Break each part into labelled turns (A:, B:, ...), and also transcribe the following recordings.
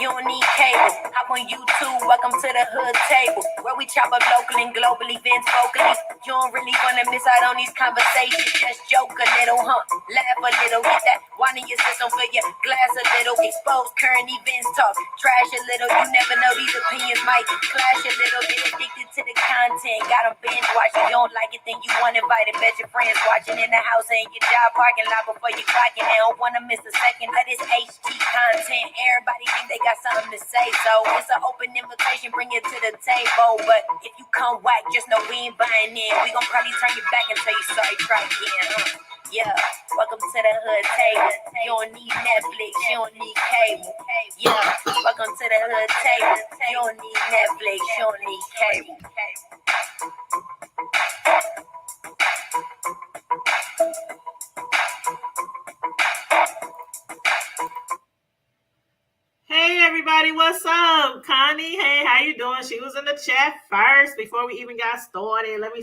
A: you don't need cable. Hop on YouTube, welcome to the hood table, where we chop up local and global events vocally. You don't really wanna miss out on these conversations. Just joke a little, laugh a little, get that wine in your system, fill your glass a little, expose current events, talk trash a little. You never know, these opinions might clash a little. Get addicted to the content, got them binge watching. You don't like it, then you want invited. Bet your friends watching in the house and your job parking lot before you clocking. They don't wanna miss a second of this HT content. Everybody think they got something to say, so it's an open invitation, bring it to the table. But if you come whack, just know we ain't buying in. We gon' probably turn you back and tell you sorry, try again. Yeah, welcome to the hood table. You don't need Netflix, you don't need cable. Yeah, welcome to the hood table. You don't need Netflix, you don't need cable.
B: Hey everybody, what's up? Connie, hey, how you doing? She was in the chat first before we even got started. Let me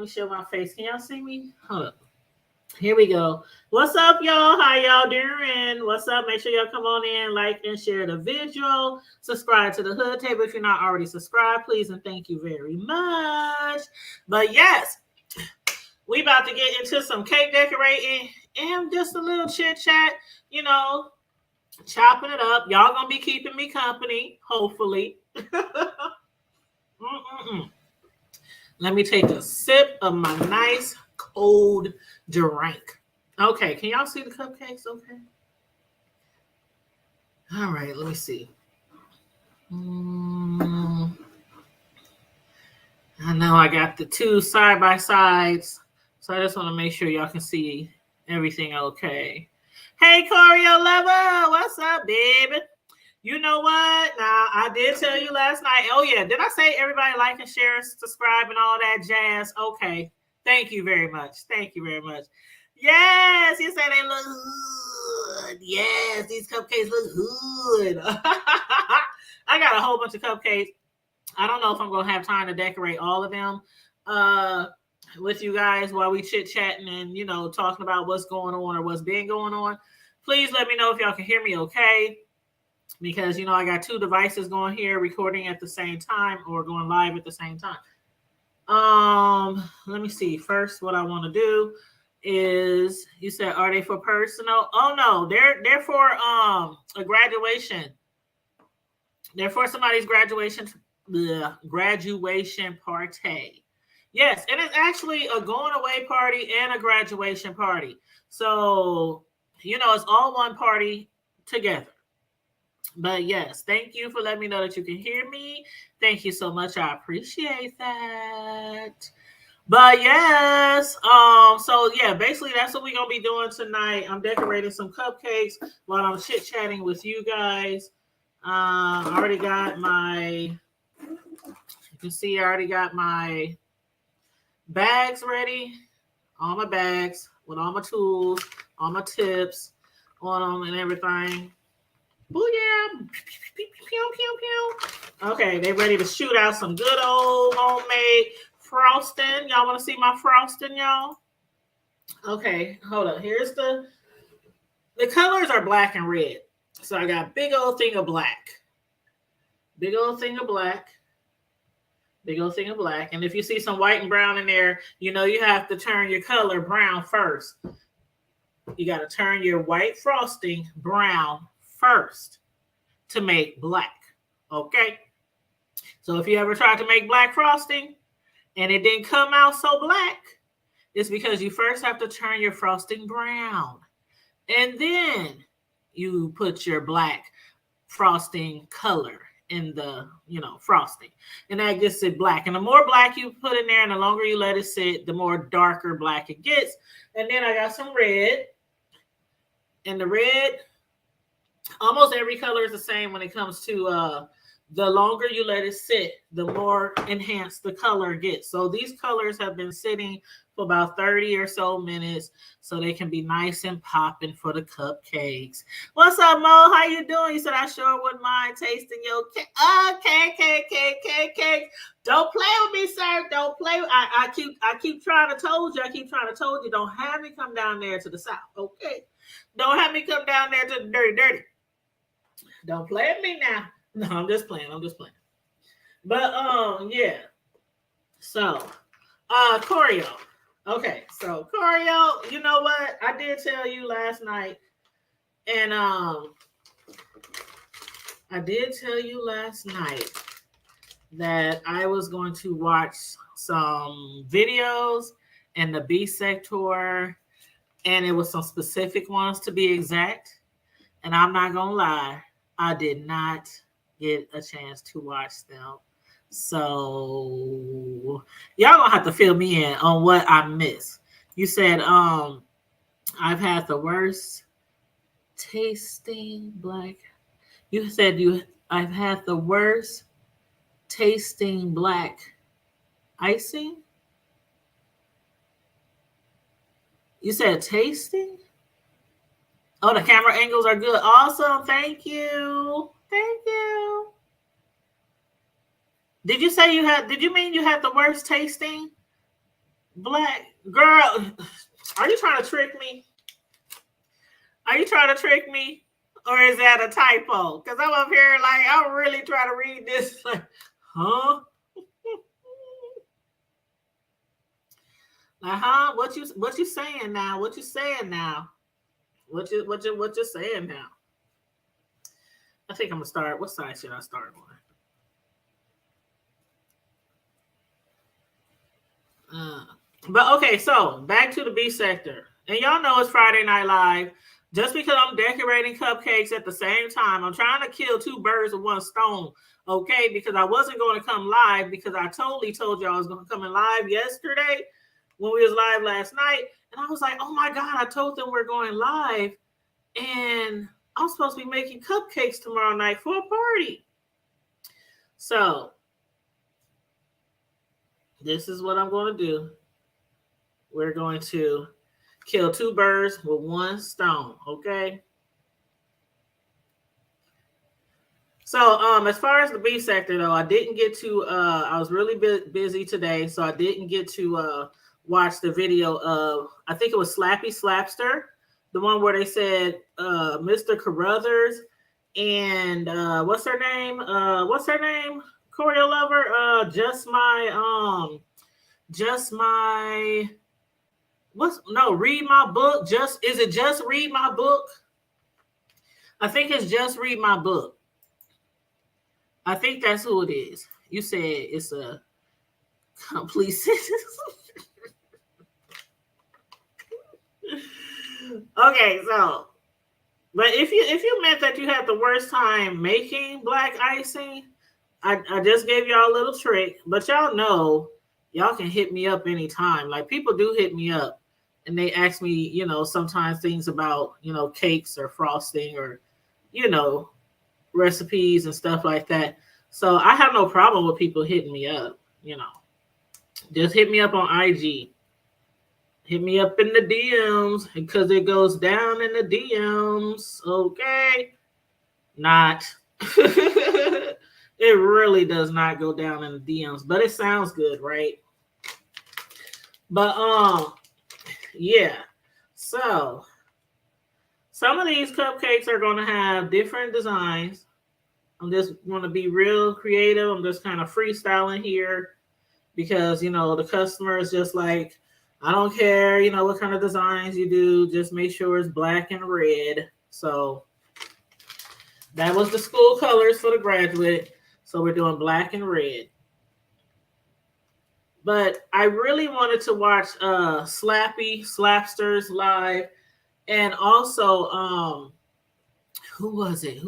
B: show my face. Can y'all see me? Hold up. Here we go. What's up, y'all? How y'all doing? What's up? Make sure y'all come on in, like and share the video. Subscribe to the Hood Table if you're not already subscribed, please, and thank you very much. But yes, we about to get into some cake decorating and just a little chit chat, chopping it up. Y'all gonna be keeping me company, hopefully. Let me take a sip of my nice cold drink. Okay, can y'all see the cupcakes? Okay. All right, let me see. I know I got the two side by sides, so I just want to make sure y'all can see everything okay. Hey, Choreo Lover, what's up, baby? You know what? Now, I did tell you last night. Oh, yeah. Did I say everybody like and share, subscribe, and all that jazz? Okay. Thank you very much. Thank you very much. Yes, you said they look good. Yes, these cupcakes look good. I got a whole bunch of cupcakes. I don't know if I'm going to have time to decorate all of them with you guys while we chit-chatting and, talking about what's going on or what's been going on. Please let me know if y'all can hear me okay, because, I got two devices going here, recording at the same time or going live at the same time. Let me see. First, what I want to do is, you said, are they for personal? Oh, no, they're for a graduation. They're for somebody's graduation party. Yes, and it's actually a going away party and a graduation party. So, it's all one party together. But yes, thank you for letting me know that you can hear me. Thank you so much. I appreciate that. But yes, so yeah, basically that's what we're going to be doing tonight. I'm decorating some cupcakes while I'm chit-chatting with you guys. I already got you can see I already got my bags ready. All my bags with all my tools, all my tips on them and everything. Booyah! Pew, pew, pew. Okay, they ready to shoot out some good old homemade frosting. Y'all want to see my frosting, y'all? Okay, hold up. Here's the colors are black and red. So I got big old thing of black. Big old thing of black. Big old thing of black. And if you see some white and brown in there, you have to turn your color brown first. You got to turn your white frosting brown first to make black. Okay? So if you ever tried to make black frosting and it didn't come out so black, it's because you first have to turn your frosting brown. And then you put your black frosting color in the, frosting. And that gets it black. And the more black you put in there and the longer you let it sit, the more darker black it gets. And then I got some red. And the red, almost every color is the same when it comes to the longer you let it sit, the more enhanced the color gets. So these colors have been sitting for about 30 or so minutes so they can be nice and popping for the cupcakes. What's up, Mo? How you doing? You said I sure wouldn't mind tasting your cake. Cake. Don't play with me, sir. Don't play. I keep trying to told you. Don't have me come down there to the south, okay? Don't have me come down there to the dirty. Don't play at me now. No, I'm just playing. But yeah. So choreo. Okay, so choreo, you know what? I did tell you last night, and I did tell you last night that I was going to watch some videos in the B sector, and it was some specific ones to be exact. And I'm not gonna lie, I did not get a chance to watch them. So y'all gonna have to fill me in on what I missed. You said I've had the worst tasting black. You said I've had the worst tasting black icing. You said tasting? Oh, the camera angles are good. Awesome. Thank you. Thank you. Did you say did you mean you had the worst tasting black? Girl, are you trying to trick me? Are you trying to trick me? Or is that a typo? Because I'm up here like, I'm really trying to read this. Like, huh? Uh-huh. What you saying now? What you saying now? What you saying now? I think I'm gonna start. What side should I start on? But okay, so back to the B sector. And y'all know it's Friday Night Live. Just because I'm decorating cupcakes at the same time, I'm trying to kill two birds with one stone. Okay, because I wasn't going to come live because I totally told you I was going to come in live yesterday when we was live last night. And I was like, oh my God, I told them we're going live. And I'm supposed to be making cupcakes tomorrow night for a party. So this is what I'm going to do. We're going to kill two birds with one stone, okay? So as far as the B sector, though, I didn't get to, I was really busy today, so I didn't get to watch the video of, I think it was Slappy Slapster, the one where they said Mr. Carruthers and what's her name? Choreo Lover? Read my book. Is it just read my book? I think it's just read my book. I think that's who it is. You said it's a complete sentence. Okay, so, but if you meant that you had the worst time making black icing, I just gave y'all a little trick, but y'all know y'all can hit me up anytime. Like, people do hit me up and they ask me, sometimes things about, cakes or frosting or, recipes and stuff like that. So I have no problem with people hitting me up, Just hit me up on IG. Hit me up in the DMs because it goes down in the DMs, okay? Not. It really does not go down in the DMs, but it sounds good, right? But yeah. So some of these cupcakes are going to have different designs. I'm just going to be real creative. I'm just kind of freestyling here because, the customer is just like, I don't care, what kind of designs you do. Just make sure it's black and red. So that was the school colors for the graduate. So we're doing black and red. But I really wanted to watch Slappy Slapsters live. And also, who was it?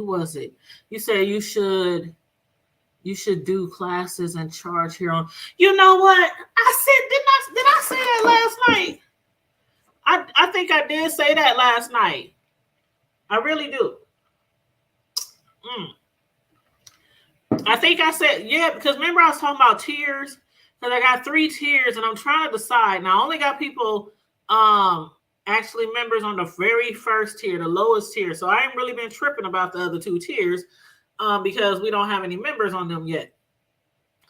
B: You said you should do classes and charge here on. You know what? Did I say that last night? I think I did say that last night. I really do. I think I said, yeah, because remember I was talking about tiers? Because I got 3 tiers and I'm trying to decide. Now I only got people actually members on the very first tier, the lowest tier. So I ain't really been tripping about the other 2 tiers because we don't have any members on them yet.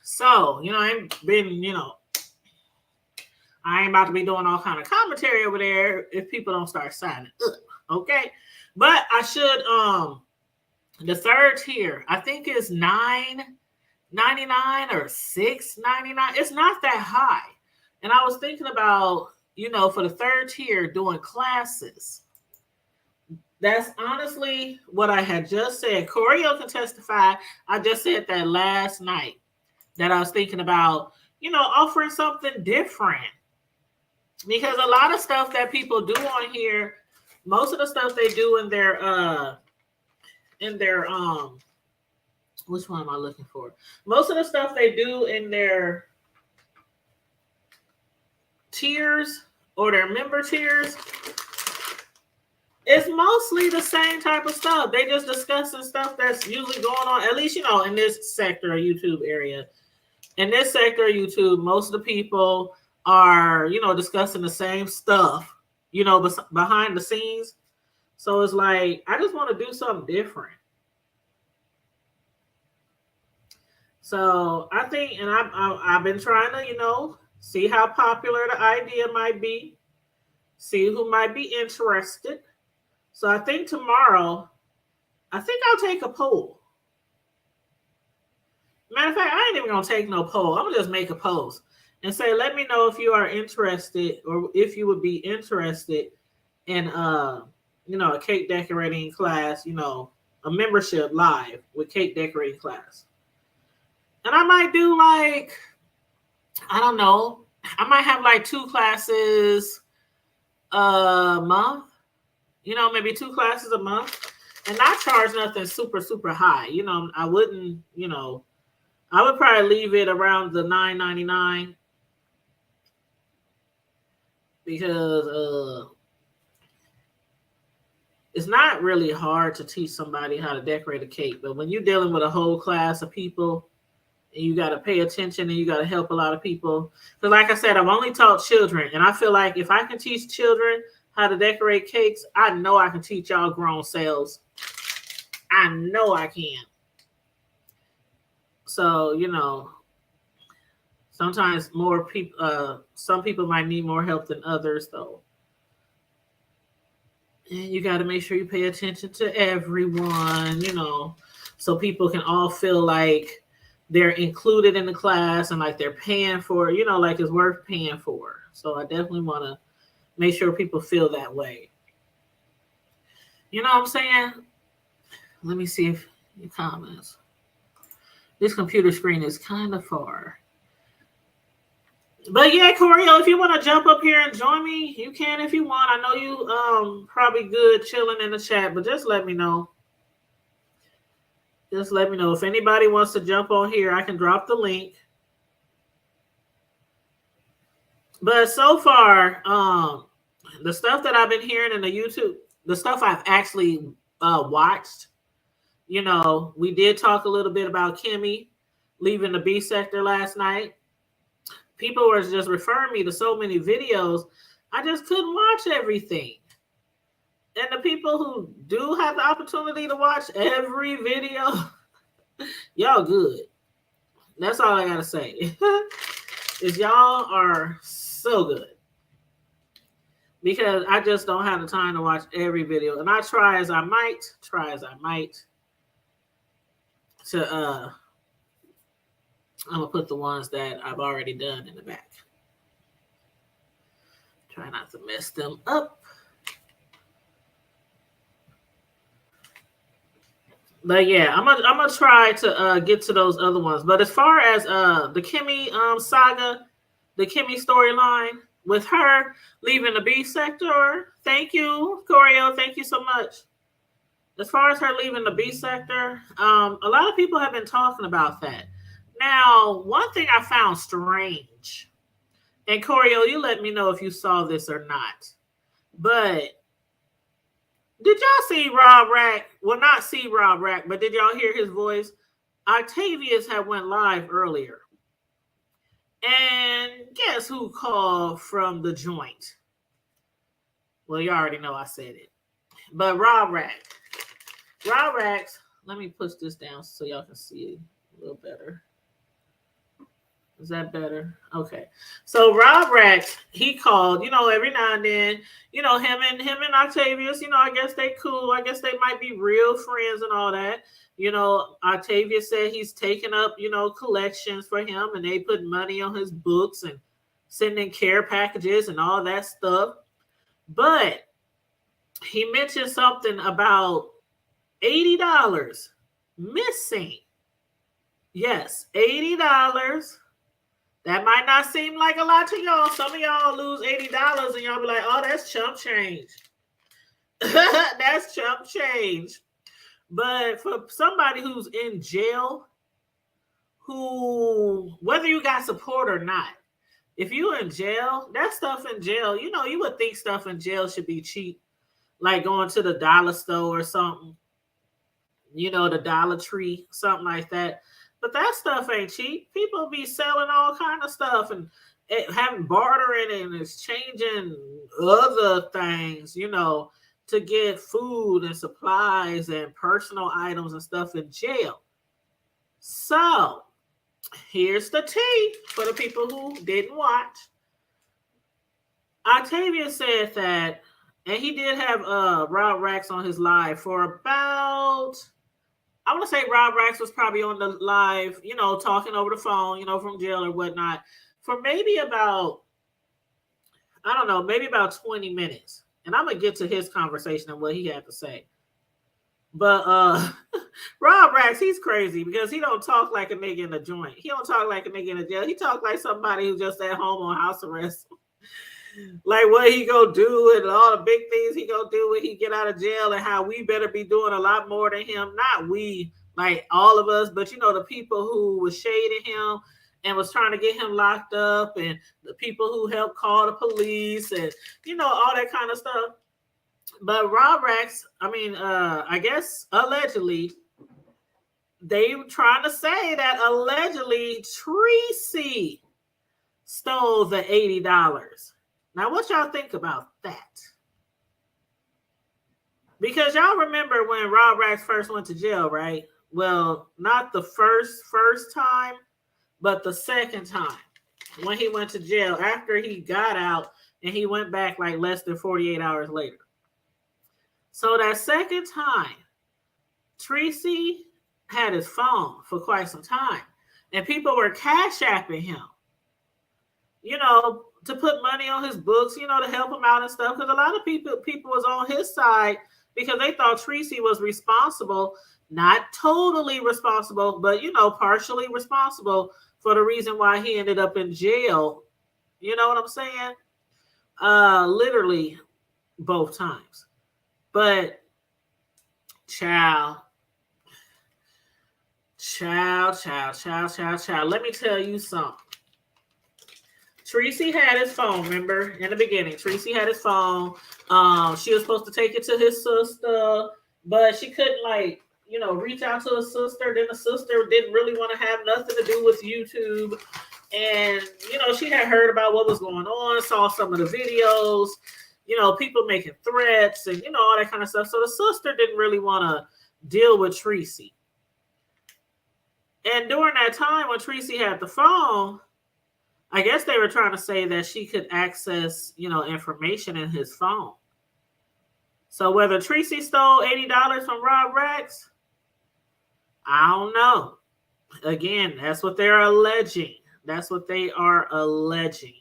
B: So, I ain't been, I ain't about to be doing all kind of commentary over there if people don't start signing up, okay? But I The third tier, I think, is $9.99 or $6.99. It's not that high. And I was thinking about, for the third tier doing classes. That's honestly what I had just said. Corio can testify. I just said that last night, that I was thinking about, offering something different. Because a lot of stuff that people do on here, most of the stuff they do in their which one am I looking for? Most of the stuff they do in their tiers or their member tiers, it's mostly the same type of stuff. They just discussing stuff that's usually going on, at least, in this sector of YouTube area. In this sector of YouTube, most of the people are, discussing the same stuff, behind the scenes. So it's like, I just want to do something different. So I think, and I've been trying to, see how popular the idea might be, see who might be interested. So I think tomorrow, I'll take a poll. Matter of fact, I ain't even going to take no poll. I'm going to just make a post and say, let me know if you are interested, or if you would be interested in, a cake decorating class, a membership live with cake decorating class. And I might do I don't know, I might have 2 classes a month, maybe 2 classes a month, and not charge nothing super, super high. I wouldn't, I would probably leave it around the $9.99 because it's not really hard to teach somebody how to decorate a cake. But when you're dealing with a whole class of people, and you got to pay attention, and you got to help a lot of people. Because like I said, I've only taught children. And I feel like if I can teach children how to decorate cakes, I know I can teach y'all grown selves. I know I can. So, sometimes more people, some people might need more help than others, though. And you got to make sure you pay attention to everyone, so people can all feel like they're included in the class and like they're paying for it, like it's worth paying for. So I definitely want to make sure people feel that way. You know what I'm saying? Let me see if your comments. This computer screen is kind of far. But yeah, Corio, if you want to jump up here and join me, you can if you want. I know you probably good chilling in the chat, but just let me know. Just let me know. If anybody wants to jump on here, I can drop the link. But so far, the stuff that I've been hearing in the YouTube, the stuff I've actually watched, we did talk a little bit about Kimmy leaving the B sector last night. People were just referring me to so many videos. I just couldn't watch everything. And the people who do have the opportunity to watch every video, y'all good. That's all I got to say. Is y'all are so good. Because I just don't have the time to watch every video. And I try as I might to, I'm going to put the ones that I've already done in the back. Try not to mess them up. But yeah, I'm gonna try to get to those other ones. But as far as the Kimmy saga, the Kimmy storyline with her leaving the B sector, thank you, Corio, thank you so much. As far as her leaving the B sector, a lot of people have been talking about that. Now, one thing I found strange, and Corio, you let me know if you saw this or not, but did y'all see Rob Rack? Well, not see Rob Rack, but did y'all hear his voice? Octavius had went live earlier. And guess who called from the joint? Well, you already know I said it. But Rob Rack. Rob Rack's, let me push this down so y'all can see it a little better. Is that better? Okay. So Rob Rex, he called, every now and then, him and Octavius, I guess they cool. I guess they might be real friends and all that. Octavius said he's taking up, collections for him, and they put money on his books and sending care packages and all that stuff. But he mentioned something about $80 missing. Yes, $80. That might not seem like a lot to y'all. Some of y'all lose $80 and y'all be like, oh, that's chump change. That's chump change. But for somebody who's in jail, whether you got support or not, if you in jail, that stuff in jail, you would think stuff in jail should be cheap. Like going to the dollar store or something. The Dollar Tree, something like that. But that stuff ain't cheap. People be selling all kind of stuff and having bartering and exchanging other things, to get food and supplies and personal items and stuff in jail. So here's the tea for the people who didn't watch. Octavia said that, and he did have Rob Rex on his live for about, I want to say Rob Rex was probably on the live, talking over the phone, from jail or whatnot, for maybe about, I don't know, maybe about 20 minutes. And I'm going to get to his conversation and what he had to say. But Rob Rex, he's crazy because he don't talk like a nigga in the joint. He don't talk like a nigga in the jail. He talk like somebody who's just at home on house arrest. Like what he go do and all the big things he go do when he get out of jail, and how we better be doing a lot more than him. Not we, like all of us, but the people who was shading him and was trying to get him locked up, and the people who helped call the police, and all that kind of stuff. But Rob Rex, I guess allegedly, they were trying to say that allegedly Tracy stole the $80. Now, what y'all think about that? Because y'all remember when Rob Rex first went to jail, right? Well, not the first time, but the second time when he went to jail after he got out, and he went back like less than 48 hours later. So that second time, Tracy had his phone for quite some time, and people were cash apping him, to put money on his books, to help him out and stuff. Because a lot of people was on his side because they thought Tracy was responsible, not totally responsible, but, partially responsible for the reason why he ended up in jail. You know what I'm saying? Literally both times. But child. Let me tell you something. Tracy had his phone, remember, in the beginning. Tracy had his phone. She was supposed to take it to his sister, but she couldn't, reach out to his sister. Then the sister didn't really want to have nothing to do with YouTube. And, she had heard about what was going on, saw some of the videos, people making threats and, all that kind of stuff. So the sister didn't really want to deal with Tracy. And during that time when Tracy had the phone, I guess they were trying to say that she could access, information in his phone. So whether Tracy stole $80 from Rob Rex, I don't know. Again, that's what they're alleging. That's what they are alleging,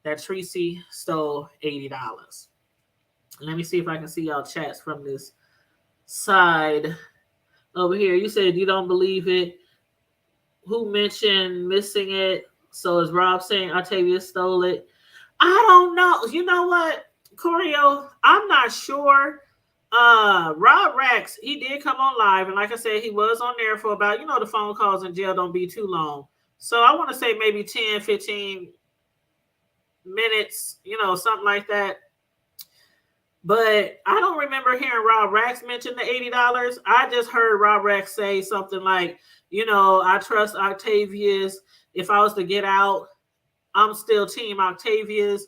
B: that Tracy stole $80. Let me see if I can see y'all chats from this side over here. You said you don't believe it. Who mentioned missing it? So is Rob saying Octavia stole it? I don't know. You know what, Corio? I'm not sure. Rob Rex, he did come on live. And like I said, he was on there for about, the phone calls in jail don't be too long. So I want to say maybe 10, 15 minutes, something like that. But I don't remember hearing Rob Rex mention the $80. I just heard Rob Rex say something like, I trust Octavius. If I was to get out, I'm still team Octavius.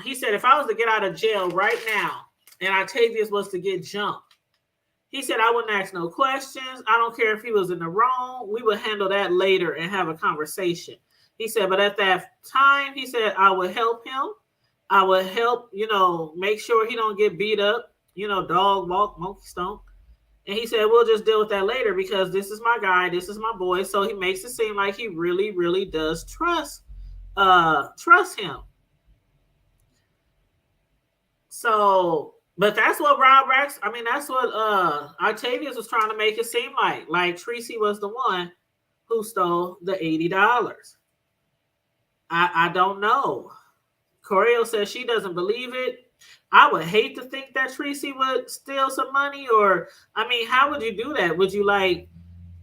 B: He said, if I was to get out of jail right now and Octavius was to get jumped, he said, I wouldn't ask no questions. I don't care if he was in the wrong. We would handle that later and have a conversation. He said, but at that time, he said, I would help him. I would help, make sure he don't get beat up, dog walk, monkey stomp. And he said, we'll just deal with that later because this is my guy, this is my boy. So he makes it seem like he really, really does trust him. So, but that's what that's what Octavius was trying to make it seem like Tracy was the one who stole the $80. I don't know. Corio says she doesn't believe it. I would hate to think that Tracy would steal some money, or how would you do that? Would you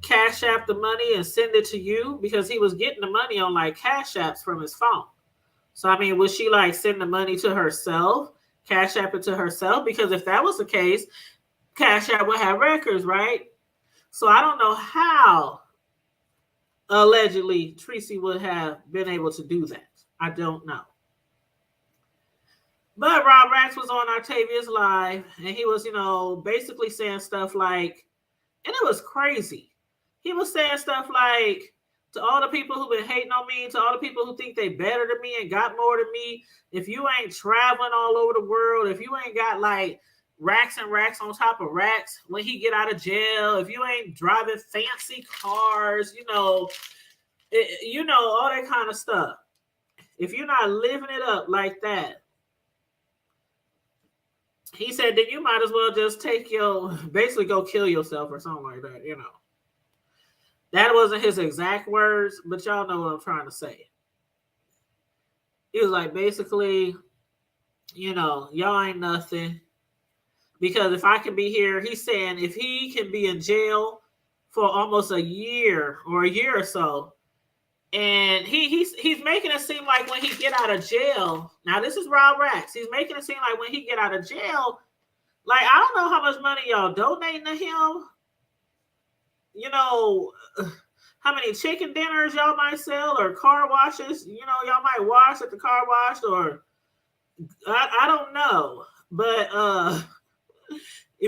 B: cash app the money and send it to you? Because he was getting the money on cash apps from his phone. So would she send the money to herself, cash app it to herself? Because if that was the case, cash app would have records, right? So I don't know how allegedly Tracy would have been able to do that. I don't know. But Rob Rax was on Octavius Live, and he was, basically saying stuff and it was crazy. He was saying stuff to all the people who've been hating on me, to all the people who think they better than me and got more than me, if you ain't traveling all over the world, if you ain't got racks and racks on top of racks when he get out of jail, if you ain't driving fancy cars, all that kind of stuff. If you're not living it up like that, he said, then you might as well just basically go kill yourself or something like that, That wasn't his exact words, but y'all know what I'm trying to say. He was basically, y'all ain't nothing. Because if I can be here, he's saying if he can be in jail for almost a year or so, and he's making it seem like when he get out of jail, now this is Rob Rax, he's making it seem like when he get out of jail, I don't know how much money y'all donating to him, how many chicken dinners y'all might sell or car washes, y'all might wash at the car wash, or I don't know, but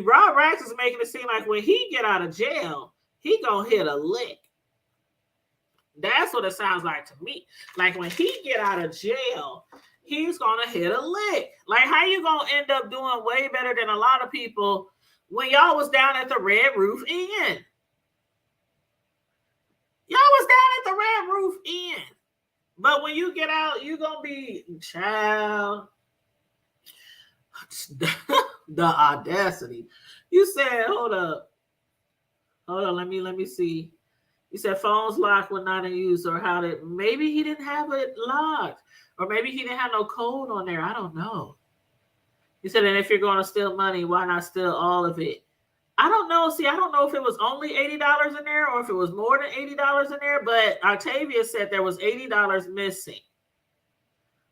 B: Rob Rax is making it seem like when he get out of jail, he gonna hit a lick. That's what it sounds like to me. When he get out of jail, he's gonna hit a lick. How you gonna end up doing way better than a lot of people when y'all was down at the Red Roof Inn? Y'all was down at the Red Roof Inn. But when you get out, you gonna be, child. The audacity. You said, hold up, let me see. You said phones locked when not in use, or maybe he didn't have it locked, or maybe he didn't have no code on there. I don't know. He said, and if you're going to steal money, why not steal all of it? I don't know. See, I don't know if it was only $80 in there or if it was more than $80 in there, but Octavius said there was $80 missing.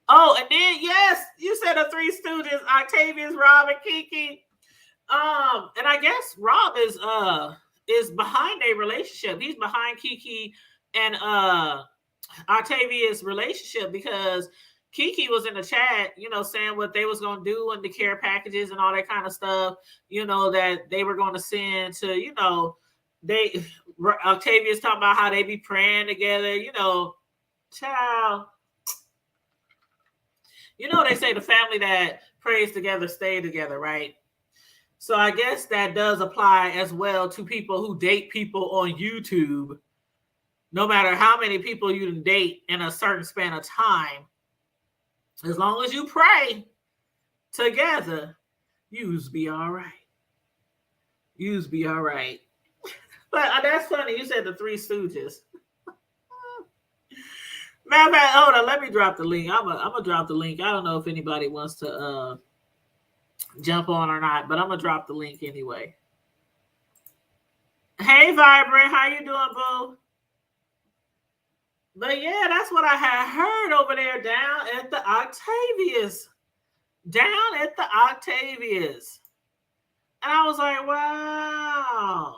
B: Oh, and then, yes, you said the Three Stooges, Octavius, Rob, and Kiki. And I guess Rob is behind a relationship. He's behind Kiki and Octavius' relationship, because Kiki was in the chat, saying what they was going to do in the care packages and all that kind of stuff, that they were going to send to, Octavius talking about how they be praying together, child. They say the family that prays together stay together, right? So I guess that does apply as well to people who date people on YouTube. No matter how many people you date in a certain span of time, as long as you pray together, yous be all right. Yous be all right. But that's funny. You said the Three Stooges. Matter of fact, hold on. Let me drop the link. I'm gonna drop the link. I don't know if anybody wants to jump on or not, but I'm gonna drop the link anyway. Hey, Vibrant, how you doing, boo? But yeah, that's what I had heard over there down at the Octavius. Down at the Octavius. And I was like, wow.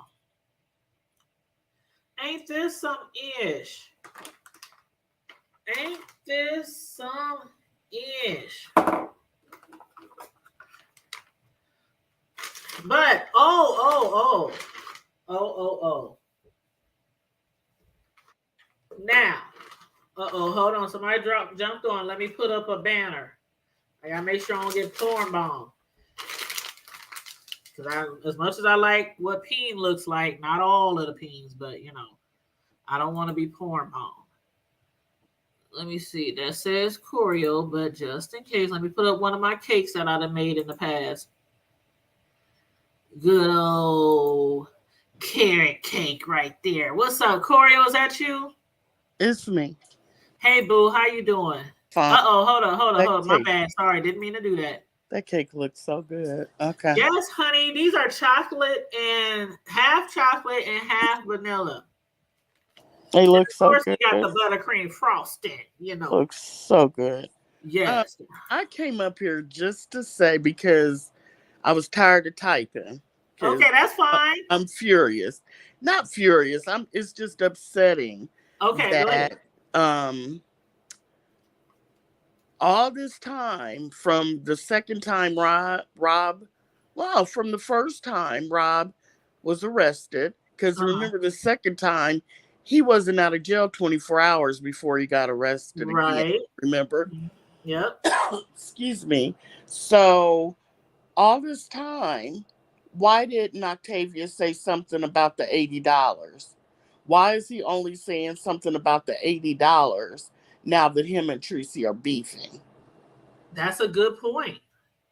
B: Ain't this some ish? Ain't this some ish? But, oh. Now, Uh-oh, hold on. Somebody jumped on. Let me put up a banner. I gotta make sure I don't get porn bombed. Because as much as I like what peen looks like, not all of the peens, but I don't want to be porn bombed. Let me see. That says Choreo, but just in case, let me put up one of my cakes that I've made in the past. Good old carrot cake right there. What's up, Choreo? Is that you?
C: It's me.
B: Hey, boo. How you doing?
C: Fine.
B: Hold
C: That
B: on. My
C: cake.
B: bad. Sorry, didn't mean to do that.
C: That cake looks so good. Okay.
B: Yes, honey. These are chocolate and half vanilla.
C: They look
B: Of
C: so
B: course,
C: good.
B: we got the buttercream frosting.
C: Looks so good.
B: Yes.
C: I came up here just to say because I was tired of typing.
B: Okay, that's fine.
C: I'm furious. Not furious. It's just upsetting
B: Okay, go ahead.
C: that all this time from the second time from the first time Rob was arrested, because remember the second time he wasn't out of jail 24 hours before he got arrested
B: right.
C: again. Remember?
B: Yep.
C: Excuse me. So all this time, why didn't Octavia say something about the $80? Why is he only saying something about the $80 now that him and Tracy are beefing?
B: That's a good point.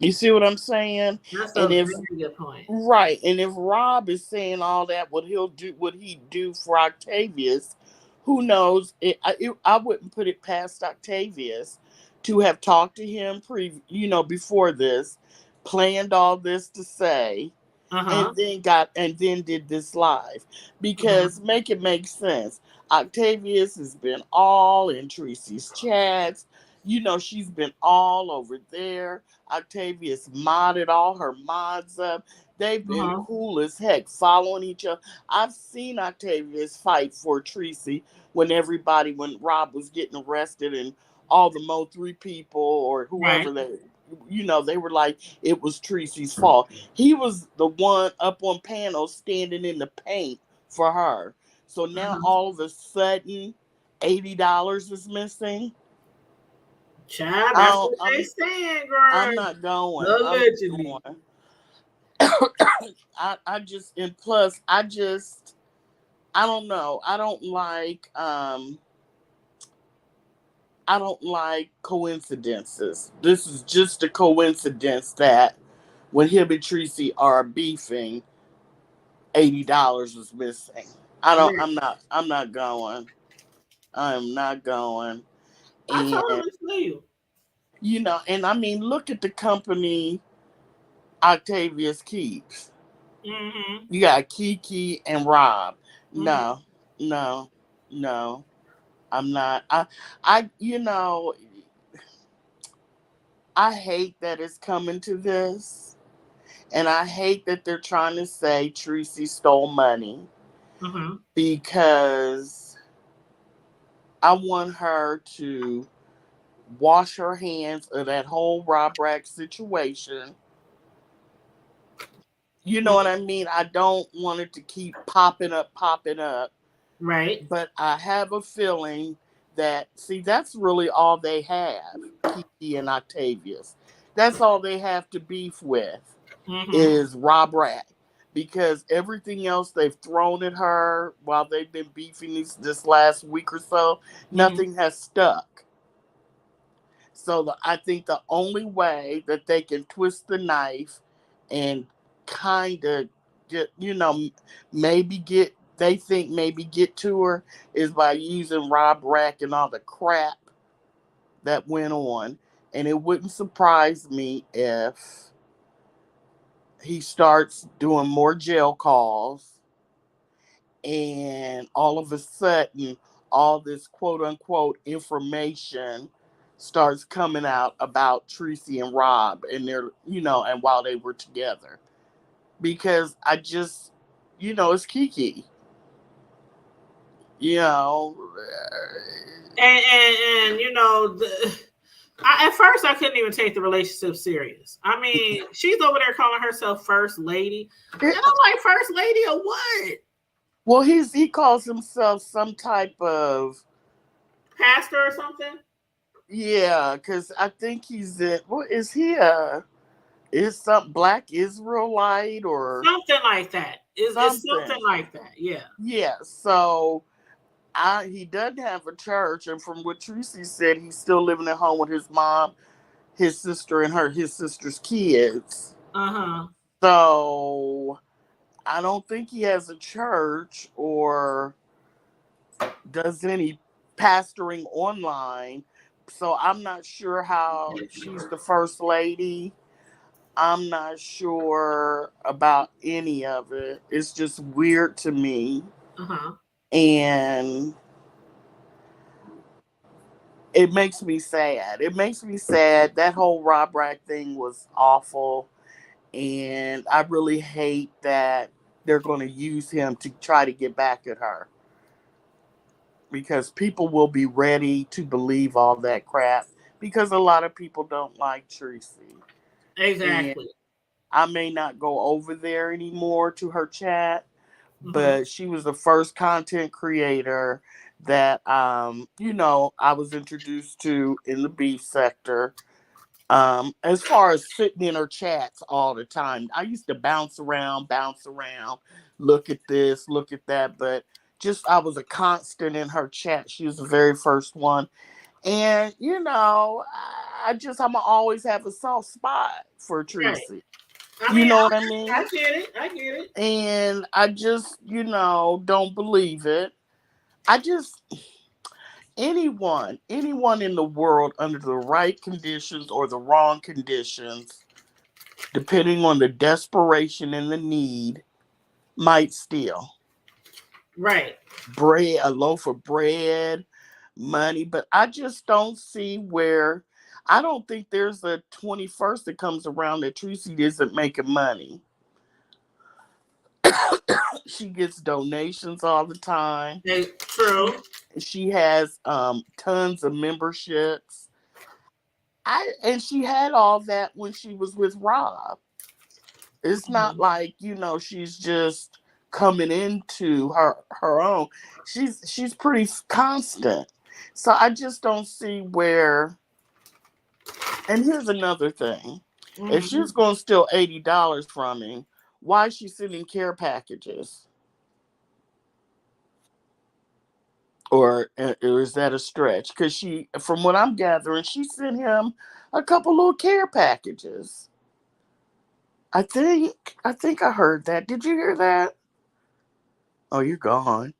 C: You see what I'm saying?
B: That's a very good point.
C: Right. And if Rob is saying all that, what he do for Octavius, who knows? I wouldn't put it past Octavius to have talked to him before this, planned all this to say, and then did this live. Because make it make sense. Octavius has been all in Tracy's chats. She's been all over there. Octavius modded all her mods up. They've been cool as heck, following each other. I've seen Octavius fight for Tracy when Rob was getting arrested and all the Mo3 people or whoever they were like, it was Tracy's fault. He was the one up on panel standing in the paint for her. So now all of a sudden, $80 is missing.
B: Child, that's what they saying, girl.
C: I'm not going.
B: Allegedly.
C: I don't know. I don't like coincidences. This is just a coincidence that when him and Tracy are beefing, $80 was missing. I'm not going. I'm not going.
B: I totally feel you.
C: And I mean, look at the company Octavius keeps. You got Kiki and Rob. No. I'm not. I hate that it's coming to this. And I hate that they're trying to say Tracy stole money. Because I want her to wash her hands of that whole Rob Rack situation. You know what I mean? I don't want it to keep popping up.
B: Right.
C: But I have a feeling that, that's really all they have, Kiki and Octavius. That's all they have to beef with is Rob Rack. Because everything else they've thrown at her while they've been beefing this last week or so, nothing has stuck. So I think the only way that they can twist the knife and kind of get, maybe get to her is by using Rob Rack and all the crap that went on. And it wouldn't surprise me if he starts doing more jail calls and all of a sudden all this quote unquote information starts coming out about Tracy and Rob and their, and while they were together. Because I just, it's Kiki.
B: And at first I couldn't even take the relationship serious. I mean, she's over there calling herself First Lady. And I'm like, First Lady or what?
C: Well, he calls himself some type of
B: pastor or something.
C: Yeah, because I think he's in. What is he? Is some Black Israelite or
B: Something like that. It's something
C: something?
B: like that. Yeah.
C: Yeah. So he doesn't have a church, and from what Tracy said, he's still living at home with his mom, his sister, and his sister's kids.
B: Uh-huh.
C: So I don't think he has a church or does any pastoring online. So I'm not sure how she's the first lady. I'm not sure about any of it. It's just weird to me.
B: Uh-huh.
C: And it makes me sad. It makes me sad. That whole Rob Rack thing was awful. And I really hate that they're going to use him to try to get back at her. Because people will be ready to believe all that crap. Because a lot of people don't like Tracy. And
B: Exactly.
C: I may not go over there anymore to her chat,
B: Uh-huh.
C: but she was the first content creator that I was introduced to in the beef sector. As far as sitting in her chats all the time, I used to bounce around, look at this, look at that, but just I was a constant in her chat. She was the very first one. And I'm gonna always have a soft spot for
B: Right.
C: Tracy.
B: I
C: You
B: mean,
C: know what I
B: I
C: mean?
B: get it. I get it.
C: And I just, don't believe it. I just anyone in the world under the right conditions or the wrong conditions, depending on the desperation and the need, might steal
B: Right.
C: bread, a loaf of bread, money. But I just don't see where. I don't think there's a 21st that comes around that Tracy isn't making money. She gets donations all the time.
B: True.
C: She has tons of memberships. And she had all that when she was with Rob. It's not
B: Mhm.
C: like, she's just coming into her own. She's pretty constant. So I just don't see where. And here's another thing. If she's
B: Mhm.
C: going to steal $80 from him, why is she sending care packages? Or is that a stretch? Because from what I'm gathering, she sent him a couple little care packages. I think I heard that. Did you hear that? Oh, you're gone.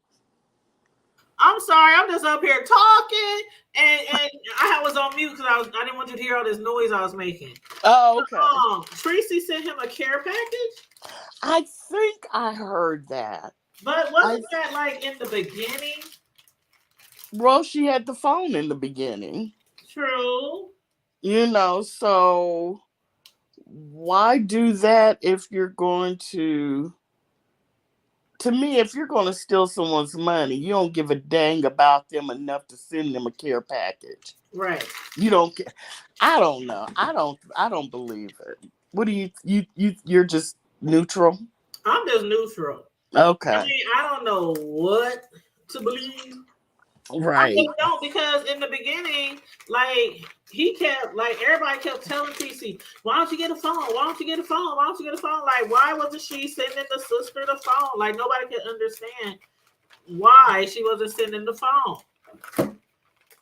B: I'm sorry. I'm just up here talking, and I was on mute because I didn't want you to hear all this noise I was making.
C: Oh, okay.
B: Tracy sent him a care package,
C: I think I heard that.
B: but
C: I
B: wasn't that like in the beginning?
C: Well, she had the phone in the beginning,
B: True.
C: so why do that if you're going to me, if you're going to steal someone's money, you don't give a dang about them enough to send them a care package.
B: Right.
C: You don't care. I don't know. I don't believe it. What do you're just neutral?
B: I'm just neutral. I
C: Okay.
B: mean, I don't know what to believe. I
C: Right.
B: just don't because in the beginning, like he kept like everybody kept telling TC, why don't you get a phone? Why don't you get a phone? Why don't you get a phone? Like, why wasn't she sending the sister the phone? Like nobody could understand why she wasn't sending the phone.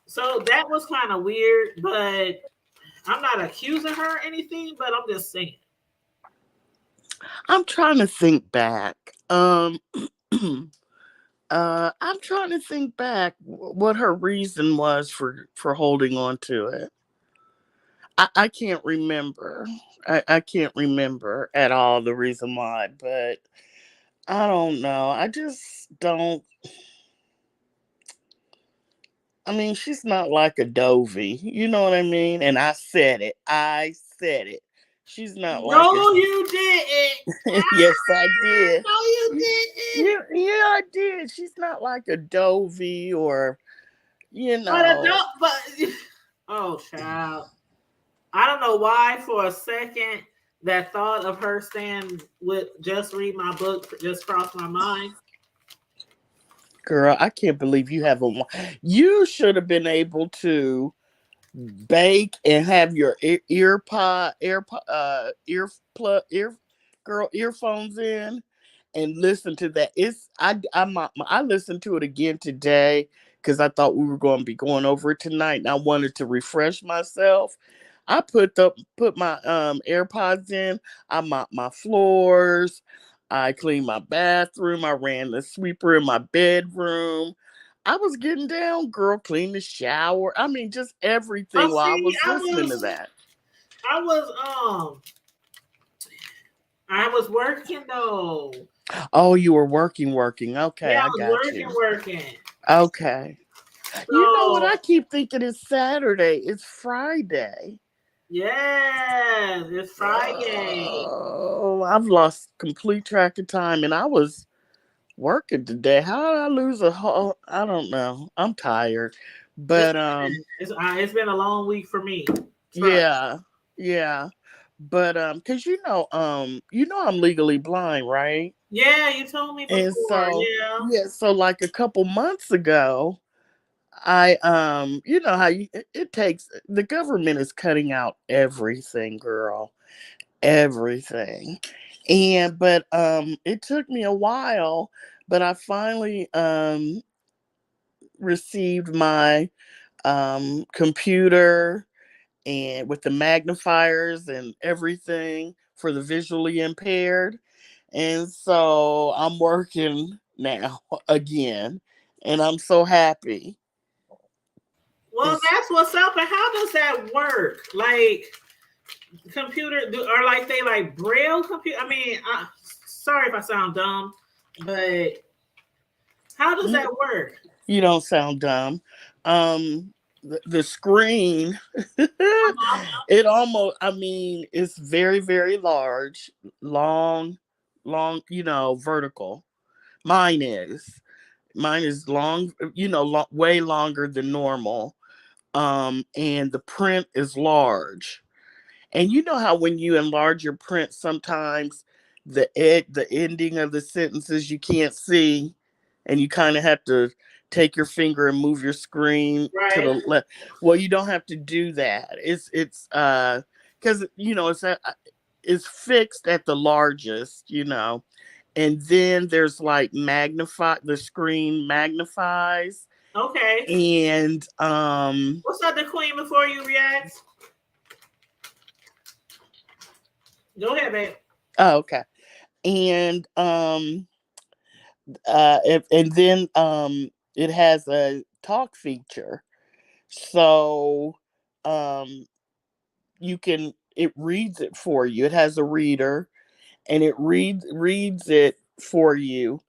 B: So that was kind of weird, but I'm not accusing her or anything, but I'm just saying.
C: I'm trying to think back. I'm trying to think back what her reason was for holding on to it. I can't remember. I can't remember at all the reason why, but I don't know. I just don't. I mean, she's not like a Dovey. You know what I mean? And I said it. I said it. She's not like a.
B: No, you didn't.
C: Yes, I did.
B: No, you didn't.
C: Yeah, I did. She's not like a Dovey or, you
B: But
C: know.
B: oh, child. I don't know why for a second that thought of her saying with just read my book just crossed my mind.
C: Girl, I can't believe you haven't. You should have been able to bake and have your earphones in and listen to that. I listened to it again today because I thought we were going to be going over it tonight, and I wanted to refresh myself. I put my AirPods in. I mopped my floors. I cleaned my bathroom. I ran the sweeper in my bedroom. I was getting down, girl, clean the shower. I mean, just everything
B: Oh,
C: while I
B: see,
C: was listening to that.
B: I was I was working though.
C: Oh, you were working. Okay,
B: Yeah, I
C: I
B: was
C: got you.
B: working.
C: Okay. You know what? I
B: So
C: keep thinking it's Saturday. It's Friday.
B: yes, it's Friday.
C: Oh, I've lost complete track of time, and I was working today. How did I lose a whole? I don't know. I'm tired, but
B: It's been a long week for me. Trust.
C: yeah, yeah, but because I'm legally blind, right?
B: Yeah, you told me
C: And
B: before.
C: so
B: Yeah.
C: yeah, so like a couple months ago, I you know how it takes the government is cutting out everything, girl, everything. And but it took me a while, but I finally received my computer and with the magnifiers and everything for the visually impaired. And so I'm working now again, and I'm so happy.
B: Well,
C: It's
B: that's what's up. And how does that work? Like are like they like braille computer? I mean, sorry if I sound dumb, but how does
C: you,
B: that work?
C: you don't sound dumb. The screen, it almost, I mean, it's very, very large, long, vertical. Mine is. Mine is long, way longer than normal. And the print is large. And you know how when you enlarge your print, sometimes the ending of the sentences you can't see, and you kind of have to take your finger and move your screen to
B: Right.
C: the left. Well, you don't have to do that. It's because it's fixed at the largest, and then there's like magnify the screen magnifies,
B: Okay.
C: and
B: What's up, the queen? Before you react, go ahead, babe.
C: oh, okay, and and then it has a talk feature, so um it reads it for you. It has a reader, and it reads it for you.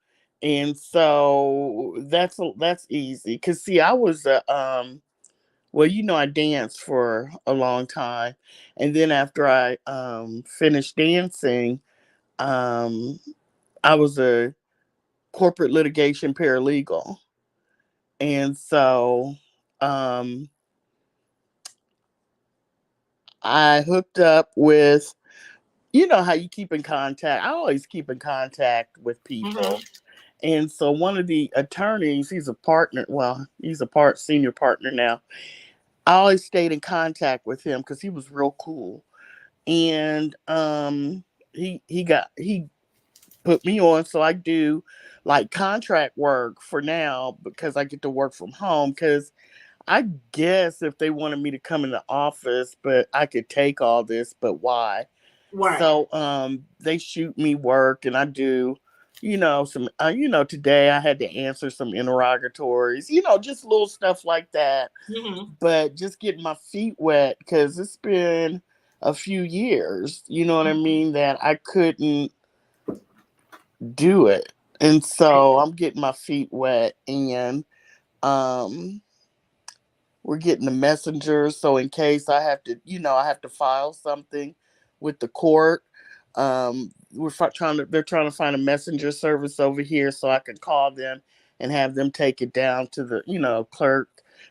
C: And so that's easy, because see, I was well, I danced for a long time, and then after I finished dancing, um I was a corporate litigation paralegal. And so um, I hooked up with, how you keep in contact. I always keep in contact with
B: Mm-hmm.
C: people. And so one of the attorneys, he's a partner. Well, he's a senior partner now. I always stayed in contact with him because he was real cool. And he put me on, so I do like contract work for now because I get to work from home, because I guess if they wanted me to come in the office, but I could take all this, but why?
B: Right.
C: So they shoot me work, and I do, some today I had to answer some interrogatories, just little stuff like that.
B: Mm-hmm.
C: But just getting my feet wet, because it's been a few years, you know what I mean, that I couldn't do it. And so I'm getting my feet wet, and um we're getting the messengers, so in case I have to, I have to file something with the court. They're trying to find a messenger service over here so I can call them and have them take it down to the,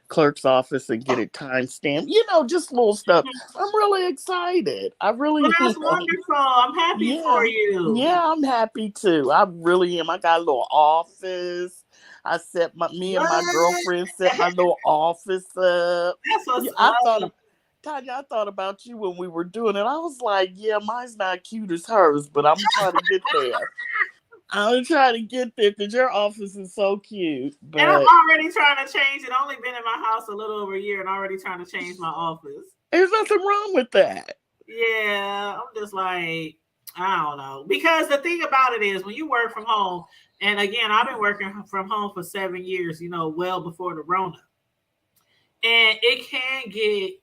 C: clerk's office and get it time stamped. Just little stuff. I'm really excited. I
B: Well,
C: really
B: that's
C: am.
B: wonderful. I'm happy
C: Yeah.
B: for you.
C: Yeah, I'm happy too. I really am. I got a little office. I set me and my
B: What?
C: girlfriend set my little office up.
B: That's what's
C: Yeah, I thought
B: up.
C: Tanya, I thought about you when we were doing it. I was like, yeah, mine's not cute as hers, but I'm trying to get there. I'm trying to get there because your office is so cute.
B: And I'm
C: But
B: already trying to change it. Only been in my house a little over a year and already trying to change my office.
C: there's nothing wrong with that.
B: Yeah, I'm just like, I don't know. Because the thing about it is when you work from home, and again, I've been working from home for 7 years, well before the Rona. And it can get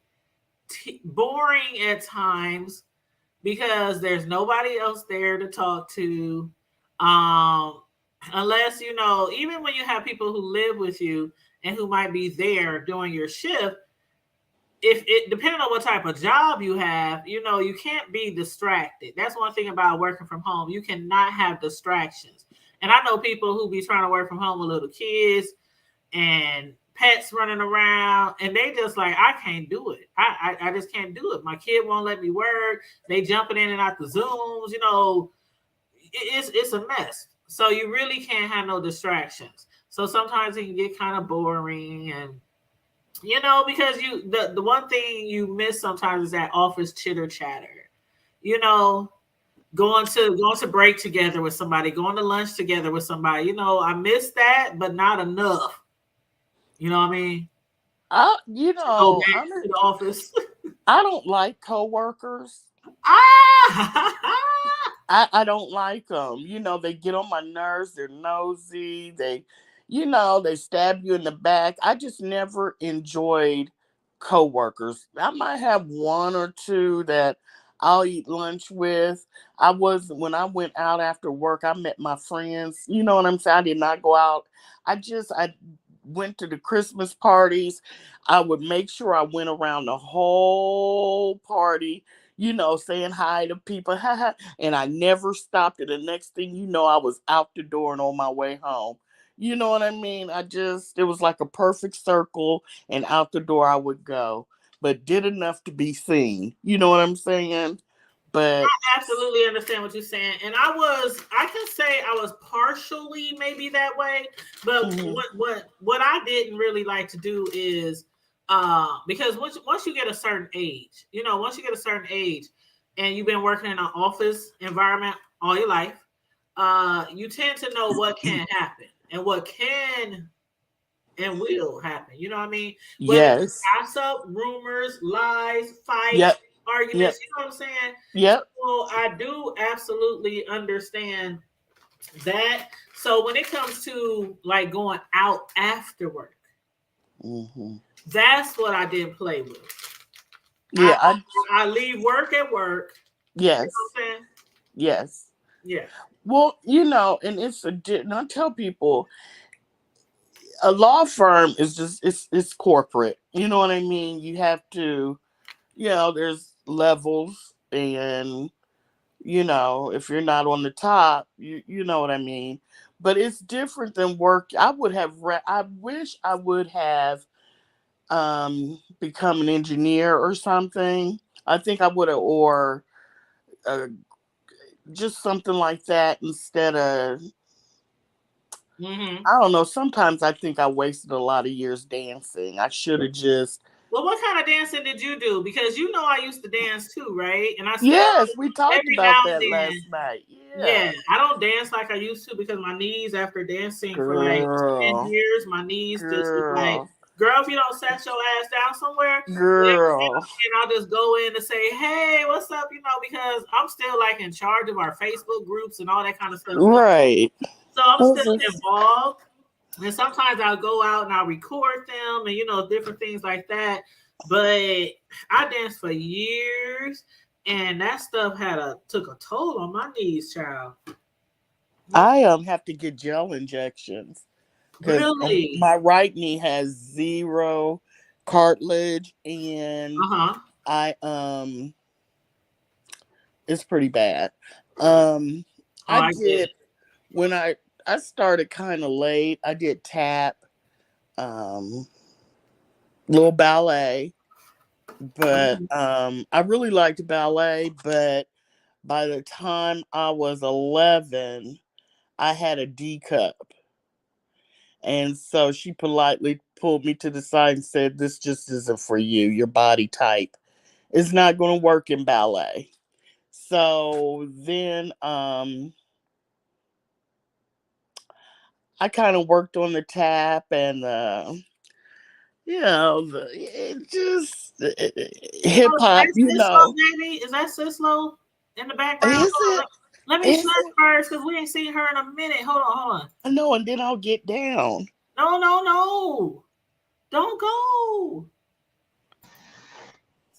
B: boring at times because there's nobody else there to talk to. Um, Unless, even when you have people who live with you and who might be there during your shift, if it depending on what type of job you have, you can't be distracted. That's one thing about working from home. You cannot have distractions. And I know people who be trying to work from home with little kids and pets running around, and they just like, I can't do it. I just can't do it. My kid won't let me work. They jumping in and out the Zooms. It's a mess. So you really can't have no distractions. So sometimes it can get kind of boring, and because the one thing you miss sometimes is that office chitter chatter. Going to break together with somebody, going to lunch together with somebody. I miss that, but not enough. You know what I mean?
C: I,
B: To go back to the office.
C: I don't like coworkers. I don't like them. They get on my nerves. They're nosy. They stab you in the back. I just never enjoyed coworkers. I might have one or two that I'll eat lunch with. When I went out after work, I met my friends. You know what I'm saying? I did not go out. I went to the Christmas parties. I would make sure I went around the whole party, saying hi to people, and I never stopped. And the next thing you know, I was out the door and on my way home. You know what I mean? It was like a perfect circle, and out the door I would go, but did enough to be seen. You know what I'm saying? But
B: Absolutely understand what you're saying. And I can say I was partially maybe that way, but what I didn't really like to do is because once you get a certain age, and you've been working in an office environment all your life, you tend to know what can happen and what can and will happen. You know what I mean? Whether it's
C: yes,
B: gossip, rumors, lies, fights,
C: yep,
B: arguments,
C: yep,
B: you know what I'm saying?
C: yep.
B: So I do absolutely understand that. So when it comes to like going out after work,
C: Mm-hmm.
B: that's what I didn't play with.
C: Yeah,
B: I leave work at work. You know
C: yes,
B: what I'm saying?
C: yes.
B: Yeah.
C: Well, and and I tell people, a law firm is just it's corporate. You know what I mean? You have to, there's levels, and if you're not on the top, you know what I mean. But it's different than work. I wish I would have become an engineer or something. I think I would have, or uh, just something like that instead of.
B: Mm-hmm.
C: I don't know. Sometimes I think I wasted a lot of years dancing. I should have just.
B: Well, what kind of dancing did you do? Because I used to dance too, right? And I still
C: Yes, we talked
B: every now
C: about
B: and
C: that
B: then.
C: last night.
B: Yeah,
C: Yeah.
B: I don't dance like I used to because my knees, after dancing for like 10
C: Girl.
B: years, my knees just was like,
C: Girl.
B: girl, if you don't set your ass down somewhere, but every now
C: Girl.
B: and then I'll just go in and say, hey, what's up? Because I'm still like in charge of our Facebook groups and all that kind of stuff.
C: Right.
B: So I'm still involved. And sometimes I'll go out and I'll record them and, different things like that. But I danced for years, and that stuff took a toll on my knees, child.
C: I have to get gel injections because
B: Really?
C: my right knee has zero cartilage, and I it's pretty bad. I
B: I get
C: did when I started kind of late. I did tap, um, little ballet, but
B: it.
C: I really liked ballet. But by the time I was 11, I had a D cup, And so she politely pulled me to the side and said, "This just isn't for you. Your body type is not going to work in ballet." So then I kind of worked on the tap and it just hip
B: Oh, is
C: hop,
B: that Sislo, baby? Is that Sislo in the background?
C: Is
B: Hold on.
C: it?
B: Let me
C: Is
B: shut
C: it?
B: first because we ain't seen her in a minute. Hold on, hold on.
C: I know, and then I'll get down.
B: No, no, no. Don't go.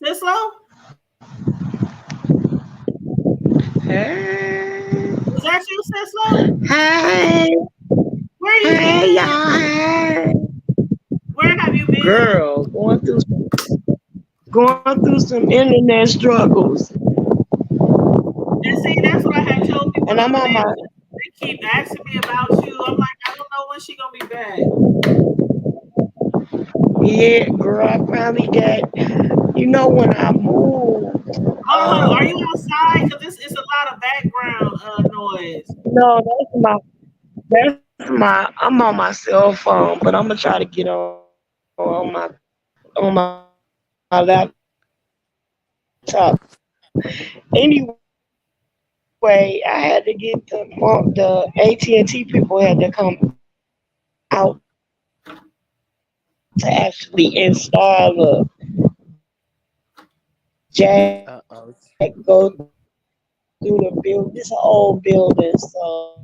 B: Sislo?
D: Hey,
B: Is that you, Sislo?
D: hey,
B: Where you
D: hey,
B: been?
D: y'all, hey.
B: Where have you been?
D: Girl, going through some internet struggles,
B: And see, that's what I had told people
D: and
B: the
D: I'm
B: other
D: on
B: day.
D: my
B: They keep asking me about you. I'm like, I don't know when she gonna be back.
D: yeah, girl. I finally got. When I moved,
B: Hold on. Are you outside? Because this is a lot of background noise.
D: no, that's my. I'm on my cell phone, but I'm gonna try to get on my laptop. Anyway, I had to get the AT&T people had to come out to actually install the jack,
C: Uh-oh.
D: go through the building. It's an old building, so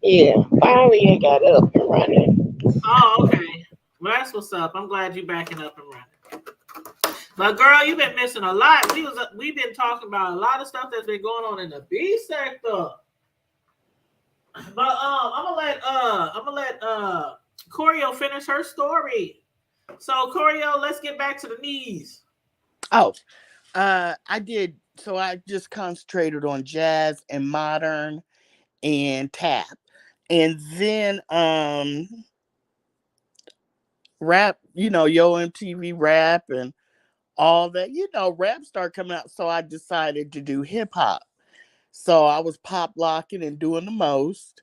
D: yeah. Finally, I got up and running.
B: Oh, okay. Well, that's what's up. I'm glad you're backing up and running. But girl, you've been missing a lot. We've been talking about a lot of stuff that's been going on in the B sector. But I'm gonna let Corio finish her story. So Corio, let's get back to the knees.
C: Oh, I did. So I just concentrated on jazz and modern and tap, and then rap. Yo MTV rap and all that. Rap started coming out, so I decided to do hip hop. So I was pop locking and doing the most,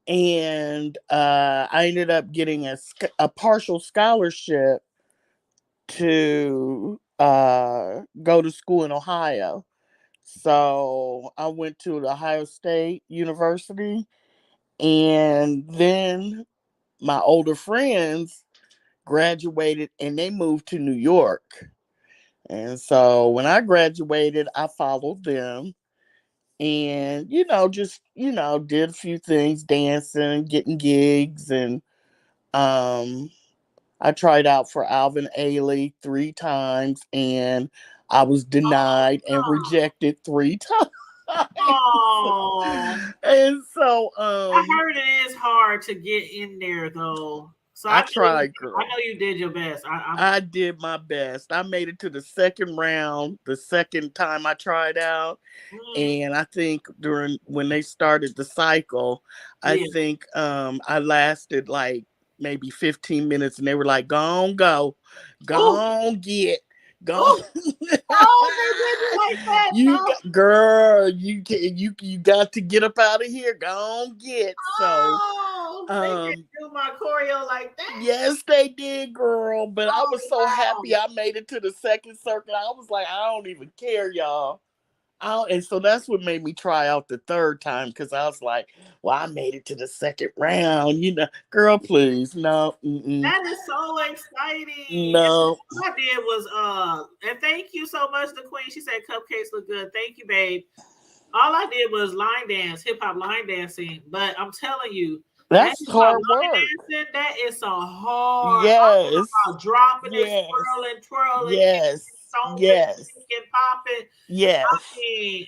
C: and I ended up getting a partial scholarship to go to school in Ohio. So I went to the Ohio State University, and then my older friends graduated and they moved to New York. And so when I graduated, I followed them and, did a few things, dancing, getting gigs. And I tried out for Alvin Ailey 3 times and I was denied and rejected 3 times.
B: Oh,
C: And so
B: I heard it is hard to get in there though. So
C: I tried,
B: I
C: girl.
B: know you did your best.
C: I did my best. I made it to the second round the second time I tried out.
B: mm,
C: And I think during when they started the cycle, I
B: yeah.
C: think I lasted like maybe 15 minutes and they were like, "Go on, go. Go
B: Oh,
C: on, get. Go
B: oh,
C: on."
B: oh, they did you like that?
C: You
B: No.
C: got, girl, you got to get up out of here. Go on, get. So
B: Oh, they didn't
C: um
B: do my choreo like that.
C: yes, they did, girl. But I
B: Oh
C: was so
B: wow.
C: happy I made it to the second circle. I was like, I don't even care, y'all. And so that's what made me try out the third time because I was like, well, I made it to the second round. Girl, please. No,
B: That is so exciting. And so
C: no.
B: what I did was and thank you so much, the queen. She said cupcakes look good. Thank you, babe. All I did was line dance, hip hop line dancing. But I'm telling you, that
C: That's
B: hip hop
C: hard
B: line
C: work.
B: dancing, that is so hard. I'm talking
C: Yes.
B: about dropping and
C: Yes.
B: swirling, twirling, kicking,
C: Yes.
B: stomping,
C: Yes.
B: kicking, popping.
C: Yes.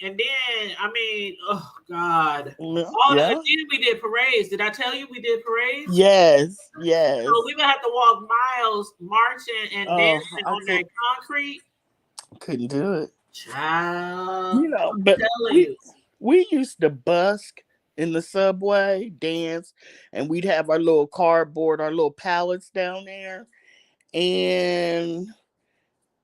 B: And then oh God.
C: Yeah.
B: And
C: Yeah.
B: then we did parades. Did I tell you we did parades?
C: Yes.
B: So
C: Yes.
B: we would have to walk miles marching and
C: Oh,
B: dancing
C: I
B: on that concrete.
C: couldn't do it.
B: Child, I'm
C: But
B: telling
C: we
B: you.
C: we used to busk in the subway, dance, and we'd have our little cardboard, our little pallets down there, and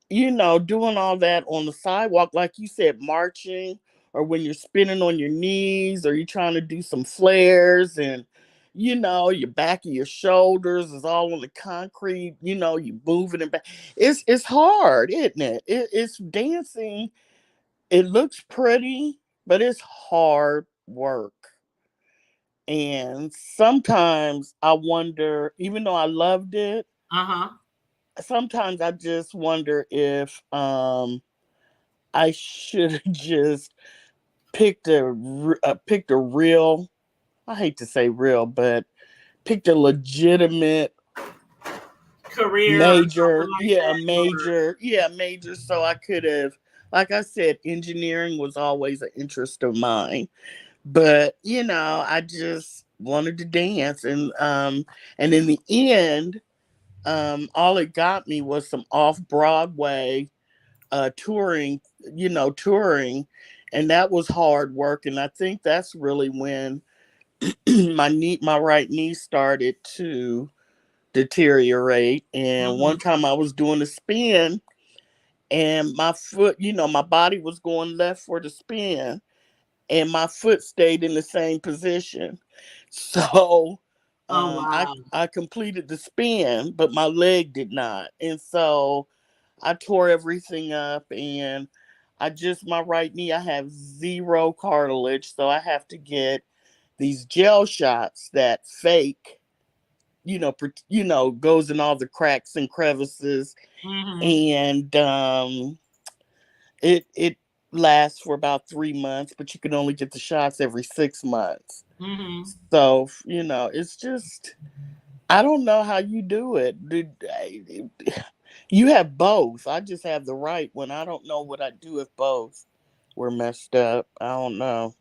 C: doing all that on the sidewalk, like you said, marching, or when you're spinning on your knees, or you're trying to do some flares, and you know, your back of your shoulders is all on the concrete, you know, you moving it back. It's hard, isn't it? It's dancing. It looks pretty, but it's hard work. And sometimes I wonder, even though I loved it,
B: Uh-huh.
C: sometimes I just wonder if I should have just picked a real, I hate to say real, but picked a legitimate
B: Career or
C: major,
B: something like that.
C: major, so I could have, like I said, engineering was always an interest of mine. But you know, I just wanted to dance, and in the end, all it got me was some off Broadway touring, touring, and that was hard work. And I think that's really when my right knee started to deteriorate. And one
B: Mhm.
C: time I was doing a spin, and my foot, my body was going left for the spin, and my foot stayed in the same position. So
B: Oh
C: I
B: wow.
C: I completed the spin, but my leg did not, and so I tore everything up. And my right knee, I have zero cartilage, so I have to get these gel shots that fake, goes in all the cracks and crevices.
B: Mhm.
C: And it lasts for about 3 months, but you can only get the shots every 6 months.
B: Mhm.
C: So it's just, I don't know how you do it. You have both. I just have the right one. I don't know what I'd do if both were messed up. I don't know.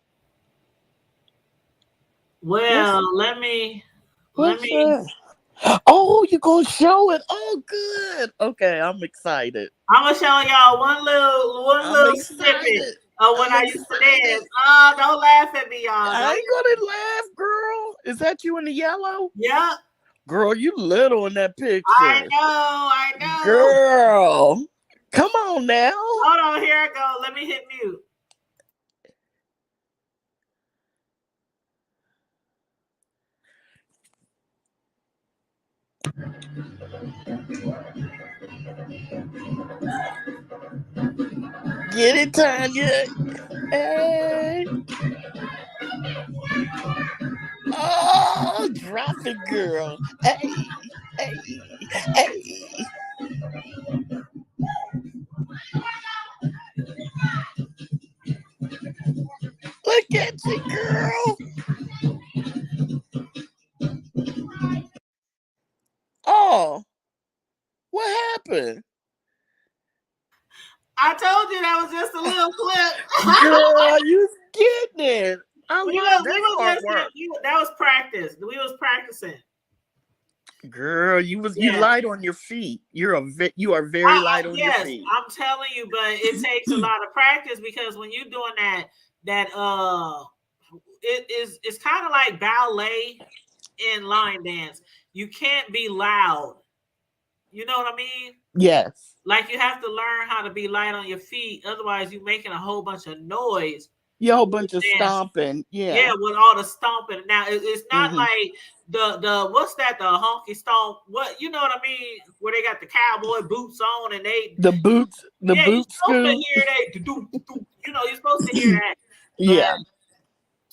C: What's
B: Well, let
C: what's
B: me
C: that? Oh, you're gonna show it. Oh, good. Okay, I'm excited.
B: I'm gonna show y'all one
C: I'm
B: little snippet
C: excited.
B: of when
C: I'm
B: I used to
C: excited.
B: dance. Oh, don't laugh at me, y'all.
C: I
B: Don't.
C: ain't gonna laugh, girl. Is that you in the yellow?
B: Yeah,
C: Girl, you little in that
B: I
C: picture.
B: know, I know.
C: Girl, come on now.
B: Hold on, here I go. Let me hit mute.
C: Get it, Tanya. Hey. Oh, drop it, girl. Hey, hey, hey. Look at you, girl. Oh, what happened?
B: I told you that was just a little clip.
C: Girl, you getting it. I love
B: We
C: that
B: was
C: hard
B: just
C: work.
B: that was practice. We was practicing.
C: Girl, you
B: Yeah.
C: light on your feet. You are very light on your
B: Yes,
C: feet.
B: I'm telling you, but it takes a lot of practice because when you're doing that it's kind of like ballet and line dance. You can't be loud. You know what I mean?
C: Yes.
B: Like you have to learn how to be light on your feet. Otherwise, you're making a whole bunch of noise.
C: You a whole bunch of
B: Dance.
C: stomping.
B: Yeah,
C: Yeah.
B: with all the stomping. Now it's not
C: Hmm.
B: like the what's that, the honky stomp? What, you know what I mean? Where they got the cowboy boots on and they
C: The
B: yeah, you're
C: boot
B: supposed to
C: scoot.
B: hear that. You know, you're supposed to hear that. But
C: Yeah.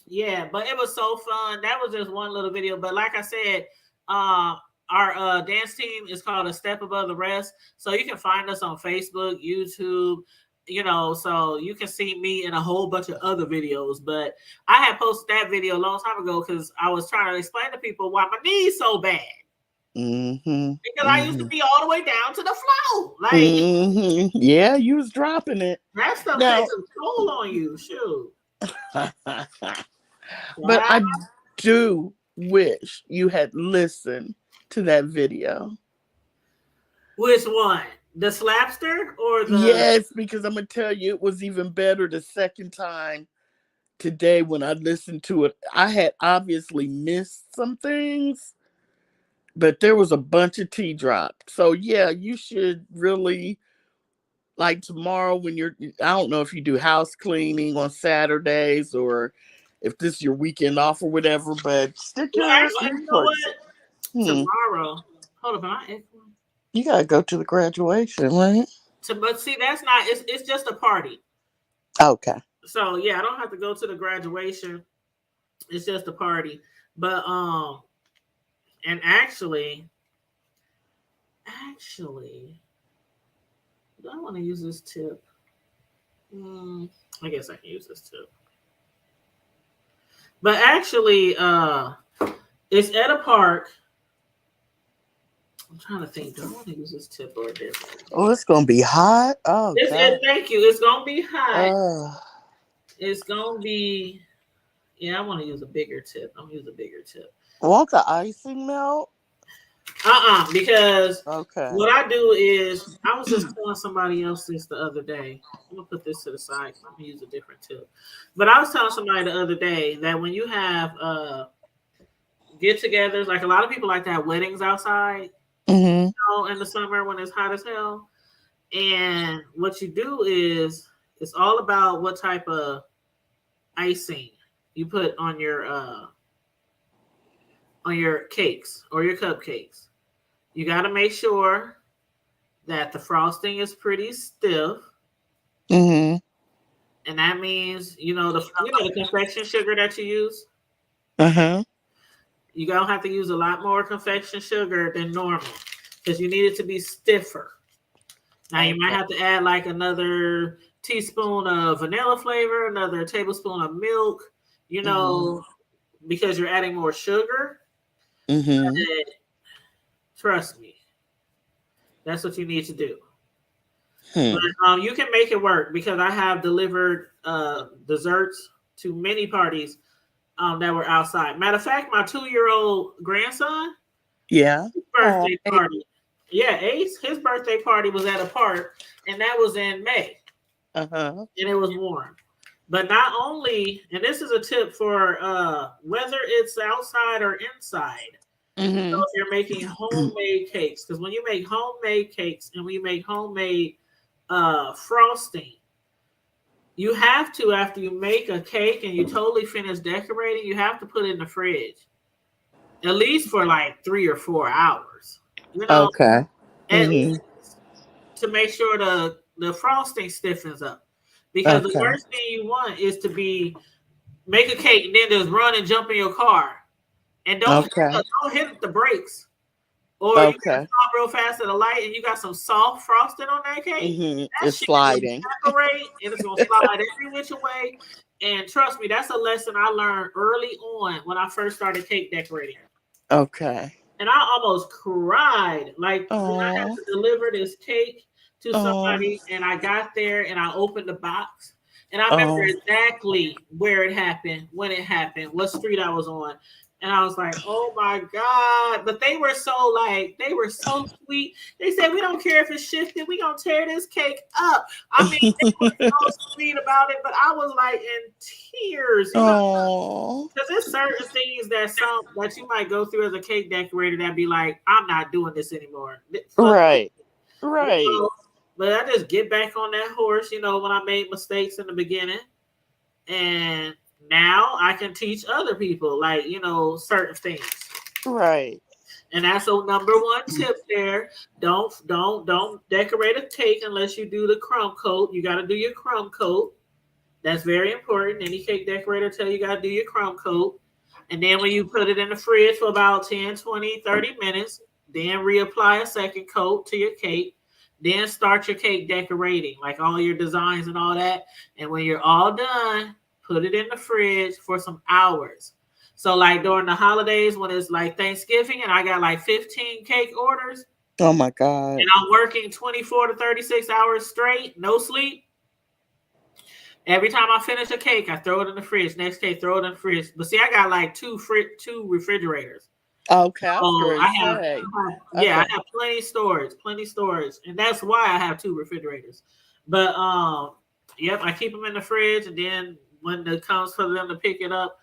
B: yeah, but it was so fun. That was just one little video. But like I said, our dance team is called A Step Above the Rest. So you can find us on Facebook, YouTube, so you can see me in a whole bunch of other videos. But I had posted that video a long time ago because I was trying to explain to people why my knee's so bad.
C: Mm-hmm.
B: Because I used to
C: Mm-hmm.
B: be all the way down to the floor. Like
C: Mm-hmm. Yeah, you was dropping it.
B: that stuff
C: Now,
B: takes a toll on you. Shoot.
C: but
B: Wow.
C: I do wish you had listened to that video.
B: Which one? The Slapster or the
C: Yes, because I'm gonna tell you, it was even better the second time today when I listened to it. I had obviously missed some things, but there was a bunch of tea dropped. So yeah, you should really, like tomorrow when I don't know if you do house cleaning on Saturdays or if this is your weekend off or whatever, but stick
B: Well,
C: your
B: actually, you know what?
C: Hmm.
B: Tomorrow. Hold up, am I echoing?
C: You gotta go to the graduation, right?
B: But see, that's not. It's just a party.
C: Okay.
B: So yeah, I don't have to go to the graduation. It's just a party. But and actually, do I want to use this tip? I guess I can use this tip. But actually, it's at a park. I'm trying to think. Do I want to use this tip or this?
C: Oh, it's gonna be hot. Oh, God.
B: Thank you. It's gonna be hot.
C: Uh,
B: It's gonna be. Yeah, I want to use a bigger tip. I'm gonna use a bigger tip.
C: won't the icing melt?
B: Because
C: Okay.
B: what I do is I was just telling somebody else this the other day. I'm gonna put this to the side. I'm gonna use a different tip. But I was telling somebody the other day that when you have get-togethers, like a lot of people like to have weddings outside,
C: Mm-hmm.
B: in the summer when it's hot as hell. And what you do is it's all about what type of icing you put on your cakes or your cupcakes. You got to make sure that the frosting is pretty stiff,
C: Mm-hmm.
B: and that means the confection sugar that you use.
C: Uh-huh.
B: You gonna have to use a lot more confection sugar than normal because you need it to be stiffer. Now you might have to add like another teaspoon of vanilla flavor, another tablespoon of milk, because you're adding more sugar.
C: Mm-hmm.
B: Trust me, that's what you need to do.
C: Hmm.
B: But, you can make it work because I have delivered desserts to many parties that were outside. Matter of fact, my 2-year-old grandson,
C: Yeah.
B: birthday party. Yeah, Ace, his birthday party was at a park, and that was in May.
C: Uh-huh.
B: And it was warm. But not only, and this is a tip for whether it's outside or inside.
C: Mm-hmm.
B: So if you're making homemade cakes, because when you make homemade cakes and when you make homemade frosting, you have to, after you make a cake and you totally finish decorating, you have to put it in the fridge at least for like 3 or 4 hours.
C: Okay.
B: At least to make sure the frosting stiffens up. Because the worst thing you want is to make a cake and then just run and jump in your car. And don't hit the brakes. Or you can stop real fast at a light and you got some soft frosting on that cake.
C: Mm-hmm.
B: That
C: It's sliding.
B: Separate, and it's going to slide every which way. And trust me, that's a lesson I learned early on when I first started cake decorating.
C: Okay.
B: And I almost cried. Like when I had to deliver this cake to somebody and I got there and I opened the box. And I remember exactly where it happened, when it happened, what street I was on. And I was like, oh my God. But they were so sweet. They said, we don't care if it's shifted. We're going to tear this cake up. I mean, they were so sweet about it. But I was like in tears. Because there's certain things that you might go through as a cake decorator that be like, I'm not doing this anymore.
C: Right.
B: But I just get back on that horse, when I made mistakes in the beginning. And now I can teach other people, like, certain things.
C: Right.
B: And that's a number one tip there. Don't decorate a cake unless you do the crumb coat. You got to do your crumb coat. That's very important. Any cake decorator tell you got to do your crumb coat. And then when you put it in the fridge for about 10, 20, 30 minutes, then reapply a second coat to your cake. Then start your cake decorating, like all your designs and all that. And when you're all done, put it in the fridge for some hours. So like during the holidays when it's like Thanksgiving and I got like 15 cake orders.
C: Oh my God.
B: And I'm working 24 to 36 hours straight, no sleep. Every time I finish a cake, I throw it in the fridge. Next cake, throw it in the fridge. But see, I got like two refrigerators.
C: Okay.
B: I have plenty storage. And that's why I have 2 refrigerators. But I keep them in the fridge, and then when it comes for them to pick it up,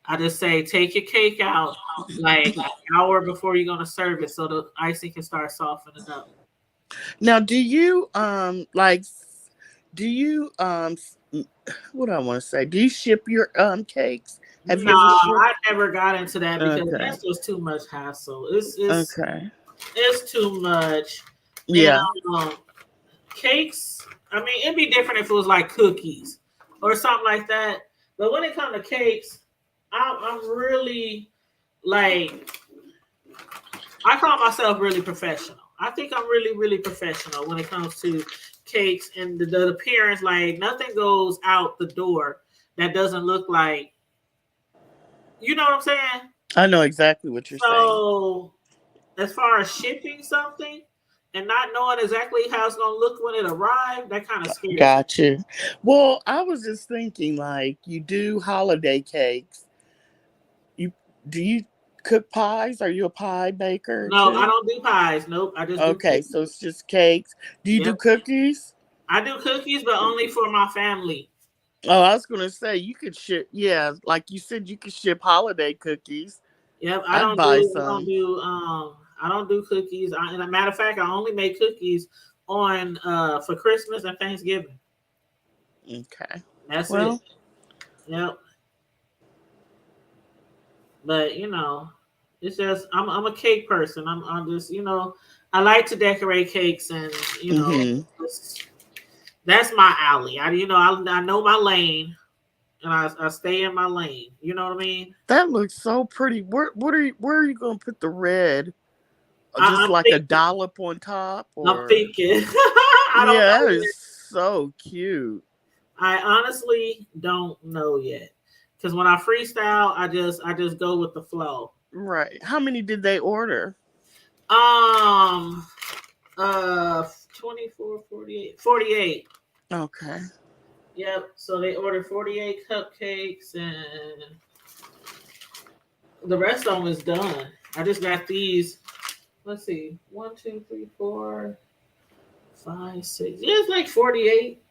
B: I just say, take your cake out like an hour before you're going to serve it so the icing can start softening up.
C: Now, do you what do I want to say? Do you ship your cakes? Have you
B: No,
C: ever
B: I
C: shipped?
B: never got into that because
C: Okay.
B: that's just too much hassle. It's
C: Okay.
B: it's too much. And
C: Yeah.
B: cakes, I mean, it'd be different if it was like cookies or something like that. But when it comes to cakes, I'm really like, I call myself really professional. I think I'm really, really professional when it comes to cakes and the appearance. Like nothing goes out the door that doesn't look like, you know what I'm saying?
C: I know exactly what you're saying.
B: So as far as shipping something and not knowing exactly how it's gonna look when it arrives, that kind of scares me.
C: Gotcha. Well, I was just thinking, like, you do holiday cakes. Do you cook pies? Are you a pie baker
B: No, I
C: too?
B: don't do pies. Nope, I just do
C: Okay,
B: cookies.
C: so it's just cakes. Do you do
B: Yep.
C: cookies?
B: I do cookies, but only for my family.
C: Oh, I was gonna say you could ship. Yeah, like you said, you could ship holiday cookies.
B: Yep,
C: I'd buy
B: I don't
C: some.
B: do I don't do cookies. And a matter of fact, I only make cookies on for Christmas and Thanksgiving.
C: Okay.
B: That's it.
C: Well,
B: Yep. But it's just I'm a cake person. I'm just I like to decorate cakes and just, that's my alley. I know my lane and I stay in my lane. You know what I mean?
C: that looks so pretty. Where are you gonna put the red? Just
B: I'm
C: like a
B: thinking.
C: dollop on top,
B: I'm
C: or
B: thinking. I don't
C: yeah,
B: know
C: that
B: yet.
C: is so cute.
B: I honestly don't know yet. Because when I freestyle, I just go with the flow.
C: Right. How many did they order?
B: Um 24, 48. 48.
C: Okay.
B: Yep. So they ordered 48 cupcakes and the rest of them is done. I just got these. Let's see. 1, 2, 3, 4, 5, 6. Yeah, it's like 48.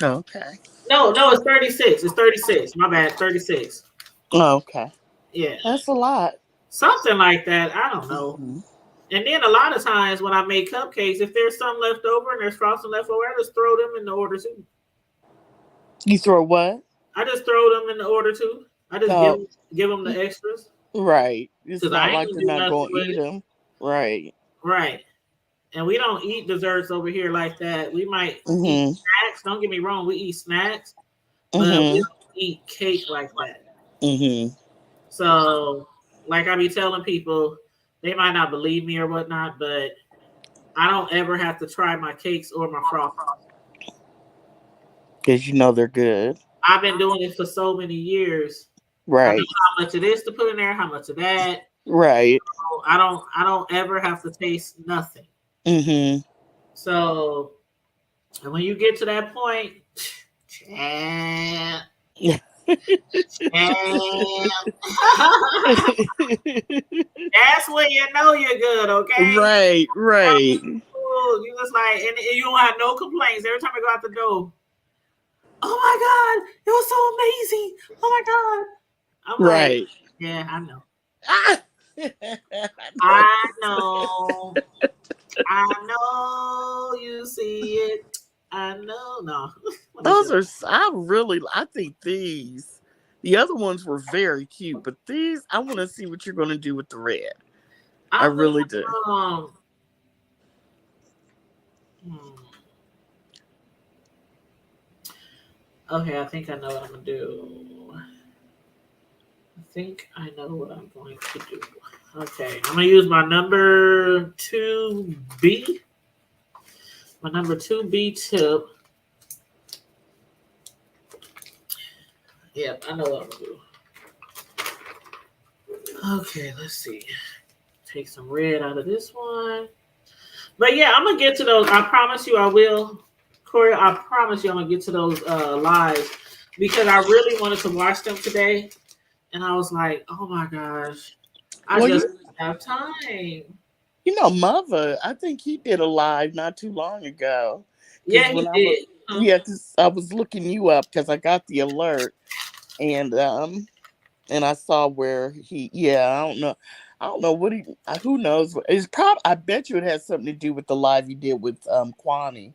C: Okay.
B: No, it's 36. It's 36. My bad. 36.
C: Okay.
B: Yeah.
C: That's a lot.
B: Something like that. I don't know.
C: Mm-hmm.
B: And then a lot of times when I make cupcakes, if there's some left over and there's frosting left over, I just throw them in the order too.
C: You throw what?
B: I just throw them in the order too. I just give them the extras.
C: Right. It's
B: Because I
C: not
B: ain't
C: like
B: gonna
C: they're
B: do
C: not
B: nothing
C: going to
B: with
C: eat
B: it.
C: them. Right.
B: Right. And we don't eat desserts over here like that. We might eat
C: Mm-hmm.
B: snacks. Don't get me wrong, we eat snacks, but we
C: Mm-hmm.
B: don't eat cake like that.
C: Mm-hmm.
B: So, like I be telling people, they might not believe me or whatnot, but I don't ever have to try my cakes or my frosting.
C: Because you know they're good.
B: I've been doing it for so many years. I
C: Right.
B: know how much of this to put in there, how much of that.
C: Right.
B: So I don't ever have to taste nothing.
C: Mm-hmm.
B: So, and when you get to that point, champ, that's when you know you're good, okay?
C: Right. Right.
B: You just like, and you don't have no complaints every time I go out the door. Oh my God, it was so amazing. Oh my God. I'm
C: Right.
B: like, yeah, I know.
C: Ah!
B: I know. I know you see it. I know. No.
C: I think the other ones were very cute, but these, I want to see what you're going to do with the red. I really do.
B: Okay, I think I know what I'm going to do. I think I know what I'm going to do. Okay, I'm going to use my number 2B. My number 2B tip. Yep, I know what I'm going to do. Okay, let's see. Take some red out of this one. But yeah, I'm going to get to those. I promise you I will. Corey, I promise you I'm going to get to those lives because I really wanted to watch them today. And I was like, oh my gosh, I just don't have time.
C: You know, Mother, I think he did a live not too long ago.
B: Yeah, he did.
C: Yeah, because I was looking you up because I got the alert. And I saw where I don't know what who knows. It's probably, I bet you it has something to do with the live you did with Kwani.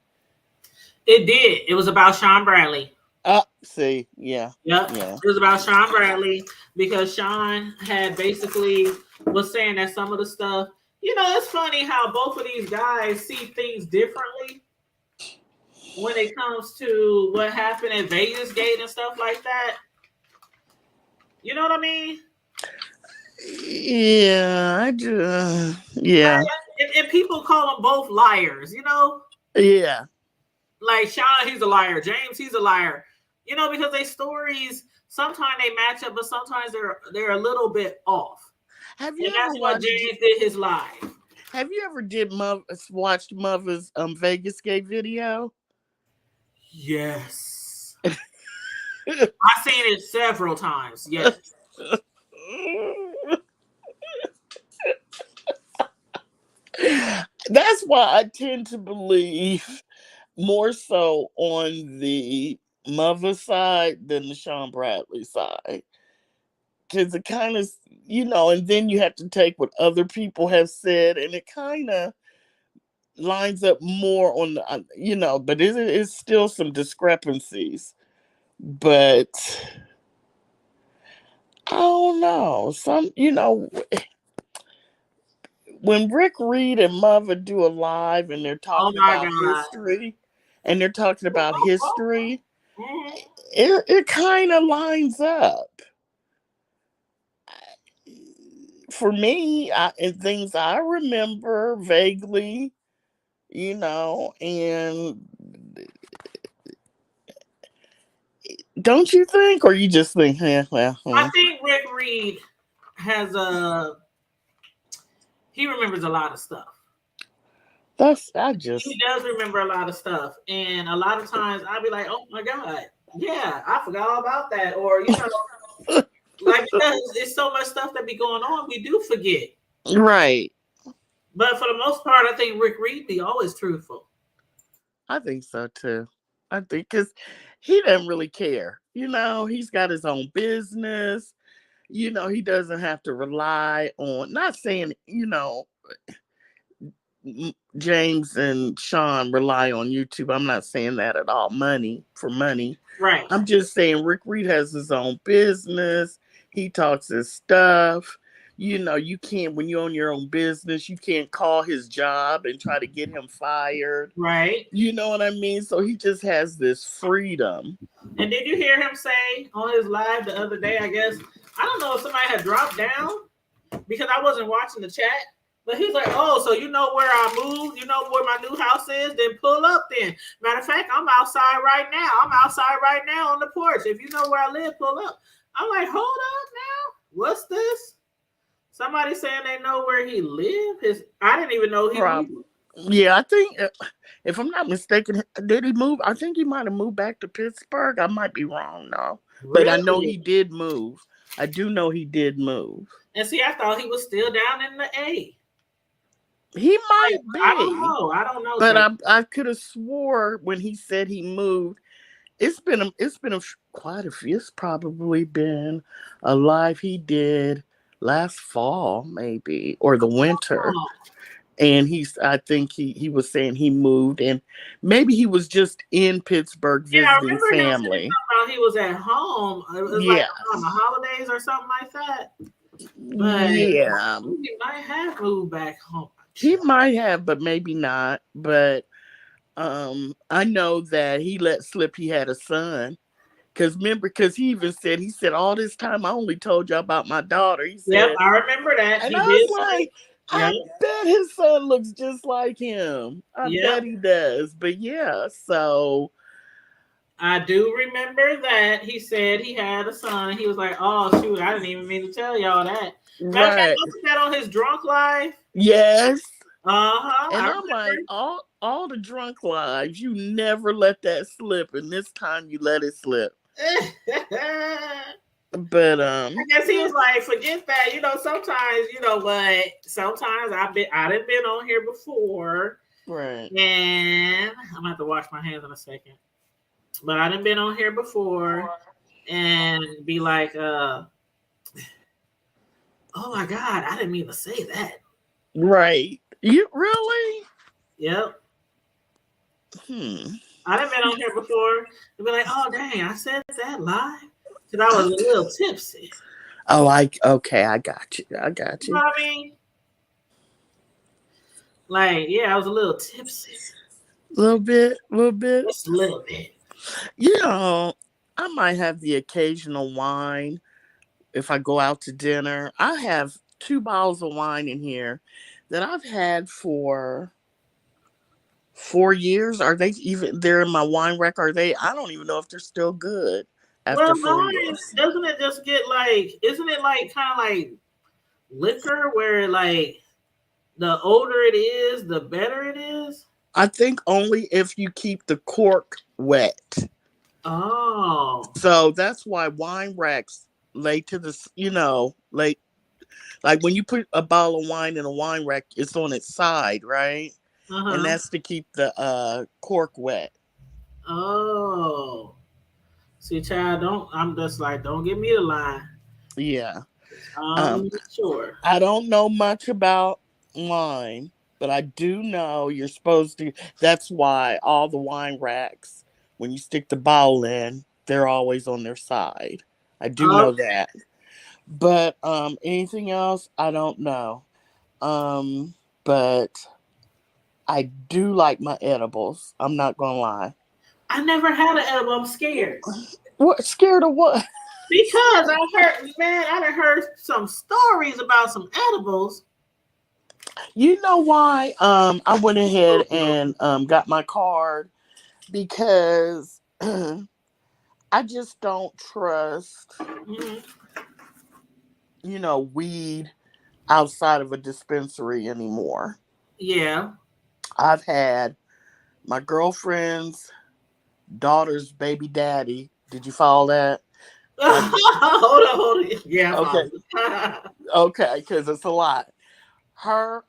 B: It did. It was about Sean Bradley.
C: See, yeah,
B: Yep.
C: yeah.
B: It was about Sean Bradley because Sean had basically was saying that some of the stuff, it's funny how both of these guys see things differently when it comes to what happened at Vegas Gate and stuff like that. You know what I mean?
C: Yeah, I do. Yeah,
B: And people call them both liars,
C: yeah.
B: Like Sean, he's a liar. James, he's a liar. Because their stories sometimes they match up, but sometimes they're a little bit off.
C: Have you
B: And
C: ever
B: that's what
C: watched?
B: James did his live.
C: Have you ever watched Mother's Vegas Gate video?
B: Yes. I've seen it several times. Yes.
C: That's why I tend to believe more so on the mother side than the Sean Bradley side. Because it kind of, and then you have to take what other people have said, and it kind of lines up more on the, but it's still some discrepancies. But I don't know. When Rick Reed and Mother do a live and they're talking about history, and they're talking about history, it kind of lines up. For me, and things I remember vaguely, and don't you think, or you just think,
B: I think Rick Reed he remembers a lot of stuff. He does remember a lot of stuff, and a lot of times I'll be like, oh my God, yeah, I forgot all about that, or like because there's so much stuff that be going on, we do forget.
C: Right.
B: But for the most part, I think Rick Reed be always truthful.
C: I think so too. I think because he doesn't really care. He's got his own business. He doesn't have to rely on, not saying, James and Sean rely on YouTube. I'm not saying that at all. Money.
B: Right.
C: I'm just saying Rick Reed has his own business. He talks his stuff. You can't, when you own your own business, you can't call his job and try to get him fired.
B: Right.
C: You know what I mean? So he just has this freedom.
B: And did you hear him say on his live the other day, I guess, I don't know if somebody had dropped down because I wasn't watching the chat, but he's like, oh, so you know where I moved? You know where my new house is? Then pull up then. Matter of fact, I'm outside right now. I'm outside right now on the porch. If you know where I live, pull up. I'm like, hold up now. What's this? Somebody saying they know where he lived. I didn't even know he moved.
C: Yeah, I think, if I'm not mistaken, did he move? I think he might have moved back to Pittsburgh. I might be wrong, though. Really? But I know he did move. I do know he did move.
B: And see, I thought he was still down in the A.
C: He might be.
B: I don't know.
C: But I could have swore when he said he moved, it's been quite a few. It's probably been a live he did last fall, maybe, or the winter. Oh. And I think he was saying he moved, and maybe he was just in Pittsburgh visiting family.
B: He was at home. It was like on the holidays or something like that. But
C: yeah,
B: he might have moved back home.
C: He might have, but maybe not. But I know that he let slip he had a son. Because he even said, all this time I only told you about my daughter. He said,
B: yep, I remember that.
C: And I was like, I bet his son looks just like him. I bet he does. But yeah, so.
B: I do remember that he said he had a son. He was like, oh, shoot, I didn't even mean to tell y'all that.
C: Right.
B: Wasn't that on his drunk live?
C: Yes.
B: Uh-huh.
C: And I'm like, all the drunk lives, you never let that slip. And this time you let it slip. But
B: I guess he was like, forget that. Sometimes, what? Sometimes I done been on here before.
C: Right.
B: And I'm gonna have to wash my hands in a second. But I done been on here before and be like, oh my God, I didn't mean to say that.
C: Right. You really?
B: Yep.
C: I
B: I done been on here before and be like, oh dang, I said that live because I was a little tipsy.
C: Oh, okay, I got you. I got
B: You know
C: you.
B: what I mean? Like, yeah, I was a little tipsy.
C: A little bit, a little bit.
B: Just a little bit.
C: You know, I might have the occasional wine if I go out to dinner. I have 2 bottles of wine in here that I've had for 4 years. Are they even they're in my wine rack? Are they? I don't even know if they're still good after
B: Well,
C: 4 years.
B: mine doesn't it just get like? Isn't it like kind of like liquor, where like the older it is, the better it is?
C: I think only if you keep the cork wet.
B: Oh,
C: So that's why wine racks lay to the lay like when you put a bottle of wine in a wine rack, it's on its side, right?
B: uh
C: And
B: huh.
C: that's to keep the cork wet.
B: Oh, see, child, don't. I'm just like, don't give me the line.
C: Yeah. Um,
B: I'm sure.
C: I don't know much about wine, but I do know you're supposed to. That's why all the wine racks, when you stick the bottle in, they're always on their side. I do know
B: Okay.
C: that. But anything else, I don't know. But I do like my edibles. I'm not gonna lie.
B: I never had an edible. I'm scared
C: What scared of what?
B: because I heard, man, I done heard some stories about some edibles.
C: You know why? I went ahead and got my card because I just don't trust,
B: Mhm.
C: weed outside of a dispensary anymore.
B: Yeah.
C: I've had my girlfriend's daughter's baby daddy. Did you follow that? My
B: Hold on. Yeah, I
C: okay,
B: followed.
C: okay, because it's a lot. Her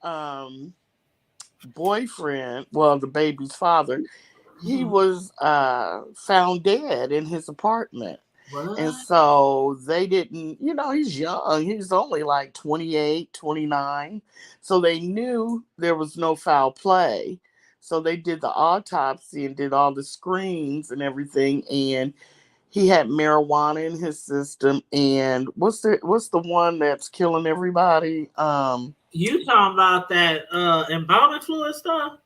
C: boyfriend, well, the baby's father, he
B: Mhm.
C: was found dead in his apartment. And
B: What?
C: so they didn't, he's young. He's only like 28, 29. So they knew there was no foul play. So they did the autopsy and did all the screens and everything. And he had marijuana in his system. And what's the one that's killing everybody?
B: You talking about that embalming fluid stuff?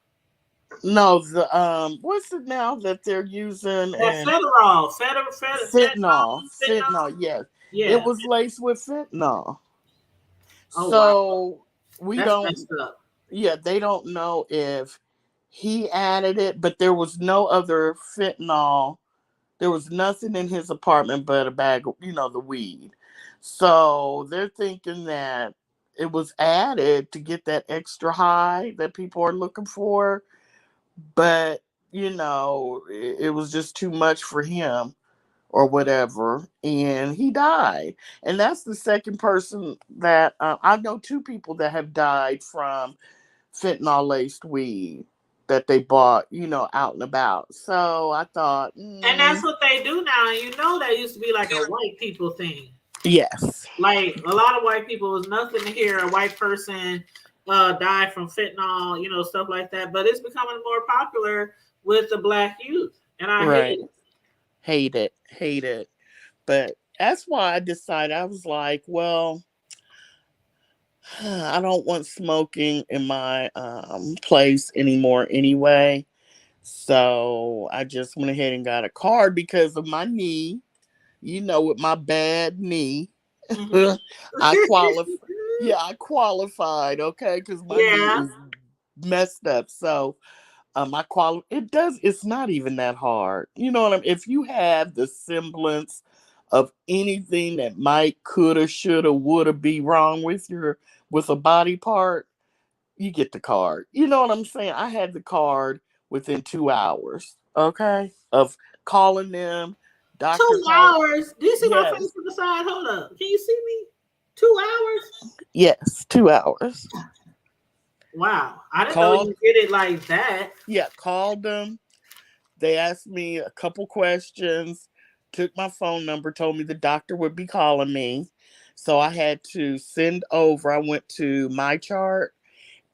C: No, the what's it now that they're using
B: That
C: and
B: federal,
C: fentanyl.
B: fentanyl.
C: Fentanyl, yes. It
B: Yeah.
C: was laced with fentanyl.
B: Oh wow,
C: So we
B: that's
C: don't,
B: messed up.
C: yeah, they don't know if he added it, but there was no other fentanyl. There was nothing in his apartment but a bag of, the weed. So they're thinking that it was added to get that extra high that people are looking for, but it was just too much for him or whatever, and he died. And that's the second person that I know. Two people that have died from fentanyl laced weed that they bought, out and about. So I thought,
B: And that's what they do now. And you know that used to be like a white people thing.
C: yes,
B: Like a lot of white people, it was nothing to hear a white person die from fentanyl, stuff like that. But it's becoming more popular with the black youth, and I hate
C: right,
B: it.
C: hate it. But that's why I decided. I was like, well, I don't want smoking in my place anymore anyway. So I just went ahead and got a card because of my knee. With my bad knee,
B: Mhm.
C: I qualify. Yeah, I qualified. Okay, because my knee
B: Yeah.
C: is messed up. So I It does. It's not even that hard. You know what I mean? If you have the semblance of anything that might, coulda, shoulda, woulda be wrong with a body part, you get the card. You know what I'm saying? I had the card within 2 hours, okay, of calling them. Doctor
B: Two
C: called.
B: hours. Do you see my face
C: Yes,
B: to the side? Hold up. Can you see me? 2 hours?
C: yes, 2 hours.
B: Wow. I didn't know
C: Called,
B: you did it like that.
C: yeah, called them. They asked me a couple questions, took my phone number, told me the doctor would be calling me. So I had to send over, I went to my chart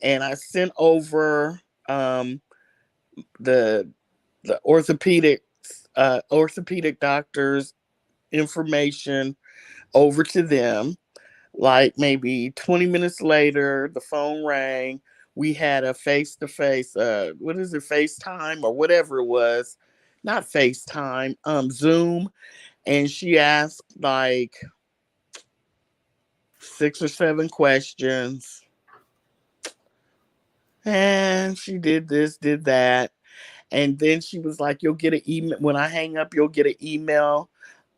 C: and I sent over the the orthopedic doctors information over to them. Like maybe 20 minutes later, the phone rang. We had a face to face, what is it, FaceTime or whatever it was. Not FaceTime, Zoom. And she asked like 6 or 7 questions. And she did this, did that. And then she was like, you'll get an email. When I hang up, you'll get an email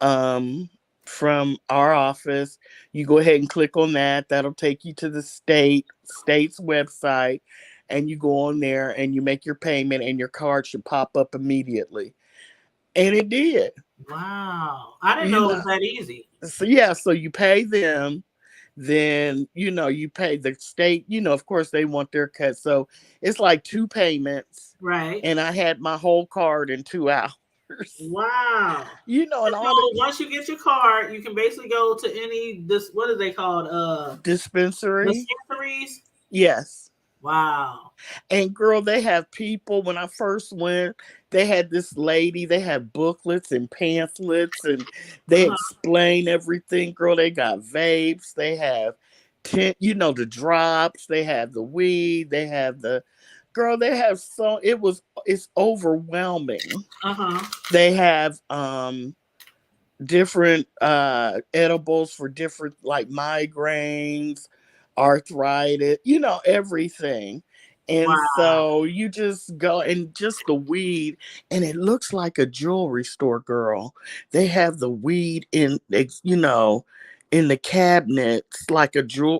C: um, from our office. You go ahead and click on that. That'll take you to the state's website. And you go on there and you make your payment and your card should pop up immediately. And it did.
B: Wow. I didn't
C: You
B: know it
C: know,
B: was that easy.
C: so yeah, so you pay them, then you pay the state, of course they want their cut. So it's like 2 payments,
B: Right.
C: and I had my whole card in 2 hours.
B: Wow.
C: And all
B: So once you get your card, you can basically go to any what are they called?
C: Dispensary.
B: Dispensaries.
C: Yes.
B: Wow.
C: And girl, they have people. When I first went, they had this lady, they had booklets and pamphlets, and they explain everything. Girl, they got vapes, they have the drops, they have the weed, they have they have it's overwhelming. They have different edibles for different, like, migraines, arthritis, everything. And so you just go, and just the weed, and it looks like a jewelry store, girl. They have the weed in the cabinets, like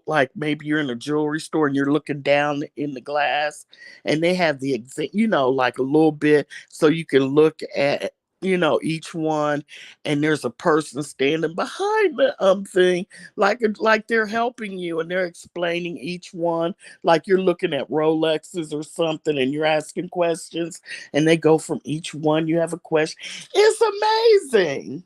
C: like maybe you're in a jewelry store and you're looking down in the glass, and they have like a little bit so you can look at each one, and there's a person standing behind the thing, like they're helping you, and they're explaining each one, like you're looking at Rolexes or something, and you're asking questions, and they go from each one. You have a question. It's amazing.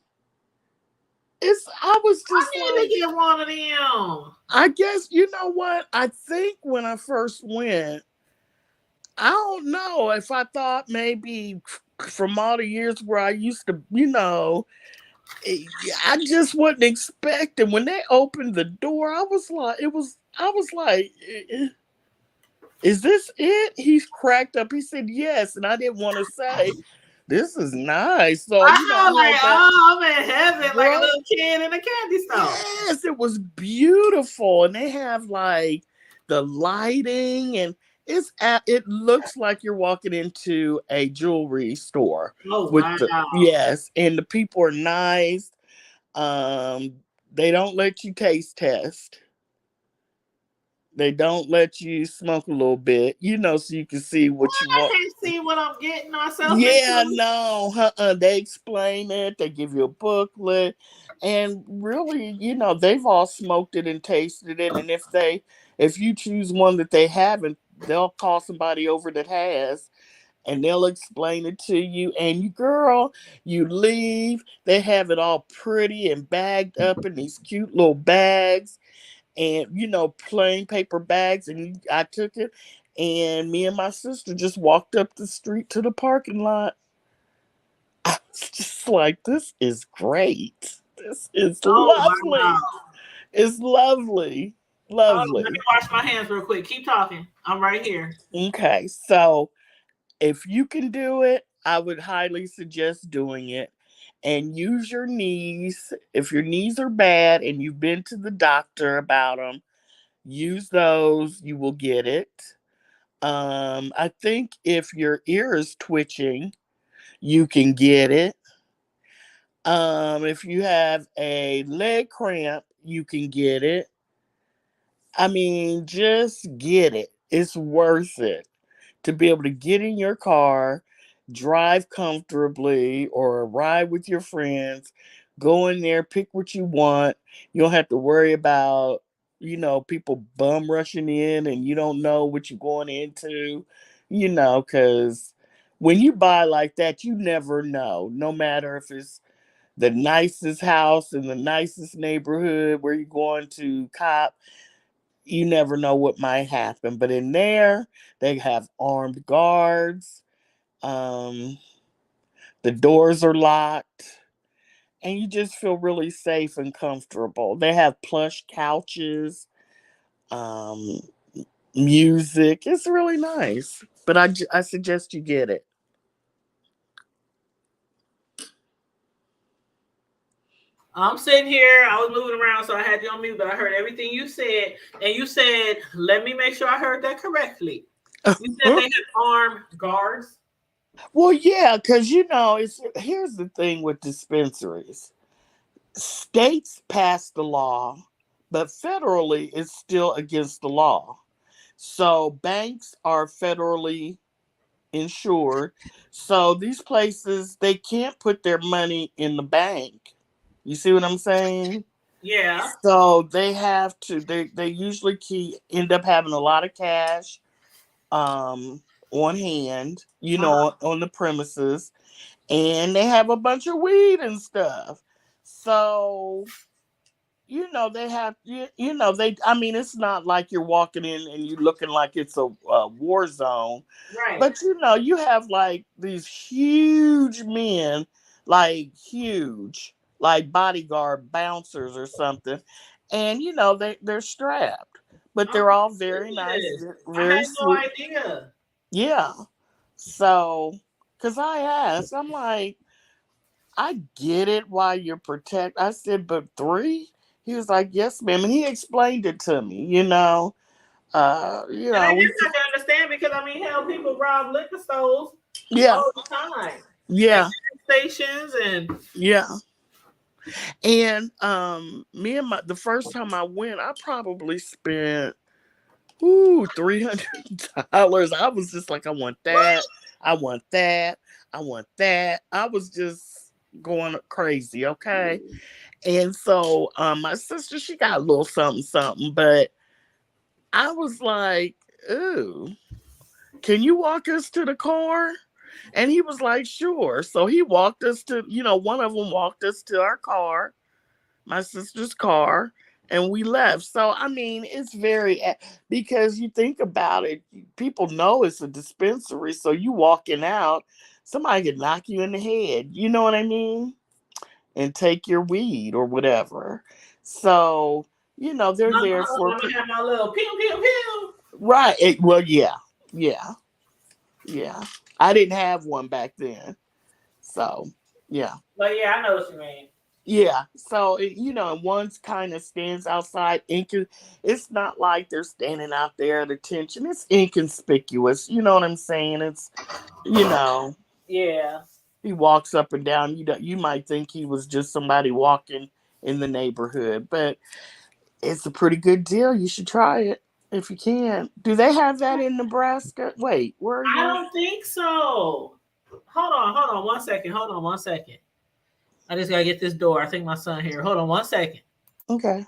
C: I was just
B: I need to get one of them.
C: I guess, you know what? I think when I first went, I don't know if I thought maybe from all the years where I used to, I just wasn't expecting. When they opened the door, I was like, is this it? He's cracked up. He said yes, and I didn't want to say, this is nice. So
B: I'm in heaven, like a little kid in a candy store.
C: Yes, it was beautiful, and they have like the lighting, and it looks like you're walking into a jewelry store.
B: Oh, wow.
C: Yes, and the people are nice. They don't let you taste test. They don't let you smoke a little bit, so you can see what you want.
B: I can't see what I'm getting myself
C: Yeah,
B: into.
C: no. They explain it. They give you a booklet. And really, they've all smoked it and tasted it. And if you choose one that they haven't, they'll call somebody over that has, and they'll explain it to you. And girl, you leave. They have it all pretty and bagged up in these cute little bags, and plain paper bags. And I took it, and me and my sister just walked up the street to the parking lot. I was just like, this is great. This is lovely. Wow. It's lovely. Lovely.
B: Let me wash my hands real quick. Keep talking. I'm right here.
C: Okay, so if you can do it, I would highly suggest doing it. And use your knees. If your knees are bad and you've been to the doctor about them, use those. You will get it. I think if your ear is twitching, you can get it. If you have a leg cramp, you can get it. I mean, just get it. It's worth it to be able to get in your car, drive comfortably, or ride with your friends, go in there, pick what you want. You don't have to worry about, people bum rushing in and you don't know what you're going into, because when you buy like that, you never know, no matter if it's the nicest house in the nicest neighborhood where you're going to cop. You never know what might happen. But in there, they have armed guards. The doors are locked, and you just feel really safe and comfortable. They have plush couches, um, music. It's really nice. But I suggest you get it.
B: I'm sitting here. I was moving around, so I had you on mute, but I heard everything you said. And you said, let me make sure I heard that correctly. You said they have armed guards.
C: Well, yeah, because it's here's the thing with dispensaries. States pass the law, but federally it's still against the law. So banks are federally insured. So these places they can't put their money in the bank. You see what I'm saying?
B: Yeah.
C: So they have to they usually end up having a lot of cash on hand, on the premises, and they have a bunch of weed and stuff. So they have they I mean it's not like you're walking in and you looking like it's a war zone,
B: Right.
C: but you have like these huge men, like huge, like bodyguard bouncers or something, and they're strapped, but they're all very nice,
B: I had
C: very
B: no
C: sweet.
B: idea.
C: Yeah. So because I asked, I'm like, I get it why you're protect. I said, but three? He was like, yes, ma'am. And he explained it to me,
B: And I
C: we,
B: guess I can understand because hell, people rob liquor stores
C: yeah,
B: all the time. And
C: yeah,
B: gas stations and
C: yeah. And me and the first time I went, I probably spent $300. I was just like, I want that, I want that, I want that. I was just going crazy, okay? And so my sister, she got a little something, something, but I was like, ooh, can you walk us to the car? And he was like, sure. So he walked us to, one of them walked us to our car, my sister's car, and we left. So, I mean, it's because you think about it, people know it's a dispensary. So you walking out, somebody could knock you in the head. You know what I mean? And take your weed or whatever. So, they're there for.
B: I'm gonna have my little pew pew pew.
C: Right. Well, yeah. Yeah. Yeah. I didn't have one back then. So, yeah.
B: But yeah, I know what you mean.
C: Yeah. So, one's kind of stands outside. It's not like they're standing out there at attention. It's inconspicuous. You know what I'm saying? It's,
B: Yeah.
C: he walks up and down. You might think he was just somebody walking in the neighborhood, but it's a pretty good deal. You should try it if you can. Do they have that in Nebraska? Wait, where are
B: I
C: you?
B: don't think so. Hold on 1 second. Hold on 1 second. I just gotta get this door. I think my son here. Hold on 1 second.
C: Okay.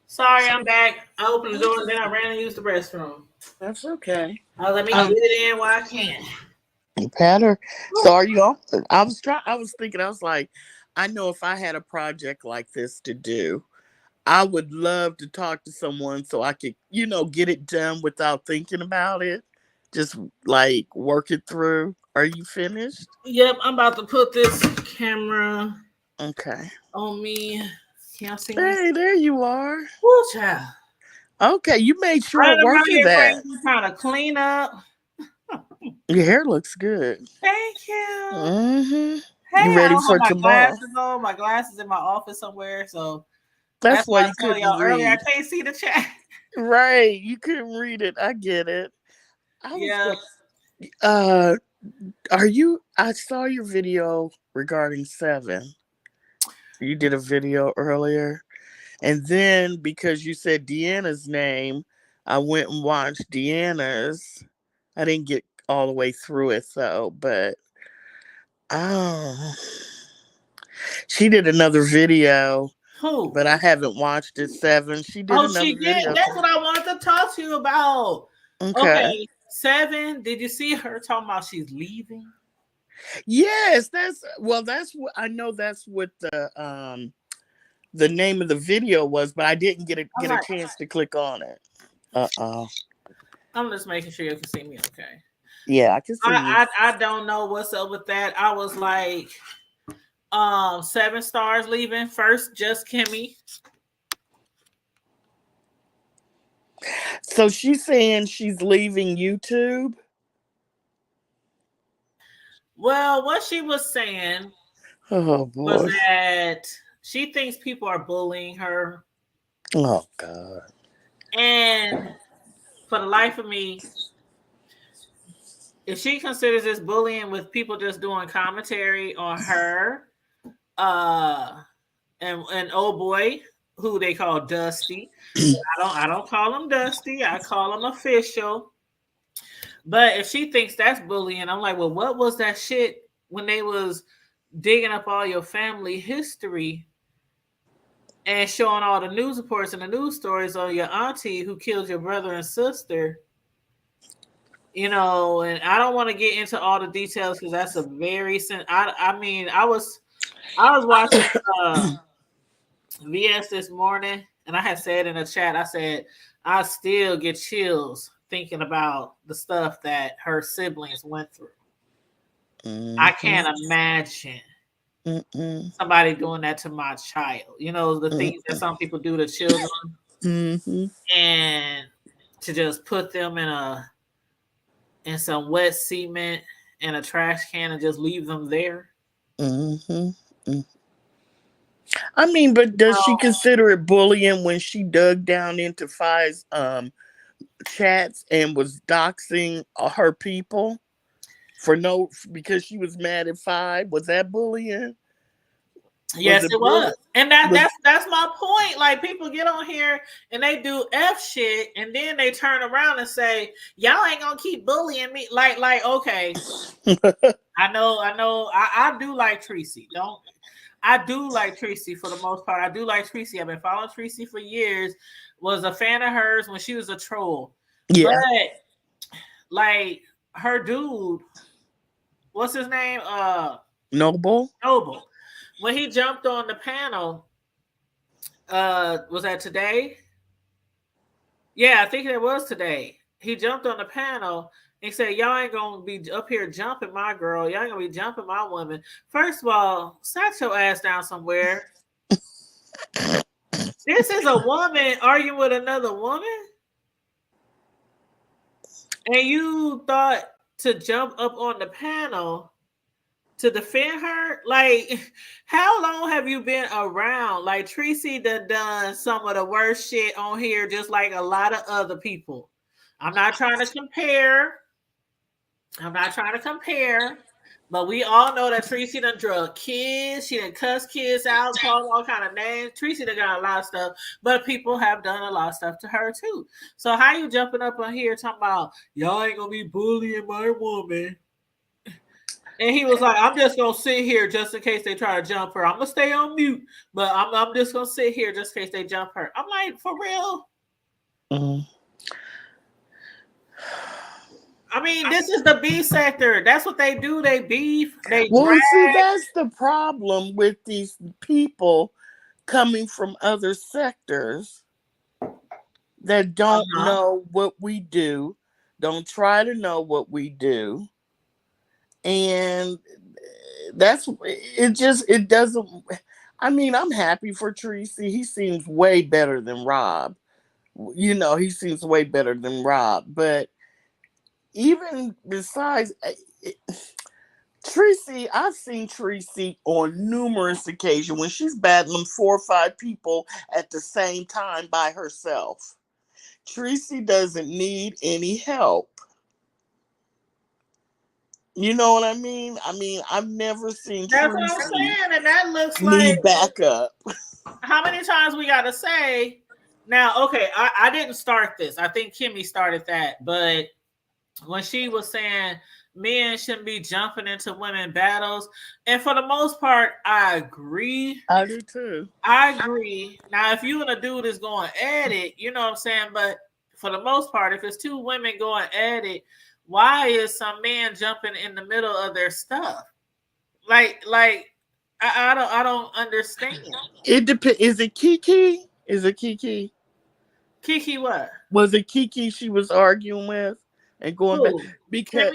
B: Sorry, I'm back. I opened the door and then I ran and used the restroom.
C: That's okay.
B: Let me get it in while I can.
C: Patter. So are you on? I was thinking, I was like, I know if I had a project like this to do, I would love to talk to someone so I could, get it done without thinking about it. Just like work it through. Are you finished?
B: Yep, I'm about to put this camera
C: Okay.
B: on me. Can y'all see me?
C: Hey, there you are.
B: Woo, child.
C: Okay, you made sure
B: Right
C: I worked
B: here,
C: that.
B: trying to clean up.
C: Your hair looks good.
B: Thank you.
C: Mm-hmm.
B: Hey,
C: You
B: I
C: ready
B: don't
C: for
B: have my
C: tomorrow?
B: glasses on. My glasses in my office somewhere, so
C: That's why
B: why I
C: you
B: told
C: couldn't
B: y'all earlier. I
C: read.
B: can't see the chat.
C: Right, you couldn't read it. I get it.
B: Yeah.
C: I saw your video regarding Seven. You did a video earlier. And then because you said Deanna's name, I went and watched Deanna's. I didn't get all the way through it though, but she did another video.
B: Who?
C: But I haven't watched it. Seven. She did another
B: She did.
C: video.
B: That's what I wanted to talk to you about.
C: Okay.
B: Seven. Did you see her talking about she's leaving?
C: Yes, that's what I know. That's what the name of the video was, but I didn't get a chance to click on it.
B: I'm just making sure you can see me. Okay.
C: Yeah, I can see you.
B: I don't know what's up with that. I was like, 7 stars leaving first, just Kimmy.
C: So she's saying she's leaving YouTube.
B: Well, what she was saying was that she thinks people are bullying her.
C: Oh God.
B: And for the life of me, if she considers this bullying with people just doing commentary on her, and old boy who they call Dusty. I don't call him Dusty. I call him Official. But if she thinks that's bullying, I'm like, well, what was that shit when they was digging up all your family history and showing all the news reports and the news stories on your auntie who killed your brother and sister? And I don't want to get into all the details because that's a very I was watching VS this morning, and I had said in the chat, I said I still get chills thinking about the stuff that her siblings went through. Mm-hmm. I can't imagine somebody doing that to my child. The things that some people do to children, and to just put them in some wet cement and a trash can and just leave them there.
C: I mean, but does she consider it bullying when she dug down into Fi's chats and was doxing her people because she was mad at Fi? Was that bullying?
B: Yes, it was. And that's my point. Like, people get on here and they do F shit, and then they turn around and say, y'all ain't gonna keep bullying me. Like, okay. I know. I do like Tracy. I do like Tracy for the most part. I do like Tracy. I've been following Tracy for years. Was a fan of hers when she was a troll. Yeah. But like her dude, what's his name?
C: Noble.
B: When he jumped on the panel, was that today? Yeah, I think it was today. He jumped on the panel and said, y'all ain't gonna be up here jumping my girl. Y'all ain't gonna be jumping my woman. First of all, sat your ass down somewhere. This is a woman arguing with another woman? And you thought to jump up on the panel to defend her? Like, how long have you been around? Like, Tracy done some of the worst shit on here, just like a lot of other people. I'm not trying to compare, but we all know that Tracy done drug kids. She done cuss kids out, called all kind of names. Tracy done got a lot of stuff, but people have done a lot of stuff to her too. So how you jumping up on here talking about y'all ain't gonna be bullying my woman? And he was like, I'm just gonna sit here just in case they try to jump her. I'm gonna stay on mute, but I'm just gonna sit here just in case they jump her. I'm like, for real?
C: Mm.
B: I mean, this is the B sector. That's what they do. They beef. They
C: Well,
B: drag.
C: see, that's the problem with these people coming from other sectors that don't know what we do, don't try to know what we do. And that's it doesn't. I mean, I'm happy for Tracy. He seems way better than Rob. You know, he seems way better than Rob. But even besides Tracy, I've seen Tracy on numerous occasions when she's battling 4 or 5 people at the same time by herself. Tracy doesn't need any help. You know what I mean? I mean, I've never seen
B: That's what I'm
C: Tracy
B: saying, and that looks
C: need
B: like
C: backup.
B: how many times we gotta say now, okay, I didn't start this. I think Kimmy started that, but when she was saying men shouldn't be jumping into women battles, and for the most part, I agree.
C: I do too.
B: I agree. Now, if you and a dude is going at it, you know what I'm saying, but for the most part, if it's 2 women going at it, why is some man jumping in the middle of their stuff? Like I don't understand.
C: It depends. Is it Kiki? Is it Kiki?
B: Kiki, what?
C: Was it Kiki she was arguing with and going back?
B: Who?
C: Because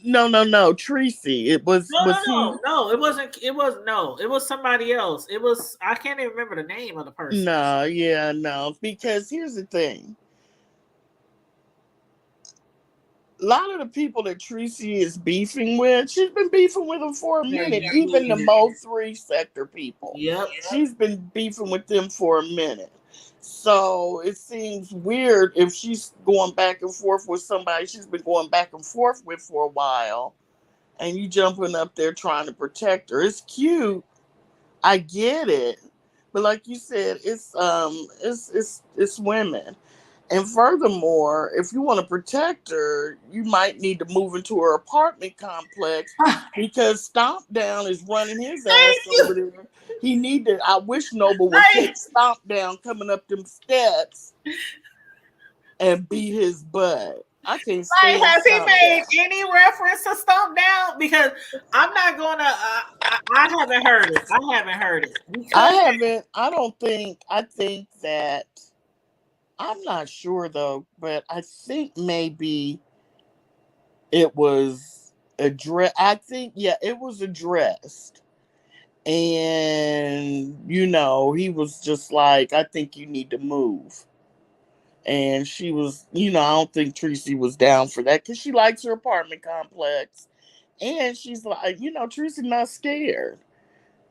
B: Kimmy?
C: no, Tracy. It was
B: No. It wasn't. It was somebody else. It was. I can't even remember the name of the person.
C: No. Because here's the thing. A lot of the people that Tracy is beefing with, she's been beefing with them for a minute. Even the Mo 3 sector people.
B: Yep.
C: She's been beefing with them for a minute. So it seems weird if she's going back and forth with somebody she's been going back and forth with for a while, and you jumping up there trying to protect her. It's cute. I get it. But like you said, it's women. And furthermore, if you want to protect her, you might need to move into her apartment complex because Stomp Down is running his ass over there. He needed. I wish Noble would take Stomp Down coming up them steps and beat his butt. I can't stand.
B: Has he made any reference to Stomp Down? Because I'm not gonna. I haven't heard it.
C: I haven't. I don't think. I think that. I'm not sure though, but I think maybe it was addressed. I think, yeah, it was addressed. And, you know, he was just like, I think you need to move. And she was, you know, I don't think Tracy was down for that because she likes her apartment complex. And she's like, you know, Tracy's not scared.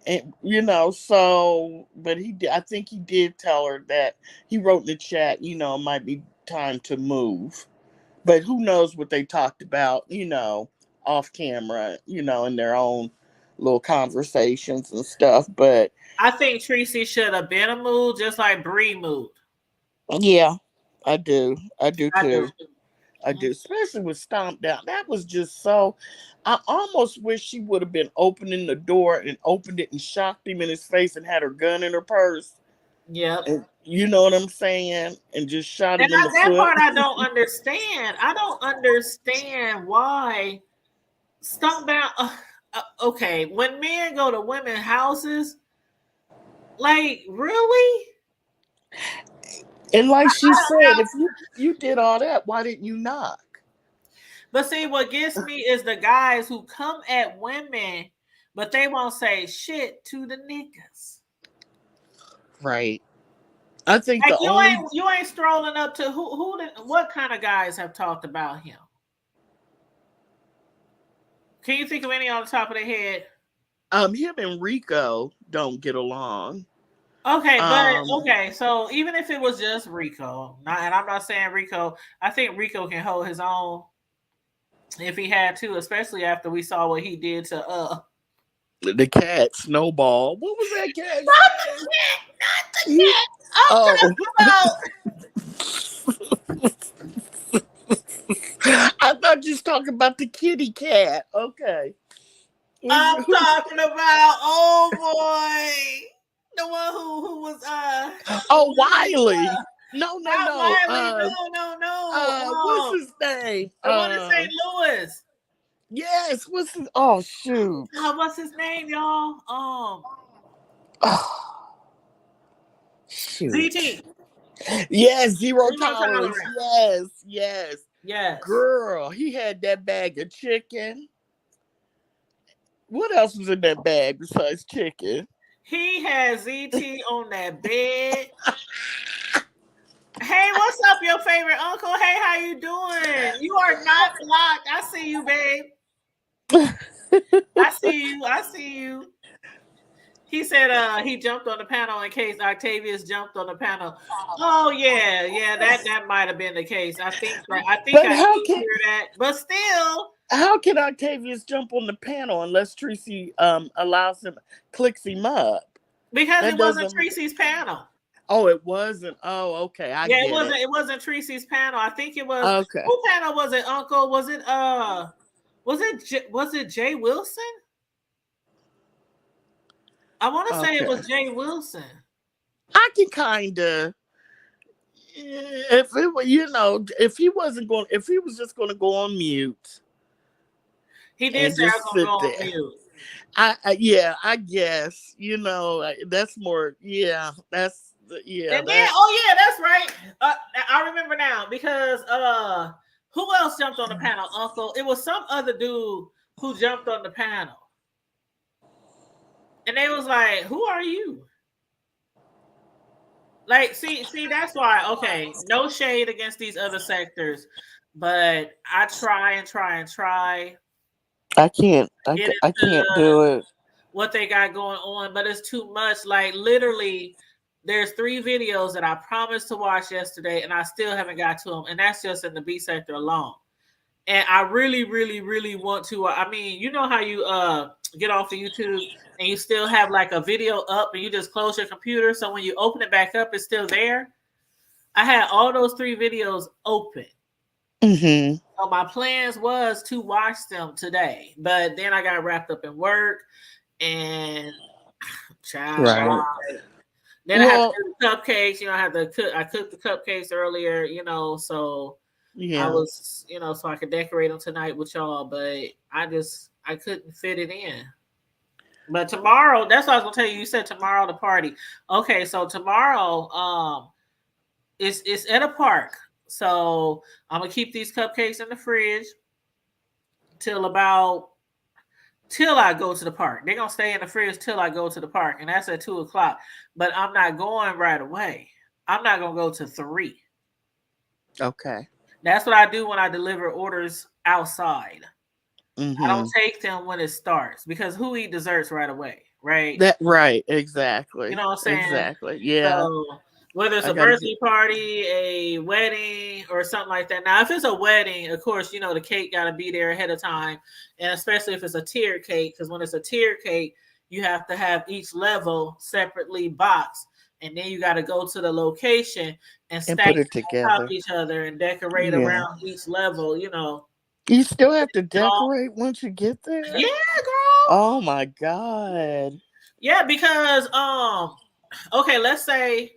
C: And, you know, so, but I think he did tell her that he wrote in the chat, you know, it might be time to move. But who knows what they talked about, you know, off camera, you know, in their own little conversations and stuff. But
B: I think Tracy should have been a move just like Bree moved.
C: Yeah, I do. I do too. I do, especially with Stomp Down. That was just so. I almost wish she would have been opening the door and opened it and shocked him in his face and had her gun in her purse.
B: Yeah,
C: you know what I'm saying, and just shot him in the
B: that
C: foot.
B: part I don't understand. I don't understand why Stomp Down. Okay, when men go to women's houses, like really.
C: And like she said, if you did all that, why didn't you knock?
B: But see, what gets me is the guys who come at women, but they won't say shit to the niggas.
C: Right. I think
B: like you ain't strolling up to what kind of guys have talked about him? Can you think of any on the top of their head?
C: Him and Rico don't get along.
B: Okay, but okay, so even if it was just Rico, and I'm not saying Rico, I think Rico can hold his own if he had to, especially after we saw what he did to
C: the cat Snowball. What was that cat?
B: Not the cat. I'm talking about
C: I thought you was talking about the kitty cat. Okay.
B: I'm talking about boy, the one who was
C: Oh, Wiley. No.
B: not Wiley. No.
C: What's his name?
B: The one in St. Louis.
C: Yes. What's his? Oh, shoot.
B: What's his name, y'all?
C: Oh, shoot.
B: ZT.
C: Yes, zero
B: Zero
C: tolerance.
B: tolerance.
C: Yes.
B: Yes.
C: Girl, he had that bag of chicken. What else was in that bag besides chicken?
B: He had ZT on that bed. Hey, what's up, your favorite uncle? Hey, how you doing? You are not blocked. I see you, babe. I see you. He said he jumped on the panel in case Octavius jumped on the panel. Oh yeah, that might have been the case. I think I hear that. But still,
C: how can Octavius jump on the panel unless Tracy clicks him up?
B: Because it wasn't Tracy's panel.
C: Oh, it wasn't. Oh, okay.
B: It wasn't Tracy's panel. I think it was.
C: Okay.
B: Who panel was it, Uncle? Was it Jay Wilson? I want to say it was Jay Wilson.
C: I can kind of, if he was just going to go on mute.
B: He did say I was going to go on mute.
C: I guess, that's more, that's. Yeah,
B: and then, that's right. I remember now because who else jumped on the panel, Uncle? It was some other dude who jumped on the panel, and they was like, "Who are you?" Like, see, that's why. Okay, no shade against these other sectors, but I try.
C: I can't do it.
B: What they got going on, but it's too much. Like literally. There's 3 videos that I promised to watch yesterday, and I still haven't got to them, and that's just in the B sector alone. And I really, really, really want to. I mean, you know how you get off of YouTube and you still have like a video up, and you just close your computer, so when you open it back up, it's still there. I had all those 3 videos open.
C: Mm-hmm.
B: So my plans was to watch them today, but then I got wrapped up in work, and
C: Right.
B: Then I had to do the cupcakes. I cooked the cupcakes earlier, so I was, so I could decorate them tonight with y'all, but I couldn't fit it in. But tomorrow, that's what I was gonna tell you. You said tomorrow the party. Okay, so tomorrow, it's at a park. So I'm gonna keep these cupcakes in the fridge till I go to the park. They're going to stay in the fridge till I go to the park. And that's at 2:00. But I'm not going right away. I'm not going to go to 3.
C: Okay.
B: That's what I do when I deliver orders outside.
C: Mm-hmm.
B: I don't take them when it starts because who eat desserts right away, right?
C: Right. Exactly.
B: You know what I'm saying?
C: Exactly. Yeah.
B: So, whether it's a birthday party, a wedding, or something like that. Now, if it's a wedding, of course, the cake got to be there ahead of time. And especially if it's a tiered cake, because when it's a tiered cake, you have to have each level separately boxed. And then you got to go to the location and stack
C: put it together
B: on top of each other and decorate around each level,
C: You still have to decorate once you get there?
B: Yeah, girl.
C: Oh, my God.
B: Yeah, because, okay, let's say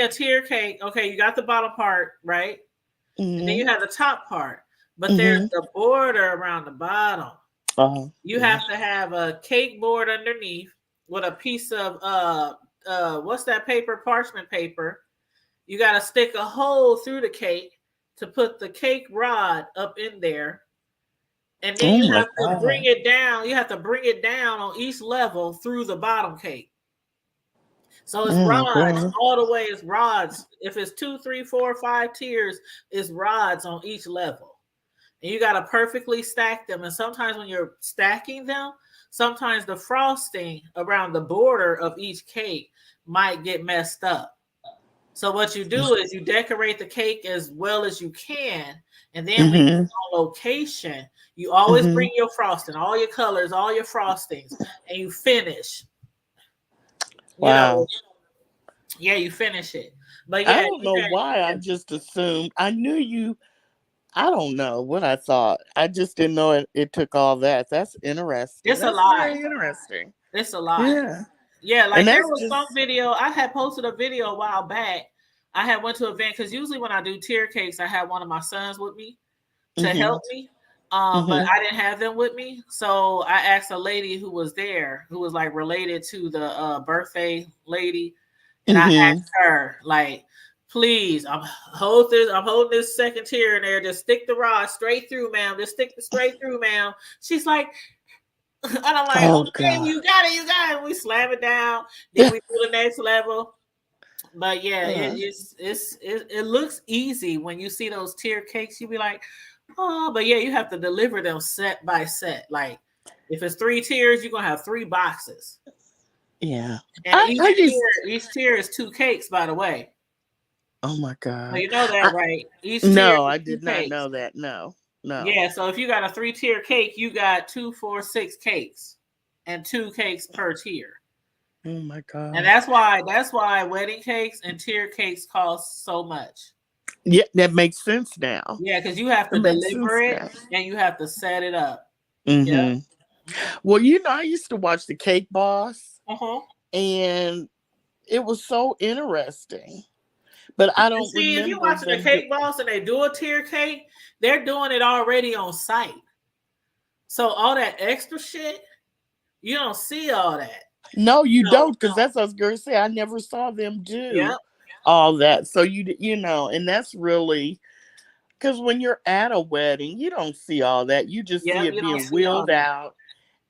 B: a tier cake. Okay, you got the bottom part, right?
C: Mm-hmm.
B: And then you have the top part, but there's the border around the bottom. You have to have a cake board underneath with a piece of what's that paper? Parchment paper. You got to stick a hole through the cake to put the cake rod up in there, and then you have to bring it down. You have to bring it down on each level through the bottom cake. So it's rods all the way. It's rods. If it's 2, 3, 4, 5 tiers, it's rods on each level. And you got to perfectly stack them. And sometimes when you're stacking them, sometimes the frosting around the border of each cake might get messed up. So what you do is you decorate the cake as well as you can. And then when you're on location, you always bring your frosting, all your colors, all your frostings, and you finish.
C: Wow.
B: You finish it. But
C: I
B: yeah,
C: don't know why I just assumed. I knew you. I don't know what I thought. I just didn't know it took all that. That's interesting.
B: it's a
C: That's
B: lot.
C: very interesting.
B: It's a lot.
C: Yeah.
B: Yeah,
C: And
B: like there
C: that's
B: was
C: just
B: some video. I had posted a video a while back. I had went to an event because usually when I do tier cakes, I have one of my sons with me to help me. But I didn't have them with me. So I asked a lady who was there, who was like related to the birthday lady. And I asked her, like, please, I'm holding this second tier in there. Just stick the rod straight through, ma'am. Just stick the straight through, ma'am. She's like, and I'm like,
C: Oh,
B: okay,
C: God.
B: you got it. We slam it down. Then we do the next level. But yeah, it looks easy when you see those tier cakes. You be like, oh, but yeah, you have to deliver them set by set. Like if it's 3 tiers, you're gonna have 3 boxes.
C: Yeah.
B: And each tier is 2 cakes, by the way.
C: Oh my
B: So
C: God.
B: you know that, right? Each tier
C: No,
B: is
C: I
B: 2
C: did not
B: cakes.
C: know that. No.
B: Yeah, so if you got a 3-tier cake, you got 2, 4, 6 cakes, and 2 cakes per tier.
C: Oh my God.
B: And that's why wedding cakes and tier cakes cost so much.
C: Yeah, that makes sense now.
B: Yeah, because you have to deliver it and you have to set it up. Yeah.
C: Well, I used to watch the Cake Boss, and it was so interesting. But I don't
B: see
C: remember.
B: If you're watching the Cake Boss and they do a tier cake, they're doing it already on site. So all that extra shit, you don't see all that.
C: No, you don't, because that's what I was going to say. I never saw them do all that. So and that's really, because when you're at a wedding, you don't see all that. You just see it being wheeled out,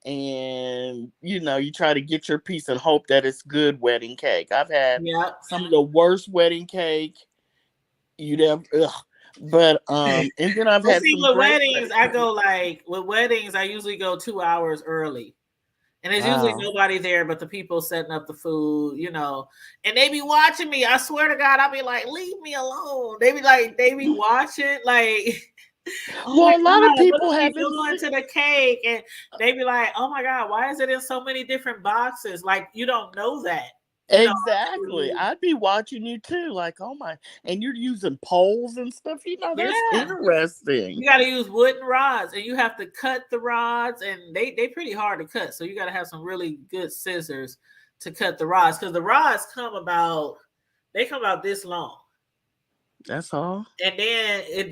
C: and you try to get your piece and hope that it's good wedding cake. I've had some of the worst wedding cake you'd ever. But and then I've had some
B: with weddings. With weddings, I usually go 2 hours early. And there's usually nobody there but the people setting up the food, and they be watching me. I swear to God, I'll be like, leave me alone. They be watching, like,
C: well, a lot of people have
B: going to the cake, and they be like, oh my God, why is it in so many different boxes? Like, you don't know that.
C: Exactly. I'd be watching you too, like, oh my, and you're using poles and stuff. That's interesting.
B: You got to use wooden rods, and you have to cut the rods, and they pretty hard to cut. So you got to have some really good scissors to cut the rods, because the rods come about this long.
C: That's all.
B: And then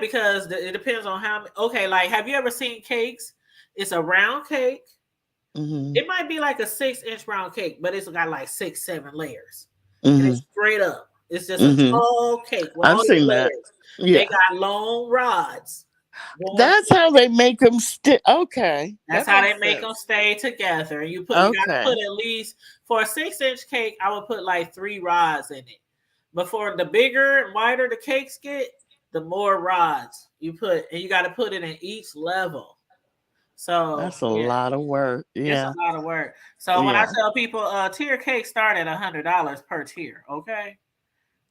B: because it depends on how. Okay, like, have you ever seen cakes? It's a round cake. It might be like a 6-inch round cake, but it's got like 6, 7 layers. And it's straight up. It's just a tall cake.
C: I've seen that.
B: Yeah. They got long rods.
C: That's how they make them stick. Okay.
B: That's how they make them stay together. And you gotta put at least, for a 6-inch cake, I would put like 3 rods in it. But for the bigger and wider the cakes get, the more rods you put, and you got to put it in each level. So
C: that's a lot of work. Yeah,
B: it's a lot of work. So when I tell people tier cakes start at $100 per tier, okay?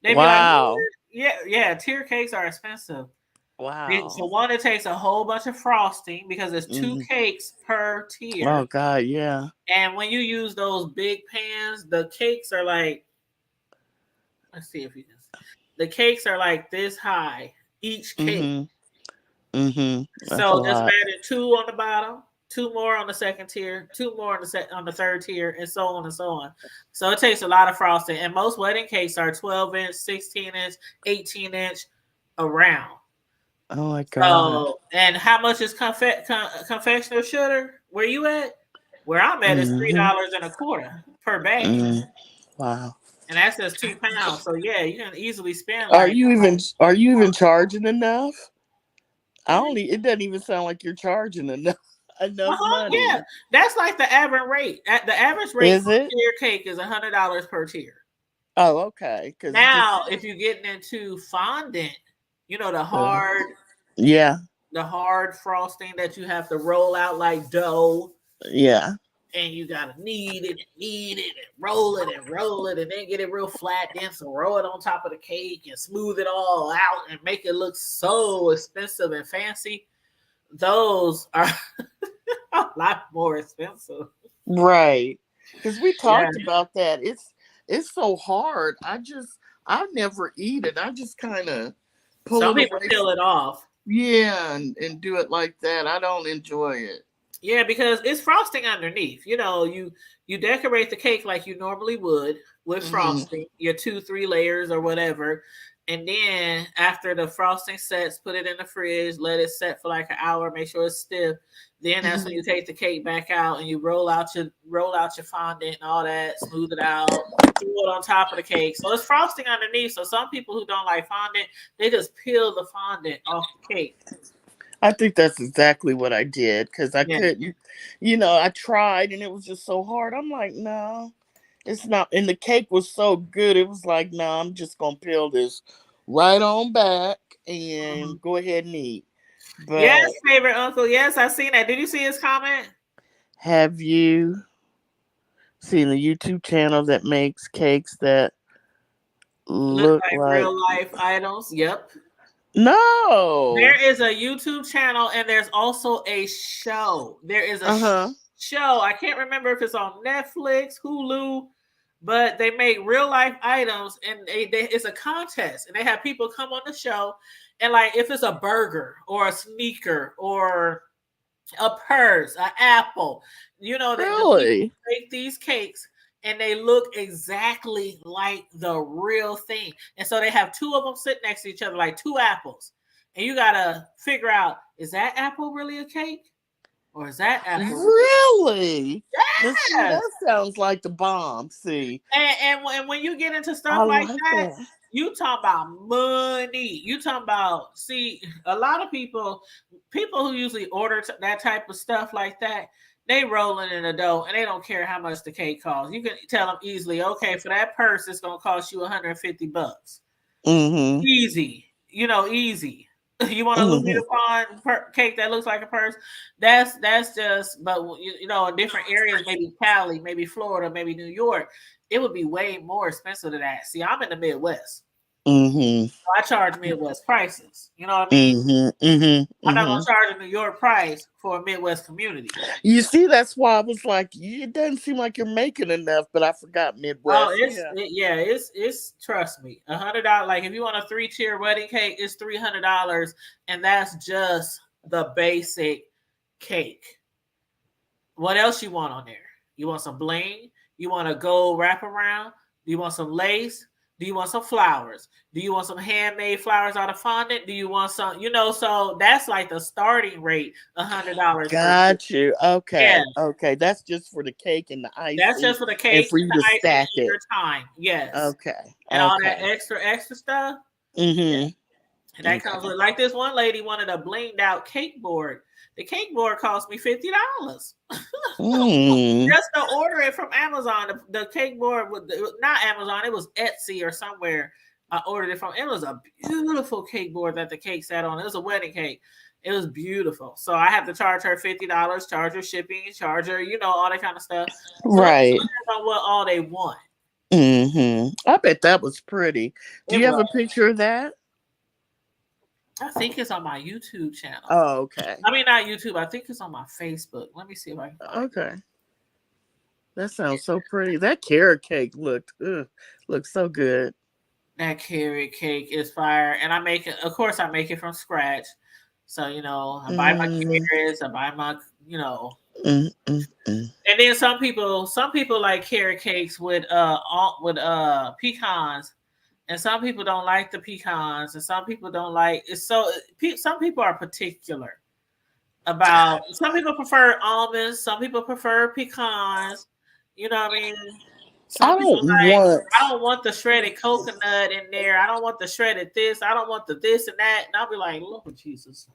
B: They be like, yeah, tier cakes are expensive.
C: Wow.
B: So one, it takes a whole bunch of frosting because it's 2 cakes per tier.
C: Oh God, yeah.
B: And when you use those big pans, the cakes are like, let's see if you can see. The cakes are like this high, each cake. So just added 2 on the bottom, 2 more on the second tier, 2 more on the third tier, and so on and so on. So it takes a lot of frosting, and most wedding cakes are 12-inch, 16-inch, 18-inch around.
C: Oh my God!
B: So, and how much is confectioner sugar? Where you at? Where I'm at is $3.25 per bag.
C: Wow!
B: And that's just 2 pounds. So yeah, you can easily spend.
C: Are you even charging enough? It doesn't even sound like you're charging enough money.
B: Yeah, that's like the average rate. The average rate for tier cake is $100 per tier.
C: Oh, okay.
B: Now, if you're getting into fondant, the hard, the hard frosting that you have to roll out like dough.
C: Yeah.
B: And you gotta knead it, and roll it, and then get it real flat. Then throw it on top of the cake and smooth it all out and make it look so expensive and fancy. Those are a lot more expensive,
C: right? Because we talked about that. It's so hard. I never eat it. I just kind of pull
B: Some
C: it
B: people
C: away.
B: peel it off.
C: Yeah, and do it like that. I don't enjoy it.
B: Yeah, because it's frosting underneath. You decorate the cake like you normally would with
C: Hmm.
B: frosting, your 2, 3 layers or whatever. And then after the frosting sets, put it in the fridge, let it set for like an hour, make sure it's stiff. Then that's when you take the cake back out and you roll out your fondant and all that, smooth it out, throw it on top of the cake. So it's frosting underneath. So some people who don't like fondant, they just peel the fondant off the cake.
C: I think that's exactly what I did because I
B: Yeah.
C: couldn't, I tried and it was just so hard. I'm like, no, it's not. And the cake was so good. It was like, no, I'm just going to peel this right on back
B: Mhm.
C: and go ahead and eat. But
B: Yes, favorite uncle. Yes, I seen that. Did you see his comment?
C: have you seen a YouTube channel that makes cakes that
B: Look
C: look
B: like
C: like.
B: real life items. Yep.
C: No.
B: There is a YouTube channel and there's also a show. There is a
C: Uh-huh.
B: show. I can't remember if it's on Netflix, Hulu, but they make real life items and it's a contest and they have people come on the show and like if it's a burger or a sneaker or a purse, an apple, the people
C: Really?
B: make these cakes and they look exactly like the real thing. And so they have two of them sitting next to each other, like two apples. And you gotta figure out, is that apple really a cake? Or is that apple really?
C: Really? Now, see,
B: Yes.
C: that sounds like the bomb. See,
B: And when you get into
C: I
B: stuff like
C: like
B: that,
C: that.
B: you talk about money. You talking about a lot of people who usually order that type of stuff like that, they rolling in the dough and they don't care how much the cake costs. You can tell them easily, okay, for that purse, it's gonna cost you $150.
C: Mm-hmm.
B: Easy, easy. You want a Louis
C: Mm-hmm.
B: Vuitton cake that looks like a purse? That's just, but in different areas, maybe Cali, maybe Florida, maybe New York, it would be way more expensive than that. See, I'm in the Midwest,
C: Mm-hmm.
B: so I charge Midwest prices. You know what I mean?
C: Mm-hmm. Mm-hmm.
B: I'm not gonna
C: Mm-hmm.
B: charge a New York price for a Midwest community.
C: You see, that's why I was like, it doesn't seem like you're making enough, but I forgot
B: Oh,
C: Midwest. Yeah.
B: it's trust me, $100. Like if you want a 3-tier wedding cake, it's $300, and that's just the basic cake. What else you want on there? You want some bling? You want a gold wraparound? Do you want some lace? Do you want some flowers? Do you want some handmade flowers out of fondant? Do you want some, so that's like the starting rate, $100 per cake.
C: Got you.
B: Yeah,
C: Okay. Okay. That's just for the cake and the
B: that's
C: icing
B: just for the
C: and
B: cake
C: for
B: and
C: you
B: the
C: to
B: icing
C: stack
B: and
C: it.
B: your time. Yes.
C: Okay.
B: And all that
C: Okay.
B: extra stuff. Yeah.
C: Mm-hmm.
B: And that comes
C: Okay.
B: with, like, this one lady wanted a blinged out cake board. The cake board cost me $50.
C: Mm.
B: Just to order it from Amazon. The cake board was not Amazon, it was Etsy or somewhere. I ordered it from. It was a beautiful cake board that the cake sat on. It was a wedding cake. It was beautiful. So I have to charge her $50, charge her shipping, charge her, all that kind of stuff. So it
C: Right.
B: depends on what all they want.
C: Mm-hmm. I bet that was pretty. Do
B: It
C: you have
B: was.
C: a picture of that?
B: I think it's on my YouTube channel.
C: Oh, okay.
B: I mean, not YouTube. I think it's on my Facebook. Let me see if I can find it.
C: Okay. That sounds so pretty. That carrot cake looked so good.
B: That carrot cake is fire. And I make it, of course, I make it from scratch. So, I buy my
C: Mm,
B: carrots, I buy my,
C: mm, mm, mm.
B: and then some people like carrot cakes with pecans, and some people don't like the pecans, and some people don't like it. So some people are particular about. Some people prefer almonds, some people prefer pecans. You know what I mean?
C: I
B: Some people
C: don't
B: like,
C: want.
B: I don't want the shredded coconut in there. I don't want the shredded this. I don't want the this and that. And I'll be like, Lord Jesus.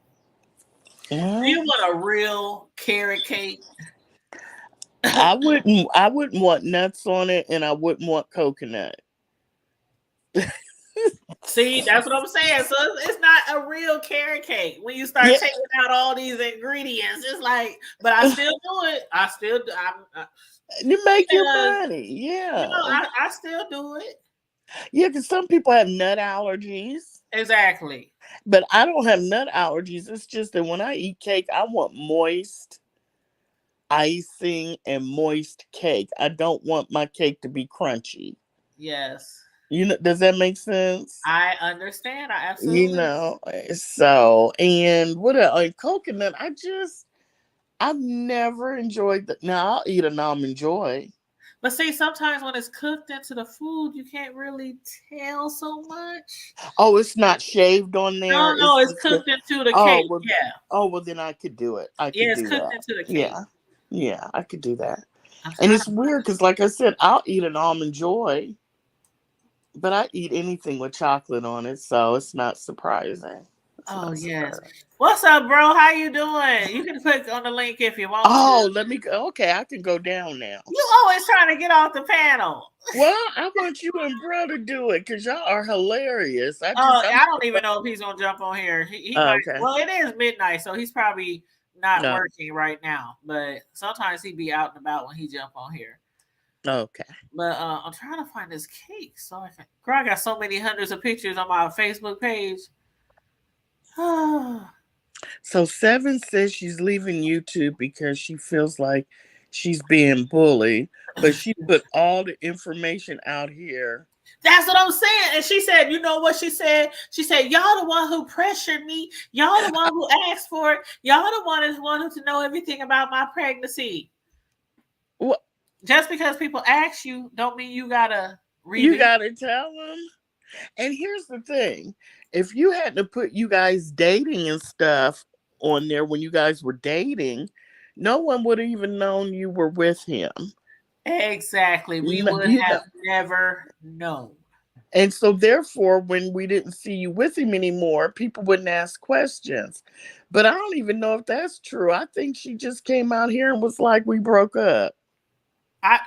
B: Do you want a real carrot cake?
C: I wouldn't want nuts on it, and I wouldn't want coconut.
B: See, that's what I'm saying. So it's not a real carrot cake. When you start
C: Yeah.
B: taking out all these ingredients, it's like, but I still do it. I still do.
C: You make your
B: Because,
C: money. Yeah.
B: I still do it.
C: Yeah, because some people have nut allergies.
B: Exactly.
C: But I don't have nut allergies. It's just that when I eat cake, I want moist icing and moist cake. I don't want my cake to be crunchy.
B: Yes.
C: You know, does that make sense?
B: I understand. I absolutely.
C: You know, so and what else? Like coconut, I've never enjoyed that. Now I'll eat an almond joy.
B: But see, sometimes when it's cooked into the food, you can't really tell so much.
C: Oh, it's not shaved on there.
B: No,
C: It's
B: it's
C: just
B: cooked into the
C: oh
B: cake.
C: well,
B: Yeah,
C: oh well, then I could do it. I could
B: yeah, it's
C: do
B: cooked
C: that.
B: into the cake.
C: Yeah, yeah, I could do that.
B: I'm
C: And
B: trying
C: it's
B: to.
C: weird because, like I said, I'll eat an almond joy, but I eat anything with chocolate on it, so it's not surprising. It's
B: Oh
C: not
B: yes.
C: surprising.
B: What's up, bro? How you doing? You can click on the link if you want to.
C: Oh, let me go. Okay, I can go down now.
B: You always trying to get off the panel.
C: Well, I want you and bro to do it because y'all are hilarious. I'm
B: I don't even know if he's gonna jump on here. He
C: oh,
B: might.
C: okay.
B: Well, it is midnight, so he's probably not
C: No.
B: working right now. But sometimes he be out and about when he jump on here.
C: Okay.
B: But I'm trying to find this cake so I can. Girl, I got so many hundreds of pictures on my Facebook page.
C: So Seven says she's leaving YouTube because she feels like she's being bullied, but she put all the information out here.
B: That's what I'm saying. And she said, you know what she said? She said, y'all the one who pressured me. Y'all the one who asked for it. Y'all the one who wanted to know everything about my pregnancy.
C: What?
B: Just because people ask you, don't mean you gotta read
C: You
B: it.
C: gotta tell them. And here's the thing: if you had to put you guys dating and stuff on there when you guys were dating, no one would have even known you were with him.
B: Exactly. We would have never known.
C: And so therefore, when we didn't see you with him anymore, people wouldn't ask questions. But I don't even know if that's true. I think she just came out here and was like, we broke up.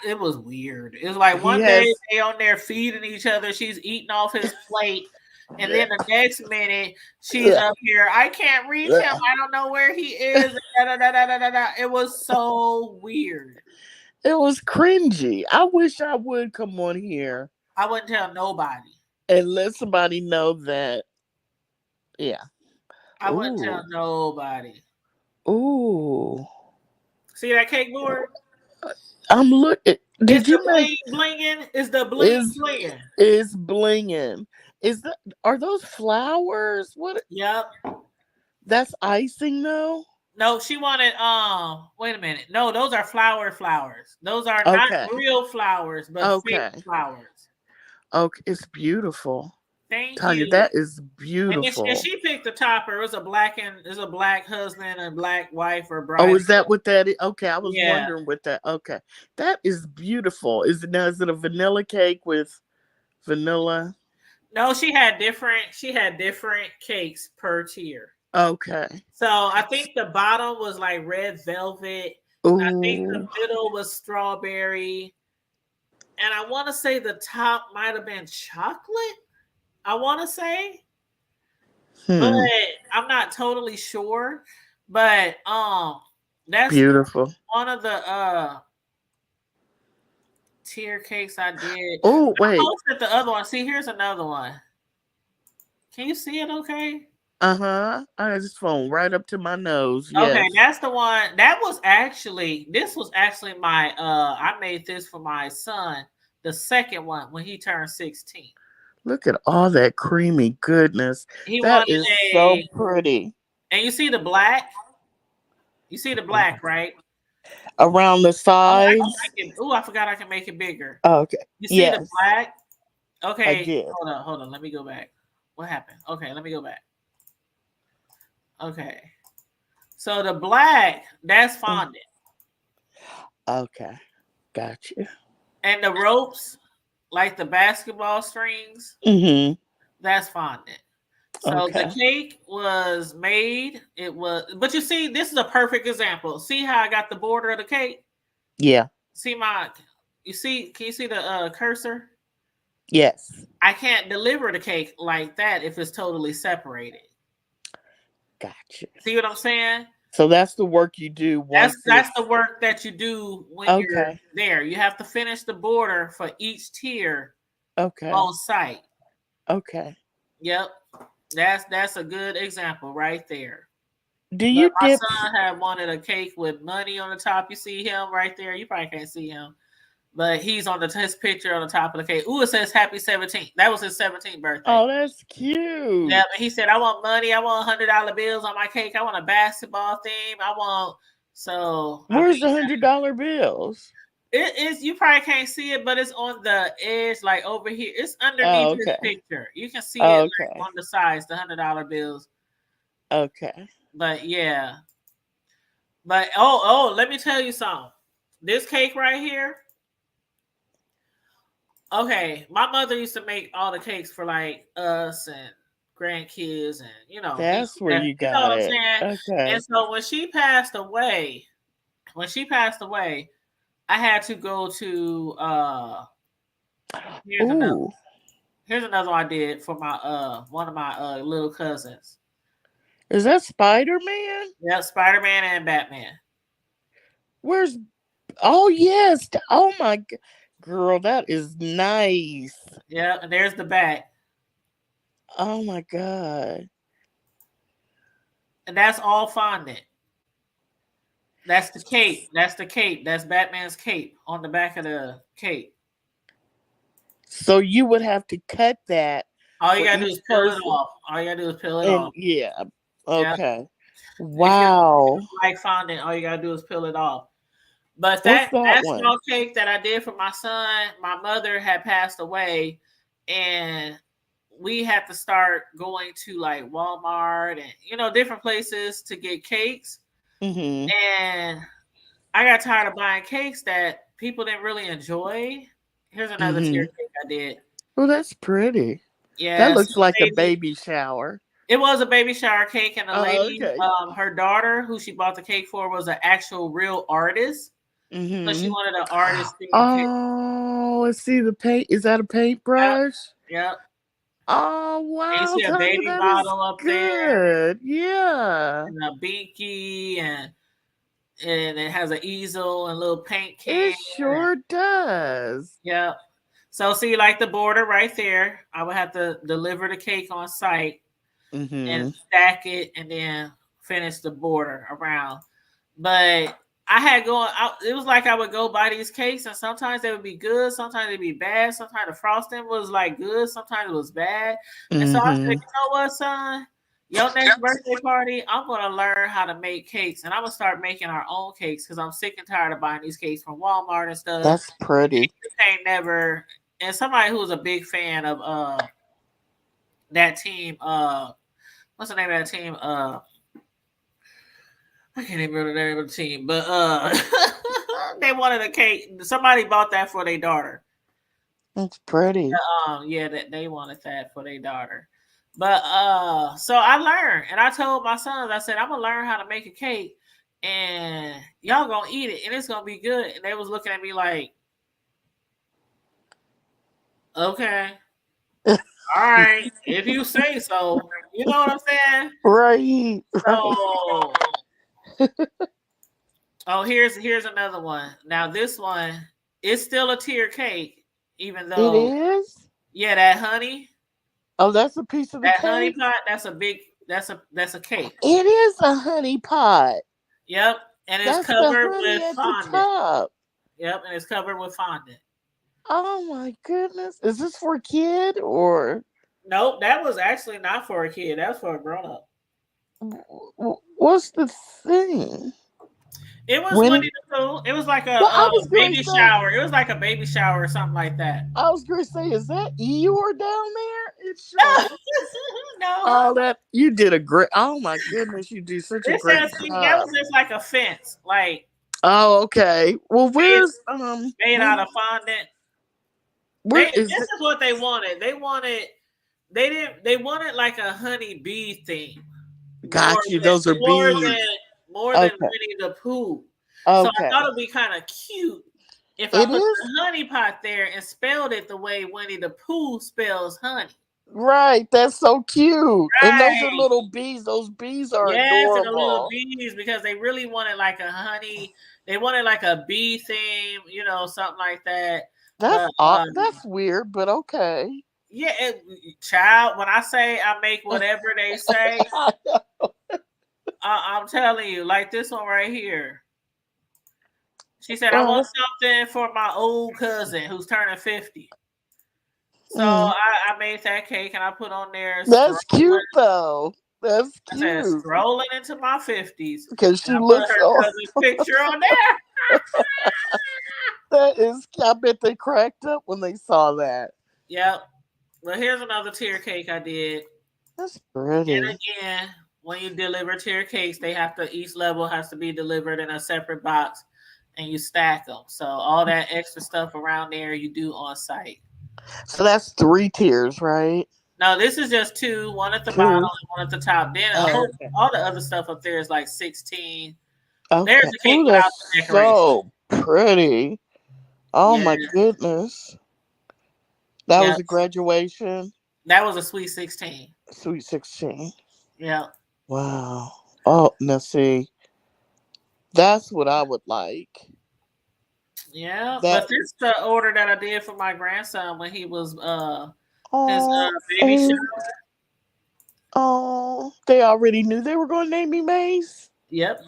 B: It was weird. It was like one day they on there feeding each other. She's eating off his plate. And then the next minute she's up here. I can't reach him. I don't know where he is. It was so weird.
C: It was cringy. I wish I would come on here.
B: I wouldn't tell nobody.
C: And let somebody know that. Yeah.
B: I wouldn't tell nobody.
C: Ooh.
B: See that cake board?
C: I'm looking. Did you
B: make blinging? Is the bling blinging?
C: It's blinging. Are those flowers? What?
B: Yep.
C: That's icing though?
B: No, she wanted wait a minute. No, those are flowers. Those are not real flowers, but fake flowers.
C: Okay, it's beautiful.
B: Thank
C: Tanya,
B: you.
C: That is beautiful.
B: And she picked the topper. It was a black husband and black wife or bride.
C: Oh, is that what that is? Okay, I was wondering what that. Okay, that is beautiful. Is it a vanilla cake with vanilla?
B: No, she had different cakes per tier.
C: Okay.
B: So I think the bottom was like red velvet.
C: Ooh.
B: I think the middle was strawberry. And I want to say the top might have been chocolate. I want to say. But I'm not totally sure. But that's
C: beautiful.
B: One of the tier cakes I did.
C: Oh, wait.
B: I posted the other one. See, here's another one. Can you see it okay?
C: I just phone right up to my nose.
B: Okay,
C: yes.
B: That's the one. This was actually my I made this for my son, the second one when he turned 16.
C: Look at all that creamy goodness. That is so pretty.
B: And you see the black? You see the black, right?
C: Around the sides.
B: I forgot I can make it bigger.
C: Oh, okay.
B: You see the black? Okay.
C: I did.
B: Hold on. Let me go back. What happened? Okay, let me go back. Okay. So the black, that's fondant.
C: Okay. Gotcha.
B: And the ropes, like the basketball strings, that's fondant. So the cake was made. But you see, this is a perfect example. See how I got the border of the cake?
C: Yeah.
B: Can you see the cursor?
C: Yes.
B: I can't deliver the cake like that if it's totally separated.
C: Gotcha.
B: See what I'm saying?
C: So that's the work you do.
B: That's the work that you do when you're there. You have to finish the border for each tier. On site.
C: Okay.
B: Yep. That's a good example right there.
C: My
B: son had wanted a cake with money on the top. You see him right there? You probably can't see him. But he's on his picture on the top of the cake. Ooh, it says happy 17th. That was his 17th birthday.
C: Oh, that's cute.
B: Yeah, but he said, I want money. I want $100 bills on my cake. I want a basketball theme. I want
C: Where's the $100 bills?
B: It is, you probably can't see it, but it's on the edge, like over here. It's underneath his picture. You can see it like on the sides, the $100 bills.
C: Okay.
B: But yeah. But let me tell you something. This cake right here. Okay, my mother used to make all the cakes for like us and grandkids, and
C: that's where you got
B: what I'm
C: it.
B: saying?
C: Okay.
B: And so when she passed away, I had to go to here's another one I did for my one of my little cousins.
C: Is that Spider-Man?
B: Yeah, Spider-Man and Batman.
C: Where's oh yes. Oh my god. Girl, that is nice.
B: Yeah, and there's the back.
C: Oh my god.
B: And that's all fondant. That's the cape. That's Batman's cape on the back of the cape.
C: So you would have to cut that.
B: All you gotta do is peel it off.
C: Yeah. Okay. Yeah. Wow.
B: Like fondant, all you gotta do is peel it off. But that small cake that I did for my son, my mother had passed away, and we had to start going to like Walmart and different places to get cakes.
C: Mm-hmm.
B: And I got tired of buying cakes that people didn't really enjoy. Here's another tier cake I did.
C: Oh, that's pretty.
B: Yeah,
C: that looks like a baby shower.
B: It was a baby shower cake, and the lady, her daughter, who she bought the cake for, was an actual real artist.
C: Mm-hmm.
B: So she wanted an artist.
C: Oh, let's see the paint. Is that a paintbrush?
B: Yep.
C: Oh wow!
B: And you see a baby bottle up there.
C: Yeah.
B: And a binky, and it has an easel and a little paint can.
C: It sure does.
B: Yep. So see, like the border right there, I would have to deliver the cake on site and stack it, and then finish the border around. But I had it was like I would go buy these cakes, and sometimes they would be good, sometimes they'd be bad, sometimes the frosting was like good, sometimes it was bad. And so I said, you know what, son? Your next birthday party, I'm gonna learn how to make cakes, and I'm gonna start making our own cakes because I'm sick and tired of buying these cakes from Walmart and stuff.
C: That's pretty.
B: Ain't never. And somebody who was a big fan of that team, what's the name of that team? I can't even remember the name of the team, but they wanted a cake. Somebody bought that for their daughter.
C: That's pretty.
B: Yeah, that they wanted that for their daughter. But so I learned, and I told my sons, I said, I'm gonna learn how to make a cake, and y'all gonna eat it, and it's gonna be good. And they was looking at me like, okay, all right, if you say so. You know what I'm saying?
C: Right.
B: So, here's another one. Now this one is still a tier cake, even though
C: it is.
B: Yeah, that honey.
C: Oh, that's a piece of the cake?
B: Honey pot. That's a cake.
C: It is a honey pot.
B: Yep, and it's covered with fondant. Yep, and it's covered with fondant.
C: Oh my goodness! Is this for a kid or?
B: Nope, that was actually not for a kid. That was for a grown up.
C: What's the thing?
B: It was Winnie the Pooh. It was like a baby shower. It was like a baby shower or something like that.
C: I was going to say, is that Eeyore down there? It's
B: no.
C: Oh, that you did a great. Oh my goodness, you do such a great job.
B: That was just like a fence, like.
C: Oh, okay. Well, where's
B: made out of fondant? This is what they wanted. They wanted like a honey bee theme.
C: Got you. Those are bees.
B: More than Winnie the Pooh.
C: Okay.
B: So I thought it'd be kind of cute if I put the honey pot there and spelled it the way Winnie the Pooh spells honey.
C: Right, that's so cute. Right. And those are little bees. Those bees are adorable.
B: The little bees, because they really wanted like a honey. They wanted like a bee theme, something like that.
C: That's weird, but okay.
B: Yeah, child. When I say I make whatever they say, I'm telling you, like this one right here. She said, I
C: Oh,
B: want something for my old cousin who's turning 50. So
C: mm.
B: I made that cake and I put on there
C: That's
B: scrolling.
C: cute though. That's
B: I said
C: cute
B: scrolling into my 50s.
C: because
B: And
C: she
B: I put
C: looks
B: her
C: so.
B: cousin's picture on there.
C: That is. I bet they cracked up when they saw that.
B: Yep. Well, here's another tier cake I did.
C: That's
B: And
C: pretty.
B: again, when you deliver tier cakes, they have to, each level has to be delivered in a separate box and you stack them. So all that extra stuff around there you do on site.
C: So that's 3 tiers, right?
B: No, this is just 2, one at the bottom
C: 2.
B: and one at the top. Then
C: Oh, okay.
B: all the other stuff up there is like 16. There's
C: Okay.
B: a cake
C: Oh,
B: without
C: that's
B: the decoration.
C: so pretty. Oh
B: Yeah,
C: my goodness. That
B: yeah.
C: was a graduation.
B: That was a sweet 16.
C: Sweet 16.
B: Yeah.
C: Wow. Oh, now see, that's what I would like.
B: Yeah.
C: That.
B: But this the order that I did for my grandson when he was his
C: Oh,
B: baby shower.
C: they already knew they were going to name me Mace.
B: Yep.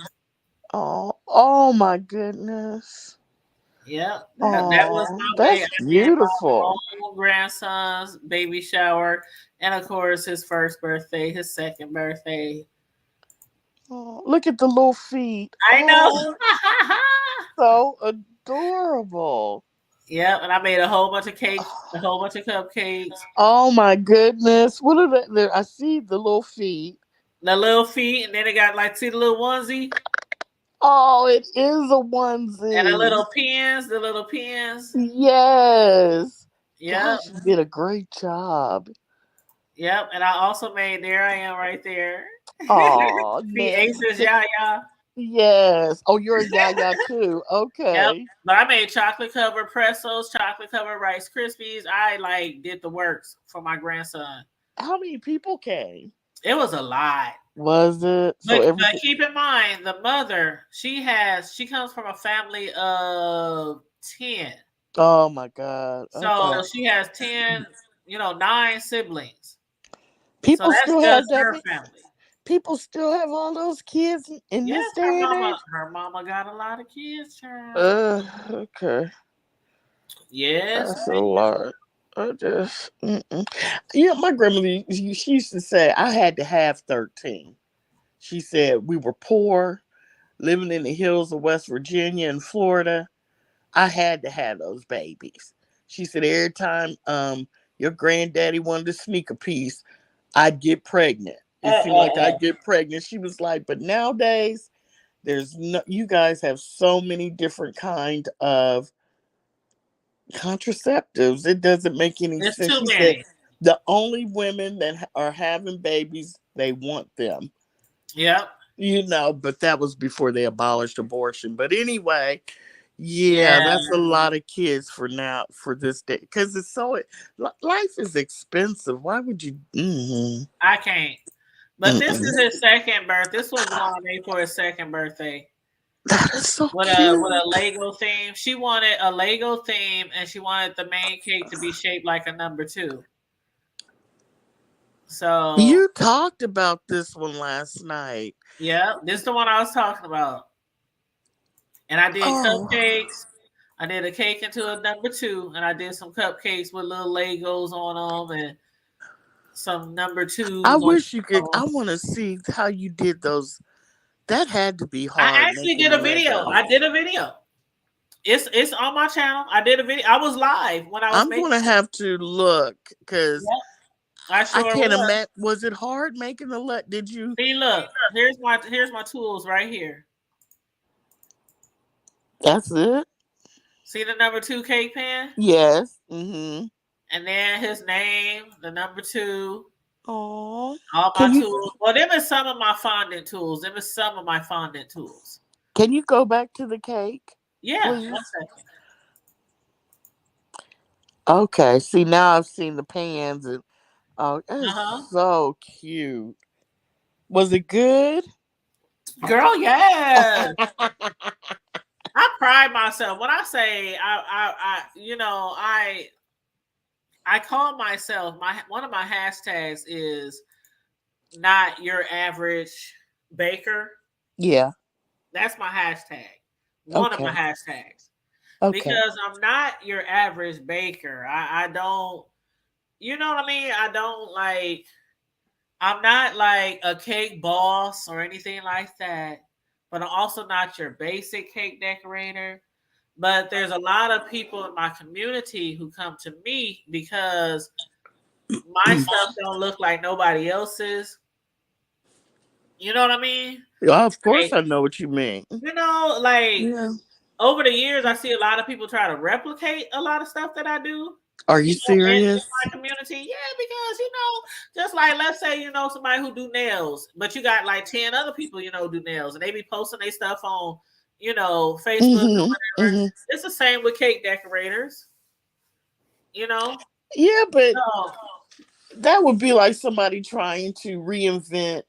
C: Oh my goodness.
B: Yep. That was
C: Oh,
B: my way.
C: that's
B: I did my
C: beautiful.
B: own grandson's baby shower. And of course his first birthday, his second birthday.
C: Oh, look at the little feet.
B: I know.
C: Oh, so adorable.
B: Yep, and I made a whole bunch of cakes, a whole bunch of cupcakes.
C: Oh my goodness. What are they? I see the little feet.
B: The little feet, and then it got like, see the little onesie?
C: Oh, it is a onesie.
B: And the little pins.
C: Yes.
B: Yep.
C: Gosh, you did a great job.
B: Yep. And I also made, there I am right there.
C: Oh,
B: See, Ace's Yaya.
C: Yes. Oh, you're a Yaya too. Okay.
B: Yep. But I made chocolate covered pretzels, chocolate covered Rice Krispies. I did the works for my grandson.
C: How many people came?
B: It was a lot.
C: Was it?
B: But keep in mind, the mother, she comes from a family of 10.
C: Oh my God.
B: So she has 10, 9 siblings.
C: People
B: so
C: still
B: that's
C: have that.
B: her family.
C: People still have all those kids in
B: Yes,
C: this day and age.
B: her mama got a lot of kids, child.
C: Okay.
B: Yes.
C: That's a lot. I just, my grandmother, she used to say I had to have 13. She said we were poor, living in the hills of West Virginia and Florida. I had to have those babies. She said every time your granddaddy wanted to sneak a piece, I'd get pregnant. It seemed like I'd get pregnant. She was like, but nowadays, you guys have so many different kind of contraceptives. It doesn't make any
B: It's
C: sense.
B: too
C: She
B: many.
C: said the only women that are having babies, they want them.
B: Yep.
C: But that was before they abolished abortion. But anyway, yeah, that's a lot of kids for this day, because it's so life is expensive. Why would you?
B: I can't. But this is his second birthday. This was the one I made for his second birthday.
C: That is so
B: with
C: cute.
B: a Lego theme. She wanted a Lego theme, and she wanted the main cake to be shaped like a number 2. So
C: you talked about this one last night.
B: Yeah, this is the one I was talking about. And I did cupcakes. I did a cake into a number 2, and I did some cupcakes with little Legos on them and some number 2s.
C: I wish you could. I want to see how you did those. That had to be hard.
B: I actually did a video. I did a video. It's on my channel. I did a video. I was live when I was.
C: I'm going to have to look because
B: I
C: can't imagine. Was it hard making the Did you
B: see? Look, here's my tools right here.
C: That's it.
B: See the number 2 cake pan?
C: Yes. Mm-hmm.
B: And then his name, the number 2.
C: Oh,
B: all my tools. Well, them is some of my fondant tools.
C: Can you go back to the cake?
B: Yeah. 1 second.
C: Okay. See, now I've seen the pans and it's so cute. Was it good?
B: Girl, yeah. I pride myself when I say I call myself one of my hashtags is not your average baker.
C: Yeah.
B: That's my hashtag. One of my
C: Okay.
B: hashtags.
C: Okay.
B: Because I'm not your average baker. I don't, you know what I mean? I don't like, I'm not like a cake boss or anything like that, but I'm also not your basic cake decorator. But there's a lot of people in my community who come to me because my stuff don't look like nobody else's. You know what I mean?
C: Yeah, of course,
B: Like,
C: I know what you mean.
B: like
C: Yeah.
B: over the years, I see a lot of people try to replicate a lot of stuff that I do.
C: Are you
B: In
C: serious?
B: my community, yeah, because just like let's say somebody who do nails, but you got like 10 other people do nails, and they be posting their stuff on Facebook or
C: Hmm.
B: whatever.
C: Hmm.
B: It's the same with cake decorators, you know.
C: Yeah, but
B: So
C: that would be like somebody trying to reinvent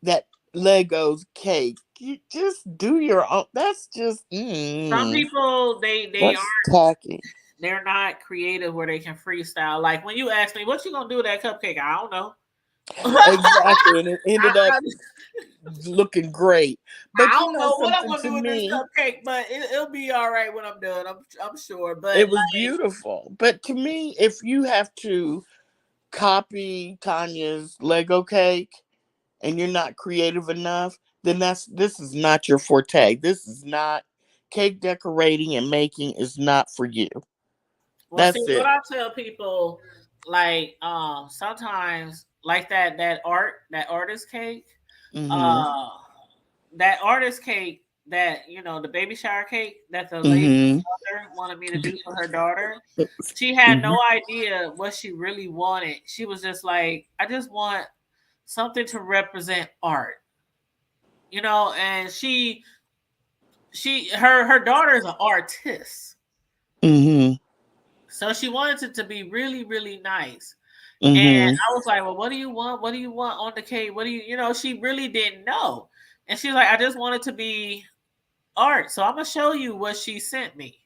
C: that Legos cake. You just do your own. That's just
B: some people they
C: that's
B: are
C: tacky.
B: they're not creative where they can freestyle. Like when you ask me what you gonna do with that cupcake, I don't know.
C: Exactly, and it ended up
B: I,
C: looking great.
B: I
C: But you
B: don't
C: know
B: know what I'm
C: something
B: gonna
C: to
B: do with this
C: me,
B: cupcake, but it'll be all right when I'm done. I'm sure. But
C: it was
B: like,
C: beautiful. But to me, if you have to copy Tanya's Lego cake and you're not creative enough, then this is not your forte. This is not cake decorating and making is not for you.
B: well, see
C: That's
B: what
C: it.
B: I tell people, like sometimes like that artist cake,
C: Mhm.
B: uh, that artist cake that the baby shower cake that the lady's
C: Mhm.
B: mother wanted me to do for her daughter. She had no
C: Mhm.
B: idea what she really wanted. She was just like, I just want something to represent art, and her daughter is an artist.
C: Mhm.
B: So she wanted it to be really, really nice. And
C: Mhm.
B: I was like, well, what do you want? What do you want on the cake? What do she really didn't know. And she's like, I just want it to be art. So I'm going to show you what she sent me.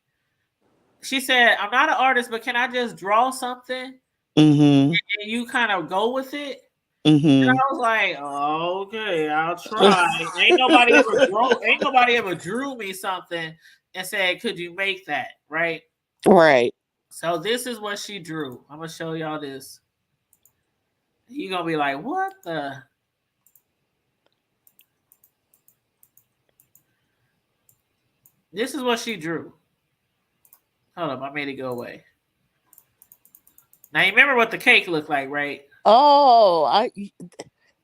B: She said, I'm not an artist, but can I just draw something
C: Mhm.
B: and you kind of go with it? And
C: Mhm.
B: I was like, oh, okay, I'll try. Ain't nobody ever drew me something and said, could you make that? Right.
C: Right.
B: So this is what she drew. I'm gonna show y'all this. You're gonna be like, what the? This is what she drew. Hold up, I made it go away. Now you remember what the cake looked like, right?
C: Oh,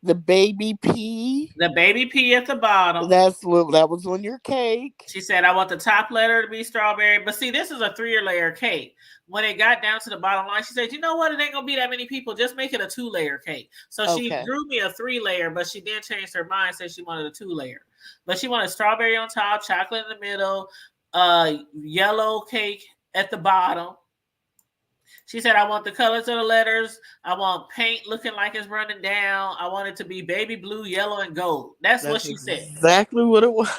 C: the baby pea.
B: The baby pea at the bottom.
C: That was on your cake.
B: She said, I want the top letter to be strawberry. But see, this is a 3-layer cake. When it got down to the bottom line, she said, you know what? It ain't going to be that many people. Just make it a 2-layer cake. So she
C: Okay.
B: drew me a 3-layer, but she then changed her mind, said she wanted a 2-layer. But she wanted strawberry on top, chocolate in the middle, yellow cake at the bottom. She said, I want the colors of the letters. I want paint looking like it's running down. I want it to be baby blue, yellow, and gold. That's what she said.
C: Exactly what it was.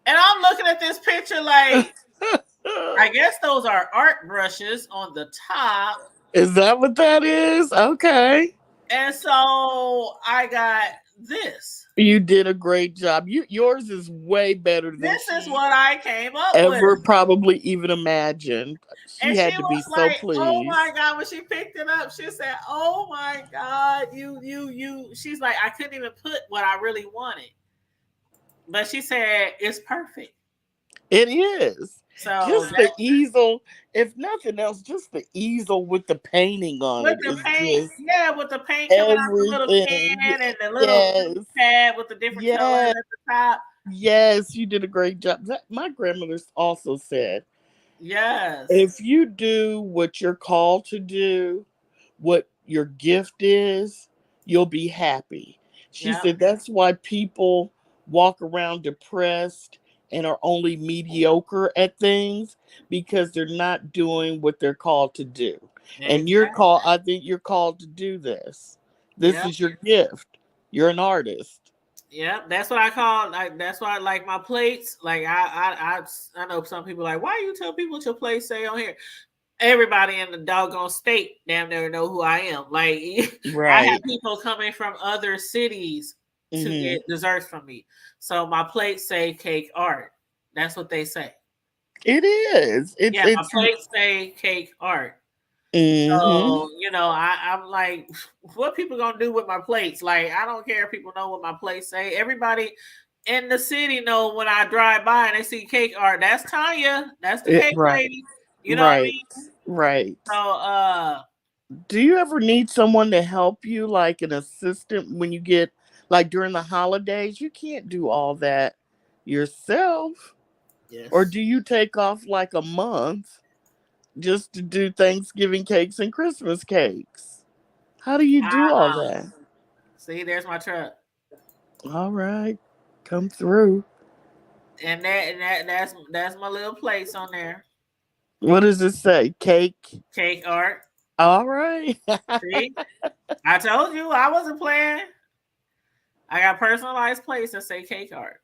B: And I'm looking at this picture like, I guess those are art brushes on the top.
C: Is that what that is? Okay.
B: And so I got this.
C: You did a great job. Yours is way better than
B: This is
C: she
B: what I came up
C: ever
B: with.
C: probably even imagined. She
B: And
C: had
B: she
C: to be
B: was
C: so
B: like, oh
C: pleased.
B: my God. When she picked it up, she said, oh my God, you. She's like, I couldn't even put what I really wanted. But she said, it's perfect.
C: It is.
B: So
C: Just the easel, if nothing else, just the easel with the painting on
B: with
C: it
B: the
C: is
B: paint,
C: just
B: with the paint coming out the little
C: everything.
B: can and the little
C: Yes.
B: pad with the different colors
C: Yes.
B: at the top.
C: Yes, you did a great job. My grandmother also said,
B: Yes.
C: if you do what you're called to do, what your gift is, you'll be happy. She said that's why people walk around depressed and are only mediocre at things because they're not doing what they're called to do. And I think you're called to do this. This is your gift. You're an artist.
B: Yeah, that's what I call. That's why I like my plates. Like I know some people like, why you tell people what your plates say on here? Everybody in the doggone state damn near know who I am. Like I have people coming from other cities to get desserts from me. So my plates say cake art. That's what they say.
C: It is.
B: Yeah, my plates say cake art. So, I'm like, what people gonna do with my plates? Like, I don't care if people know what my plates say. Everybody in the city know when I drive by and they see cake art. That's Tanya. That's the cake lady. You know what I mean?
C: Right.
B: So,
C: do you ever need someone to help you, like an assistant, when you get, like, during the holidays? You can't do all that yourself.
B: yes.
C: Or do you take off like a month just to do Thanksgiving cakes and Christmas cakes? How do you do all that?
B: See, there's my truck.
C: All right, come through.
B: And that's my little place on there.
C: What does it say? Cake
B: art.
C: All right.
B: See, I told you I wasn't playing. I got personalized plates that say cake art,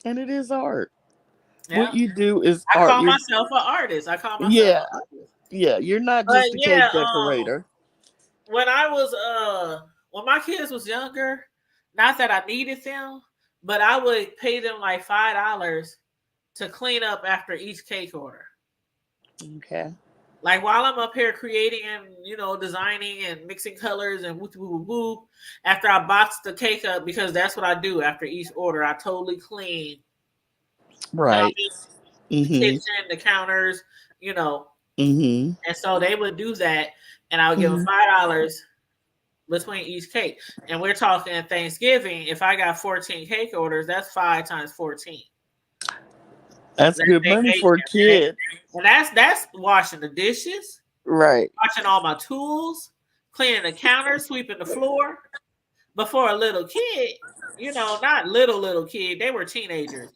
C: And it is art.
B: Yeah.
C: What you do is
B: I
C: art.
B: call myself an artist. an artist.
C: Yeah, you're not just a cake decorator.
B: When my kids was younger, not that I needed them, but I would pay them like $5 to clean up after each cake order.
C: Okay.
B: Like while I'm up here creating and designing and mixing colors and whoop whoop whoop, after I box the cake up, because that's what I do after each order, I totally clean.
C: Right.
B: The kitchen, the counters,
C: Mm-hmm.
B: And so they would do that, and I would give them $5 between each cake. And we're talking Thanksgiving. If I got 14 cake orders, that's 5 times 14.
C: That's good money for a kid.
B: And that's washing the dishes,
C: right?
B: Washing all my tools, cleaning the counter, sweeping the floor. But for a little kid, not little kid, they were teenagers.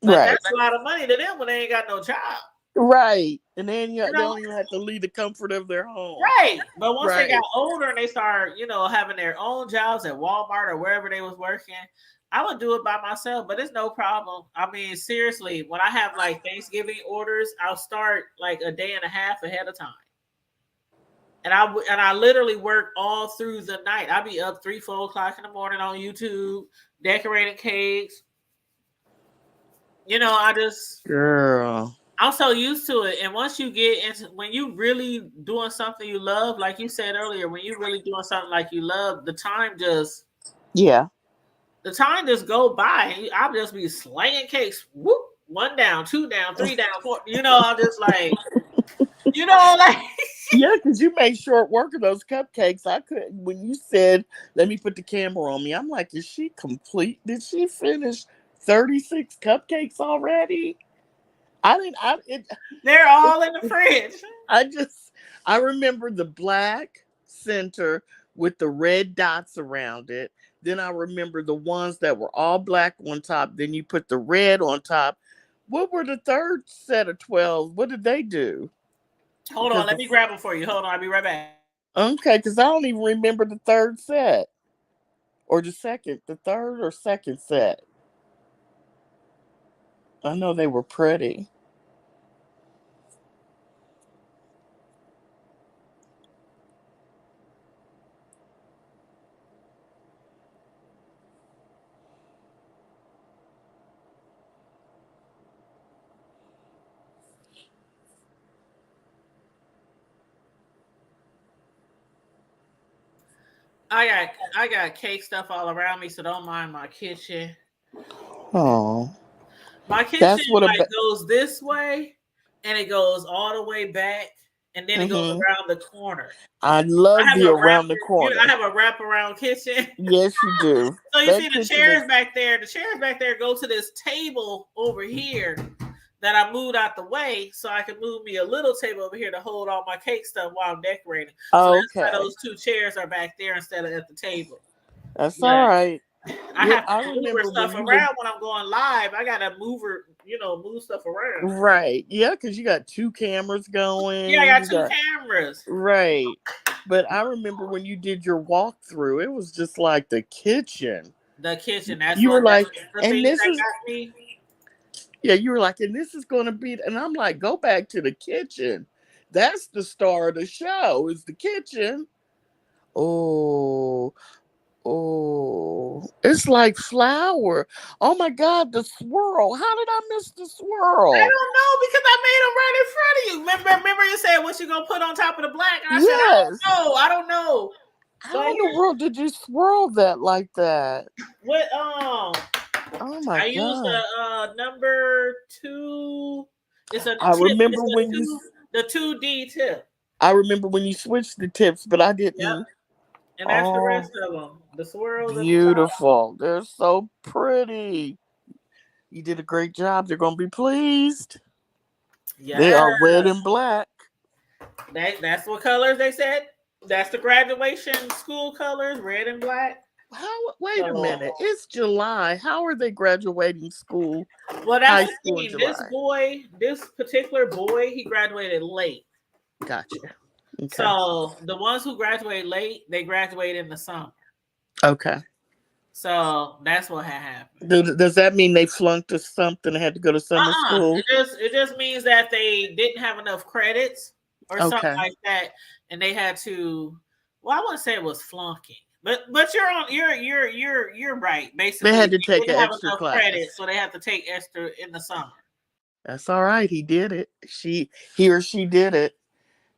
B: But that's a lot of money to them when they ain't got no job.
C: Right. And then they don't even have to leave the comfort of their home.
B: Right. But once they got older and they start, having their own jobs at Walmart or wherever they was working, I would do it by myself, but it's no problem. I mean, seriously, when I have like Thanksgiving orders, I'll start like a day and a half ahead of time. And I literally work all through the night. I'll be up 3-4 o'clock in the morning on YouTube, decorating cakes.
C: Girl.
B: I'm so used to it. And once you get into, when you really doing something you love, like you said earlier, when you really doing something like you love, the time just go by. I'll just be slanging cakes. Whoop, 1 down, 2 down, 3 down, 4. I'm just like,
C: yeah, because you made short work of those cupcakes. I couldn't. When you said, "Let me put the camera on me," I'm like, "Is she complete? Did she finish 36 cupcakes already?"
B: They're all in the fridge.
C: I remember the black center with the red dots around it. Then I remember the ones that were all black on top. Then you put the red on top. What were the third set of 12? What did they do?
B: Hold on, let me grab them for you. Hold on, I'll be right back.
C: Okay, because I don't even remember the third set. Or the third or second set. I know they were pretty.
B: I got cake stuff all around me, so don't mind my kitchen.
C: Oh,
B: my kitchen goes this way, and it goes all the way back, and then it goes around the corner.
C: I love the around the corner.
B: I have a wraparound kitchen.
C: Yes, you do.
B: So you see the chairs back there. The chairs back there go to this table over here that I moved out the way, so I can move me a little table over here to hold all my cake stuff while I'm decorating. So that's why those 2 chairs are back there instead of at the table.
C: That's all right.
B: I have to move stuff around when I'm going live. I gotta move stuff around.
C: Right. Yeah, because you got 2 cameras going.
B: Yeah, I got 2 cameras.
C: Right. But I remember when you did your walkthrough, it was just like the kitchen.
B: That's
C: you were like,
B: and this is. Got me.
C: Yeah, you were like, and this is going to be, and I'm like, go back to the kitchen. That's the star of the show, is the kitchen. Oh, Oh, it's like flour. Oh my God, the swirl. How did I miss the
B: I
C: swirl?
B: don't know because I made them right in front of you. Remember you said what you gonna put on top of the black? And I said,
C: Yes.
B: I don't know. But
C: How in the world did you swirl that like that?
B: what
C: Oh my
B: I used
C: God.
B: a number 2. It's a
C: I
B: tip.
C: remember
B: It's
C: when you
B: the 2D tip.
C: I remember when you switched the tips, but I
B: Yep.
C: didn't.
B: And that's the
C: Oh,
B: rest of them. The swirls at the top.
C: beautiful. They're so pretty. You did a great job. They're going to be pleased. They
B: Yeah.
C: are red and black.
B: That's what colors they said. That's the graduation school colors, red and black.
C: Wait a minute. It's July. How are they graduating school?
B: Well,
C: High
B: that's the
C: school in
B: thing.
C: July.
B: This particular boy, he graduated late.
C: Gotcha. Okay.
B: So the ones who graduate late, they graduate in the summer.
C: Okay.
B: So that's what had happened.
C: Does that mean they flunked or something and had to go to summer school?
B: It just means that they didn't have enough credits or something like that, and they had to. Well, I wouldn't say it was flunking, but you're right. Basically,
C: They had to take
B: didn't
C: an
B: have
C: extra
B: enough
C: class.
B: credits, so they have to take extra in the summer.
C: That's all right. He did it. He or she did it.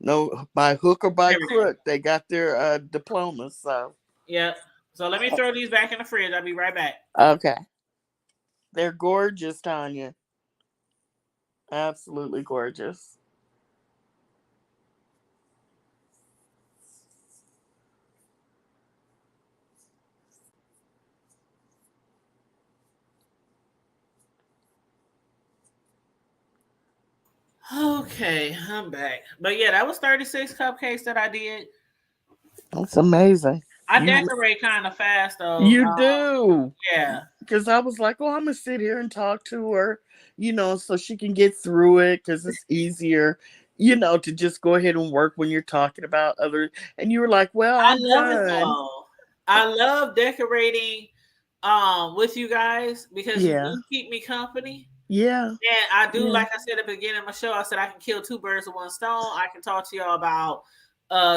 C: No, by hook or by crook, they got their diplomas. So
B: yeah. So let me throw these back in the fridge. I'll be right back.
C: Okay. They're gorgeous, Tanya. Absolutely gorgeous.
B: Okay, I'm back. But yeah, that was 36 cupcakes that I did.
C: That's amazing.
B: I decorate kind of fast though.
C: You do.
B: Yeah.
C: Because I was like, oh, I'm going to sit here and talk to her, so she can get through it because it's easier, to just go ahead and work when you're talking about other. And you were like, well,
B: I love it though. I love decorating with you guys because you keep me company.
C: Yeah.
B: And I do, like I said at the beginning of my show, I said I can kill 2 birds with 1 stone. I can talk to y'all about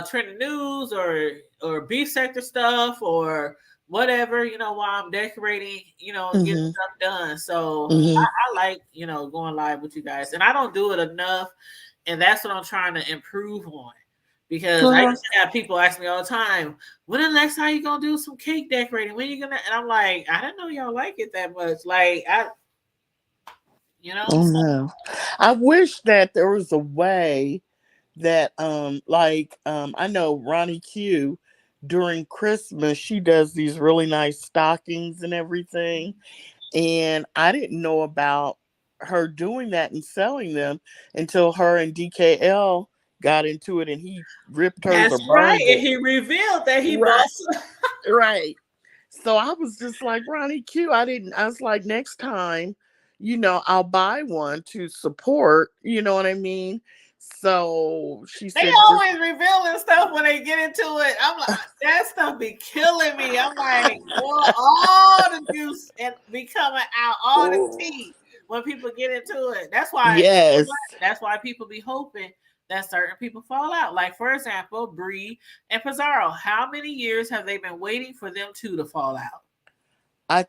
B: trending news or beef sector stuff or whatever, while I'm decorating, getting stuff done. So I like, going live with you guys. And I don't do it enough. And that's what I'm trying to improve on. Because I used to have people ask me all the time, when the next time you gonna do some cake decorating? When you gonna? And I'm like, I didn't know y'all like it that much. Like
C: I wish that there was a way that I know Ronnie Q during Christmas, she does these really nice stockings and everything. And I didn't know about her doing that and selling them until her and DKL got into it and he ripped hers.
B: That's right. And he revealed that he bought
C: right. So I was just like, Ronnie Q, I was like, next time, I'll buy one to support, you know what I mean? So she said,
B: they always revealing stuff when they get into it. I'm like, that stuff be killing me. I'm like, well, all the juice and be coming out, all the tea when people get into it. That's why.
C: Yes.
B: That's why people be hoping that certain people fall out. Like, for example, Bree and Pizarro. How many years have they been waiting for them two to fall out?
C: I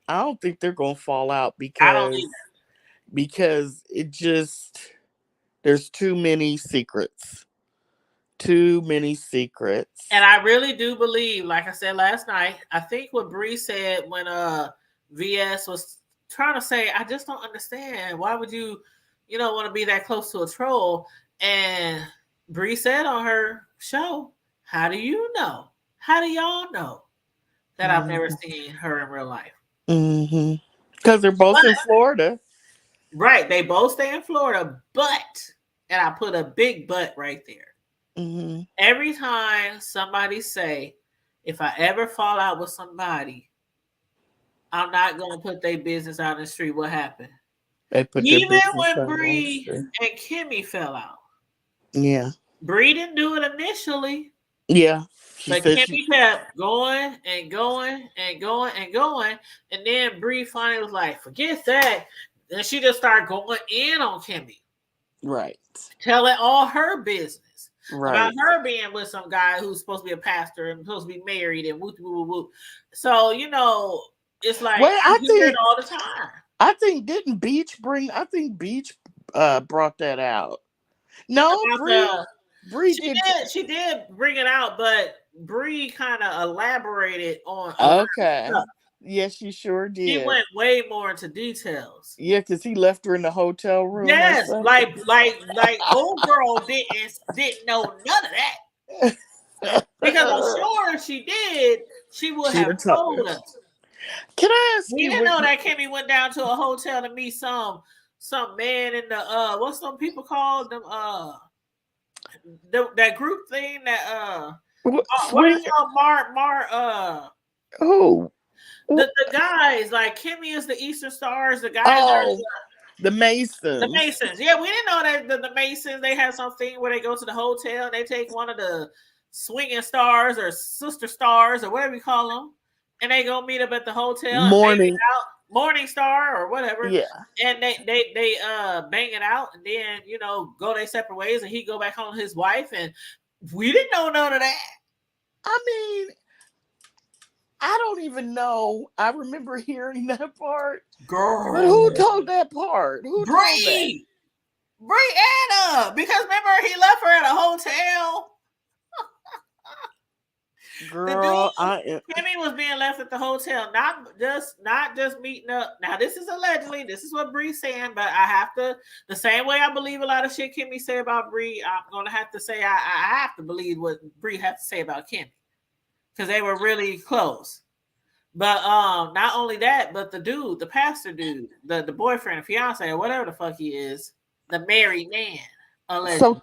C: don't think they're gonna fall out because it just there's too many secrets. Too many secrets.
B: And I really do believe, like I said last night, I think what Bree said when VS was trying to say, I just don't understand. Why would you want to be that close to a troll? And Bree said on her show, how do you know? How do y'all know that I've never seen her in real life?
C: Because they're both in Florida.
B: Right. They both stay in Florida, and I put a big but right there. Every time somebody say, if I ever fall out with somebody, I'm not going to put their business out in the street. What happened? Even when Bree and Kimmy fell out.
C: Yeah.
B: Bree didn't do it initially.
C: Yeah.
B: But Kimmy kept going and going and going and going. And then Bree finally was like, forget that. And she just started going in on Kimmy.
C: Right.
B: Telling all her business.
C: Right.
B: about her being with some guy who's supposed to be a pastor and supposed to be married and whoop whoop whoop. So it's like
C: Well, I
B: you hear it
C: think
B: all the time.
C: I think didn't Beach bring? I think Beach brought that out. No,
B: About
C: Bree did.
B: she did bring it out, but Bree kind of elaborated on a lot of
C: Okay.
B: stuff.
C: Yes, she sure did.
B: He went way more into details.
C: Yeah, because he left her in the hotel room.
B: Yes, like old girl didn't know none of that. Because I'm sure if she did, she would have told us.
C: Can I ask
B: We
C: you?
B: didn't know that Kimmy went down to a hotel to meet some man in the what's some people called them that group thing that what is y'all
C: Who?
B: the guys like Kimmy is the Eastern Stars, the guys are
C: the Masons.
B: The Masons. Yeah, we didn't know that the Masons, they have something where they go to the hotel and they take one of the swinging stars or sister stars or whatever you call them, and they go meet up at the hotel Morning Star or whatever.
C: Yeah. And
B: they bang it out and then go their separate ways and he go back home with his wife, and we didn't know none of that.
C: I mean, I don't even know. I remember hearing that part.
B: Girl.
C: But who told that part? Who told that?
B: Brianna. Because remember he left her at a hotel.
C: Girl,
B: Kimmy was being left at the hotel, not just meeting up. Now this is allegedly, this is what Bree's saying, but I have to, the same way I believe a lot of shit Kimmy say about Bree, I'm gonna have to say I have to believe what Bree had to say about Kimmy. Because they were really close. But not only that, but the dude, the pastor dude, the boyfriend, fiance, or whatever the fuck he is, the married man, allegedly.
C: So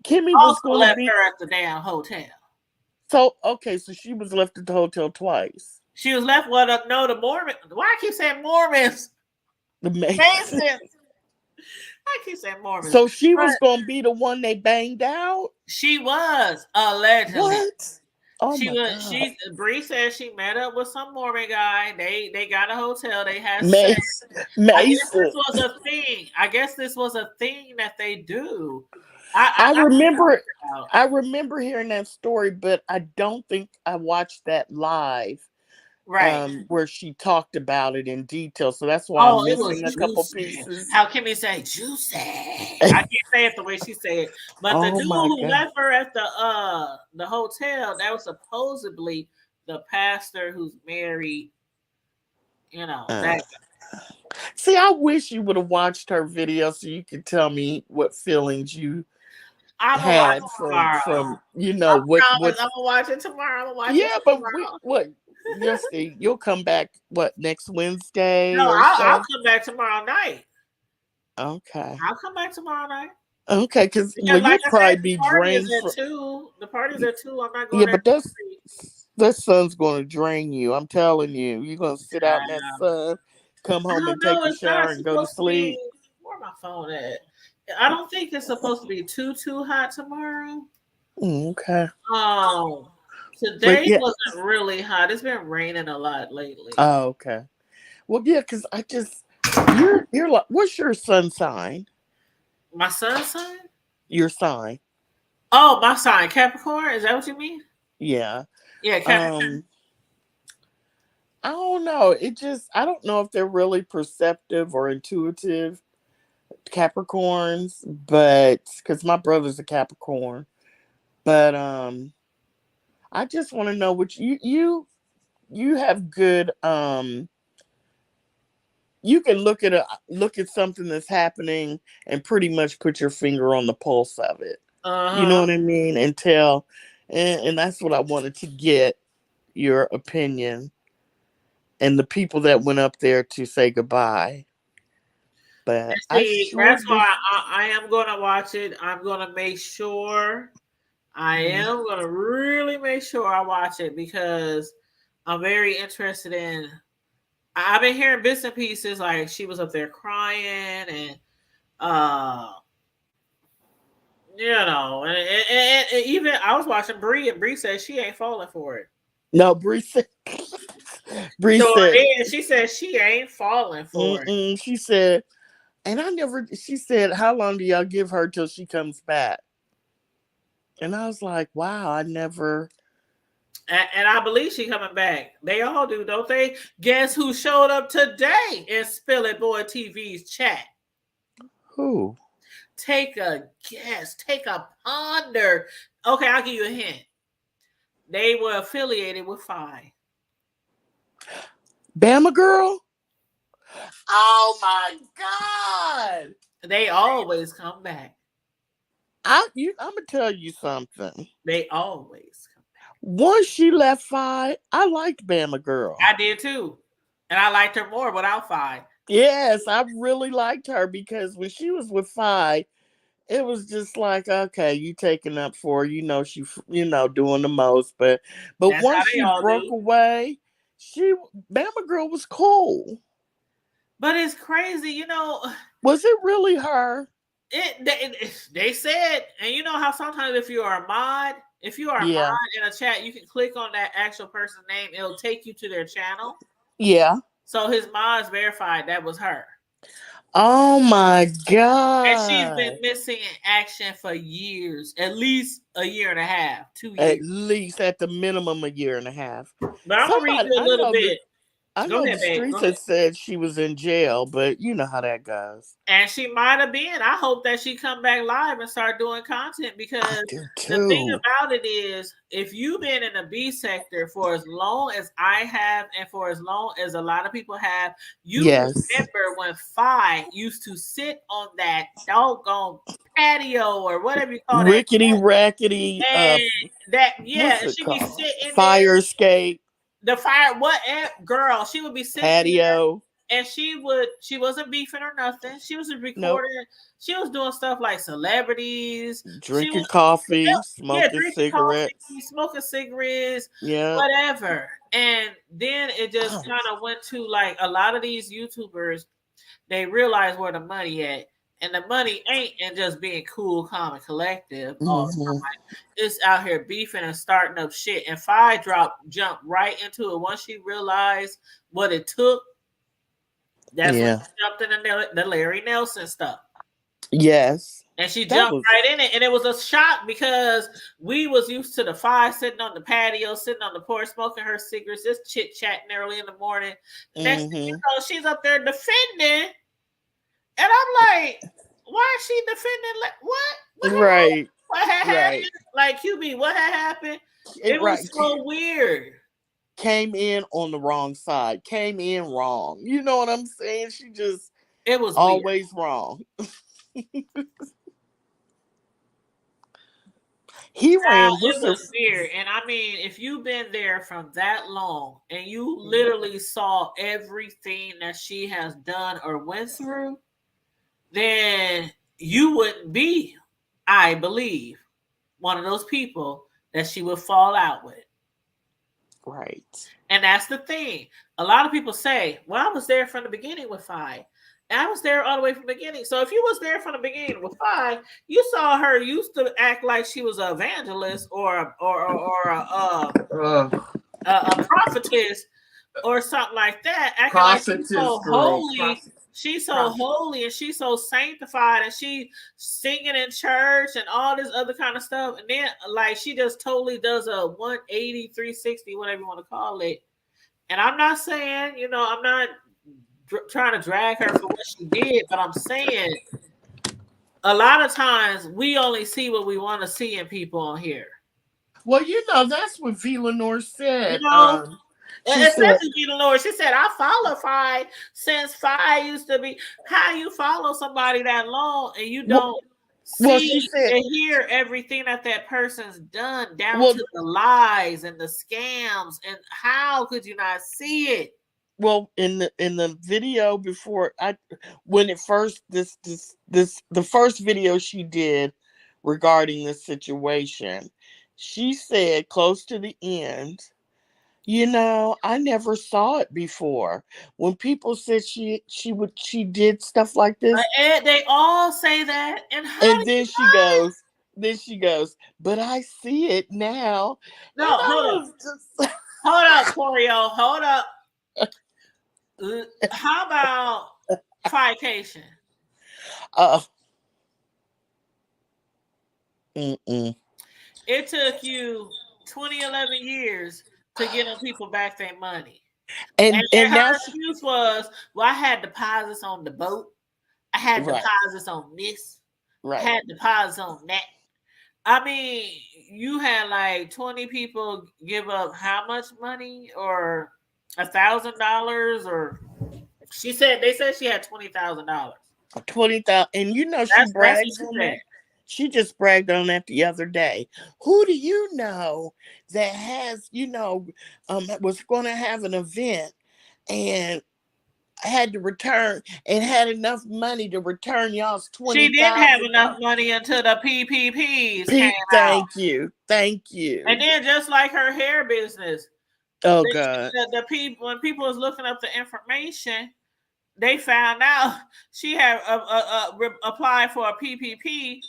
C: Kimmy was going to
B: left her at the damn hotel.
C: So okay, so she was left at the hotel twice.
B: She was left with the Mormon. Why I keep saying Mormons?
C: The Masons.
B: I keep saying Mormons.
C: So she was going to be the one they banged out?
B: She was, allegedly.
C: What? Oh
B: she was.
C: God.
B: Bree said she met up with some Mormon guy. They got a hotel. They had
C: sex.
B: I guess this was a thing. I guess this was a thing that they do.
C: I remember hearing that story, but I don't think I watched that live.
B: Right.
C: Where she talked about it in detail. So that's why I'm missing a couple pieces.
B: How can we say juicy? I can't say it the way she said it. But the dude who left her at the hotel, that was supposedly the pastor who's married. That guy.
C: See, I wish you would have watched her video so you could tell me what feelings you had from what.
B: I'm gonna watch it tomorrow.
C: But what? You'll come back next Wednesday?
B: No, I'll come back tomorrow night.
C: Okay.
B: I'll come back tomorrow night.
C: Okay, because you'll probably be drained.
B: The party's at 2. I'm not going.
C: Yeah, but that sun's going to drain you. I'm telling you, you're going to sit out in that sun, come home and take a shower and go to sleep.
B: Where my phone at? I don't think it's supposed to be too hot tomorrow.
C: Okay.
B: Today wasn't really hot. It's been raining a lot lately.
C: Oh, okay. Well, yeah, because you're like, what's your sun sign?
B: My sun sign?
C: Your sign.
B: Oh, my sign, Capricorn. Is that what you mean?
C: Yeah.
B: Yeah, Capricorn.
C: I don't know. I don't know if they're really perceptive or intuitive Capricorns, but because my brother's a Capricorn, but I just want to know what you have good you can look at something that's happening and pretty much put your finger on the pulse of it. You know what I mean? And tell, and that's what I wanted to get your opinion and the people that went up there to say goodbye. But
B: that's why I am going to watch it. I'm going to make sure. I am going to really make sure I watch it because I'm very interested in. I've been hearing bits and pieces like she was up there crying and and even I was watching Bree and Bree said she ain't falling for it.
C: No, Bree said.
B: She said she ain't falling for it.
C: She said, and she said, how long do y'all give her till she comes back? And I was like, wow, I never.
B: And I believe she coming back. They all do, don't they? Guess who showed up today in Spill It Boy TV's chat?
C: Who?
B: Take a guess. Take a ponder. Okay, I'll give you a hint. They were affiliated with Phi.
C: Bama Girl? Oh my God.
B: They always come back.
C: I'm gonna tell you something.
B: They always come back.
C: Once she left Phi, I liked Bama Girl.
B: I did too. And I liked her more without Phi.
C: Yes, I really liked her because when she was with Phi, it was just like, okay, you taking up for her, she doing the most, but
B: That's how
C: once
B: they
C: she
B: all
C: broke
B: do.
C: away, Bama Girl was cool.
B: But it's crazy,
C: Was it really her?
B: They said, and you know how sometimes if you are a mod
C: Yeah.
B: in a chat, you can click on that actual person's name, it'll take you to their channel.
C: Yeah.
B: So his mods verified that was her.
C: Oh my God.
B: And she's been missing in action for years, at least a year and a half, 2 years.
C: At least at the minimum a year and a half.
B: But I'm gonna read you a little bit.
C: I know the streets had said she was in jail, but you know how that goes.
B: And she might have been. I hope that she come back live and start doing content, because the thing about it is, if you've been in the B sector for as long as I have and for as long as a lot of people have, you remember when Phi used to sit on that doggone patio or whatever you call
C: rickety rackety
B: and she be sitting
C: fire escape.
B: The fire, what girl? She would be sitting
C: patio,
B: there, and she wasn't beefing or nothing. She was recording. Nope. She was doing stuff like celebrities,
C: drinking coffee, smoking cigarettes,
B: smoking cigarettes,
C: yeah,
B: whatever. And then it just kind of went to like a lot of these YouTubers. They realize where the money at. And the money ain't in just being cool, calm, and collective all the time. It's out here beefing and starting up shit. And Phi jumped right into it. Once she realized what it took, that's when she jumped in the Larry Nelson stuff.
C: Yes.
B: And she jumped right in it. And it was a shock because we was used to the Phi sitting on the patio, sitting on the porch, smoking her cigarettes, just chit-chatting early in the morning. Next thing you know, she's up there defending. And I'm like, why is she defending? What?
C: Right.
B: What had happened? Like, QB, what had happened? It was so weird.
C: Came in on the wrong side. Came in wrong. You know what I'm saying?
B: It was
C: always wrong. It
B: was weird. And I mean, if you've been there from that long and you literally saw everything that she has done or went through, then you wouldn't be, I believe, one of those people that she would fall out with.
C: Right.
B: And that's the thing. A lot of people say, well, I was there from the beginning with Phi. And I was there all the way from the beginning. So if you was there from the beginning with Phi, you saw her used to act like she was an evangelist or a prophetess or something like that. Acting like she's so holy. She's so holy and she's so sanctified and she singing in church and all this other kind of stuff. And then like she just totally does a 180, 360, whatever you want to call it. And I'm not saying, I'm not trying to drag her for what she did, but I'm saying a lot of times we only see what we want to see in people on here.
C: Well, that's what V. Lenore said.
B: She said, I follow Phi since Phi used to be. How you follow somebody that long and you don't see and hear everything that person's done down to the lies and the scams, and how could you not see it?
C: Well, in the video before the first video she did regarding this situation, she said close to the end, I never saw it before. When people said she did stuff like this,
B: they all say that, and
C: then she goes, but I see it now.
B: No, hold up, Corio, hold up. How about Phi-cation? it took you 20, 11 years to get them people back their money. And
C: And
B: her
C: that's
B: excuse was, well, I had deposits on the boat. I had
C: right,
B: deposits on this. I
C: right.
B: had deposits on that. I mean, you had like 20 people give up how much money, or $1,000, or they said she had $20,000.
C: 20,000, and she
B: That's what
C: brags
B: she
C: on
B: said.
C: that. She just bragged on that the other day. Who do you know that has, was going to have an event and had to return and had enough money to return y'all's
B: She didn't have
C: $20,000?
B: enough money until the PPPs came
C: Pete,
B: out.
C: thank
B: And
C: you.
B: then just like her hair business,
C: Oh God,
B: the people, when people was looking up the information, they found out she had applied for a PPP,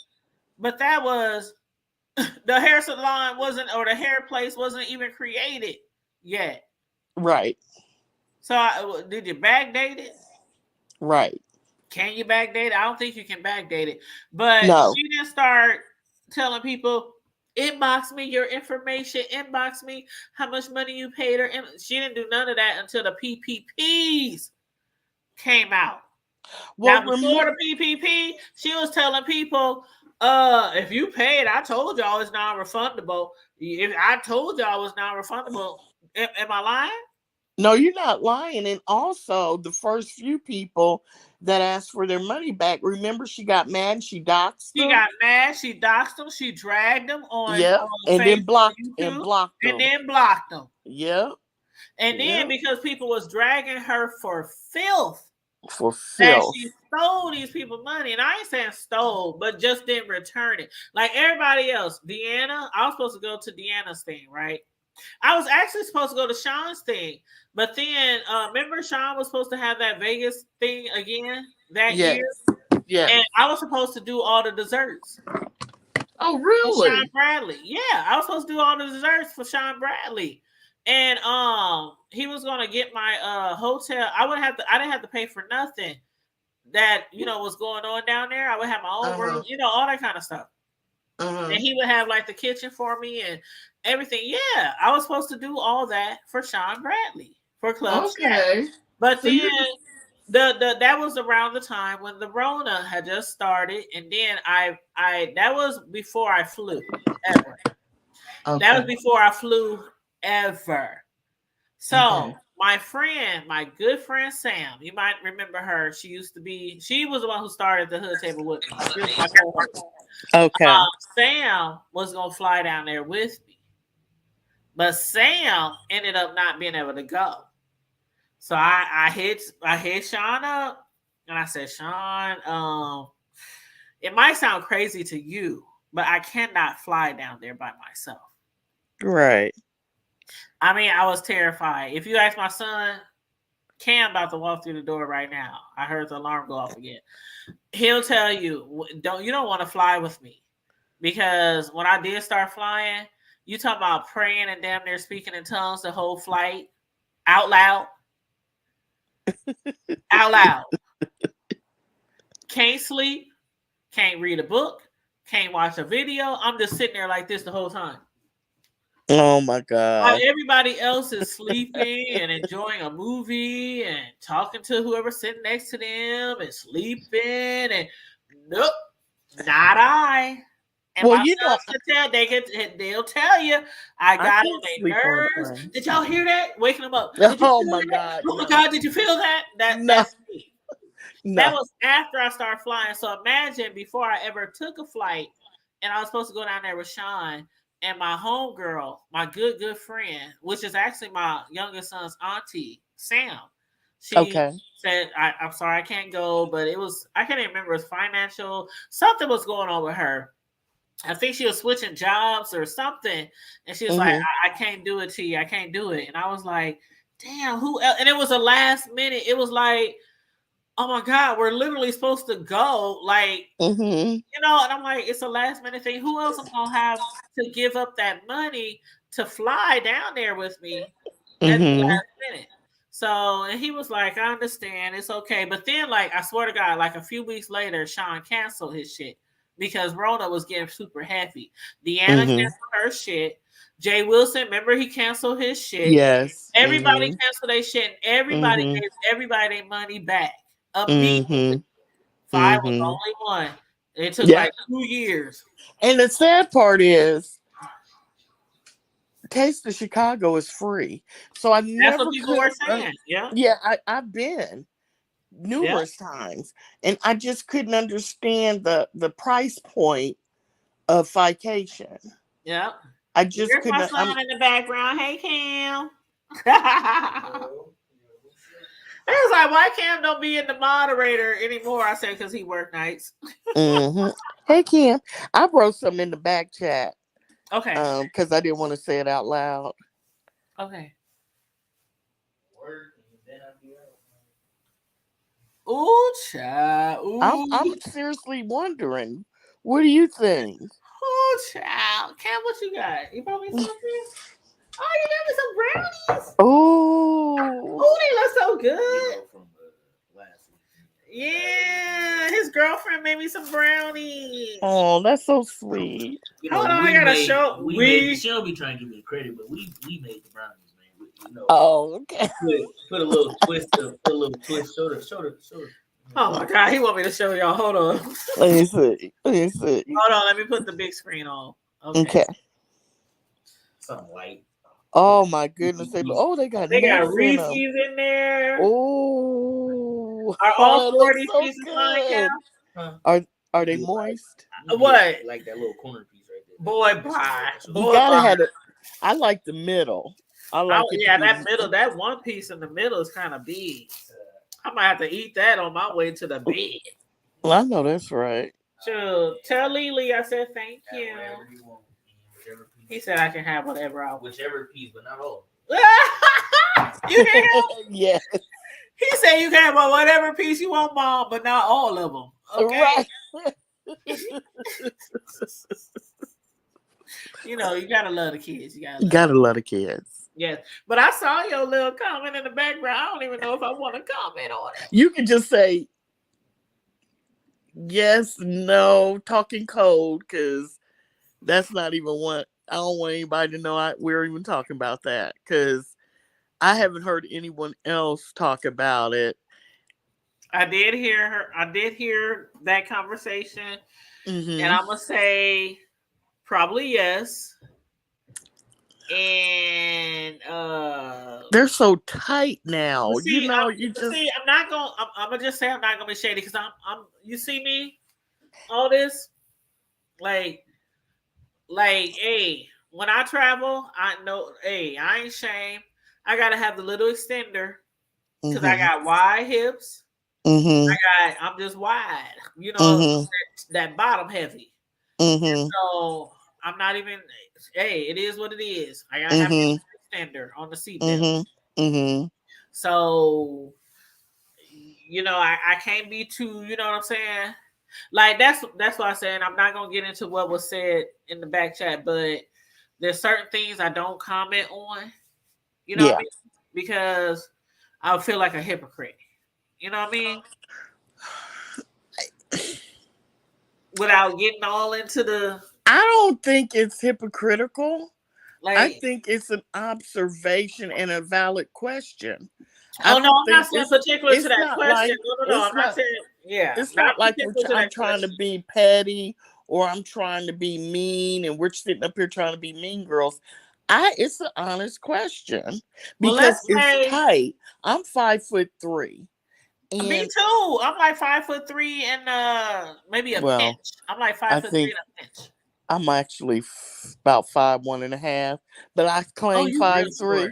B: but that was the hair salon wasn't, or the hair place wasn't even created yet.
C: right,
B: So did you backdate it?
C: right.
B: Can you backdate it? I don't think you can backdate it. But
C: No,
B: she didn't start telling people, inbox me your information, inbox me how much money you paid her. She didn't do none of that until the PPPs came out.
C: well,
B: Now, before the PPP, she was telling people, if you paid, I told y'all it's non-refundable. If I told y'all it's non-refundable, am I lying?
C: no, you're not lying. And also, the first few people that asked for their money back, remember, she got mad and she doxed
B: She
C: them.
B: got mad. She doxed them. She dragged them on
C: And
B: Facebook,
C: then blocked
B: YouTube,
C: them.
B: and then blocked them.
C: Yep.
B: And then because people was dragging her for filth,
C: For
B: that
C: filth.
B: she stole these people money. And I ain't saying stole, but just didn't return it. Like everybody else. Deanna, I was supposed to go to Deanna's thing, right? I was actually supposed to go to Sean's thing. But then, remember Sean was supposed to have that Vegas thing again that year?
C: Yeah.
B: And I was supposed to do all the desserts.
C: Oh, really?
B: For Sean Bradley. Yeah, I was supposed to do all the desserts for Sean Bradley. And he was gonna get my hotel. I didn't have to pay for nothing that was going on down there. I would have my own room, all that kind of stuff. And he would have like the kitchen for me and everything. Yeah, I was supposed to do all that for Sean Bradley for Club Chef. But so then that was around the time when the Rona had just started, and then I that was before I flew ever. Okay. That was before I flew ever. So my good friend Sam, you might remember her. She was the one who started the Hood Table with me.
C: Okay.
B: Sam was gonna fly down there with me, but Sam ended up not being able to go. So I hit Sean up, and I said, Sean, it might sound crazy to you, but I cannot fly down there by myself.
C: Right.
B: I mean, I was terrified. If you ask my son, Cam about to walk through the door right now. I heard the alarm go off again. He'll tell you, you don't want to fly with me. Because when I did start flying, you talk about praying and damn near speaking in tongues the whole flight out loud. Out loud. Can't sleep. Can't read a book. Can't watch a video. I'm just sitting there like this the whole time.
C: Oh my God.
B: While everybody else is sleeping and enjoying a movie and talking to whoever's sitting next to them and sleeping, and nope, not I. And
C: well,
B: they'll tell you, I got on their nerves. Did y'all hear that? Waking them up.
C: Oh my God.
B: Oh my God, did you feel that? That's me. No. That was after I started flying. So imagine before I ever took a flight, and I was supposed to go down there with Sean and my homegirl, my good friend, which is actually my youngest son's auntie, Sam. She said, I'm sorry, I can't go, but I can't even remember, it was financial. Something was going on with her. I think she was switching jobs or something. And she was like, I can't do it to you. I can't do it. And I was like, damn, who else? And it was a last minute. It was like, oh my God, we're literally supposed to go. Like, and I'm like, it's a last minute thing. Who else am I going to have to give up that money to fly down there with me at the last minute? So, and he was like, I understand. It's okay. But then, like, I swear to God, like a few weeks later, Sean canceled his shit. because Rona was getting super heavy. Deanna
C: Mhm.
B: canceled her shit. Jay Wilson, remember he canceled his shit.
C: Yes.
B: Everybody
C: Mhm.
B: canceled their shit. And everybody
C: Mhm.
B: gave everybody their money back immediately.
C: Mhm.
B: 5 was the
C: Mhm.
B: only one. It took
C: Yeah.
B: like 2 years.
C: And the sad part is, Taste of Chicago is free, so I
B: That's what
C: never
B: people
C: could.
B: were saying. Yeah.
C: Yeah, I've been
B: Yeah.
C: numerous times, and I just couldn't understand the price point of Fication.
B: Yeah.
C: I just
B: Here's my
C: couldn't.
B: son in the background. Hey, Cam. It was like, why Cam don't be in the moderator anymore? I said, because he work nights.
C: Mhm. Hey Kim, I wrote something in the back chat
B: Okay.
C: because I didn't want to say it out loud.
B: Okay. Ooh, child.
C: I'm seriously wondering, what do you think?
B: Ooh, child. Cam, what you got? You brought me something? Oh, you got me some brownies.
C: Oh,
B: Oh, they look so good. Yeah, his girlfriend made me some brownies.
C: oh, that's so sweet.
B: Hold on, I gotta show.
E: She'll be trying to give me the credit, but we made the brownies, man.
C: Oh, okay.
E: Put a little twist, Show the.
B: Oh my god, he want me to show y'all. Hold on.
C: Let me see.
B: Hold on, let me put the big screen on.
C: Okay.
E: Something white.
C: Oh my goodness! They got
B: They got
C: nuts in
B: Reese's
C: them.
B: in there.
C: Oh,
B: Are all
C: that
B: 40
C: looks so
B: pieces fine,
C: good.
B: Cal?
C: Are they moist?
B: What?
E: Like that little corner piece right there.
B: Boy, bye.
C: You gotta have it. I like the middle. I like it.
B: Yeah, that middle, that one piece in the middle is kind of big. I might have to eat that on my way to the bed.
C: Well, I know that's right.
B: Sure. Tell Lily I said thank you.
E: Whatever you want. Whichever piece.
B: He said I can have whatever I want.
E: Whichever piece, but not all.
B: You hear him?
C: Yeah.
B: He said you can have whatever piece you want, Mom, but not all of them. Okay.
C: Right.
B: You know, you gotta love the kids. You
C: gotta love the kids.
B: Yes. But I saw your little comment in the background. I don't even know if I want to comment on it.
C: You can just say yes, no, talking code, because that's not even what I don't want anybody to know we're even talking about that, because I haven't heard anyone else talk about it.
B: I did hear her. I did hear that conversation.
C: Mm-hmm.
B: And I'm going to say probably yes. And
C: they're so tight now.
B: See,
C: I'm
B: not going. I'm gonna just say I'm not gonna be shady because I'm. You see me, all this, like, hey, when I travel, I know, hey, I ain't shame. I gotta have the little extender because I got wide hips.
C: Mm-hmm.
B: I'm just wide. You know,
C: Mm-hmm.
B: that bottom heavy.
C: Mm-hmm.
B: So I'm not even. Hey, it is what it is. I gotta have an extender on the seatbelt.
C: Mm-hmm. Mm-hmm.
B: So, you know, I can't be too. You know what I'm saying? Like that's why I said I'm not gonna get into what was said in the back chat, but there's certain things I don't comment on. You know what I mean? Because I feel like a hypocrite. You know what I mean? Without getting all into the.
C: I don't think it's hypocritical.
B: Like,
C: I think it's an observation and a valid question.
B: I'm not saying particular to that question. No, I'm not saying. Yeah,
C: it's not like I'm trying to be petty or I'm trying to be mean, and we're sitting up here trying to be mean girls. It's an honest question because it's tight. I'm 5'3".
B: Me too. I'm like 5'3" and maybe a pinch. I'm like 5'3" and a pinch.
C: I'm actually about 5'1.5", but I claim 5'3".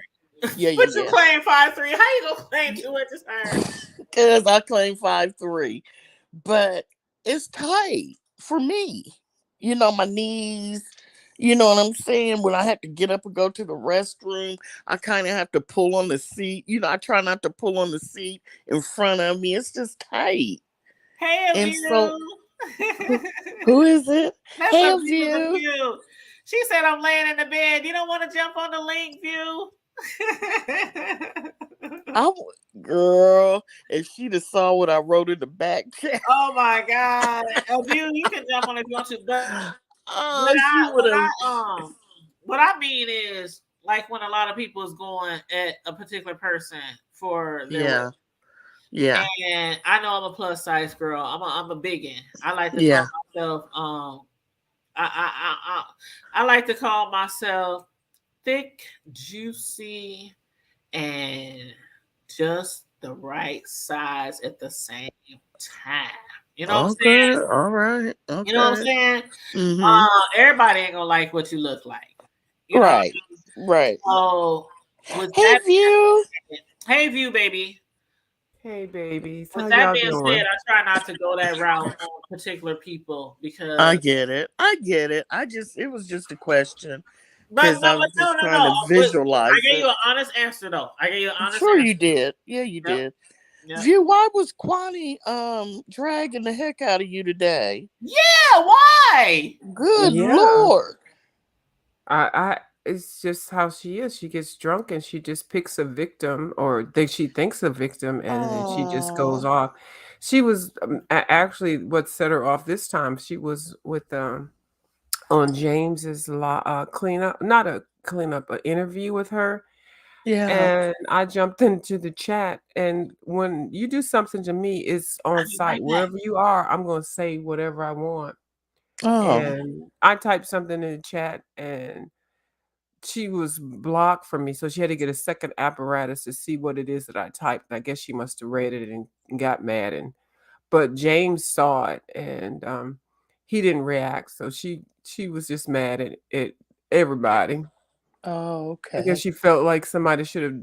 C: Yeah,
B: but you claim 5'3". How you gonna claim 2 inches higher?
C: Because I claim 5'3", but it's tight for me. You know, my knees. You know what I'm saying? When I have to get up and go to the restroom, I kind of have to pull on the seat. You know, I try not to pull on the seat in front of me. It's just tight.
B: Hey,
C: and
B: View.
C: So, who is it?
B: That's
C: hey, View.
B: She said I'm laying in the bed. You don't want to jump on the link, View.
C: Girl, if she'd have saw what I wrote in the back chat,
B: Oh my God. You can jump on if you want to, but what
C: she
B: I
C: would have.
B: what I mean is like when a lot of people is going at a particular person for their weight.
C: Yeah, yeah,
B: And I know I'm a plus size girl. I'm a biggin. I like to call
C: yeah.
B: myself I like to call myself thick, juicy, and just the right size at the same time. You know what I'm
C: Okay,
B: saying?
C: all right,
B: You know what I'm
C: okay.
B: saying?
C: Mm-hmm.
B: Everybody ain't gonna like what you look like. You know what I
C: Right,
B: mean?
C: right.
B: So with
C: Hey,
B: that
C: View.
B: being said, hey view baby.
F: Hey babies, how
B: With that
F: y'all
B: being said,
F: doing?
B: I try not to go that route on particular people
C: I
B: because
C: get it. I get it. It was just a question
B: but
C: because
B: no,
C: I
B: but
C: was
B: no,
C: just
B: no,
C: trying
B: no.
C: to
B: But I
C: visualize
B: gave you
C: it.
B: an honest answer though. I gave you an
C: I'm
B: honest
C: sure you
B: answer.
C: did. Yeah, you
B: Yep.
C: did.
B: Yep.
C: View, why was Kwani dragging the heck out of you today?
B: Yeah, why?
C: Good
F: Yeah,
C: Lord.
F: it's just how she is. She gets drunk and she just picks a victim, or she thinks a victim, and then she just goes
C: Oh,
F: off. She was actually what set her off this time. She was with on James's cleanup, not a cleanup, an interview with her.
C: yeah.
F: And I jumped into the chat, and when you do something to me, it's
B: I'll
F: on
B: be
F: site.
B: right back.
F: Wherever you are, I'm gonna say whatever I want.
C: Oh,
F: And I typed something in the chat, and she was blocked from me, so she had to get a second apparatus to see what it is that I typed. I guess she must have read it and got mad, but James saw it, and he didn't react, so she was just mad at everybody.
C: oh,
F: I guess
C: okay.
F: she felt like somebody should have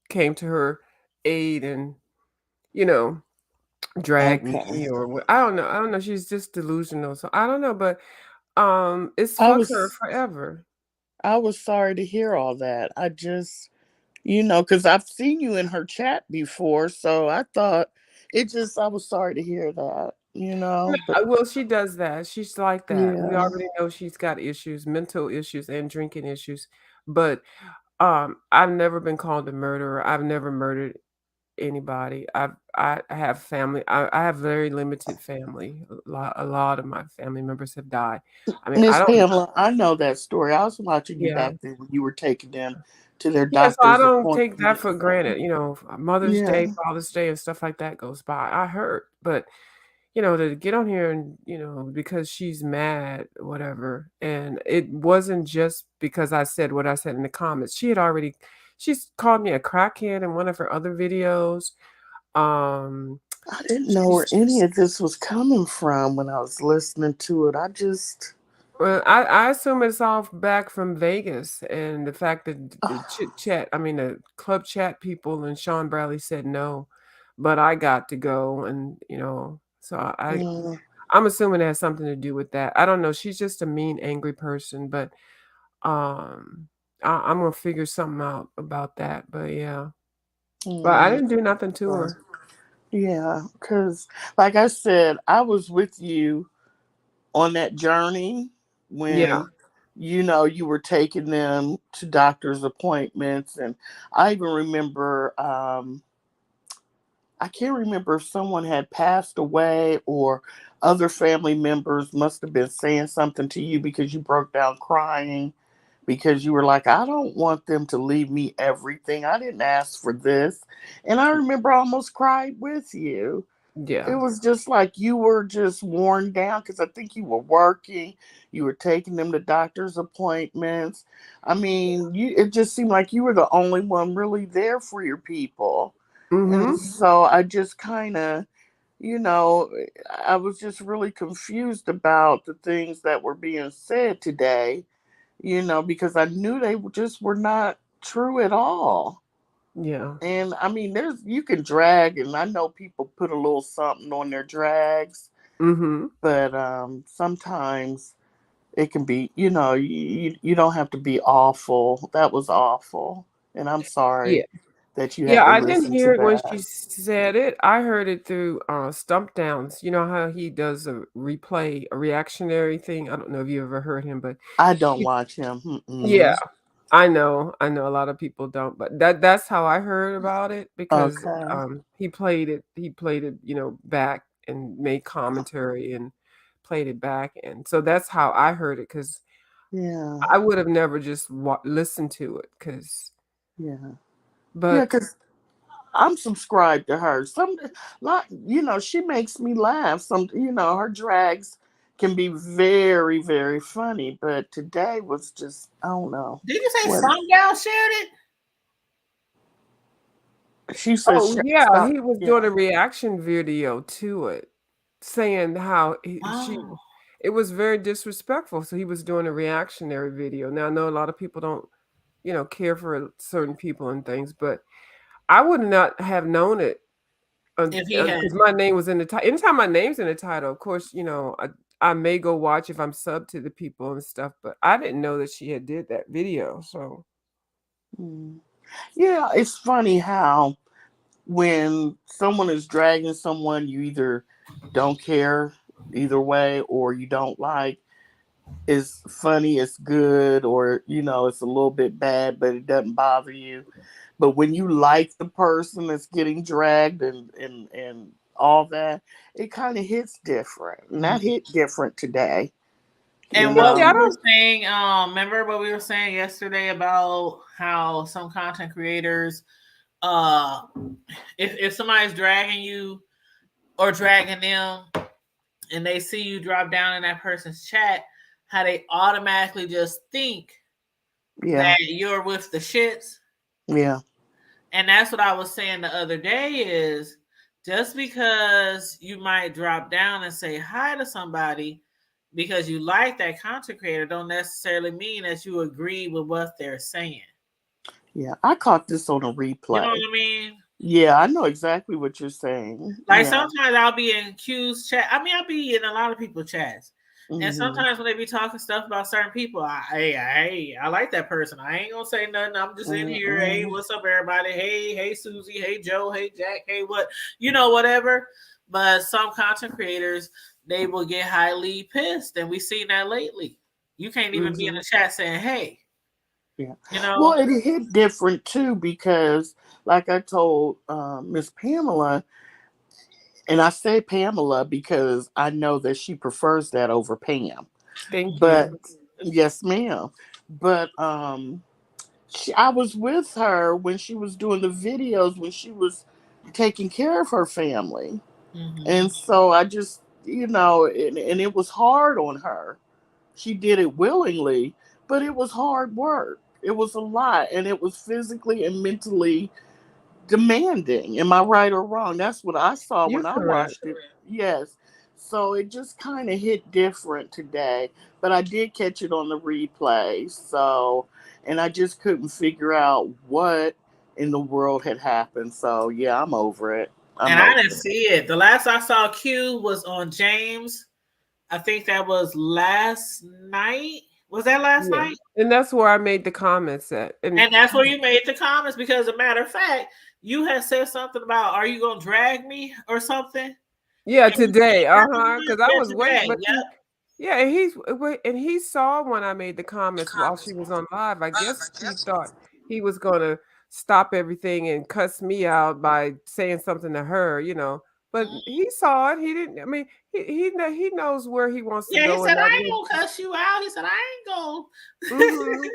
F: came to her aid and, you know, drag
C: Okay.
F: me or what. I don't know. I don't know. She's just delusional. So I don't know, but it's
C: I
F: fuck her
C: was
F: forever.
C: I was sorry to hear all that. I just, because I've seen you in her chat before, so I thought I was sorry to hear that, but
F: Well, she does that. She's like that. We
C: yeah.
F: already know she's got issues, mental issues and drinking issues. But I've never been called a murderer. I've never murdered anybody. I have family. I have very limited family. A lot of my family members have died. I mean, I
C: Miss
F: don't.
C: Pamela, I know that story. I was watching you
F: Yeah.
C: back then when you were taking them to their
F: Yeah, so I
C: doctor's
F: don't take that
C: appointments.
F: for granted. Mother's
C: Yeah.
F: Day, Father's Day, and stuff like that goes by. I hurt, but to get on here and because she's mad, whatever, and it wasn't just because I said what I said in the comments. She's called me a crackhead in one of her other videos. Um,
C: I didn't know
F: she's
C: where any of this was coming from when I was listening to it.
F: Well, I assume it's all back from Vegas and the fact that the chit chat, I mean, the club chat people and Sean Bradley said no, but I got to go, and so
C: mm,
F: I'm assuming it has something to do with that. I don't know. She's just a mean, angry person, but um, I'm gonna figure something out about that. But yeah, but I
C: mm,
F: didn't do nothing to her.
C: yeah, because like I said, I was with you on that journey
F: Yeah.
C: when you were taking them to doctor's appointments, and I even remember I can't remember if someone had passed away or other family members must have been saying something to you because you broke down crying because you were like, I don't want them to leave me everything. I didn't ask for this. And I remember I almost cried with you. It
F: Yeah.
C: was just like you were just worn down because I think you were working, you were taking them to doctor's appointments. I mean, it just seemed like you were the only one really there for your people. And
F: Mm-hmm.
C: so I just kind of, you know, I was just really confused about the things that were being said today, because I knew they just were not true at all.
F: Yeah.
C: And I mean, you can drag, and I know people put a little something on their drags,
F: Mm-hmm.
C: but sometimes it can be, you don't have to be awful. That was awful, and I'm
F: Yeah.
C: sorry that you
F: Yeah,
C: had to
F: I didn't
C: listen to
F: hear it when
C: that.
F: she said it. I heard it through Stump Downs. You know how he does a replay, a reactionary thing. I don't know if you ever heard him, but
C: I don't
F: he,
C: watch him.
F: yeah,
C: Mm-mm.
F: I know a lot of people don't, but that's how I heard about it because
C: Okay.
F: he played it, back and made commentary and played it back, and so that's how I heard it because
C: Yeah.
F: I would have never just listened to it because,
C: Yeah. Yeah,
F: but
C: because I'm subscribed to her. She makes me laugh. Her drags can be very, very funny, but today was just, I don't know.
B: Did you say
C: What
B: some gal shared it?
C: she said,
F: oh yeah,
C: stop.
F: he was doing
C: Yeah.
F: a reaction video to it, saying how
B: Oh,
F: it was very disrespectful. So he was doing a reactionary video. Now I know a lot of people don't, care for certain people and things, but I would not have known it
B: if he had.
F: because my name was in the title. Anytime my name's in the title, of course, I may go watch if I'm sub to the people and stuff, but I didn't know that she had did that video. So
C: Mm. Yeah, it's funny how when someone is dragging someone, you either don't care either way or you don't like. It's funny, it's good, or it's a little bit bad, but it doesn't bother you. But when you like the person that's getting dragged and all that, it kind of hits different. And that hit different today. You
B: And what
F: see,
B: we
F: I
C: know?
B: were
F: don't.
B: saying, remember what we were saying yesterday about how some content creators, uh, if somebody's dragging you or dragging them, and they see you drop down in that person's chat, how they automatically just think
C: Yeah.
B: that you're with the shits.
C: Yeah.
B: And that's what I was saying the other day is just because you might drop down and say hi to somebody because you like that content creator don't necessarily mean that you agree with what they're saying.
C: Yeah. I caught this on a
B: You know what
C: replay.
B: I mean?
C: Yeah, I know exactly what you're saying.
B: Like
C: Yeah.
B: sometimes I'll be in Q's chat. I mean, I'll be in a lot of people's chats. And
C: Hmm.
B: sometimes when they be talking stuff about certain people, I like that person. I ain't gonna say nothing. I'm just in here. Hey,
C: Hmm.
B: what's up, everybody? Hey, Susie. Hey, Joe. Hey, Jack. Hey, what? Whatever. But some content creators, they will get highly pissed, and we've seen that lately. You can't even be in
C: Hmm.
B: the chat saying, "Hey,"
C: Yeah.
B: you know.
C: Well, it hit different too because, like I told Miss Pamela, and I say Pamela because I know that she prefers that over Pam.
F: Thank
C: But
F: you.
C: yes, ma'am. But I was with her when she was doing the videos when she was taking care of her family,
B: Mm-hmm.
C: and so I just and it was hard on her. She did it willingly, but it was hard work. It was a lot, and it was physically and mentally demanding. Am I right or wrong? That's what I saw
F: You're
C: when I
F: correct.
C: watched it. Yes. So it just kind of hit different today, but I did catch it on the replay. So, and I just couldn't figure out what in the world had happened. So, yeah, I'm over it.
B: And
C: I'm
B: I
C: over
B: didn't
C: it.
B: see it. The last I saw Q was on James. I think that was last night. Was that last
F: Yeah,
B: night?
F: and that's where I made the comments at, and
B: And that's where you made the comments because, as a matter of fact, you had said something about, "Are you gonna drag me?" or something.
F: yeah,
B: And we
F: today,
B: remember
F: because
B: that?
F: I
B: Yeah,
F: was waiting,
B: today.
F: but
B: Yep.
F: yeah, and he saw when I made the comments while she was on live. I guess he thought he was gonna stop everything and cuss me out by saying something to her. But he saw it. He didn't. I mean, he knows where he wants to
B: Yeah, he
F: go,
B: said,
F: and
B: "I
F: that
B: ain't
F: was.
B: gonna cuss you out." He said, "I ain't
F: Hmm.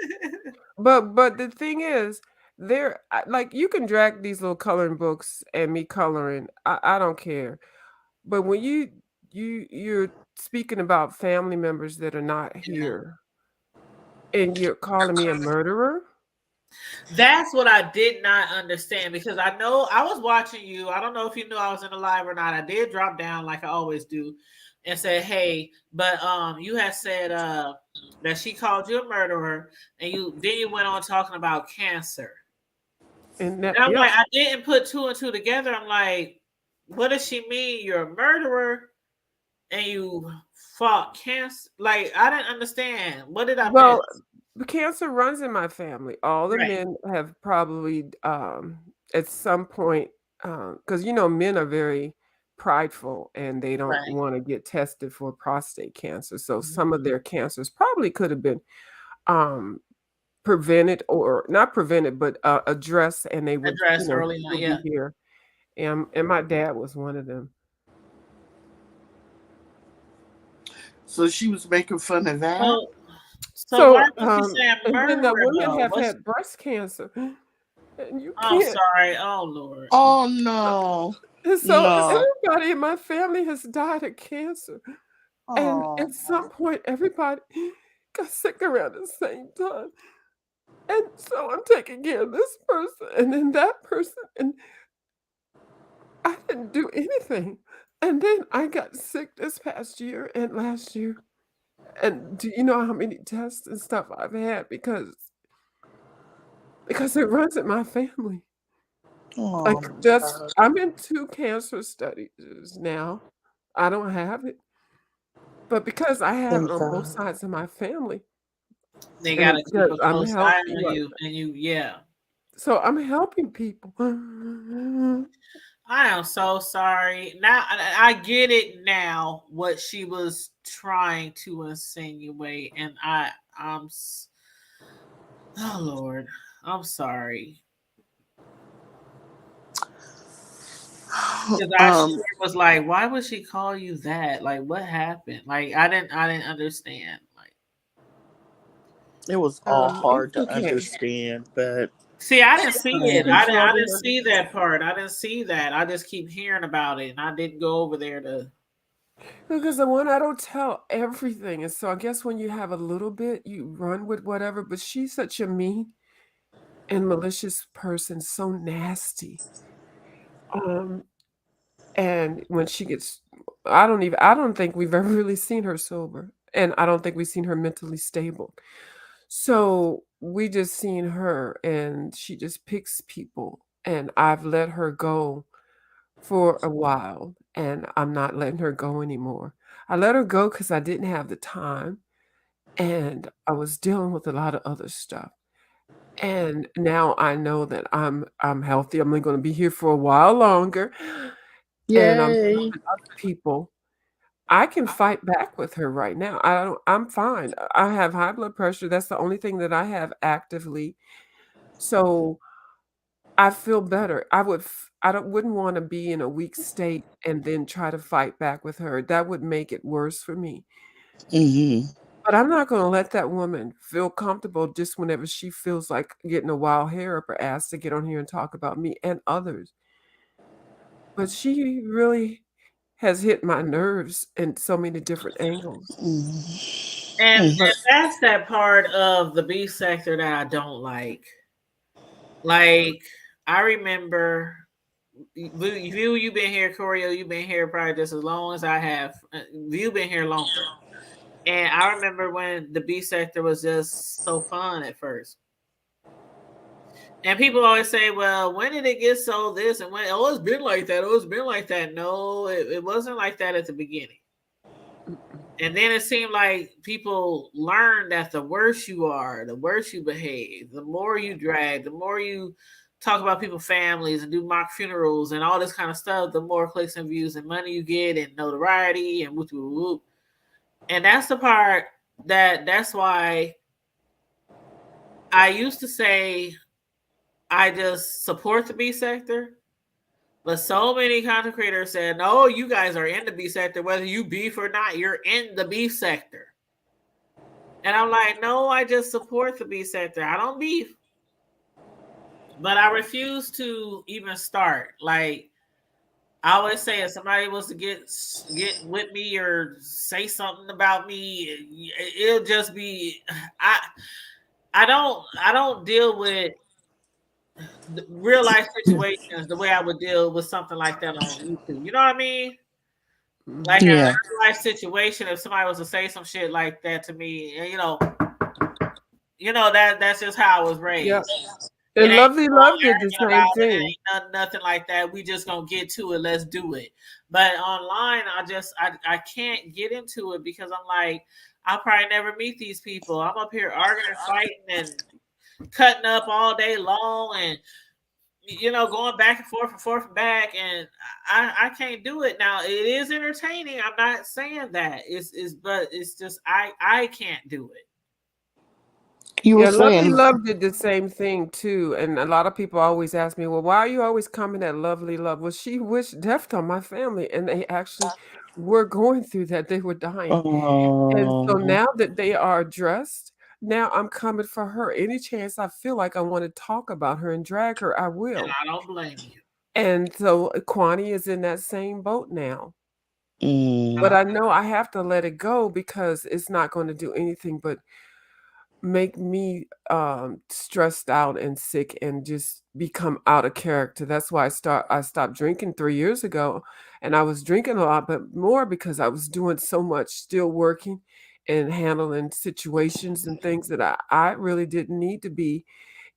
B: gonna."
F: But the thing is, like you can drag these little coloring books and me coloring. I don't care. But when you're speaking about family members that are not
B: Yeah.
F: here and you're calling me a murderer?
B: That's what I did not understand because I know I was watching you. I don't know if you knew I was in the live or not. I did drop down like I always do and said, "Hey," but you had said that she called you a murderer, and you went on talking about cancer.
F: And that,
B: And I'm
F: yep.
B: like, I didn't put two and two together. I'm like, what does she mean? You're a murderer and you fought cancer? Like, I didn't understand. What did I miss?
F: Well, the cancer runs in my family. All the
B: Right,
F: men have probably at some point because men are very prideful and they don't
B: right.
F: want to get tested for prostate cancer. So some of
B: Mhm.
F: their cancers probably could have been um prevented, or not prevented, but addressed, and they would,
B: Address early on,
F: still
B: yeah.
F: be here. And my dad was one of them.
C: So she was making fun of that.
B: So why
F: So,
B: was she saying
F: and then the
B: murder
F: women
B: though?
F: have
B: What's
F: had breast cancer, and you
B: I'm
F: can't.
B: sorry. Oh Lord.
C: Oh no.
F: And so
C: No.
F: everybody in my family has died of cancer, and
C: Oh.
F: at some point, everybody got sick around the same time. And so I'm taking care of this person and then that person, and I didn't do anything. And then I got sick this past year and last year. And do you know how many tests and stuff I've had because it runs in my family.
C: Oh
F: Like,
C: my
F: just
C: God.
F: I'm in 2 cancer studies now. I don't have it, but because I have it
C: Thank
F: on both
C: God.
F: sides of my family,
B: They
F: and
B: gotta keep
F: because
B: a
F: I'm
B: close eye
F: healthy
B: on
F: right
B: you,
F: now,
B: and yeah.
F: so I'm helping people.
B: I am so sorry. Now I get it now what she was trying to insinuate, and oh Lord, I'm sorry. Because I sure was like, why would she call you that? Like, what happened? Like, I didn't understand. Like,
C: It was all
F: It's
C: hard to
F: okay.
C: understand, but
B: see, I didn't see it.
F: Just
B: I
F: loving
B: didn't
F: her.
B: see that part. I didn't see that. I just keep hearing about it, and I didn't go over there to.
F: Because the one I don't tell everything, and so I guess when you have a little bit, you run with whatever. But she's such a mean and malicious person, so nasty. Um, and when she gets, I don't think we've ever really seen her sober, and I don't think we've seen her mentally stable. So we just seen her, and she just picks people, and I've let her go for a while, and I'm not letting her go anymore. I let her go because I didn't have the time, and I was dealing with a lot of other stuff. And now I know that I'm healthy. I'm only gonna be here for a while longer, and I'm
C: yay.
F: helping other people. I can fight back with her right now. I'm fine. I have high blood pressure. That's the only thing that I have actively. So I feel better. I wouldn't wanna be in a weak state and then try to fight back with her. That would make it worse for me.
C: Hmm.
F: But I'm not gonna let that woman feel comfortable just whenever she feels like getting a wild hair up her ass to get on here and talk about me and others. But she really has hit my nerves in so many different angles.
B: And
F: But
B: that's that part of the B sector that I don't like. Like, I remember View, you've been here, Corio, you've been here probably just as long as I have. View been here longer. And I remember when the B sector was just so fun at first. And people always say, well, when did it get so this and when? Oh, it's been like that. Oh, it's been like that. No, it wasn't like that at the beginning. And then it seemed like people learned that the worse you are, the worse you behave, the more you drag, the more you talk about people's families and do mock funerals and all this kind of stuff, the more clicks and views and money you get and notoriety and whoop, whoop, whoop. And that's the part that's why I used to say I just support the B sector. But so many content creators said, no, you guys are in the B sector. Whether you beef or not, you're in the B sector. And I'm like, no, I just support the B sector. I don't beef. But I refuse to even start. Like, I always say, if somebody was to get with me or say something about me, it'll just be I don't deal with real life situations the way I would deal with something like that on YouTube. You know what I mean? Like in a
C: Yeah.
B: real life situation, if somebody was to say some shit like that to me, and that's just how I was raised.
F: yeah.
B: It
F: And
B: ain't
F: Lovely Love did the
B: arguing
F: same
B: about it. It
F: thing.
B: ain't nothing like that. We just gonna get to it. Let's do it. But online, I can't get into it because I'm like, I'll probably never meet these people. I'm up here arguing and fighting and cutting up all day long and going back and forth and back, and I can't do it. Now it is entertaining. I'm not saying that but it's just I can't do it.
C: You were
F: Yeah, Lovely
C: saying,
F: Love did the same thing too, and a lot of people always ask me, "Well, why are you always coming at Lovely Love?" Well, she wished death on my family, and they actually were going through that. They were dying. And so
C: oh,
F: now that they are addressed, now I'm coming for her. Any chance I feel like I wanna talk about her and drag her, I
B: And
F: will.
B: I don't blame you.
F: And so, Kwani is in that same boat now. But
C: mm,
F: I know I have to let it go because it's not gonna do anything but make me, stressed out and sick and just become out of character. That's why I stopped drinking 3 years ago, and I was drinking a lot, but more because I was doing so much, still working and handling situations and things that I really didn't need to be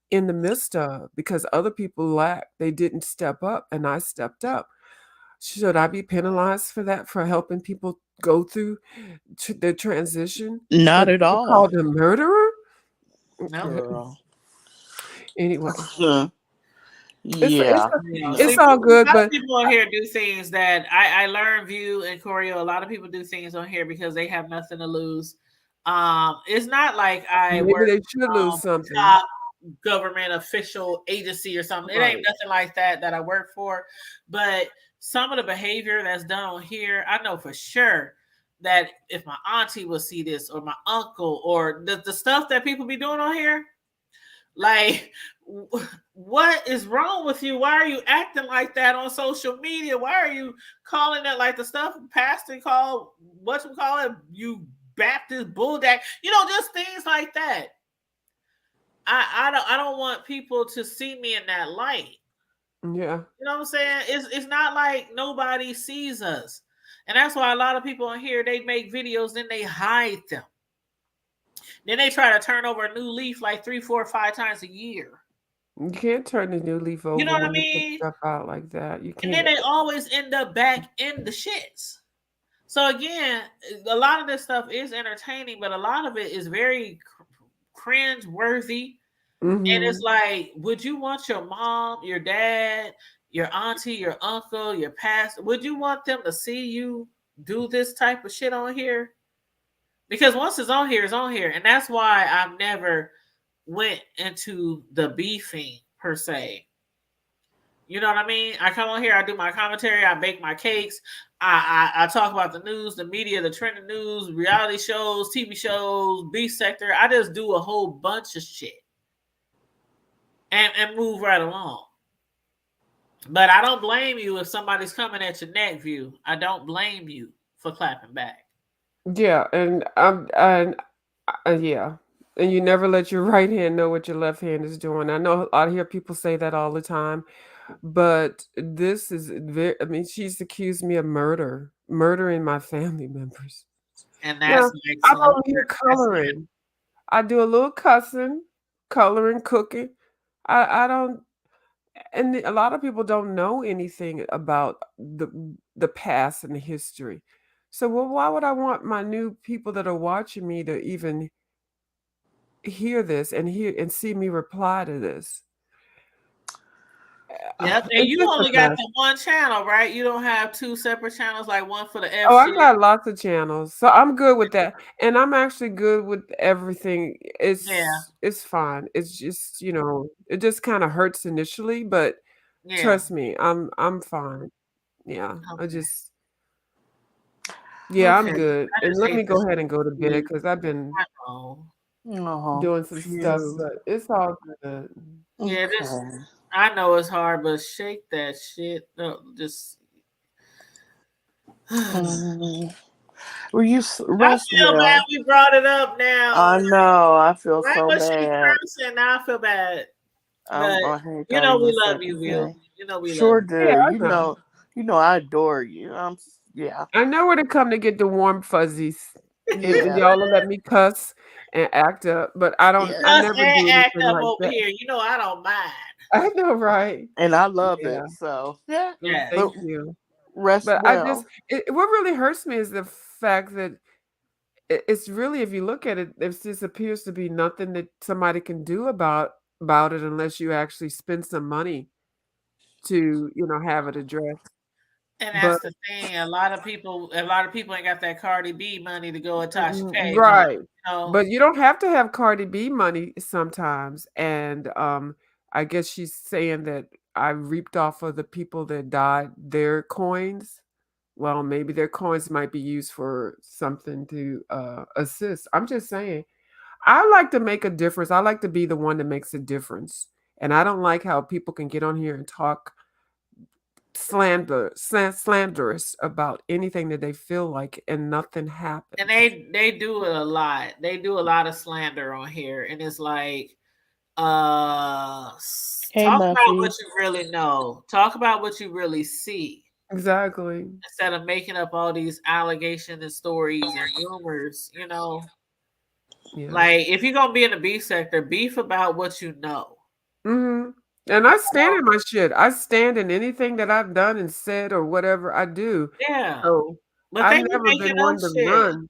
F: in the midst of because other people lacked. They didn't step up, and I stepped up. Should I be penalized for that, for helping people go through the transition,
C: not
F: but
C: at
F: be
C: all,
F: called a murderer?
B: No.
C: girl.
F: Anyway, it's
C: Yeah.
B: Yeah.
F: it's
B: See,
C: No.
F: all
B: a
F: good,
B: lot of
F: but
B: people on here do things that I learned View and Choreo. A lot of people do things on here because they have nothing to lose. It's not like I
F: maybe
B: work
F: they should lose something.
B: top government official agency or something. It ain't
F: Right.
B: nothing like that I work for. But some of the behavior that's done on here, I know for sure that if my auntie would see this or my uncle or the stuff that people be doing on here, like, what is wrong with you? Why are you acting like that on social media? Why are you calling it like the stuff pastor called, what you call it, you Baptist bulldog? Just things like that. I don't want people to see me in that light.
F: Yeah.
B: You know what I'm saying? It's not like nobody sees us. And that's why a lot of people on here, they make videos, then they hide them. Then they try to turn over a new leaf like 3, 4, 5 times a year.
F: You can't turn the new leaf
B: You know
F: over
B: what I
F: when you put
B: mean?
F: stuff out like that. You
B: And then
F: can't.
B: they always end up back in the shits. So again, a lot of this stuff is entertaining, but a lot of it is very cringe worthy. And it's
F: Mhm.
B: like, would you want your mom, your dad, your auntie, your uncle, your pastor, would you want them to see you do this type of shit on here? Because once it's on here, it's on here. And that's why I've never went into the beefing per se. You know what I mean? I come on here, I do my commentary, I bake my cakes, I talk about the news, the media, the trending news, reality shows, TV shows, beef sector. I just do a whole bunch of shit and move right along. But I don't blame you if somebody's coming at your neck, View. I don't blame you for clapping back.
F: Yeah, yeah. And you never let your right hand know what your left hand is doing. I know I hear people say that all the time, but this is very, I mean, she's accused me of murdering my family members.
B: And
F: Now,
B: that's
F: I'm
B: excellent.
F: over here
B: That's it.
F: coloring. I do a little cussing, coloring, cooking. I don't, and a lot of people don't know anything about the past and the history. So, well, why would I want my new people that are watching me to even hear this and see me reply to this?
B: Yep. And
F: It's
B: you
F: just a
B: only got
F: mess.
B: the one channel, right? You don't have 2 separate channels, like one for the F
F: Oh, I
B: shit.
F: got lots of channels, so I'm good with that, and I'm actually good with everything.
B: Yeah.
F: It's fine. It's just, it just kinda hurts initially, but
B: Yeah.
F: trust me, I'm fine. Yeah,
B: Okay.
F: yeah, I'm
B: Okay.
F: good,
B: I
F: and
B: just
F: let
B: hate
F: me
B: this
F: go ahead and go to bed
B: shit.
F: because I've been
B: I know.
C: Oh,
F: doing some stuff,
C: phew.
F: but it's all good.
B: Yeah, this
C: Okay.
B: I know it's hard, but shake that shit. No, just
C: Mm. Well, you
B: I
C: rest
B: feel bad
C: well.
B: we brought it up
C: I
B: now.
C: know. I feel
B: Why
C: so
B: was she
C: bad.
B: cursing? Now I feel bad. But
C: I hate
B: you
C: I
B: know we
C: even
B: love
C: said
B: you, Will.
C: anything.
B: You know we love
C: Sure
B: you.
F: Yeah,
C: do.
F: I know.
C: I adore you. Yeah,
F: I know where to come to get the warm fuzzies.
C: yeah,
F: Y'all will let me cuss and act up, but I
C: yes.
B: Us
F: never
B: and
F: do
B: act
F: anything
B: up
F: like
B: over
F: that.
B: here. You know I don't mind.
F: I know, right?
C: And I love
F: Yeah.
C: it. So yeah.
F: Well,
B: Yes.
C: But
F: thank you.
C: rest
F: But
C: well.
F: what really hurts me is the fact that it's really, if you look at it, there just appears to be nothing that somebody can do about it unless you actually spend some money to, have it addressed.
B: And
F: But
B: that's the thing. A lot of people ain't got that Cardi B money to go with Tasha K money.
F: right.
B: You know?
F: But you don't have to have Cardi B money sometimes. And I guess she's saying that I reaped off of the people that died their coins. Well, maybe their coins might be used for something to assist. I'm just saying, I like to make a difference. I like to be the one that makes a difference. And I don't like how people can get on here and talk slanderous about anything that they feel like, and nothing happens.
B: And they do it a lot. They do a lot of slander on here, and it's like,
C: Hey,
B: talk about
C: Muffy.
B: what you really know. Talk about what you really see.
F: Exactly.
B: Instead of making up all these allegations and stories and rumors, you know.
F: Yeah.
B: Like, if you're gonna be in the beef sector, beef about what you know.
F: Mm-hmm. And I stand in my shit. I stand in anything that I've done and said or whatever I do.
B: Yeah.
F: So
B: But
F: I've
B: they be
F: never
B: making
F: been
B: up
F: one to
B: shit.
F: run.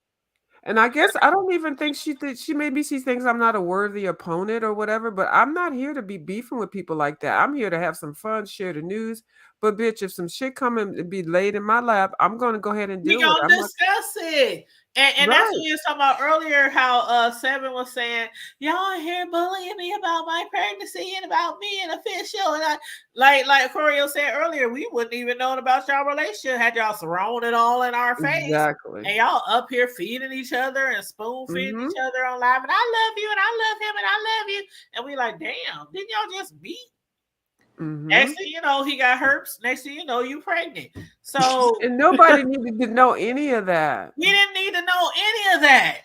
F: And I guess I don't even think she thinks I'm not a worthy opponent or whatever, but I'm not here to be beefing with people like that. I'm here to have some fun, share the news. But bitch, if some shit come and be laid in my lap, I'm gonna go ahead and
B: We
F: deal with
B: gonna
F: it.
B: discuss it. And that's what you was talking about earlier, how Seven was saying, y'all here bullying me about my pregnancy and about being official. And like Corio said earlier, we wouldn't even known about y'all relationship had y'all thrown it all in our face.
F: Exactly.
B: And y'all up here feeding each other and spoon feeding each other on live. And I love you and I love him and I love you. And we like, damn, didn't y'all just beat? Next thing you know, he got herpes. Next thing you know, you pregnant. So
F: and nobody needed to know any of that.
B: We didn't need to know any of that.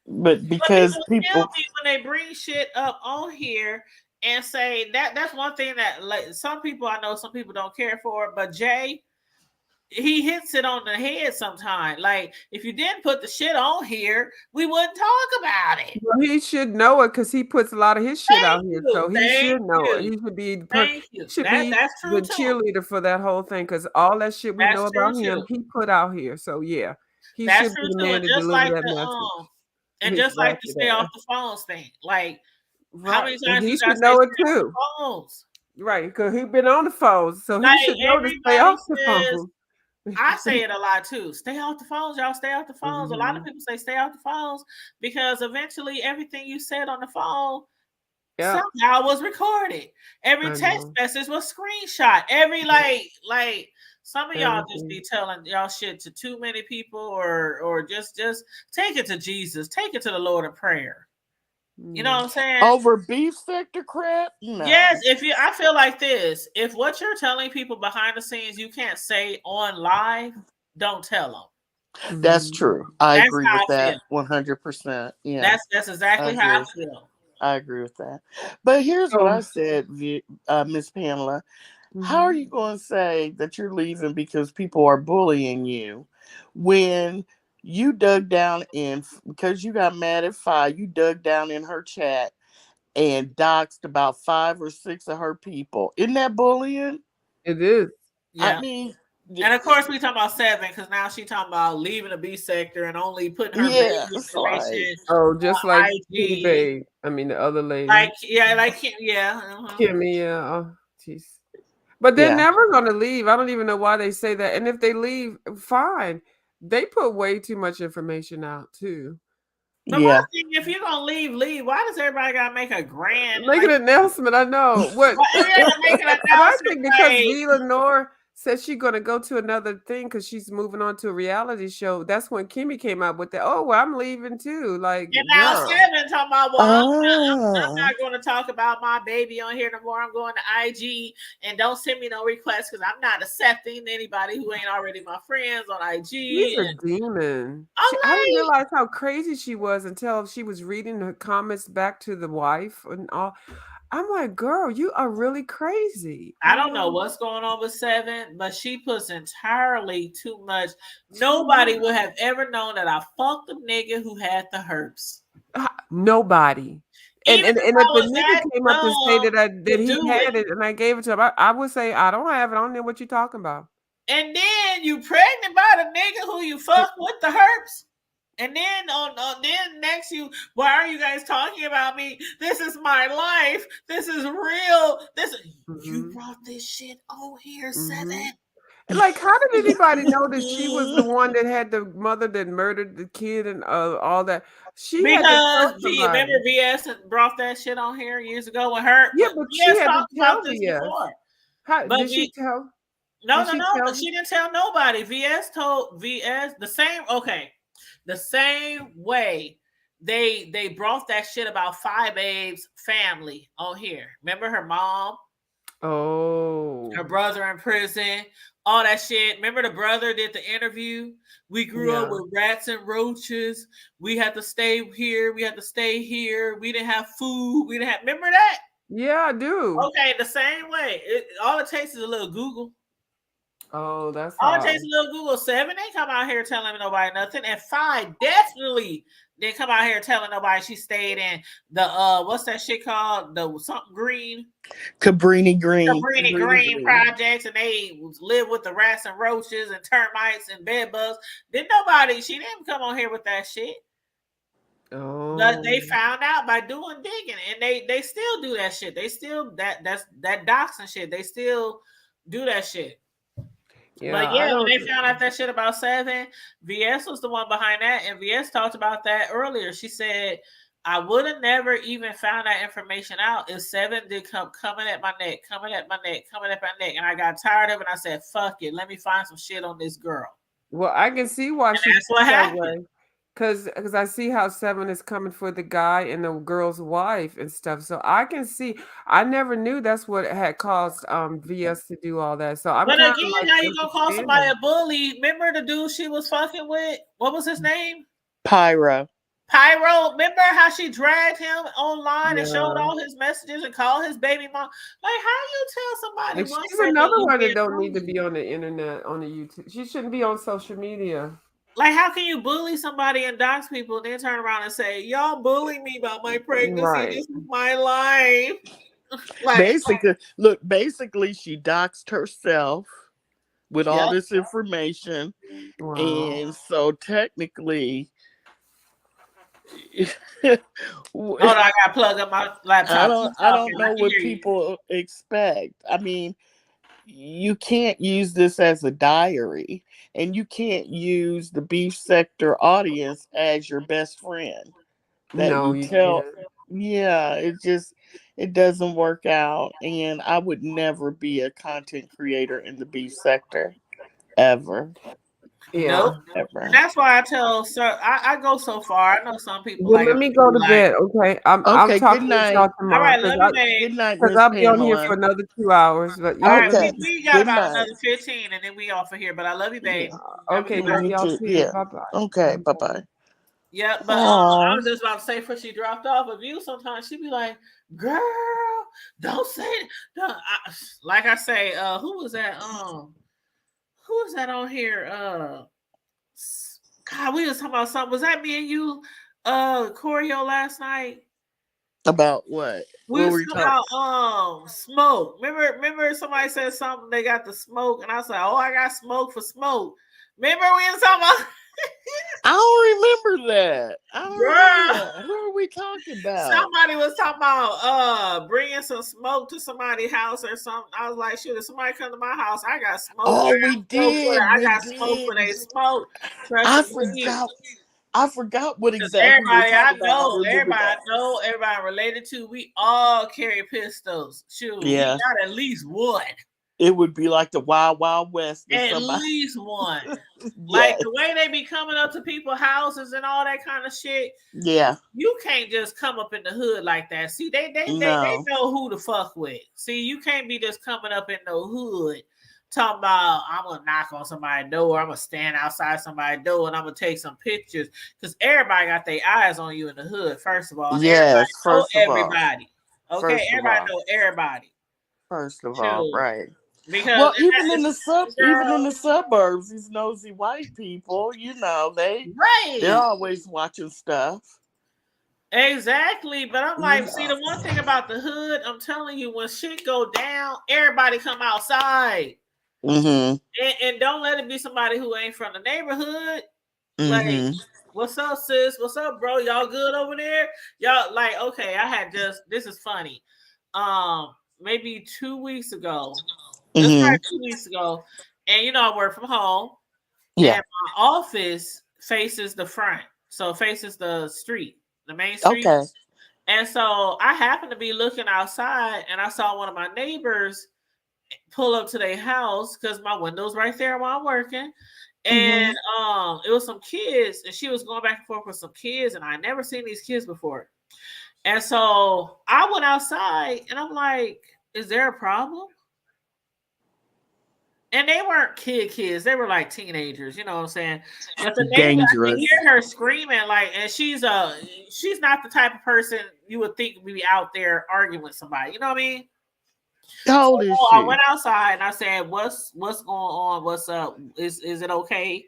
C: But because
B: people kill me when they bring shit up on here and say that's one thing that, like, some people I know, some people don't care for, but Jay, he hits it on the head sometimes. Like, if you didn't put the shit on here, we wouldn't talk about it.
F: Well, he should know it because he puts a lot of his shit out here, so he should know it. He should be
B: That's true
F: the
B: too.
F: cheerleader for that whole thing, because all that shit we know about him, he put out here. So yeah, he should be the man to deliver that message.
B: And just like the stay off the phones thing, like, how many times
F: he
B: you
F: should
B: guys
F: know it
B: stay off
F: too,
B: the phones?
F: right? Because he been on the phones, so
B: Like,
F: he should know to stay off the phone.
B: I say it a lot too. Stay off the phones, y'all. Stay off the phones. A lot of people say stay off the phones because eventually everything you said on the phone somehow was recorded. Every text message was screenshot. Every like some of y'all just be telling y'all shit to too many people, or just take it to Jesus. Take it to the Lord in prayer. You know what I'm saying?
C: Over beef sector crap? No.
B: Yes, I feel like this. If what you're telling people behind the scenes you can't say on live, don't tell them.
C: That's true. I agree with that 100%. Yeah.
B: That's exactly how I feel.
C: I agree with that. But here's what I said, Miss Pamela. How are you going to say that you're leaving because people are bullying you when you dug down because you got mad at Fi, you dug down in her chat and doxed about 5 or 6 of her people? Isn't that bullying?
F: It is.
B: Yeah.
C: I mean,
B: and of course we talking about Seven, because now she talking about leaving the B sector and only putting her baby information.
F: Just like eBay. I mean, the other lady. Kimmy. Jeez. But they're never going to leave. I don't even know why they say that. And if they leave, fine. They put way too much information out too.
B: But one thing, if you're gonna leave. Why does everybody gotta make a grand
F: an announcement? I know. What? I think because V. Lenore said she's gonna go to another thing because she's moving on to a reality show. That's when Kimmy came out with that. Oh, well, I'm leaving too. Like,
B: and now Seven talking about, I'm not going to talk about my baby on here no more. I'm going to IG, and don't send me no requests because I'm not accepting anybody who ain't already my friends on IG.
F: She's a demon. I didn't realize how crazy she was until she was reading her comments back to the wife and all. I'm like, girl, you are really crazy.
B: I don't know what's going on with Seven, but she puts entirely too much. Nobody would have ever known that I fucked a nigga who had the herpes.
F: Nobody. And if the nigga came up and say that he had it and I gave it to him, I would say, I don't have it. I don't know what you're talking about.
B: And then you pregnant by the nigga who you fucked with the herpes. And then then next why are you guys talking about me? This is my life. This is real. You brought this shit on here, Seven.
F: Like, how did anybody know that she was the one that had the mother that murdered the kid and all that? She had to tell
B: Because
F: somebody.
B: remember VS brought that shit on here years ago when her
F: Yeah,
B: when
F: but she
B: VS
F: had to
B: talked
F: tell
B: about this
F: VS.
B: before.
F: How
B: But
F: did she tell?
B: no,
F: Did she
B: but
F: tell?
B: she didn't tell nobody. VS told VS the same. Okay, the same way they brought that shit about Five Babe's family on here. Remember her mom,
F: Oh,
B: her brother in prison, all that shit. Remember the brother did the interview. We grew up
F: yeah.
B: with rats and roaches. We had to stay here. We had to stay here. We didn't have food. We didn't have. Remember that?
F: Yeah, I do.
B: Okay, the same way. All it takes is a little Google.
F: Oh, that's
B: All it
F: how.
B: takes a little Google. 7 ain't come out here telling nobody nothing, and 5 definitely didn't come out here telling nobody she stayed in the what's that shit called? The something green.
C: Cabrini Green.
B: Cabrini Green projects, and they live with the rats and roaches and termites and bed bugs. She didn't come on here with that shit.
F: Oh,
B: But they found out by doing digging, and they still do that shit. They still that's that doxing shit. They still do that shit.
F: yeah.
B: But
F: I
B: yeah, when
F: don't.
B: they found out that shit about 7, VS was the one behind that, and VS talked about that earlier. She said, I would have never even found that information out if 7 did coming at my neck, and I got tired of it. And I said, fuck it, let me find some shit on this girl.
F: Well, I can see why she
B: that's what
F: feels that
B: happened.
F: way. Because I see how 7 is coming for the guy and the girl's wife and stuff. So I can see. I never knew that's what had caused VS to do all that. So I'm
B: But
F: kind
B: again,
F: of like
B: how you gonna call somebody
F: understanding.
B: a bully? Remember the dude she was fucking with? What was his name?
C: Pyro.
B: Pyro. Remember how she dragged him online and showed
F: Yeah.
B: all his messages and called his baby mom? Like, how you tell somebody
F: And
B: one
F: she's
B: second
F: another
B: you
F: one that
B: can't
F: don't need to
B: bully?
F: be on the internet, on the YouTube. She shouldn't be on social media.
B: Like, how can you bully somebody and dox people and then turn around and say, y'all bullying me about my pregnancy?
F: Right.
B: This is my life.
C: Basically, she doxed herself with all
B: Yep.
C: this information.
F: Wow.
C: And so technically,
B: Hold on, I gotta plug up my laptop.
C: I don't know what people expect. I mean, you can't use this as a diary, and you can't use the beef sector audience as your best friend. That
F: No,
C: you
F: you
C: tell,
F: can't.
C: yeah, it doesn't work out. And I would never be a content creator in the beef sector, ever.
F: Yeah.
B: Nope.
C: Ever.
B: And that's why I tell sir, I go so far. I know some people
F: Well,
B: like
F: let me go to bed, okay? I'm
C: Okay,
F: talking
C: good
F: to y'all
C: night.
F: tomorrow.
B: All right, love you, babe.
C: Good night,
F: Because
C: Miss
F: I'll be on here
C: Pamela.
F: for another 2 hours. But
B: All right,
C: Okay,
B: we got
C: good
B: about
C: night.
B: another 15 and then we off of here. But I love you, babe.
F: Yeah.
B: Have a
F: Okay,
B: good
F: love
B: one.
C: You
F: y'all
C: too.
F: too.
C: Yeah.
F: Bye-bye.
C: Okay, bye bye.
B: Yeah, but I
C: Oh,
B: was just about to say before she dropped off of you, sometimes she'd be like, girl, don't say it. Like I say, who was that on here? God, we was talking about something. Was that me and you, choreo last night?
C: about what?
B: We
C: What
B: was
C: were you
B: talking about smoke. Remember somebody said something, they got the smoke, and I was like, oh, I got smoke for smoke. Remember we was talking about
C: I don't remember that. I don't remember that. Who are we talking about?
B: somebody was talking about bringing some smoke to somebody's house or something. I was like, shoot, if somebody come to my house, I got smoke.
C: Oh, we did.
B: I
C: We
B: got smoke for
C: did.
B: they smoke.
C: I forgot what
B: Because
C: exactly we were
B: everybody I
C: talking about.
B: know, everybody related to, we all carry pistols. Shoot, we
C: Yeah.
B: got at least one.
C: It would be like the Wild Wild West.
B: At least one.
C: Yes.
B: Like the way they be coming up to people's houses and all that kind of shit.
C: Yeah.
B: You can't just come up in the hood like that. See, they know who to fuck with. See, you can't be just coming up in no hood talking about I'm gonna knock on somebody's door, I'm gonna stand outside somebody's door, and I'm gonna take some pictures. Because everybody got their eyes on you in the hood, first of all.
C: Yes,
B: Everybody. Okay, everybody know everybody.
C: First of all, right.
B: Because
C: well, even in the suburbs, these nosy white people, they're always watching stuff.
B: Exactly, but I'm like, see, the one thing about the hood, I'm telling you, when shit go down, everybody come outside.
C: Mm-hmm.
B: And don't let it be somebody who ain't from the neighborhood.
C: Mm-hmm.
B: Like, what's up, sis? What's up, bro? Y'all good over there? Y'all like, okay, this is maybe 2 weeks ago. Just like 2 weeks ago, and you know I work from home.
C: Yeah.
B: And my office faces the front, so faces the street, the main street.
C: Okay.
B: And so I happened to be looking outside, and I saw one of my neighbors pull up to their house because my window's right there while I'm working. And it was some kids, and she was going back and forth with some kids, and I never seen these kids before. And so I went outside, and I'm like, "Is there a problem?" And they weren't kids; they were like teenagers. You know what I'm saying? But the neighbor, I could
C: Dangerous.
B: hear her screaming, like, and she's not the type of person you would think would be out there arguing with somebody. You know what I mean?
C: How old is
B: So I
C: she?
B: went outside and I said, "What's going on? What's up? Is it okay?"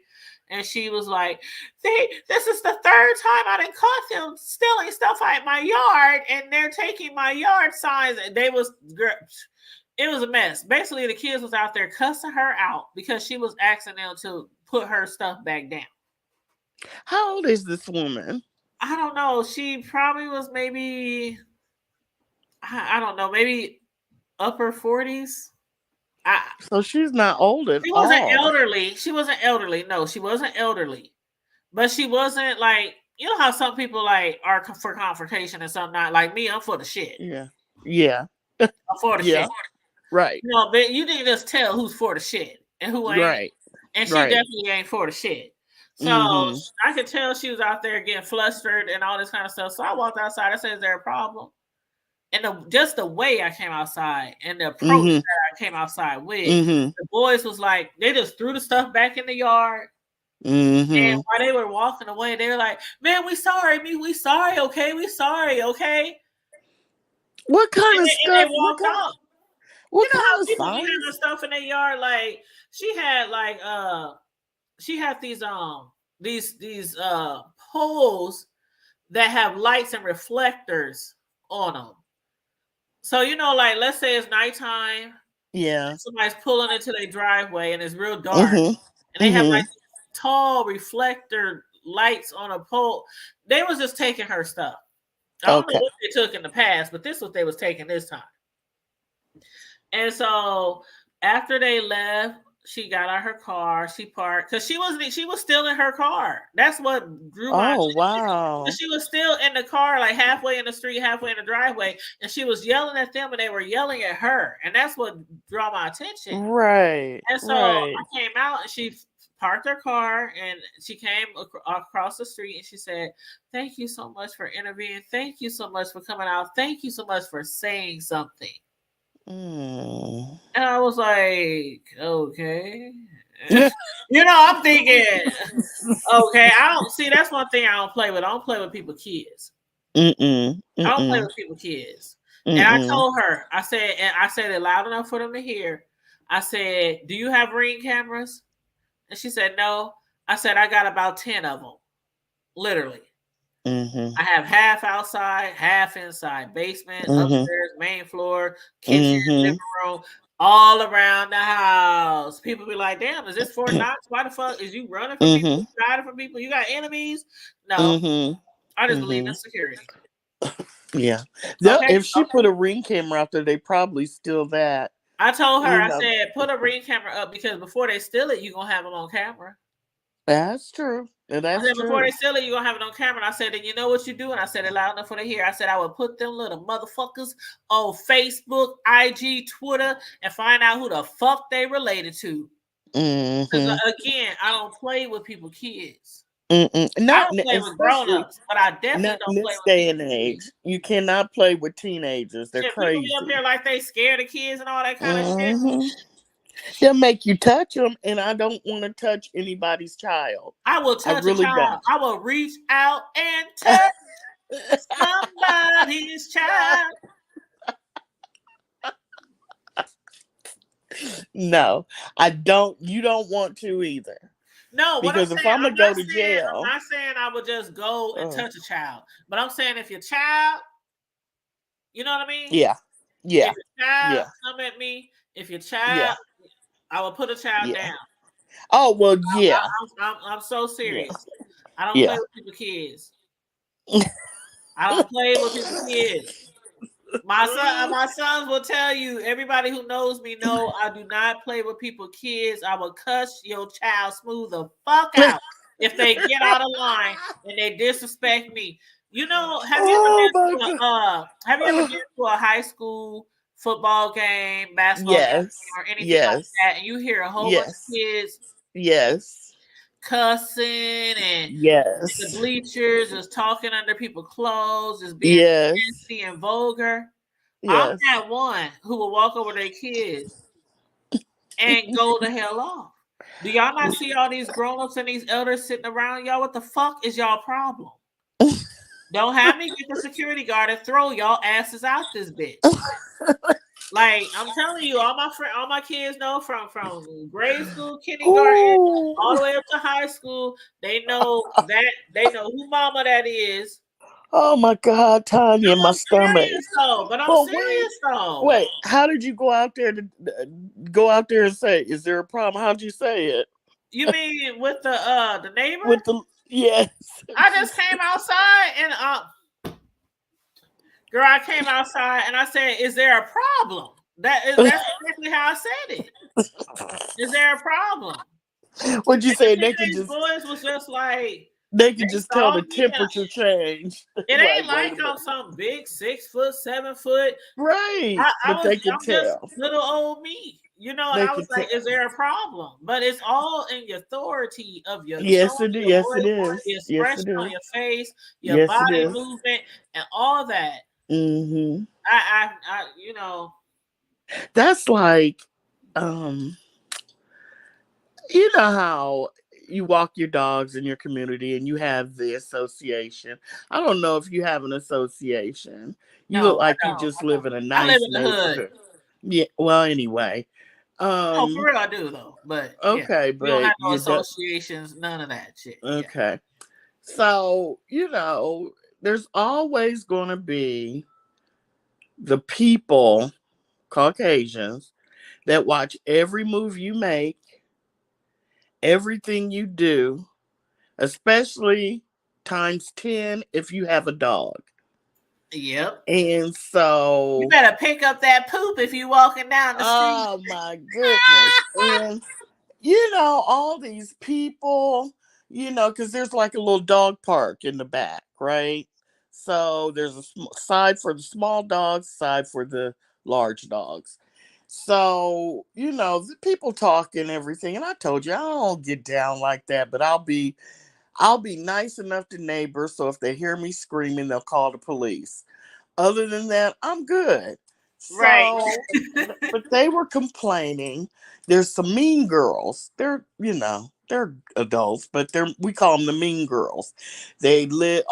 B: And she was like, "This is the third time I done caught them stealing stuff out of my yard, and they're taking my yard signs." And it was a mess. Basically, the kids was out there cussing her out because she was asking them to put her stuff back down.
C: How old is this woman?
B: I don't know. She probably was maybe, I don't know, maybe upper 40s.
C: So she's not old at
B: She wasn't
C: all.
B: elderly. She wasn't elderly. No, she wasn't elderly. But she wasn't like, you know how some people like are for confrontation and some not. Like me, I'm for the shit.
C: Yeah. Yeah.
B: I'm for the
C: Yeah.
B: shit.
C: Right.
B: No, but you didn't just tell who's for the shit and who ain't.
C: Right.
B: And she
C: Right.
B: definitely ain't for the shit. So
C: Mhm.
B: I could tell she was out there getting flustered and all this kind of stuff. So I walked outside. I said, "Is there a problem?" And just the way I came outside and the approach that I came outside with, the boys was like, they just threw the stuff back in the yard. And while they were walking away, they were like, "Man, we sorry, okay? We sorry, okay?"
C: What kind of
B: And
C: stuff?
B: they walked off.
C: What
B: You know
C: kind
B: how
C: of
B: people be
C: signs?
B: having stuff in their yard? Like she had these poles that have lights and reflectors on them. So you know, like let's say it's nighttime,
C: Yeah.
B: somebody's pulling into their driveway and it's real dark, and they have like tall reflector lights on a pole. They was just taking her stuff. I don't know what they took in the past, but this was what they was taking this time. And so after they left, she got out her car, she parked because she was still in her car. That's what drew my attention.
C: Wow.
B: She was still in the car, like halfway in the street, halfway in the driveway, and she was yelling at them and they were yelling at her. And that's what drew my attention.
C: Right.
B: And so I came out and she parked her car and she came across the street and she said, "Thank you so much for intervening. Thank you so much for coming out. Thank you so much for saying something." And I was like, okay. I'm thinking, okay, that's one thing I don't play with. I don't play with people's kids. I don't play with people's kids. And I told her, I said it loud enough for them to hear. I said, "Do you have Ring cameras?" And she said, "No." I said, "I got about 10 of them. Literally. I have half outside, half inside, basement, upstairs, main floor, kitchen, living room, all around the house." People be like, "Damn, is this Fort Knox? Why the fuck is you running from people? You hiding from people? You got enemies?" No, I just believe in security.
C: Yeah.
B: Okay,
C: if she put a Ring camera out there, they probably steal that.
B: I told her, I said, "Put a Ring camera up because before they steal it, you're going to have them on camera."
C: That's true. That's
B: I said,
C: true.
B: "Before they steal it, you're going to have it on camera." And I said, "And you know what you do?" And I said it loud enough for them to hear. I said, "I would put them little motherfuckers on Facebook, IG, Twitter, and find out who the fuck they related to." Because again, I don't play with people's kids. I don't play with grown-ups, but I definitely don't play with
C: this day and
B: people's
C: age.
B: kids.
C: You cannot play with teenagers. They're crazy.
B: People be up here like they scared of kids and all that kind of shit.
C: They'll make you touch them, and I don't want to touch anybody's child.
B: I will touch a child. I will reach out and touch somebody's child.
C: No, I don't. You don't want to either.
B: No,
C: because if I'm gonna go to jail,
B: I'm not saying I would just go and touch a child, but I'm saying if your child, you know what I mean?
C: Yeah.
B: If your child come at me, if your child, I will put a child down.
C: Oh well, yeah.
B: I'm so serious. I don't play with people's kids. I don't play with people's kids. My sons will tell you. Everybody who knows me know I do not play with people's kids. I will cuss your child smooth the fuck out if they get out of line and they disrespect me. You know, have you ever been to a high school football game, basketball game,
C: Yes.
B: or anything like
C: Yes.
B: that, and you hear a whole bunch of
C: Yes.
B: kids
C: Yes.
B: cussing and the
C: Yes.
B: bleachers is talking under people's clothes, is being
C: Yes.
B: nasty and vulgar. I'm
C: Yes.
B: that one who will walk over their kids and go the hell off. Do y'all not see all these grown-ups and these elders sitting around y'all? What the fuck is y'all problem? Don't have me get the security guard and throw y'all asses out this bitch. Like, I'm telling you, all my kids know from grade school, kindergarten, all the way up to high school. They know who mama that is.
C: Oh my God, Tanya, my stomach.
B: But I'm serious though.
C: Wait, how did you go out there and say, "Is there a problem"? How'd you say it?
B: You mean with the neighbor?
C: Yes.
B: I just came outside and girl, I came outside and I said, "Is there a problem?" That's exactly how I said it. Is there a problem?
C: What'd you say? They could just
B: boys was just like
C: they could just tell the temperature change.
B: It ain't like I'm some big 6 foot, 7 foot.
C: Right.
B: But
C: they could tell.
B: Just little old me. You know, and I was like, is there a problem? But it's all in your authority of your
C: Yes,
B: tone,
C: it is.
B: your
C: Yes,
B: voice,
C: it is.
B: the expression on your face, your
C: yes,
B: body movement, and all that.
C: Mm-hmm.
B: I you know.
C: That's like, you know how you walk your dogs in your community and you have the association. I don't know if you have an association. You look like you just live in a nice
B: I live in the
C: neighborhood.
B: hood.
C: Yeah. Well, anyway.
B: Oh, for real, I do though. But
C: okay,
B: but we don't have no associations, none of that shit.
C: Okay. Yeah. So, you know, there's always going to be the people, Caucasians, that watch every move you make, everything you do, especially times 10 if you have a dog.
B: Yep.
C: And so
B: you better pick up that poop if you're walking down the street.
C: Oh my goodness. And you know, all these people, you know, because there's like a little dog park in the back, right? So there's a side for the small dogs, side for the large dogs. So, you know, the people talk and everything. And I told you, I don't get down like that, but I'll be nice enough to neighbors. So if they hear me screaming, they'll call the police. Other than that, I'm good.
B: Right.
C: But they were complaining. There's some mean girls. They're, you know, they're adults, but we call them the mean girls. They live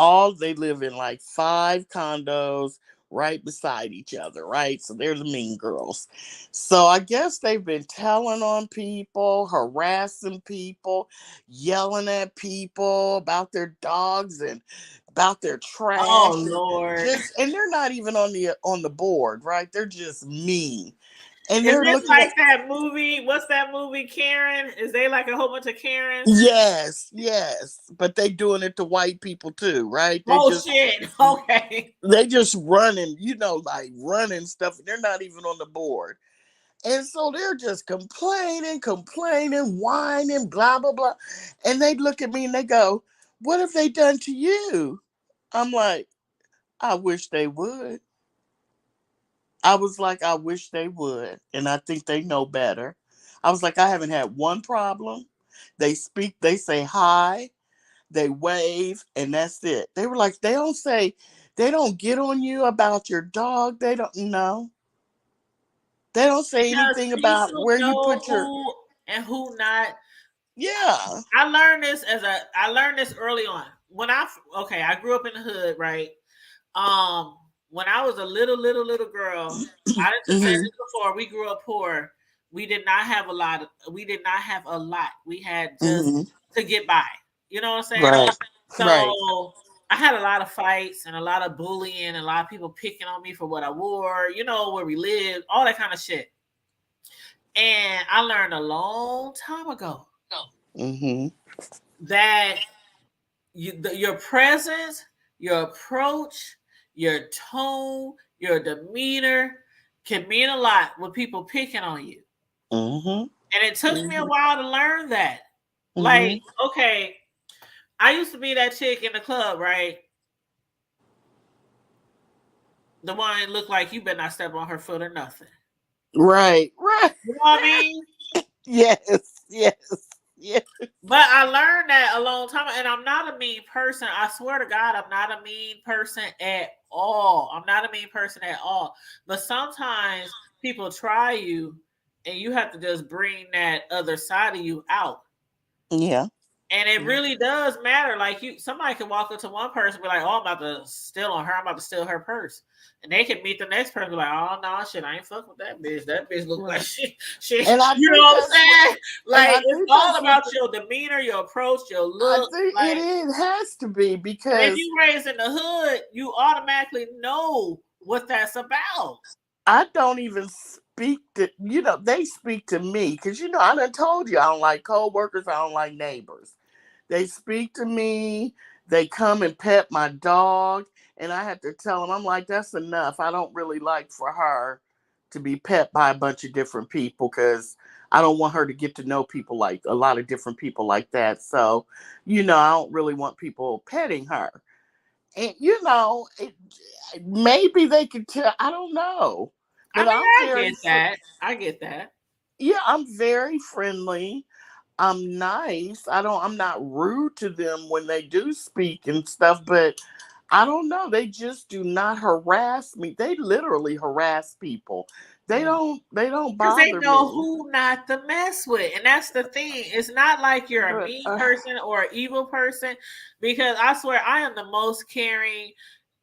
C: in like 5 condos right beside each other, right? So they're the mean girls. So I guess they've been telling on people, harassing people, yelling at people about their dogs and about their trash.
B: Oh Lord!
C: And they're not even on the board, right? They're just mean. And
B: they're looking like that movie. What's that movie, Karen? Is they like a whole bunch of Karens?
C: Yes. But they doing it to white people too, right?
B: Shit. Okay.
C: They just running, you know, like running stuff. They're not even on the board. And so they're just complaining, whining, blah, blah, blah. And they look at me and they go, "What have they done to you?" I'm like, I wish they would. I was like, I wish they would. And I think they know better. I was like, I haven't had one problem. They speak, they say hi, they wave, and that's it. They were like, they don't get on you about your dog. They don't know. They don't say anything about where you put your
B: and who not.
C: Yeah.
B: I learned this early on. I grew up in the hood, right? When I was a little girl, I didn't say this before. We grew up poor. We did not have a lot. We had just to get by. You know what I'm saying?
C: Right.
B: So I had a lot of fights and a lot of bullying and a lot of people picking on me for what I wore, you know, where we lived, all that kind of shit. And I learned a long time ago that your presence, your approach, your tone, your demeanor can mean a lot with people picking on you.
C: Mm-hmm.
B: And it took me a while to learn that.
C: Mm-hmm.
B: Like, okay, I used to be that chick in the club, right? The one that looked like you better not step on her foot or nothing.
C: Right. Right.
B: You know what I mean?
C: Yes. Yes. Yes.
B: But I learned that a long time, and I'm not a mean person. I swear to God, I'm not a mean person at all. I'm not a mean person at all. But sometimes people try you, and you have to just bring that other side of you out.
C: Yeah.
B: And it
C: Yeah.
B: really does matter. Like somebody can walk up to one person and be like, "Oh, I'm about to steal on her. I'm about to steal her purse," and they can meet the next person and be like, "Oh no, shit, I ain't fuck with that bitch. That bitch look like
C: Right.
B: she."
C: And I
B: You know
C: think
B: what I'm
C: that's what,
B: saying?
C: and I
B: Like it's
C: think
B: all
C: that's what
B: about your demeanor, your approach, your
C: I
B: look.
C: think it
B: Like,
C: is, has to be,
B: and if
C: because
B: you raised in the hood, you automatically know what that's about.
C: I don't even speak to, they speak to me, because, I done told you I don't like co-workers, I don't like neighbors. They speak to me, they come and pet my dog, and I have to tell them, I'm like, that's enough. I don't really like for her to be pet by a bunch of different people, because I don't want her to get to know people, like a lot of different people like that. So, I don't really want people petting her. And, maybe they could tell, I don't know.
B: I
C: But
B: mean,
C: I'm
B: I
C: very,
B: get that. I get that.
C: yeah, I'm very friendly. I'm nice. I'm not rude to them when they do speak and stuff, but I don't know. They just do not harass me. They literally harass people. They don't
B: Because they
C: bother
B: know
C: me.
B: who not to mess with. And that's the thing. It's not like you're a
C: But
B: mean person or an evil person. Because I swear I am the most caring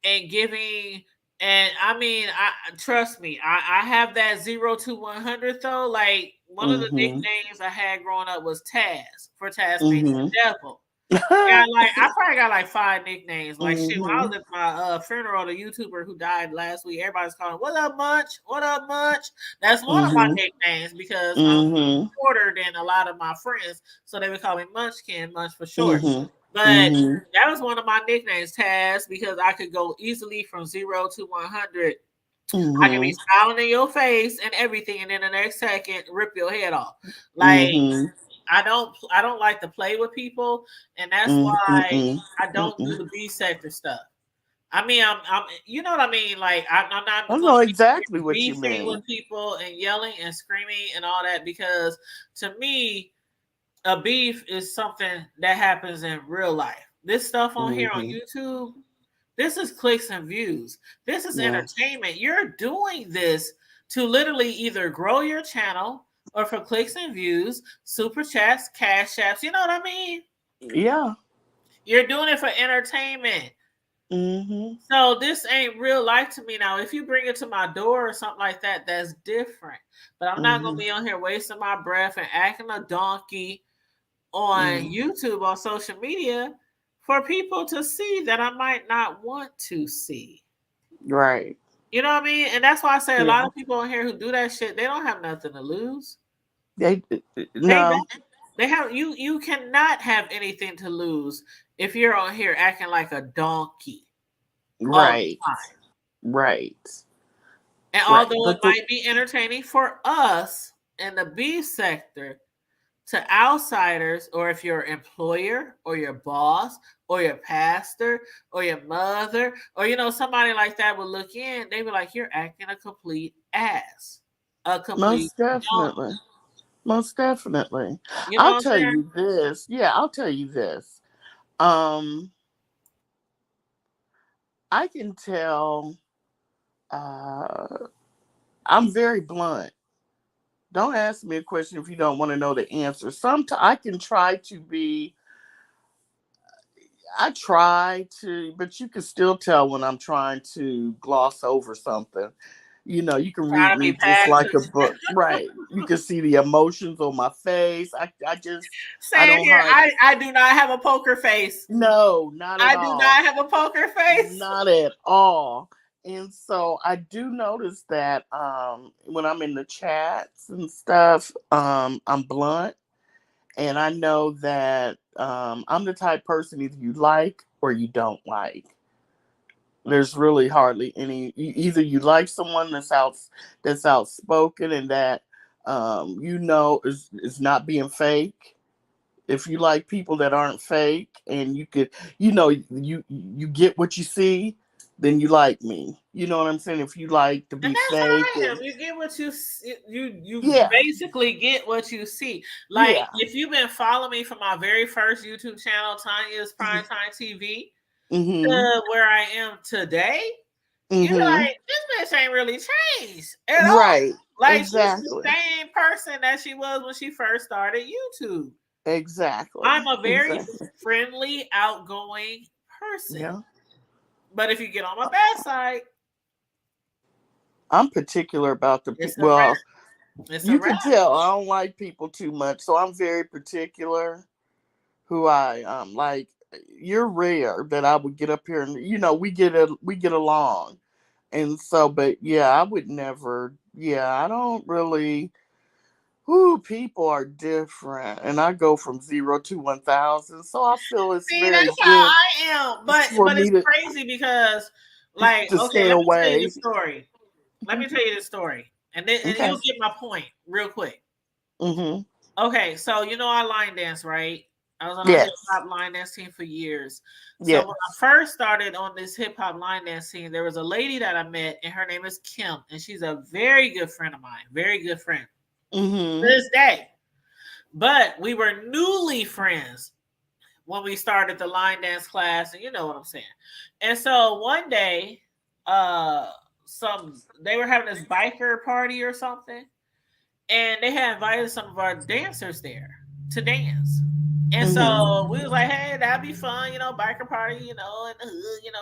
B: and giving. And I mean, I trust me, I have that 0 to 100 though. Like one of the
C: mhm.
B: nicknames I had growing up was Taz for Tasmanian
C: Mhm.
B: Devil. I probably got like 5 nicknames. Like shit, when I
C: mhm.
B: was at my funeral, the YouTuber who died last week, everybody's calling, "What up, Munch? What up, Munch?" That's one of my
C: Mhm.
B: nicknames because I'm
C: Mhm.
B: shorter than a lot of my friends, so they would call me Munchkin, Munch for short.
C: Mhm.
B: But
C: Mhm.
B: that was one of my nicknames, Taz, because I could go easily from 0 to 100. I can be
C: Mhm.
B: smiling in your face and everything, and then the next second rip your head off. Like
C: Mhm.
B: I don't like to play with people, and that's
C: Mhm.
B: why
C: Mhm.
B: I don't do
C: Mhm.
B: the B sector stuff. I mean, I'm you know what I mean? Like I'm not
C: I
B: going
C: know
B: to be
C: exactly what you
B: beefing with
C: mean.
B: people and yelling and screaming and all that because to me, a beef is something that happens in real life. This stuff on here on
C: Mhm.
B: YouTube, this is clicks and views. This is
C: Yeah.
B: entertainment. You're doing this to literally either grow your channel or for clicks and views, super chats, cash apps. You know what I mean?
C: Yeah.
B: You're doing it for entertainment.
C: Mhm.
B: So this ain't real life to me now. If you bring it to my door or something like that, that's different. But I'm not gonna
C: Mhm.
B: be on here wasting my breath and acting a donkey on
C: Mhm.
B: YouTube on social media for people to see that I might not want to see.
C: Right.
B: You know what I mean? And that's why I say a lot
C: Yeah.
B: of people on here who do that shit, they don't have nothing to lose.
C: They
B: They
C: no.
B: don't. They have you cannot have anything to lose if you're on here acting like a donkey all the
C: Right.
B: time.
C: Right.
B: And
C: Right.
B: although it
C: But the
B: might be entertaining for us in the B sector, to outsiders, or if your employer or your boss or your pastor or your mother or somebody like that would look in, they be like, "You're acting a complete ass, a complete
C: most
B: donkey."
C: definitely. Most definitely.
B: You know
C: I'll
B: what I'm
C: tell
B: saying?
C: you this. Yeah, I'll tell you this. Um, I can tell uh I'm very blunt. Don't ask me a question if you don't want to know the answer. Sometimes I can try to be I try to, but you can still tell when I'm trying to gloss over something. You can
B: Trying
C: read
B: to be
C: me just like
B: passive.
C: a book. Right. You can see the emotions on my face. I
B: Same
C: don't
B: here.
C: hide.
B: I do not have a poker face.
C: No, not at
B: I do
C: all.
B: not have a poker face.
C: Not at all. And so I do notice that when I'm in the chats and stuff, I'm blunt. And I know that I'm the type person either you like or you don't like. There's really hardly any. Either you like someone that's outspoken and that is not being fake. If you like people that aren't fake and you could, you get what you see, then you like me. You know what I'm saying? If you like to
B: And
C: be
B: that's how
C: fake
B: I am.
C: and
B: You get what you
C: yeah,
B: basically get what you see. Like
C: yeah,
B: if you've been following me from my very first YouTube channel, Tanya's Primetime TV,
C: mm-hmm,
B: to where I am today, you're
C: mm-hmm,
B: like, this bitch ain't really changed at all.
C: right,
B: Like she's the
C: exactly,
B: same person that she was when she first started YouTube. I'm
C: exactly,
B: a very
C: exactly,
B: friendly, outgoing person.
C: yeah.
B: But if you get on my bad side,
C: I'm particular about the
B: it's
C: people.
B: a wrap.
C: Well,
B: It's a
C: you
B: wrap.
C: can tell I don't like people too much, so I'm very particular who I like. You're rare that I would get up here and we get along, and so but yeah, I would never. Yeah, I don't really. Who people are different, and I go from 0 to 1,000, so I feel it's
B: See,
C: very
B: that's how
C: good
B: I am. But
C: for
B: it's
C: me to
B: crazy because, like, okay,
C: stay
B: let me tell you
C: away.
B: the story. Let me tell you the story, and
C: Okay.
B: you'll get my point real quick.
C: Mhm.
B: Okay, so I line dance, right? I was on a hip
C: Yes.
B: hop line dance team for years. So
C: Yes.
B: when I first started on this hip hop line dance team, there was a lady that I met, and her name is Kim, and she's a very good friend of mine, very good friend to
C: Mhm.
B: this day. But we were newly friends when we started the line dance class, and you know what I'm saying. And so one day, they were having this biker party or something, and they had invited some of our dancers there to dance. And
C: Mhm.
B: so we was like, hey, that'd be fun, biker party, in the hood,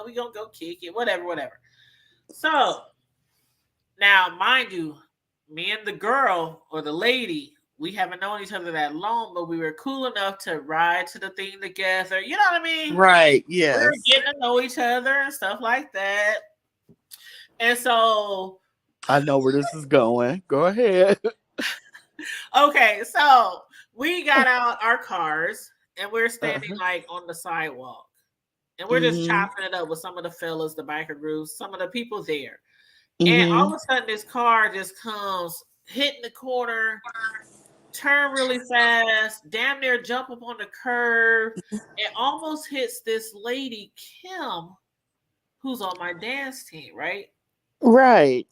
B: we gonna go kick it, whatever, whatever. So now, mind you, me and the girl or the lady, we haven't known each other that long, but we were cool enough to ride to the thing together. You know what I mean?
C: Right.
B: We were
C: Yes.
B: getting to know each other and stuff like that. And so,
C: I know where this is going. Go ahead.
B: okay, so we got out our cars and we're standing
C: Uh-huh.
B: like on the sidewalk. And we're just
C: Mhm.
B: chopping it up with some of the fellas, the biker groups, some of the people there. And all
C: Mhm.
B: of a sudden, this car just comes, hitting the corner, turn really fast, damn near jump up on the curb. It almost hits this lady, Kim, who's on my dance team, right?
C: Right.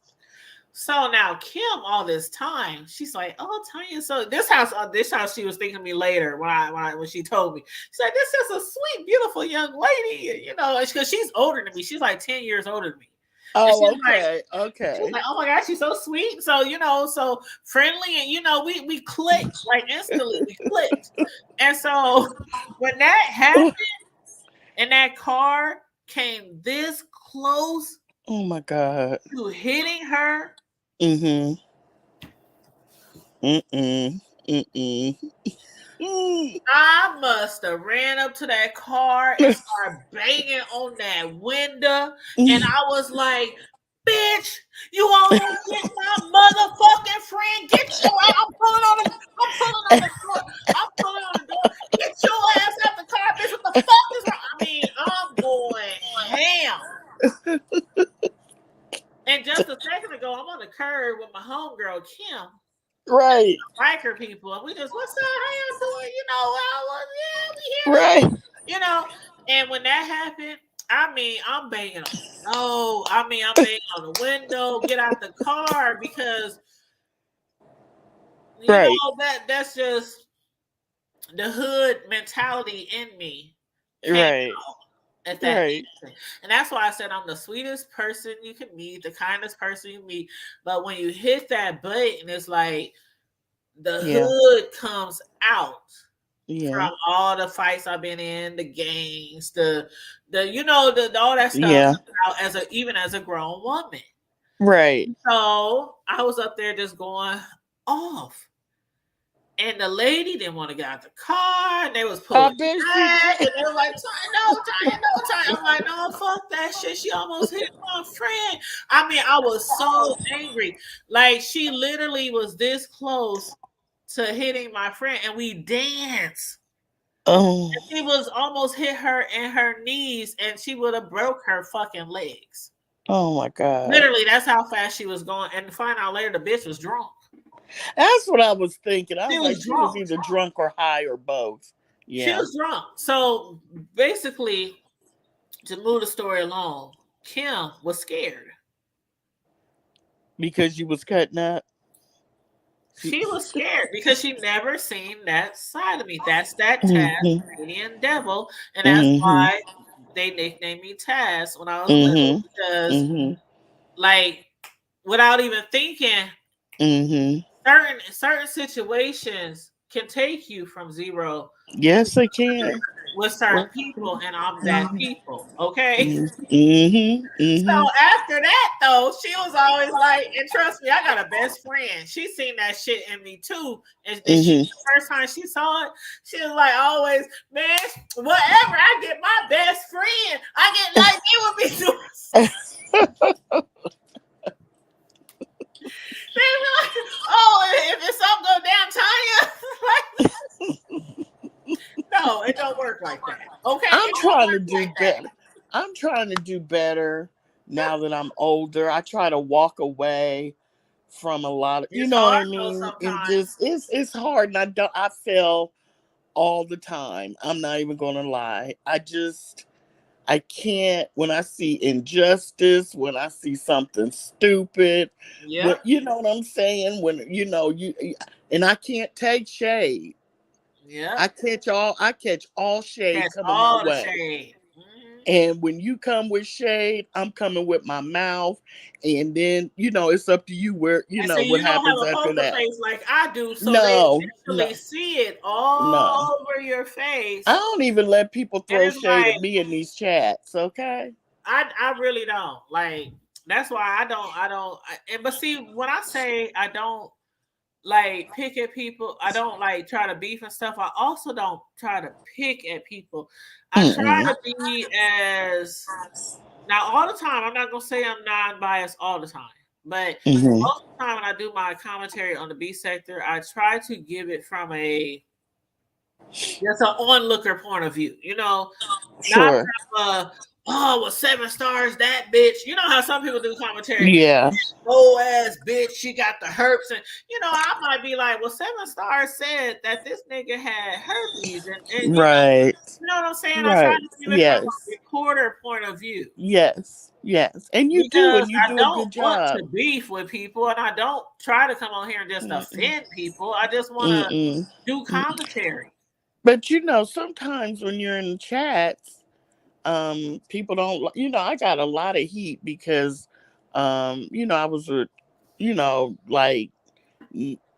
B: So now Kim, all this time, she's like, "Oh, Tanya." So this house, she was thinking of me later when she told me. She's like, "This is a sweet, beautiful young lady," because she's older than me. She's like 10 years older than me, and
C: Oh, okay.
B: she's
C: Okay.
B: like, "Oh my gosh, she's so sweet." So so friendly, and we clicked like instantly. We clicked, and so when that happened, and that car came this close
C: Oh my God.
B: to hitting her.
C: Mhm. Mm-mm. Mm-mm. Mm.
B: I must have ran up to that car and started banging on that window. And I was like, bitch, you won't hit my motherfucking friend. Get your ass. I'm pulling on the door. I'm pulling on the door. Get your ass out the car, bitch. What the fuck is wrong? I mean, I'm going ham. And just a second ago, I'm on the curb with my homegirl, Kim.
C: Right.
B: Biker people, and we just, what's up? How y'all doing? We
C: Right.
B: here. And when that happened, I mean, I'm banging on the door. I'm banging on the window. Get out the car because
C: Right.
B: that's just the hood mentality in me came
C: Right.
B: out at that
C: Right.
B: instant. And that's why I said I'm the sweetest person you can meet, the kindest person you meet. But when you hit that button, it's like the
C: Yeah.
B: hood comes out
C: Yeah.
B: from all the fights I've been in, the gangs, the all that stuff
C: Yeah.
B: out even as a grown woman.
C: Right.
B: So I was up there just going off. And the lady didn't want to get out the car, and they was
C: I
B: pulling
C: bet she
B: back,
C: did.
B: and they were like, Tanya, no, Tanya. I'm like, no, fuck that shit. She almost hit my friend. I mean, I was so angry. Like, she literally was this close to hitting my friend, and we danced.
C: Oh,
B: She was almost hit her in her knees, and she would have broke her fucking legs.
C: oh my God.
B: Literally, that's how fast she was going. And to find out later, the bitch was drunk.
C: That's what I was thinking. I
B: She
C: was like,
B: was
C: she was
B: drunk.
C: either drunk or high or both.
B: She
C: Yeah.
B: was drunk. So basically, to move the story along, Kim was scared.
C: Because you was cutting up.
B: She was scared because she never seen that side of me. That's that
C: Mhm.
B: Tasmanian devil, and that's
C: Mhm.
B: why they nicknamed me Taz when I was little,
C: Mhm.
B: because
C: Mhm.
B: like without even thinking,
C: Mhm.
B: certain situations can take you from zero
C: Yes, I can.
B: with certain people, and I'm that people. Okay.
C: Mhm.
B: So
C: Mhm.
B: after that, though, she was always like, and trust me, I got a best friend. She seen that shit in me too. And then
C: Mhm.
B: the first time she saw it, she was like, always, man, whatever. I get my best friend. I get like they would be doing. They be like, oh, if it's something go down, Tanya. No, it don't work like that. Okay,
C: I'm
B: it don't
C: trying to
B: work
C: do
B: like that.
C: better. I'm trying to do better now that I'm older. I try to walk away from a lot of, you
B: It's
C: know what I
B: hard though
C: mean? It
B: sometimes.
C: just it's hard, and I fail all the time. I'm not even gonna lie. I can't, when I see injustice, when I see something stupid, when,
B: Yep.
C: you know what I'm saying? When you and I can't take shade.
B: Yep.
C: I catch all shade
B: Catch
C: coming my
B: all the
C: way.
B: shade. Mhm.
C: And when you come with shade, I'm coming with my mouth. And then, it's up to you
B: And so
C: what
B: you don't have
C: happens
B: a
C: after
B: poker
C: that.
B: face like I do, so they
C: No,
B: essentially
C: no,
B: see it
C: no.
B: all over your
C: I
B: face.
C: don't even let people
B: And
C: throw
B: it's
C: shade
B: like
C: at me in these chats, okay?
B: I really don't. Like that's why but see, when I say I don't like pick at people, I don't like try to beef and stuff. I also don't try to pick at people. I try
C: Mm-mm.
B: to be as now all the time. I'm not gonna say I'm non-biased all the time, but
C: Mm-hmm.
B: most of the time when I do my commentary on the B sector, I try to give it from just an onlooker point of view. Not
C: Sure.
B: from oh well 7 stars that bitch. You know how some people do commentary.
C: Yeah.
B: Oh ass bitch, she got the herpes, and I might be like, well, 7 stars said that this nigga had herpes, and
C: Right.
B: you know what I'm saying? I try
C: Right.
B: to give it from a
C: Yes.
B: reporter point of view.
C: Yes. Yes. And you do,
B: Because
C: and you
B: I
C: do a
B: don't
C: good
B: want
C: job.
B: to beef with people, and I don't try to come on here and just
C: Mm-mm.
B: offend people. I just want to
C: Mm-mm.
B: do commentary.
C: But sometimes when you're in the chats, people don't I got a lot of heat because I was like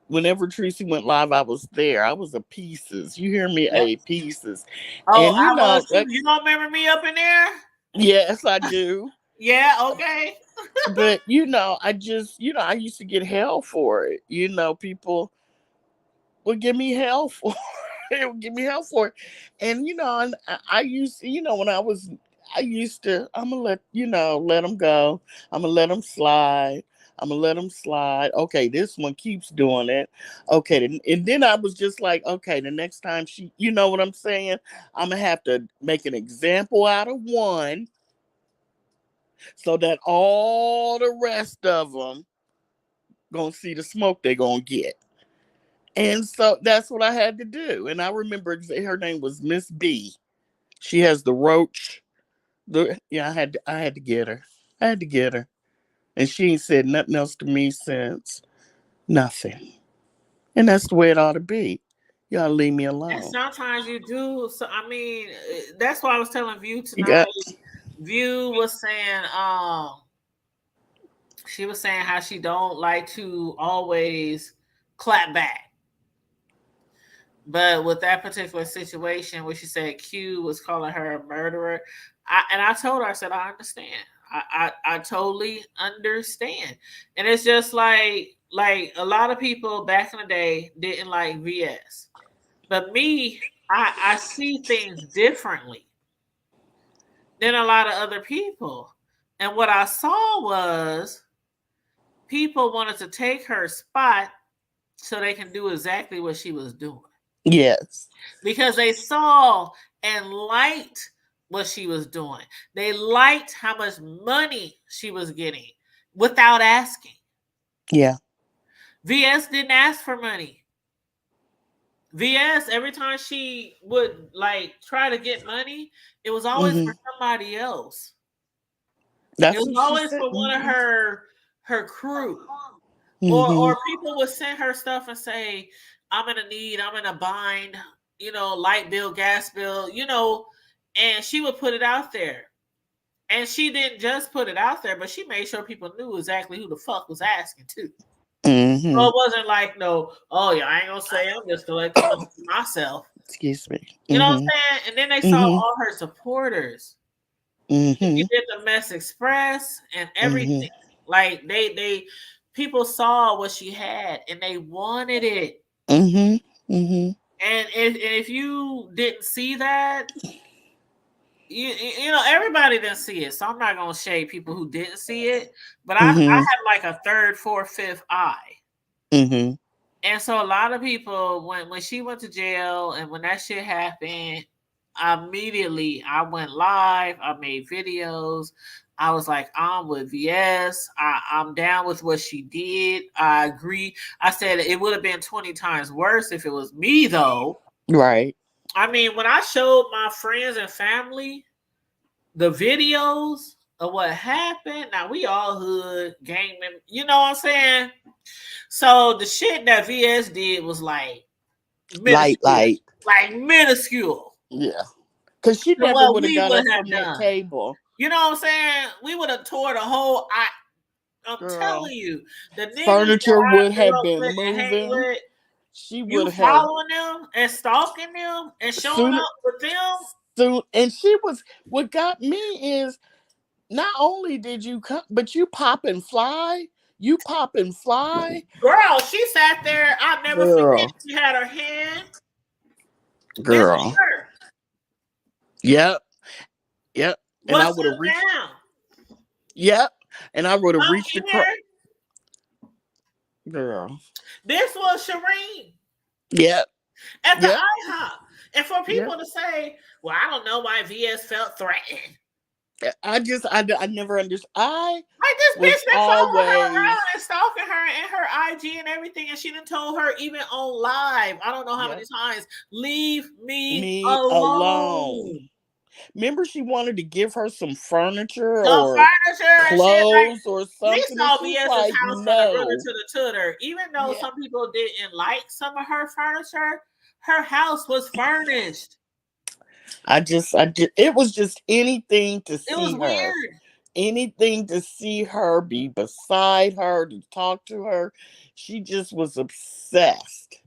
C: whenever Tracy went live, I was there. I was a pieces. You hear me?
B: Yep.
C: A pieces.
B: Oh,
C: And
B: I was too. You don't remember me up in there?
C: yes, I do.
B: Yeah. Okay.
C: But I just I used to get hell for it. People would give me hell for it. Would give me hell for it. And and I used to, when I used to, I'm gonna let them go. I'm gonna let them slide. I'm gonna let them slide. Okay, this one keeps doing it. Okay, and then I was just like, okay, the next time you know what I'm saying? I'm gonna have to make an example out of one, so that all the rest of them gonna see the smoke they're gonna get. And so that's what I had to do. And I remember her name was Miss B. She has the roach. I had to get her. I had to get her. And she ain't said nothing else to me since. Nothing. And that's the way it ought to be. Y'all leave me
B: And
C: alone.
B: sometimes you do. So I mean, that's why I was telling View
C: You
B: tonight.
C: got
B: View was saying, she was saying how she don't like to always clap back. But with that particular situation where she said Q was calling her a murderer, I told her, I said, I understand. I totally understand. And it's just like a lot of people back in the day didn't like VS. But me, I see things differently than a lot of other people. And what I saw was people wanted to take her spot so they can do exactly what she was doing.
C: Yes.
B: because they saw and liked what she was doing. They liked how much money she was getting without asking.
C: Yeah.
B: VS didn't ask for money. VS, every time she would like try to get money, it was always
C: Mhm.
B: for somebody else. It
C: That's
B: was
C: what she
B: always
C: said.
B: for one of her crew.
C: Mhm.
B: Or people would send her stuff and say, I'm in a bind, light bill, gas bill, and she would put it out there. And she didn't just put it out there, but she made sure people knew exactly who the fuck was asking too. So
C: Mhm.
B: it wasn't like, no, oh yeah, I ain't gonna say I'm just collecting money for myself.
C: Excuse me.
B: You know what
C: Mhm.
B: I'm saying? And then they saw
C: Mhm.
B: all her supporters. She
C: Mhm.
B: did the Mess Express and everything.
C: Mhm.
B: Like they people saw what she had and they wanted it.
C: Mhm. Mhm.
B: And if you didn't see that, everybody didn't see it. So I'm not gonna shade people who didn't see it. But I
C: Mhm.
B: had like a third, fourth, fifth eye.
C: Mhm.
B: And so a lot of people, when she went to jail and when that shit happened, immediately I went live. I made videos. I was like, I'm with VS. I'm down with what she did. I agree. I said it would have been 20 times worse if it was me, though.
C: Right.
B: I mean, when I showed my friends and family the videos of what happened, now we all hood gang members, you know what I'm saying? So the shit that VS did was like minuscule. Like minuscule.
C: Yeah. Because she
B: To
C: never
B: what
C: would have
B: we
C: got
B: would
C: up
B: have
C: from that
B: done.
C: table.
B: You know what I'm saying? We would have tore the whole I'm
C: Girl.
B: telling you, the niggas
C: Furniture
B: that I
C: would
B: grew
C: have
B: up
C: been
B: with and hang
C: moving.
B: with,
C: She
B: you
C: would have
B: following them and stalking them and showing
C: soon
B: up with them.
C: soon and she was what got me is not only did you come, but you pop and fly. You pop and fly.
B: Girl, she sat there. I'll never forget.
C: Girl.
B: She had her hand in the
C: Girl.
B: shirt.
C: Yep. Yep. And I
B: What's
C: would have
B: up
C: reached.
B: now?
C: Yep. And I would have
B: I'm
C: reached across.
B: here.
C: Girl.
B: This was Shireen
C: Yep.
B: at the
C: Yep.
B: IHOP. And for
C: Yep.
B: people to say, well, I don't know why VS felt threatened.
C: I never understood. I
B: Like this
C: was
B: bitch been following her
C: always.
B: around and stalking her and her IG and everything, and she done told her even on live, I don't know how
C: Yep.
B: many times, leave me
C: Me alone.
B: alone.
C: Remember, she wanted to give her some furniture
B: Some
C: or
B: furniture and shit. Like
C: clothes or
B: we
C: something, and
B: saw
C: she's
B: VS's
C: like,
B: house from the rooter
C: "No."
B: to the tutor. Even though
C: Yeah,
B: some people didn't like some of her furniture, her house was furnished.
C: I just, it was just anything to
B: It was
C: see her,
B: weird.
C: anything to see her, be beside her, to talk to her. She just was obsessed,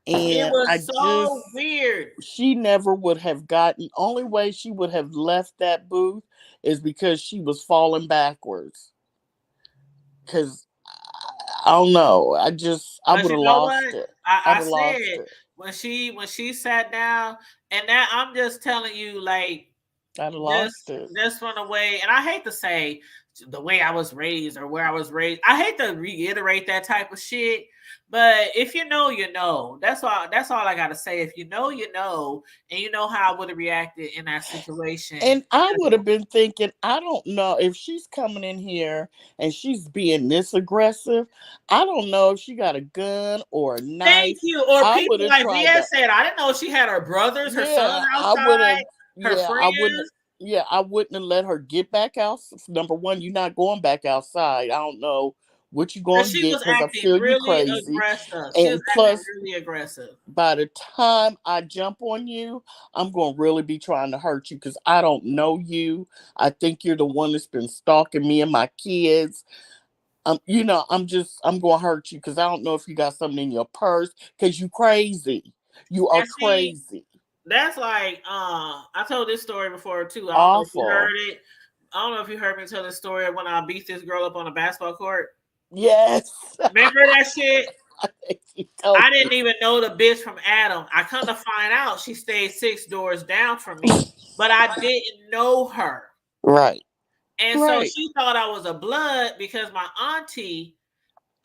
B: It
C: and I
B: was
C: just,
B: so weird.
C: she never would have gotten. Only way she would have left that booth is because she was falling backwards. Because I don't know. I
B: But
C: would have
B: you know
C: lost
B: what?
C: it. I'd
B: I
C: have lost
B: said
C: it.
B: when she sat down, and that I'm just telling you, like
C: I'd have lost it.
B: just from the way, and I hate to say the way I was raised or where I was raised. I hate to reiterate that type of shit, but if you know, you know. That's all I gotta say. If you know, you know, and you know how I would have reacted in that situation.
C: And I would have been thinking, I don't know if she's coming in here and she's being this aggressive. I don't know if she got a gun or a
B: Thank
C: knife.
B: you. Or
C: I
B: people
C: would have
B: like
C: tried to.
B: VS said, I didn't know she had her brothers, her son
C: Yeah, I would have.
B: outside, her
C: Yeah, I wouldn't.
B: friends.
C: Yeah, I wouldn't have let her get back out. Number one, you're not going back outside. I don't know what you're
B: Because
C: going to
B: she
C: get
B: was
C: because I
B: acting
C: feel you
B: really
C: crazy.
B: aggressive. She was
C: And
B: acting
C: plus,
B: really aggressive.
C: by the time I jump on you, I'm going to really be trying to hurt you because I don't know you. I think you're the one that's been stalking me and my kids. I'm going to hurt you because I don't know if you got something in your purse because you crazy. You are
B: And see,
C: crazy.
B: that's like I told this story before too. I don't know if you
C: Awful.
B: heard it. I don't know if you heard me tell this story when I beat this girl up on a basketball court.
C: Yes.
B: Remember that shit? I didn't even know the bitch from Adam. I come to find out she stayed 6 doors down from me, but I didn't know her.
C: Right.
B: And so
C: Right.
B: she thought I was a blood because my auntie,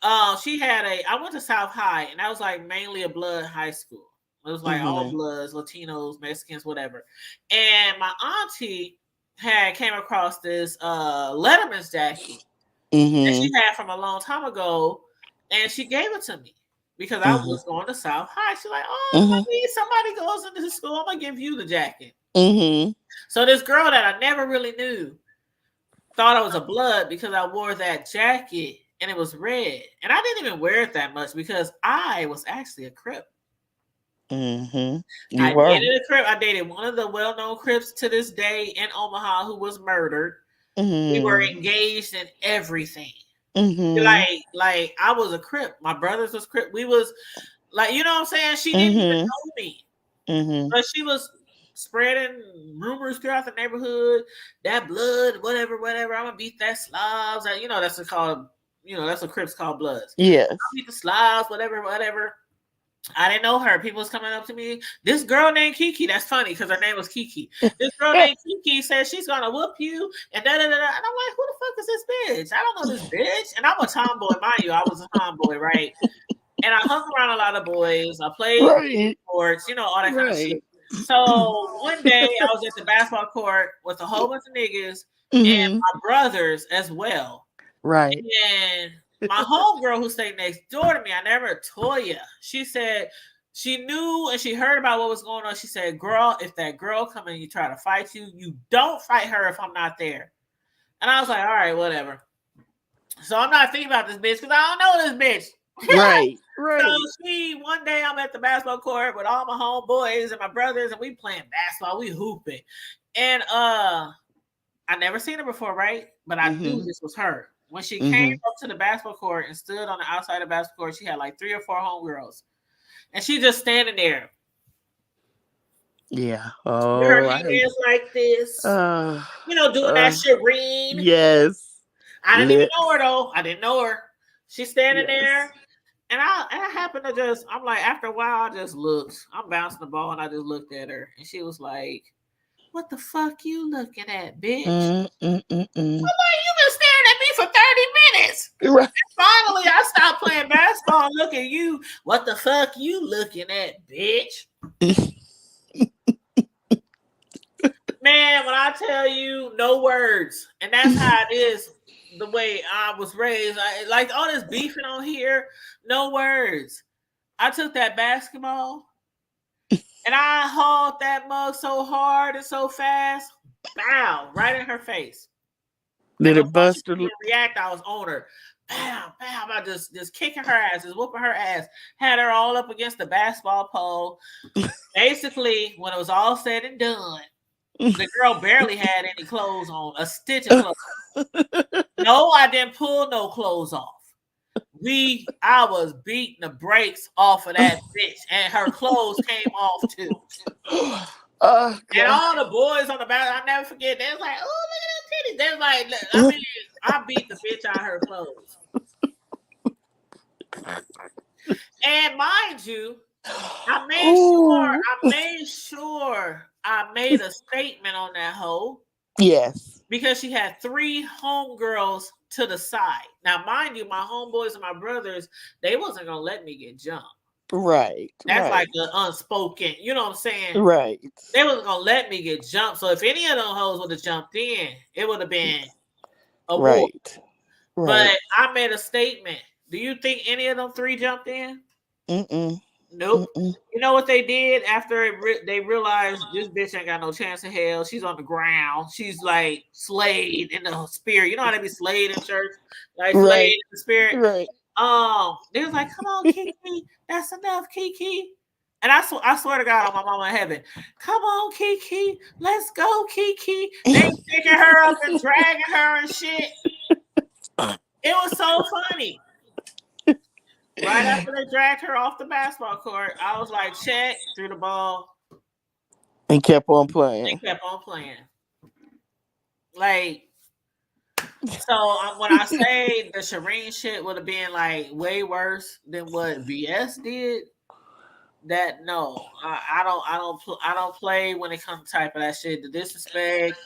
B: I went to South High and that was like mainly a blood high school. It was like all
C: Mhm.
B: bloods, Latinos, Mexicans, whatever. And my auntie had came across this Letterman's jacket that she
C: Mhm.
B: had from a long time ago, and she gave it to me because I
C: Mhm.
B: was going to South High. She's like, "Oh,
C: Mhm.
B: maybe somebody goes into the school. I'm gonna give you the jacket."
C: Mhm.
B: So this girl that I never really knew thought I was a blood because I wore that jacket and it was red, and I didn't even wear it that much because I was actually a Crip.
C: Mhm. You
B: I
C: were.
B: dated a Crip. I dated one of the well-known Crips to this day in Omaha who was murdered. We were
C: Mhm.
B: engaged in everything.
C: Mhm.
B: Like I was a Crip. My brothers was Crip. We was like, you know what I'm saying? She didn't even
C: Mhm.
B: know me,
C: Mhm.
B: but she was spreading rumors throughout the neighborhood. That blood, whatever, whatever. I'm gonna beat that Slavs. You know that's called. You know that's what Crips call Bloods.
C: Yes.
B: I'll beat the Slavs, whatever, whatever. I didn't know her. People was coming up to me. This girl named Kiki. That's funny because her name was Kiki. This girl named Kiki said she's gonna whoop you and da da da da. And I'm like, who the fuck is this bitch? I don't know this bitch. And I'm a tomboy, mind you. I was a tomboy, right? And I hung around a lot of boys. I played
C: Right.
B: sports, you know, all that kind of shit.
C: Right.
B: So one day I was at the basketball court with a whole bunch of niggas and
C: Mhm.
B: my brothers as well.
C: Right.
B: And my homegirl who stayed next door to me, I never Toya. She said she knew and she heard about what was going on. She said, "Girl, if that girl come and you try to fight you, you don't fight her if I'm not there." And I was like, "All right, whatever." So I'm not thinking about this bitch because I don't know this bitch.
C: Right.
B: So
C: Right.
B: one day I'm at the basketball court with all my homeboys and my brothers, and we playing basketball, we hooping. And I never seen her before, right? But I knew
C: Mhm.
B: this was her. When she came
C: Mhm.
B: up to the basketball court and stood on the outside of the basketball court, she had like 3 or 4 homegirls. And she just standing there
C: Yeah.
B: with her
C: Oh, I hate.
B: hands like this,
C: Uh,
B: you know, doing that
C: uh,
B: Shireen.
C: yes.
B: I didn't even know
C: Lips.
B: her though. I didn't know her. She's standing
C: Yes.
B: there. And I happened to just, I'm like, after a while, I just looked. I'm bouncing the ball and I just looked at her. And she was like, "What the fuck you looking at, bitch?"
C: Mm.
B: You've been staring at me for 30 minutes.
C: Right.
B: Finally, I stopped playing basketball and look at you. What the fuck you looking at, bitch? Man, when I tell you no words, and that's how it is the way I was raised. Like all this beefing on here, no words. I took that basketball and I hauled that mug so hard and so fast, bow, right in her face. And
C: Did it
B: before she
C: bust
B: could
C: her?
B: even react, I was on her. Bam, bam, I just kicking her ass, just whooping her ass. Had her all up against the basketball pole. Basically, when it was all said and done, the girl barely had any clothes on, a stitch of clothes. No, I didn't pull no clothes off. I was beating the brakes off of that bitch, and her clothes came off too.
C: Oh
B: And
C: God.
B: all the boys on the back, I never forget. They was like, "Oh, look at them titties." They was like, I mean, I beat the bitch out of her clothes. And mind you, I
C: Ooh.
B: made a statement on that hoe
C: Yes.
B: because she had 3 homegirls to the side. Now, mind you, my homeboys and my brothers, they wasn't gonna let me get jumped.
C: Right.
B: That's
C: Right.
B: like the unspoken, you know what I'm saying?
C: Right.
B: They wasn't gonna let me get jumped. So if any of them hoes would have jumped in, it would have been a war.
C: Right. Right.
B: But I made a statement. Do you think any of them 3 jumped in?
C: Mm-mm.
B: Nope.
C: Mm-mm.
B: You know what they did after they realized this bitch ain't got no chance in hell. She's on the ground. She's like slayed in the spirit. You know how they be slayed in church, like slayed
C: Right.
B: in the spirit.
C: Right.
B: They was like, "Come on, Kiki, that's enough, Kiki." And I swear to God on my mama in heaven, "Come on, Kiki, let's go, Kiki." They picking her up and dragging her and shit. It was so funny. Right after they dragged her off the basketball court, I was like, "Check," threw the ball,
C: And kept on
B: and
C: playing.
B: kept on playing. Like, so when I say the Shireen shit would have been like way worse than what BS did, that no, I don't play when it comes to type of that shit. The disrespect,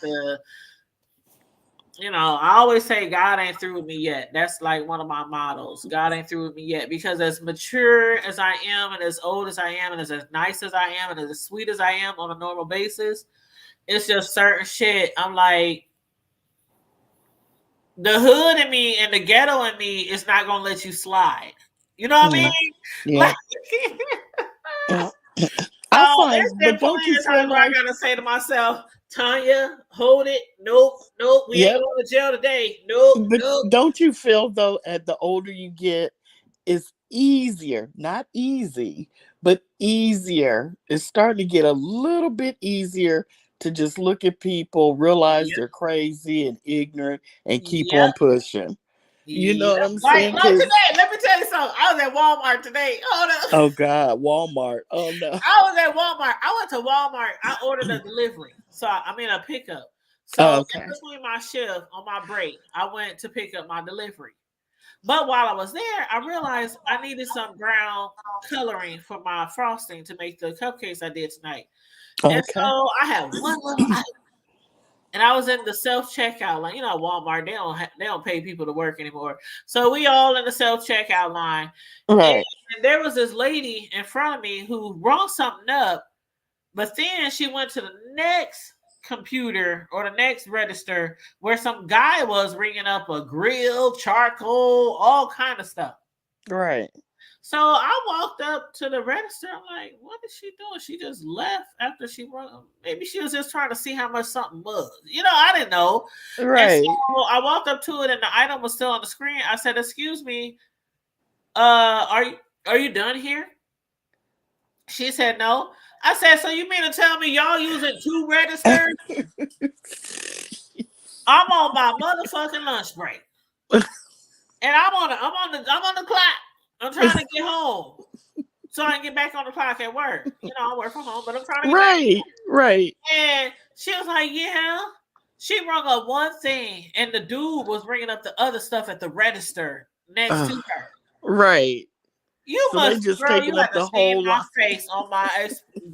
B: you know, I always say God ain't through with me yet. That's like one of my mottos. God ain't through with me yet, because as mature as I am and as old as I am and as nice as I am and as sweet as I am on a normal basis, it's just certain shit. I'm like, the hood in me and the ghetto in me is not gonna let you slide. You know what I
C: Yeah.
B: mean?
C: Yeah.
B: Like,
C: I
B: so
C: find,
B: there's been
C: but don't
B: plenty
C: you
B: of
C: feel
B: times where I
C: like,
B: gotta say to myself, Tanya, hold it. Nope, nope, we ain't
C: yep.
B: going to jail today. Nope,
C: But
B: nope.
C: don't you feel though, at the older you get, it's easier, not easy, but easier. It's starting to get a little bit easier to just look at people, realize
B: Yep,
C: they're crazy and ignorant, and keep
B: yep,
C: on pushing. You know what
B: yep.
C: I'm
B: Like,
C: saying?
B: like
C: Because,
B: today, let me tell you something. I was at Walmart today. Hold up.
C: oh God, Walmart. Oh no.
B: I was at Walmart. I went to Walmart. I ordered a delivery. So I mean a pickup. So in
C: Okay.
B: between my shift on my break, I went to pick up my delivery. But while I was there, I realized I needed some brown coloring for my frosting to make the cupcakes I did tonight. And
C: Okay.
B: so I had one little item. And I was in the self checkout line. You know, Walmart, they don't pay people to work anymore. So we all in the self checkout line. And
C: Right.
B: there was this lady in front of me who wrote something up, but then she went to the next computer or the next register where some guy was ringing up a grill, charcoal, all kind of stuff.
C: Right.
B: So I walked up to the register. I'm like, what is she doing? She just left after she run. Maybe she was just trying to see how much something was. You know, I didn't know. And so
C: Right.
B: I walked up to it and the item was still on the screen. I said, excuse me, are you done here? She said no. I said, so you mean to tell me y'all using two registers? I'm on my motherfucking lunch break. And I'm on the clock. I'm trying to get home. So I can get back on the clock at work. You know, I work from home, but I'm trying to get back.
C: Right. Right.
B: And she was like, yeah. She rung up one thing, and the dude was ringing up the other stuff at the register next to her.
C: Right.
B: You
C: So they
B: must,
C: just
B: girl, you
C: taking
B: had
C: up
B: to
C: the
B: see
C: whole
B: my
C: lot.
B: face on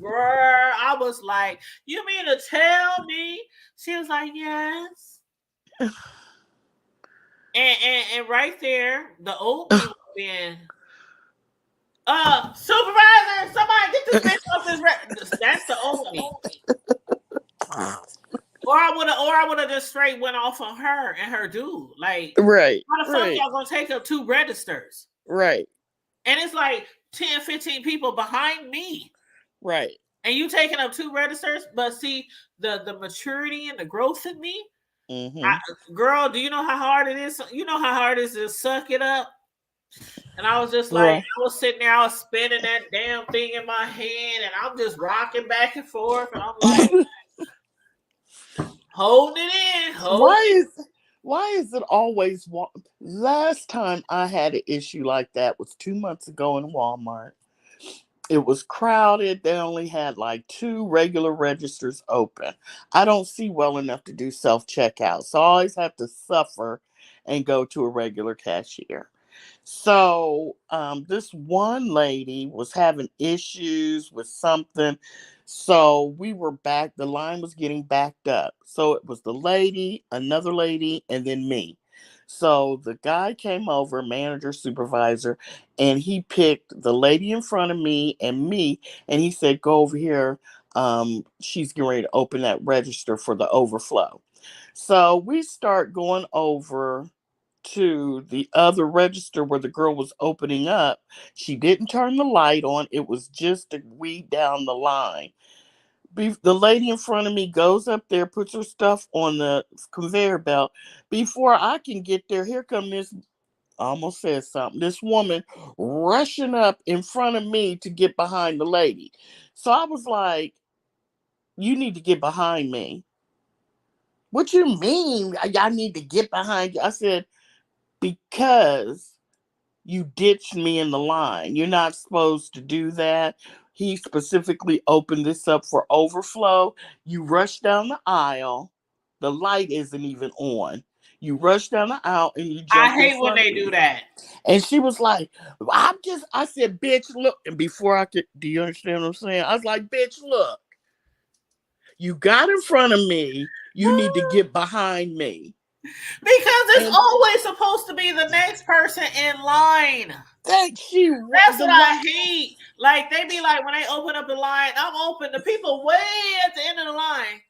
B: girl. I was like, you mean to tell me? She was like, yes. And right there, the old me was being, supervisor, somebody get this bitch off this that's the old me. Or I would have just straight went off on her and her dude. Like,
C: Right.
B: how the fuck
C: Right.
B: y'all gonna take up two registers?
C: Right.
B: And it's like 10, 15 people behind me.
C: Right.
B: And you taking up two registers, but see the maturity and the growth in me,
C: Mm-hmm.
B: girl. Do you know how hard it is? You know how hard it is to suck it up. And I was just like,
C: Right.
B: I was sitting there, I was spinning that damn thing in my hand, and I'm just rocking back and forth, and I'm like, holding it in,
C: Why is it always last time I had an issue like that was 2 months ago in Walmart. It was crowded. They only had like 2 regular registers open. I don't see well enough to do self checkout, so I always have to suffer and go to a regular cashier. So this one lady was having issues with something. So we were back, the line was getting backed up. So it was the lady, another lady, and then me. So the guy came over, manager, supervisor, and he picked the lady in front of me, and he said, go over here. She's getting ready to open that register for the overflow. So we start going over to the other register where the girl was opening up. She didn't turn the light on. It was just a weed down the line. The lady in front of me goes up there, puts her stuff on the conveyor belt. Before I can get there, here come this, I almost said something, this woman rushing up in front of me to get behind the lady. So I was like, you need to get behind me. What you mean? I need to get behind you? I said, because you ditched me in the line. You're not supposed to do that. He specifically opened this up for overflow. You rush down the aisle. The light isn't even on. You rush down the aisle and you
B: I
C: jump in
B: hate when
C: front of
B: they do
C: me.
B: that.
C: And she was like, I said, bitch, look. And before I could, do you understand what I'm saying? I was like, bitch, look. You got in front of me. You need to get behind me.
B: Because it's
C: And
B: always supposed to be the next person in line.
C: that
B: That's
C: the
B: what I
C: line,
B: hate. Like they be like when they open up the line, I'm open. The people way at the end of the line,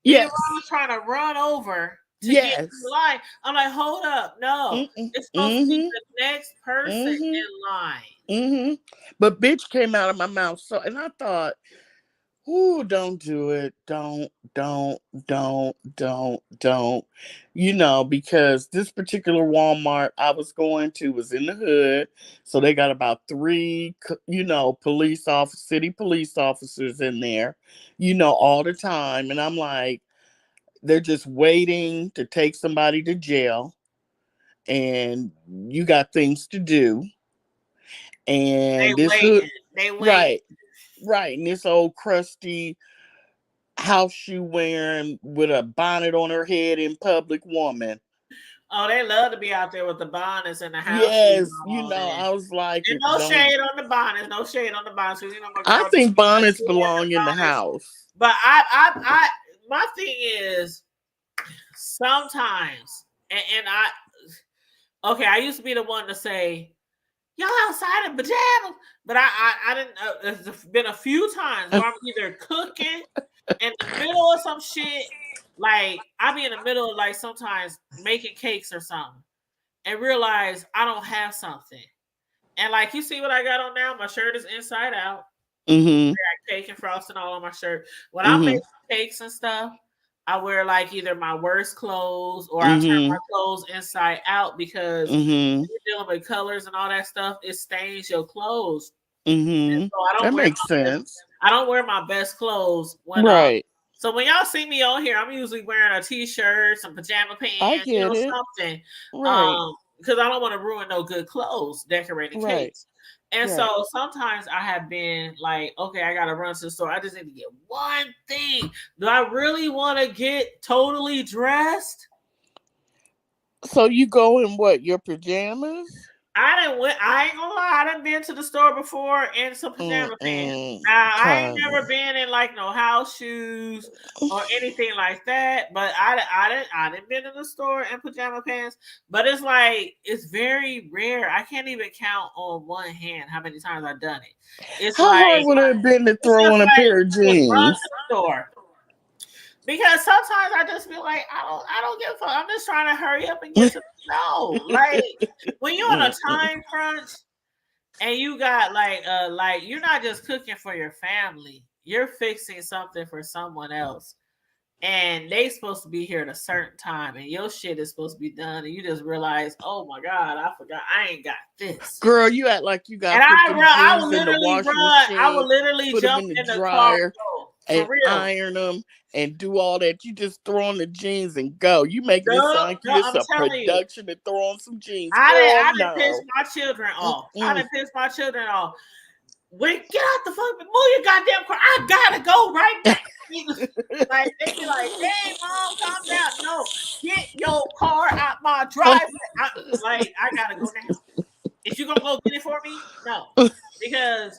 C: yes,
B: trying to run over to get to the
C: yes.
B: line. I'm like, hold up, no,
C: Mm-mm,
B: it's supposed to be
C: mm-hmm,
B: the next person
C: mm-hmm,
B: in line.
C: mm-hmm. But bitch came out of my mouth. So, and I thought, ooh, don't do it. Don't. You know, because this particular Walmart I was going to was in the hood. So they got about 3, city police officers in there, all the time. And I'm like, they're just waiting to take somebody to jail. And you got things to do.
B: They
C: And this hood,
B: waiting. They waiting.
C: right, right. And this old crusty house shoe wearing with a bonnet on her head in public woman.
B: Oh, they love to be out there with the bonnets and the house shoes
C: Yes,
B: and all that.
C: I was like,
B: And
C: if
B: no
C: don't.
B: shade on the bonnets, no shade on the bonnets. My
C: I
B: girl,
C: think bonnets
B: she wears
C: belong
B: the
C: in the
B: bonnets.
C: house.
B: But my thing is sometimes, I used to be the one to say, y'all outside in pajamas, but I didn't. There's been a few times where I'm either cooking in the middle of some shit, like I be in the middle of like sometimes making cakes or something, and realize I don't have something, and like you see what I got on now, my shirt is inside out.
C: Mm-hmm.
B: Cake and frosting all on my shirt. When I'm
C: Mm-hmm.
B: making cakes and stuff, I wear like either my worst clothes or I turn
C: Mm-hmm.
B: my clothes inside out because
C: Mm-hmm.
B: you're dealing with colors and all that stuff. It stains your clothes.
C: Mm-hmm.
B: So I don't
C: That
B: wear
C: makes sense.
B: my best clothes when
C: Right.
B: so when y'all see me on here, I'm usually wearing a t-shirt, some pajama
C: I
B: pants,
C: get it.
B: something.
C: Right.
B: Because I don't want to ruin no good clothes decorating
C: Right.
B: cakes. And
C: Right.
B: so sometimes I have been like, okay, I gotta run to the store. I just need to get one thing. Do I really want to get totally dressed?
C: So you go in what, your pajamas?
B: I ain't gonna lie, I done been to the store before in some pajama pants.
C: Mm-mm.
B: Now I ain't never
C: Connie.
B: been in like no house shoes or anything like that. But I didn't been in the store in pajama pants. But it's like it's very rare. I can't even count on one hand how many times I've done it. It's
C: How hard
B: like
C: would it have been to
B: it's
C: throw
B: just
C: on a
B: like
C: pair of
B: just run
C: jeans?
B: to the store. Because sometimes I just feel like I don't give a fuck. I'm just trying to hurry up and get to no. Like when you're on a time crunch and you got like you're not just cooking for your family, you're fixing something for someone else. And they supposed to be here at a certain time and your shit is supposed to be done and you just realize, oh my God, I forgot I ain't got this.
C: Girl, you act like you got
B: And
C: to put them
B: I
C: jeans
B: will
C: in the
B: literally
C: washing
B: run, I will
C: machine,
B: literally
C: put them
B: jump
C: in the
B: in the car
C: dryer,
B: for
C: and
B: real.
C: iron them and do all that. You just throw on the jeans and go. You making it sound like
B: No,
C: it's
B: I'm
C: a
B: telling you.
C: production to throw on some jeans.
B: I
C: Girl,
B: didn't piss
C: no.
B: my children off. I
C: Mm-mm.
B: didn't piss my children off. Wait, get out the fucking move your goddamn car. I gotta go right now. Like they be like, "Hey, mom, calm down." No, get your car out my driveway. I gotta go now. If you gonna go get it for me, no, because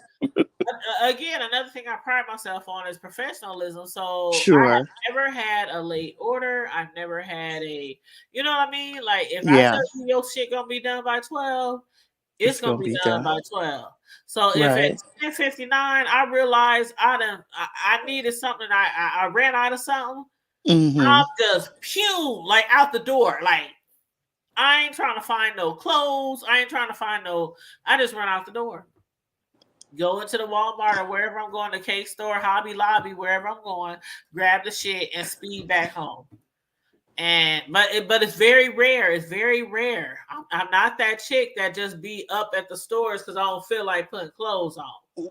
B: again, another thing I pride myself on is professionalism. So I have
C: Sure.
B: never had a late order. I've never had you know what I mean? Like if I
C: Yeah.
B: tell you your shit gonna be done by 12, it's
C: It's
B: gonna
C: gonna
B: be
C: be
B: done
C: done.
B: by 12. So if at
C: Right.
B: 10:59 I realized I needed something, I ran out of something,
C: Mm-hmm.
B: I'm just like out the door. Like I ain't trying to find no clothes. I ain't trying to find no. I just run out the door. Go into the Walmart or wherever I'm going, the cake store, Hobby Lobby, wherever I'm going, grab the shit and speed back home. And but it's very rare. It's very rare. I'm not that chick that just be up at the stores because I don't feel like putting clothes on.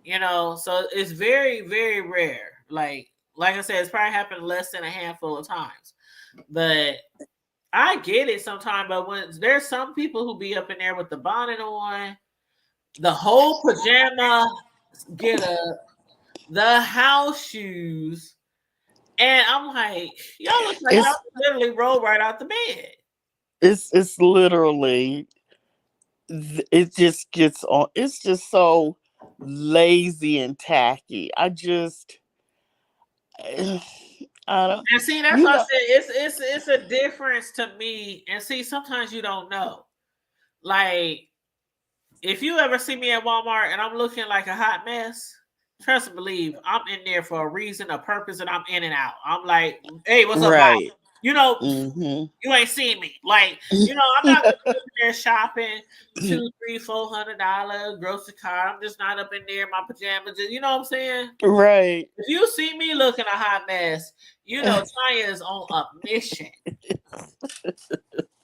B: You know, so it's very, very rare. Like I said, it's probably happened less than a handful of times. But I get it sometimes. But when there's some people who be up in there with the bonnet on, the whole pajama get up, the house shoes, and I'm like, y'all look like y'all
C: It's
B: literally roll right out the bed.
C: it's literally, it just gets on. It's just so lazy and tacky. I don't,
B: And see, that's
C: you
B: what I
C: know,
B: said. It's a difference to me. And see, sometimes you don't know. Like, if you ever see me at Walmart and I'm looking like a hot mess, trust and believe I'm in there for a reason, a purpose, and I'm in and out. I'm like, hey, what's up, Bob?
C: right.
B: You know,
C: Mm-hmm.
B: you ain't seen me. Like, I'm not gonna be in there shopping $200, $300, $400 grocery cart. I'm just not up in there in my pajamas. You know what I'm saying?
C: Right.
B: If you see me looking a hot mess, Tanya is on a mission.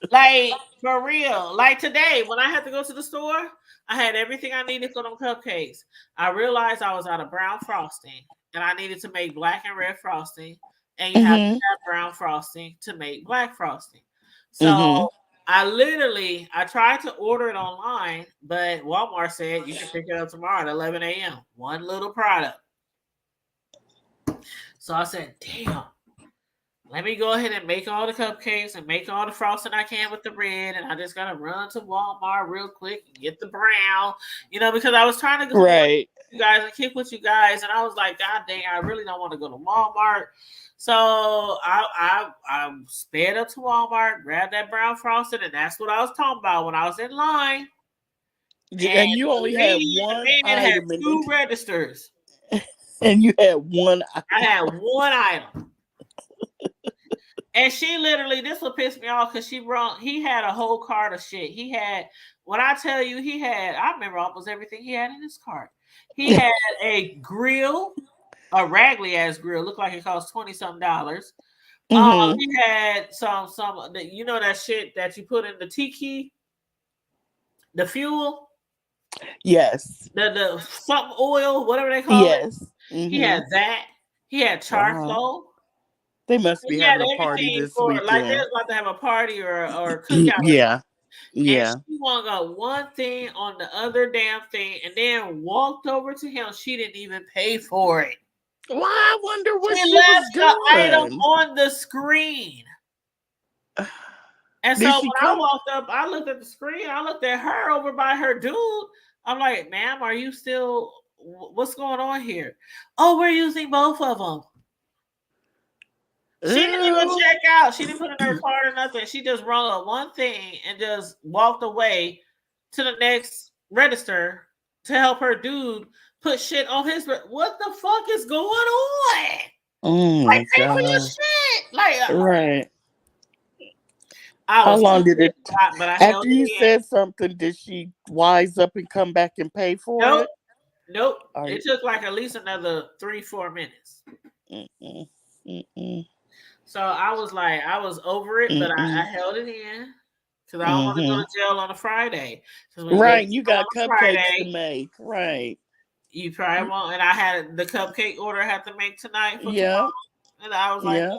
B: Like, for real. Like today, when I had to go to the store, I had everything I needed for them cupcakes. I realized I was out of brown frosting, and I needed to make black and red frosting. And you have to
C: Mm-hmm.
B: have brown frosting to make black frosting.
C: Mm-hmm.
B: So I tried to order it online, but Walmart said you can pick it up tomorrow at 11 a.m. One little product. So I said, damn. Let me go ahead and make all the cupcakes and make all the frosting I can with the red. And I just got to run to Walmart real quick and get the brown, because I was trying to go
C: Right.
B: with you guys and kick with you guys. And I was like, God dang, I really don't want to go to Walmart. So I sped up to Walmart, grabbed that brown frosting. And that's what I was talking about when I was in line.
C: And you only had one
B: man had
C: item.
B: two registers.
C: And you had one item.
B: I had one item. And she literally, this will piss me off because he had a whole cart of shit. He had, when I tell you, I remember almost everything he had in his cart. He had a grill, a raggedy ass grill, looked like it cost $20-something.
C: Mm-hmm.
B: He had some, that shit that you put in the tiki, the fuel.
C: Yes.
B: The something oil, whatever they call it.
C: Yes. Mm-hmm.
B: He had that. He had charcoal.
C: Wow. They must be having a party this weekend.
B: Like they're about to have a party or a cookout.
C: Yeah. Yeah.
B: And she got one thing on the other damn thing and then walked over to him. She didn't even pay for it.
C: Well, I wonder what she
B: left
C: was doing.
B: The item on the screen. And so when I walked up, I looked at the screen. I looked at her over by her dude. I'm like, ma'am, are you still, what's going on here? Oh, we're using both of them. She didn't even check out. She didn't put in her card or nothing. She just rung up one thing and just walked away to the next register to help her dude put shit on his. What the fuck is going on?
C: Oh my
B: pay for your
C: God.
B: shit. Like,
C: right. How long did it?
B: But
C: after you said something, did she wise up and come back and pay for it?
B: Nope. It took like at least another 3-4 minutes.
C: Mm-mm. Mm-mm.
B: So I was over it, but I held it in because I don't want to go to jail on a Friday.
C: Right, you got cupcakes to make. Right.
B: You probably won't. And I had the cupcake order I had to make tonight. For
C: yeah.
B: Tomorrow, and I was like,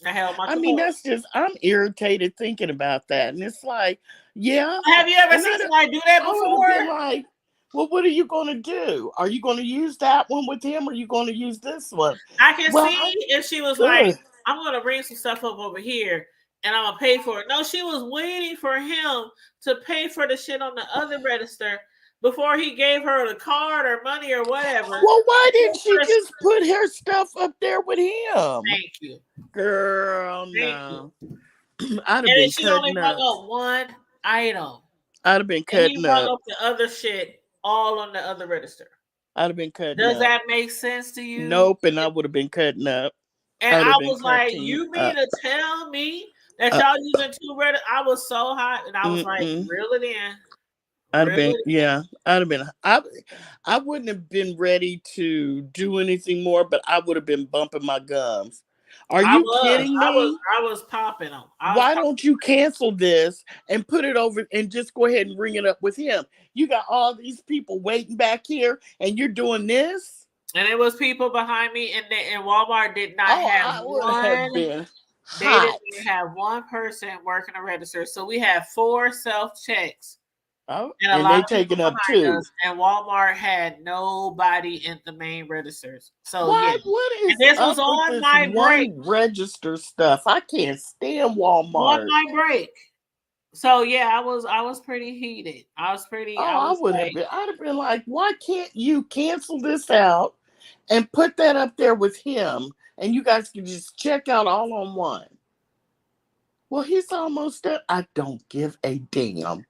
B: I held my.
C: I mean, that's just, I'm irritated thinking about that. And it's like, yeah.
B: Have you ever seen somebody do that before?
C: Like, well, what are you going to do? Are you going to use that one with him or are you going to use this one?
B: I can see if she was like, I'm going to bring some stuff up over here and I'm going to pay for it. No, she was waiting for him to pay for the shit on the other register before he gave her the card or money or whatever.
C: Well, why didn't she just put her stuff up there with him?
B: Thank you.
C: Girl, no. I'd have been
B: and she only brought up one item.
C: I'd have been cutting
B: he brought up the other shit all on the other register.
C: I'd have been cutting
B: Does that make sense to you?
C: Nope, and I would have been cutting up.
B: And I was like, you mean to tell me that y'all using two Reddit? I was so hot, and I was like, reel it in.
C: I'd have been, I'd have been. I wouldn't have been ready to do anything more, but I would have been bumping my gums. Are you kidding me?
B: I was popping them.
C: Why don't you cancel this and put it over and just go ahead and ring it up with him? You got all these people waiting back here, and you're doing this.
B: And it was people behind me, and Walmart did not have one. They didn't have one person working a register, so we had 4 self-checks.
C: Oh, and they taking up 2.
B: And Walmart had nobody in the main registers. So
C: what is
B: and this was on my break.
C: Register stuff. I can't stand Walmart.
B: On my break. So I was pretty heated. I'd
C: have been like, why can't you cancel this out and put that up there with him and you guys can just check out all on one. Well, he's almost done. I don't give a damn.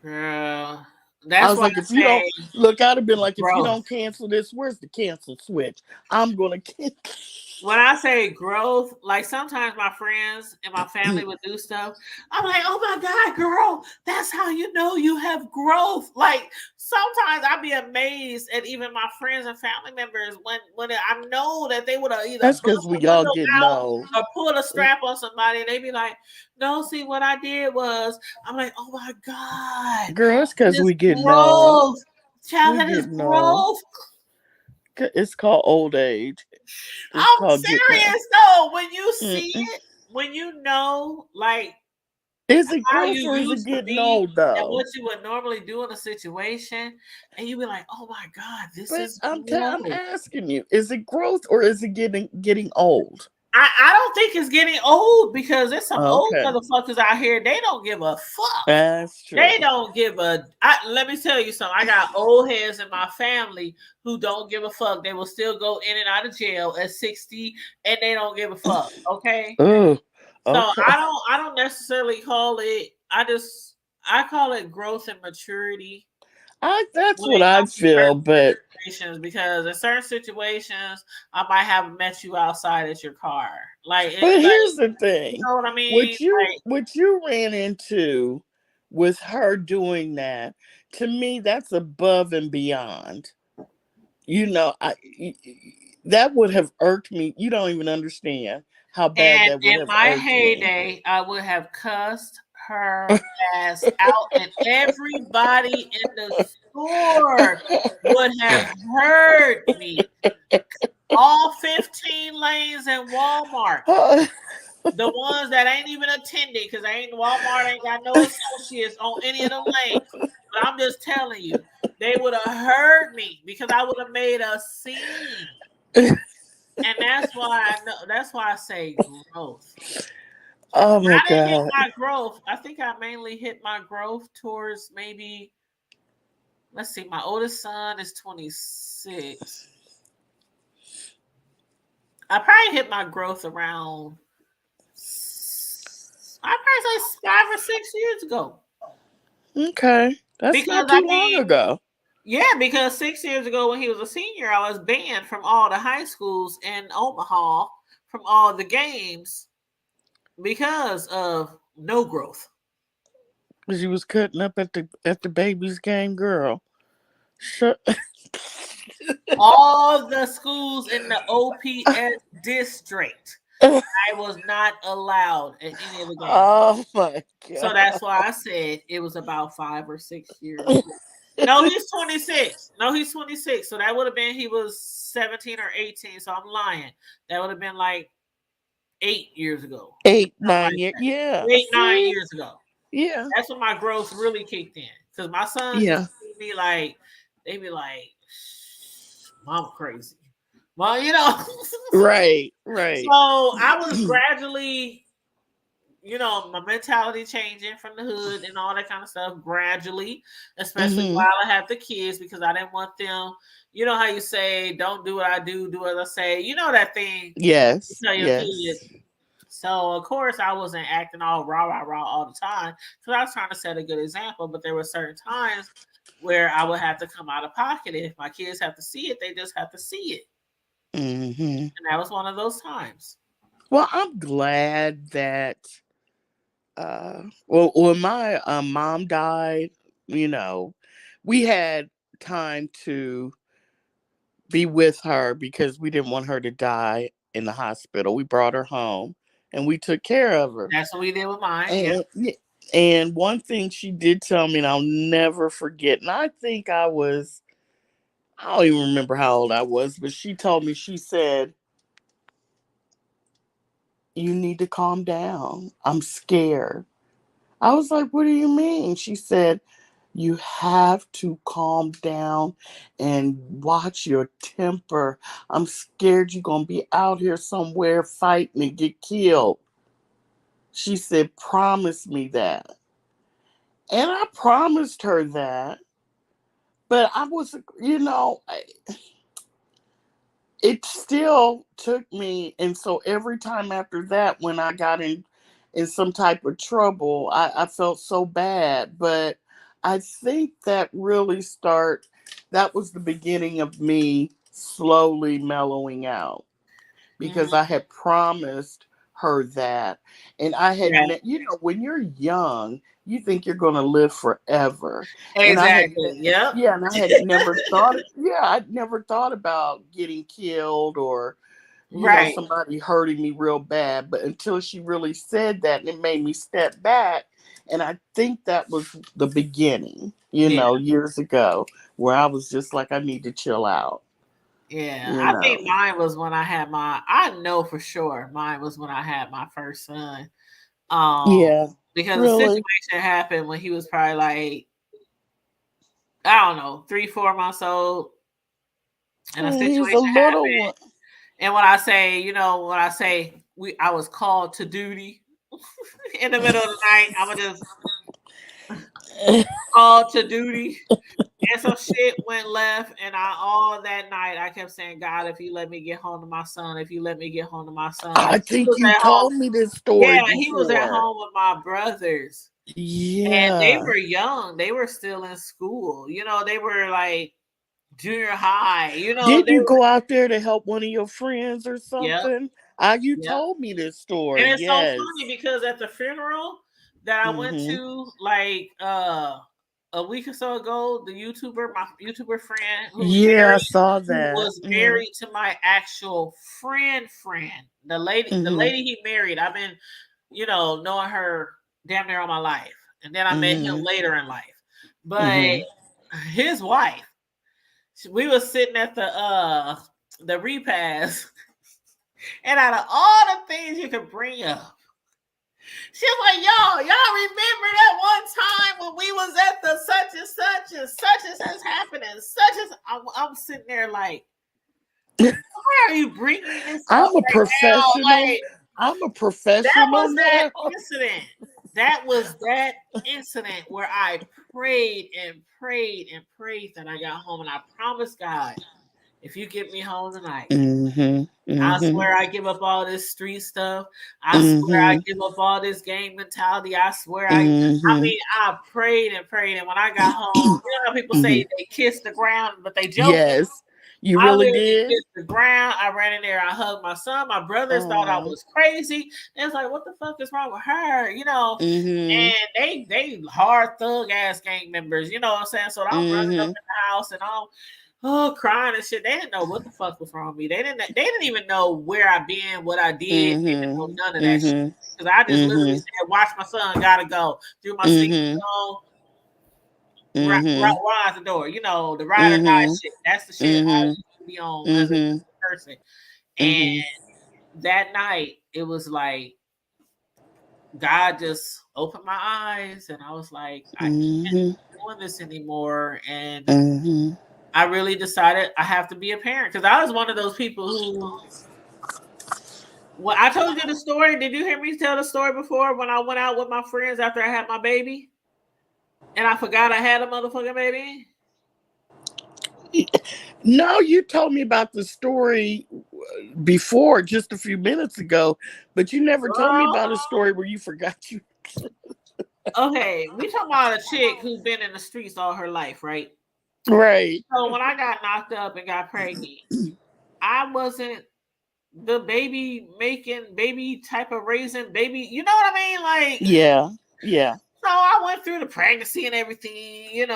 B: Girl,
C: I
B: that's
C: was
B: why
C: like, if you
B: I
C: don't
B: say
C: look, I'd have been like, if you
B: growth.
C: don't cancel this, where's the cancel switch? I'm gonna cancel.
B: When I say growth, like sometimes my friends and my family would do stuff. I'm like, oh my God, girl, that's how you know you have growth. Like sometimes I'd be amazed at even my friends and family members when I know that they would have either
C: That's
B: bust
C: because
B: the
C: we all
B: window
C: get
B: out
C: no.
B: or pull a strap on somebody, and they be like, no, see what I did was, I'm like, oh my God,
C: Girl, it's because
B: that is
C: we get no.
B: growth. Child,
C: We
B: that is
C: get no.
B: growth.
C: It's called old age. It's
B: I'm
C: called getting no.
B: serious though. When you see
C: Mm-mm.
B: it, when you know, like
C: Is it
B: how
C: growth
B: you
C: or is it
B: used to
C: getting
B: be
C: old
B: and
C: though?
B: what you would normally do in a situation, and you be like, "Oh my God, this
C: But
B: is
C: I'm
B: growth."
C: asking you, is it growth or is it getting old?
B: I don't think it's getting old because there's some old
C: Okay,
B: motherfuckers out here. They don't give a fuck.
C: that's
B: They
C: true.
B: don't give a. Let me tell you something. I got old heads in my family who don't give a fuck. They will still go in and out of jail at 60, and they don't give a fuck. Okay.
C: Oh,
B: So
C: okay.
B: I don't necessarily call it. I call it growth and maturity
C: That's
B: when
C: what
B: it
C: I
B: comes to
C: feel,
B: certain
C: but
B: situations, because in certain situations I might have met you outside at your car. Like
C: here's the
B: you
C: thing.
B: know what I mean? Like
C: What you ran into with her doing that, to me, that's above and beyond. You know, that would have irked me. You don't even understand how bad
B: and
C: that would
B: in
C: have
B: my
C: irked me.
B: heyday, I would have cussed her ass out, and everybody in the store would have heard me. All 15 lanes in Walmart. The ones that ain't even attending, because Walmart ain't got no associates on any of them lanes. But I'm just telling you, they would have heard me because I would have made a scene. And that's why I say growth.
C: Oh my
B: I didn't hit
C: God.
B: my growth. I think I mainly hit my growth towards maybe, let's see, my oldest son is 26. I probably hit my growth around, I probably say 5 or 6 years ago.
C: Okay. That's
B: Because
C: not
B: I
C: too long
B: mean,
C: ago.
B: yeah, because 6 years ago when he was a senior, I was banned from all the high schools in Omaha from all the games because of no growth.
C: Because you was cutting up at the baby's game, girl. Shut.
B: All the schools in the OPS district, I was not allowed at any of the games.
C: Oh my
B: So
C: God.
B: that's why I said it was about 5 or 6 years. No, he's 26. No, he's 26. So that would have been he was 17 or 18. So I'm lying. That would have been like 8 years ago.
C: 8,
B: Something
C: 9
B: like
C: years. Yeah.
B: that. 8, 9
C: See?
B: years ago.
C: Yeah.
B: That's when my growth really kicked in. Because my sons
C: Yeah.
B: used to be like, they be like, Mom crazy. Well, you know.
C: Right. Right.
B: So I was gradually, my mentality changing from the hood and all that kind of stuff gradually, especially
C: Hmm.
B: while I had the kids, because I didn't want them, you know how you say, don't do what I do as I say. You know that thing you
C: Yes.
B: tell your
C: Yes.
B: kids. So of course I wasn't acting all rah all the time because I was trying to set a good example, but there were certain times where I would have to come out of pocket. And if my kids have to see it, they just have to see it.
C: Hmm.
B: And that was one of those times.
C: Well, I'm glad that well, when my mom died, you know, we had time to be with her because we didn't want her to die in the hospital. We brought her home and we took care of her.
B: That's what we did with mine. Yeah.
C: And one thing she did tell me, and I'll never forget, and I think I don't even remember how old I was, but she told me, she said, you need to calm down. I'm scared. I was like, what do you mean? She said, you have to calm down and watch your temper. I'm scared you're going to be out here somewhere fighting and get killed. She said, promise me that. And I promised her that. But I was, it still took me, and so every time after that, when I got in some type of trouble, I felt so bad. But I think that was the beginning of me slowly mellowing out, because I
B: Mhm.
C: had promised her that. And I had,
B: Yeah,
C: when you're young, you think you're going to live forever. And I had,
B: exactly. Yep.
C: yeah, and I had never thought, yeah, I'd never thought about getting killed or,
B: Right.
C: somebody hurting me real bad. But until she really said that, it made me step back. And I think that was the beginning,
B: Yeah.
C: years ago, where I was just like, I need to chill out,
B: Yeah.
C: you
B: I
C: know.
B: think mine was when I had I know for sure mine was when I had my first son. Um,
C: Yeah,
B: because the
C: really.
B: situation happened when he was probably like, I don't know, 3, 4 months old. And a
C: He's a
B: situation
C: little
B: happened.
C: one.
B: And when I say, when I say I was called to duty in the middle of the night, I'm gonna just called to duty. And some shit went left, and all that night I kept saying, God, if you let me get home to my son, if you let me get home to my son.
C: I
B: Like he
C: think
B: was
C: you
B: at home.
C: told me this story
B: Yeah, he was at
C: before.
B: home with my brothers. And they
C: Yeah.
B: were young. They were still in school. They were like junior high.
C: Did
B: They
C: you
B: were
C: go out there to help one of your friends or
B: yep,
C: something? You
B: yep.
C: told me this
B: And
C: story.
B: it's so
C: Yes.
B: funny because at the funeral that I went
C: Mm-hmm.
B: to, like a week or so ago, my YouTuber friend
C: Yeah, I saw that.
B: who was
C: Mm-hmm.
B: married to my actual friend. The
C: Mm-hmm.
B: lady he married, I've been, knowing her damn near all my life. And then I met him
C: Mm-hmm.
B: later in life. But
C: Mm-hmm.
B: his wife, we was sitting at the repast, and out of all the things you could bring up, she was like, y'all remember that one time when we was at the such and such and such and such happening, such as I'm sitting there like, why are you bringing this up
C: I'm a
B: right now?
C: professional.
B: Like,
C: I'm a
B: that
C: professional
B: was that
C: now.
B: incident. That was that incident where I prayed and prayed and prayed that I got home, and I promised God, if you get me home tonight,
C: Mm-hmm.
B: I
C: Mm-hmm.
B: swear I give up all this street stuff. I swear I
C: Mm-hmm.
B: give up all this gang mentality. I swear
C: Mm-hmm.
B: I prayed and prayed. And when I got home, how people
C: Mm-hmm.
B: say they kissed the ground, but they joking.
C: Yes. You
B: I
C: really
B: literally
C: did?
B: kissed the ground. I ran in there. I hugged my son. My brothers thought I
C: Oh.
B: was crazy. They was like, what the fuck is wrong with her?
C: Mm-hmm.
B: And they hard thug ass gang members, you know what I'm saying? So I'm running up
C: Mm-hmm.
B: in the house and I'm crying and shit. They didn't know what the fuck was wrong with me. They didn't even know where I been, what I did. They didn't know
C: Mm-hmm.
B: none of that shit.
C: Mm-hmm.
B: Because I just literally
C: Mm-hmm.
B: said, watch my son, gotta go. Threw my sneakers
C: Mm-hmm.
B: on,
C: Mm-hmm.
B: run out the door. The ride or die
C: Mm-hmm.
B: shit. That's the shit I
C: Mm-hmm.
B: used to be on as a
C: Mm-hmm.
B: person. And
C: Mm-hmm.
B: that night, it was like God just opened my eyes, and I was like, I can't
C: Mm-hmm.
B: be doing this anymore. And
C: Mm-hmm.
B: I really decided I have to be a parent because I was one of those people who, well, I told you the story. Did you hear me tell the story before when I went out with my friends after I had my baby and I forgot I had a motherfucking baby?
C: No, you told me about the story before just a few minutes ago, but you never told me about a
B: Girl.
C: story where you forgot you.
B: Okay, we talking about a chick who's been in the streets all her life, right?
C: Right.
B: So when I got knocked up and got pregnant, I wasn't the baby making, baby type of raising baby. You know what I mean? Like,
C: Yeah. Yeah.
B: so I went through the pregnancy and everything, and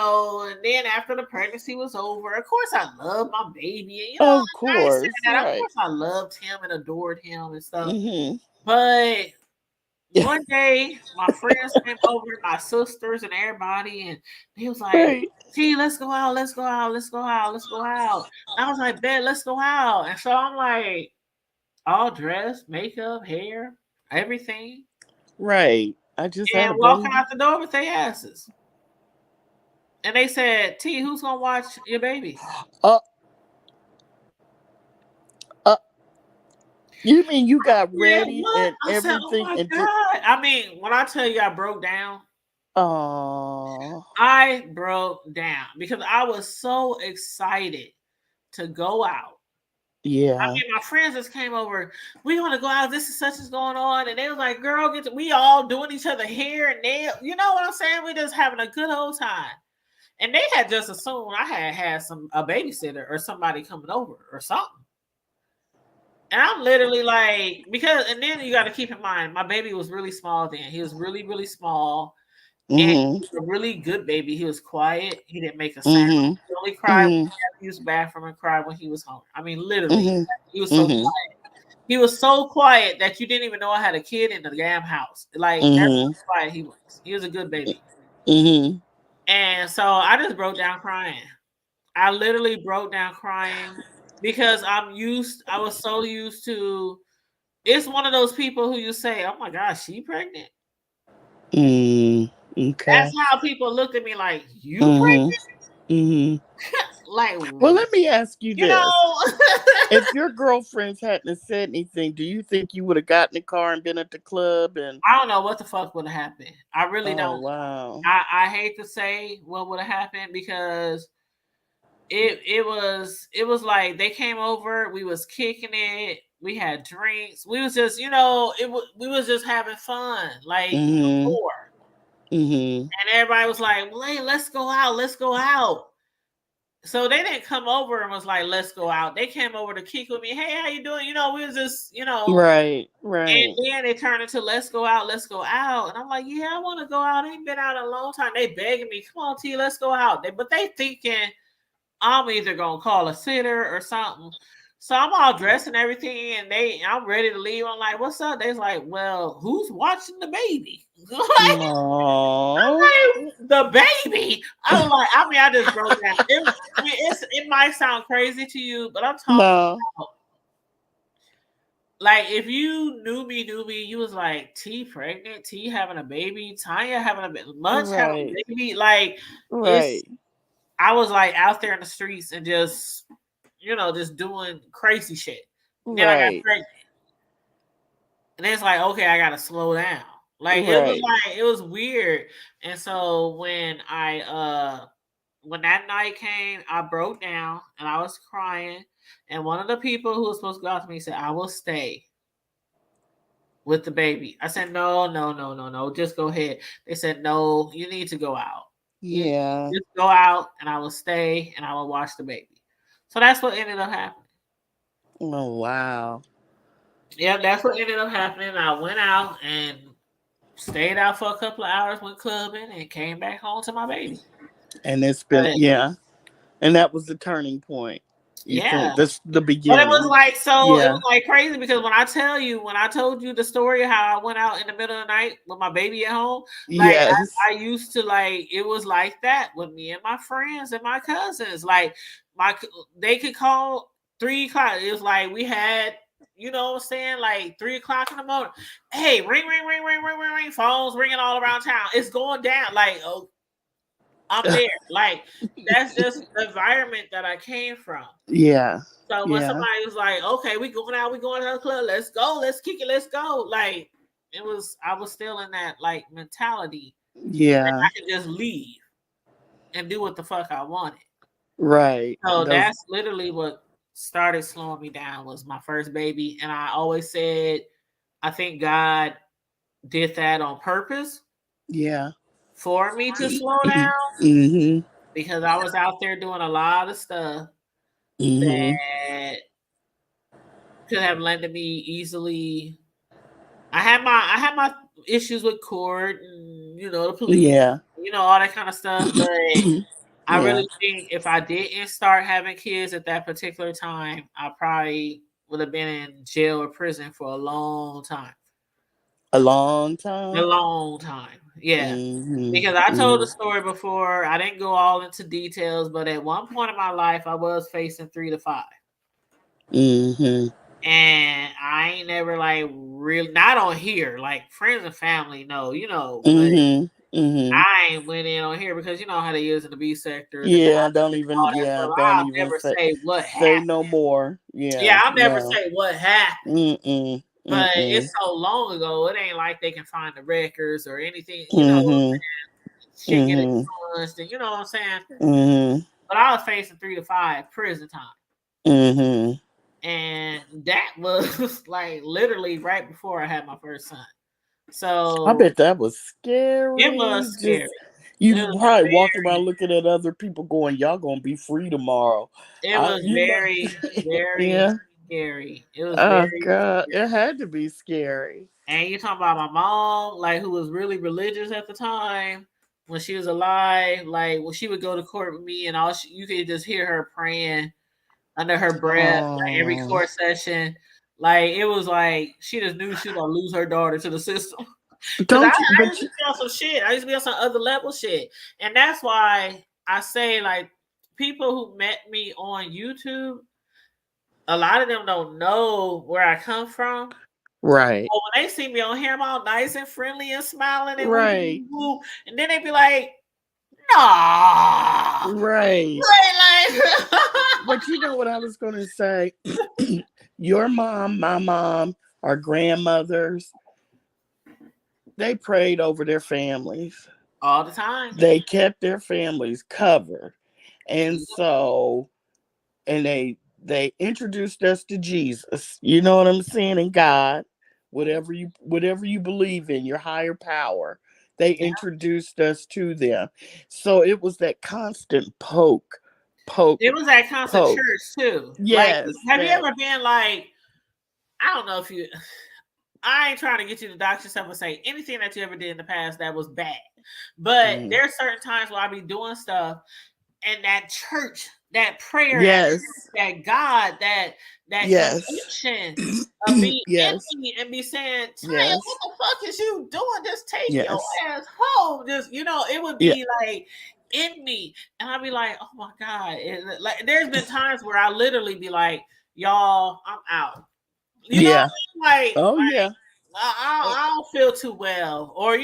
B: then after the pregnancy was over, of course I loved my baby. And,
C: Of
B: I ain't saying
C: course.
B: that. Of
C: Right.
B: course I loved him and adored him and stuff.
C: Mm-hmm.
B: But
C: Yeah.
B: one day my friends came over, my sisters and everybody, and he was like,
C: Right.
B: T, let's go out, let's go out, let's go out, let's go out. And I was like, bet, let's go out. And so I'm like, all dressed, makeup, hair, everything,
C: Right. I just had
B: and
C: a
B: walking
C: baby.
B: out the door with their asses. And they said, T, who's gonna watch your baby?
C: Uh, uh, you mean you got
B: Yeah,
C: ready
B: what?
C: and
B: I said, oh
C: everything
B: my
C: and did?
B: God. I mean, when I tell you I broke down,
C: Oh.
B: I broke down because I was so excited to go out
C: Yeah.
B: mean, my friends just came over. We want to go out. This is such as going on, and they was like, "Girl, we all doing each other hair and nail." You know what I'm saying? We just having a good old time. And they had just assumed I had a babysitter or somebody coming over or something. And I'm literally like, and then you got to keep in mind, my baby was really small then. He was really, really small. And he was a really good baby. He was quiet. He didn't make a sound. He only cried when he had to use the bathroom and cried when he was home. I mean, literally, he was so quiet. He was so quiet that you didn't even know I had a kid in the damn house. Like, that's how quiet he was. He was a good baby. And so I just broke down crying. I literally broke down crying because I was so used to, it's one of those people who you say, "Oh my gosh, she pregnant."
C: Okay.
B: That's how people looked at me like, "You pregnant?" Like,
C: well, let me ask you
B: you
C: this.
B: know.
C: If your girlfriends hadn't said anything, do you think you would have gotten in the car and been at the club? And
B: I don't know what the fuck would have happened. I really don't.
C: Wow.
B: I hate to say what would have happened because it was like they came over, we was kicking it, we had drinks, we was just, we was just having fun like before. And everybody was like, "Well, hey, let's go out." So they didn't come over and was like, "Let's go out." They came over to kick with me. "Hey, how you doing?" We was just,
C: Right.
B: And then they turned into let's go out. And I'm like, "Yeah, I want to go out. I ain't been out in a long time." They begging me, "Come on, T, let's go out." But they thinking I'm either gonna call a sitter or something. So I'm all dressed and everything, and I'm ready to leave. I'm like, "What's up?" They's like, "Well, who's watching the baby?" I'm like, "The baby." I was like, I just broke down. It might sound crazy to you, but I'm talking about, like, if you knew me, you was like, "T pregnant, T having a baby, Tanya having a baby, Munch having a baby." Like, I was like out there in the streets and just, just doing crazy shit. And then I got pregnant. And it's like, okay, I gotta slow down. Like, it was weird. And so when when that night came, I broke down and I was crying. And one of the people who was supposed to go out to me said, "I will stay with the baby." I said, No, just go ahead. They said, "No, you need to go out.
C: Yeah.
B: Just go out and I will stay and I will watch the baby." So that's what ended up happening.
C: Oh, wow.
B: Yeah, that's what ended up happening. I went out and stayed out for a couple of hours, went clubbing, and came back home to my baby.
C: And it's been, and that was the turning point. You think that's the beginning.
B: But it was like, it was like crazy because when I told you the story of how I went out in the middle of the night with my baby at home, like I used to, like, it was like that with me and my friends and my cousins. Like, they could call 3 o'clock. It was like we had, you know what I'm saying, like 3 o'clock in the morning. Hey, ring, phones ringing all around town. It's going down. Like, oh, I'm there. Like, that's just the environment that I came from.
C: Yeah.
B: So when somebody was like, "Okay, we going to the club, let's go, let's kick it, let's go," like, I was still in that, like, mentality.
C: Yeah.
B: I could just leave and do what the fuck I wanted.
C: Right.
B: So that's literally what started slowing me down, was my first baby. And I always said, I think God did that on purpose.
C: Yeah.
B: For me to slow down. Because I was out there doing a lot of stuff that could have landed me easily. I had my issues with court and, the police, all that kind of stuff. But I really think if I didn't start having kids at that particular time, I probably would have been in jail or prison for a long time.
C: A long time?
B: A long time. Yeah. Because I told the story before. I didn't go all into details, but at one point in my life, I was facing 3 to 5. And I ain't never, like, really, not on here, like, friends and family know, I ain't went in on here because you know how they is in the B sector.
C: Don't even
B: I'll never say what happened.
C: Say no more.
B: I'll never say what happened. But it's so long ago, it ain't like they can find the records or anything, shit get expunged, and you know what I'm saying? But I was facing 3 to 5 prison time. And that was like literally right before I had my first son. So
C: I bet that was scary.
B: it was scary.
C: You
B: It was
C: probably walking
B: very,
C: around looking at other people going, y'all gonna be free tomorrow.
B: it was
C: You know,
B: very, very
C: yeah.
B: scary. It was
C: Oh
B: very
C: God,
B: scary.
C: it had to be scary.
B: And you talking about my mom, like who was really religious at the time when she was alive. Like when she would go to court with me, and you could just hear her praying under her breath, like every
C: Oh,
B: court session. Like it was like she just knew she was gonna lose her daughter to the system. Because
C: don't you?
B: I
C: But
B: used to be on some shit. I used to be on some other level shit. And that's why I say, like, people who met me on YouTube, a lot of them don't know where I come from.
C: right,
B: But when they see me on here, I'm all nice and friendly and smiling and woo,
C: right,
B: woo, woo. And then they be like, nah.
C: right.
B: Like,
C: But you know what I was gonna say? Your mom, my mom, our grandmothers, they prayed over their families.
B: all the time.
C: They kept their families covered. And so, and they introduced us to Jesus. You know what I'm saying? And God, whatever you believe in, your higher power, they
B: Yeah.
C: introduced us to them. So it was that constant poke,
B: It was at concert
C: poke.
B: church too. Like,
C: Yes.
B: have you ever been like, I don't know if you, I ain't trying to get you to dox yourself and say anything that you ever did in the past that was bad. But
C: Mm.
B: there's certain times where I be doing stuff and that church, that prayer,
C: Yes.
B: that God, that
C: Yes.
B: conviction of being
C: Yes.
B: in me and be saying, Taya,
C: Yes.
B: what the fuck is you doing? Just take
C: Yes.
B: your ass home. Just, it would be like in me. And I'd be like, oh my God. Like there's been times where I literally be like, y'all, I'm out. You know what I mean?
C: Oh yeah.
B: I don't feel too well, or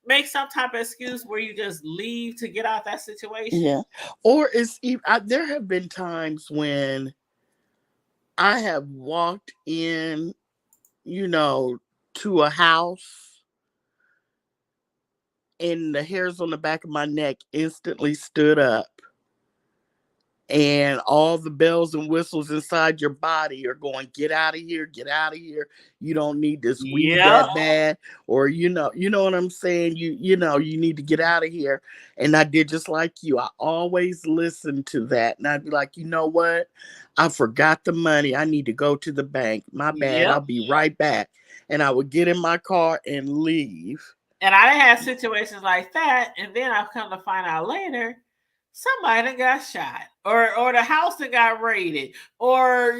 B: make some type of excuse where you just leave to get out that situation.
C: Yeah. Or there have been times when I have walked in, to a house and the hairs on the back of my neck instantly stood up. And all the bells and whistles inside your body are going, get out of here, get out of here. You don't need this weed that bad. Or, you know what I'm saying? You need to get out of here. And I did just like you. I always listen to that. And I'd be like, you know what? I forgot the money. I need to go to the bank. My bad. I'll be right back. And I would get in my car and leave.
B: And I had situations like that. And then I've come to find out later, somebody that got shot, or the house that got raided, or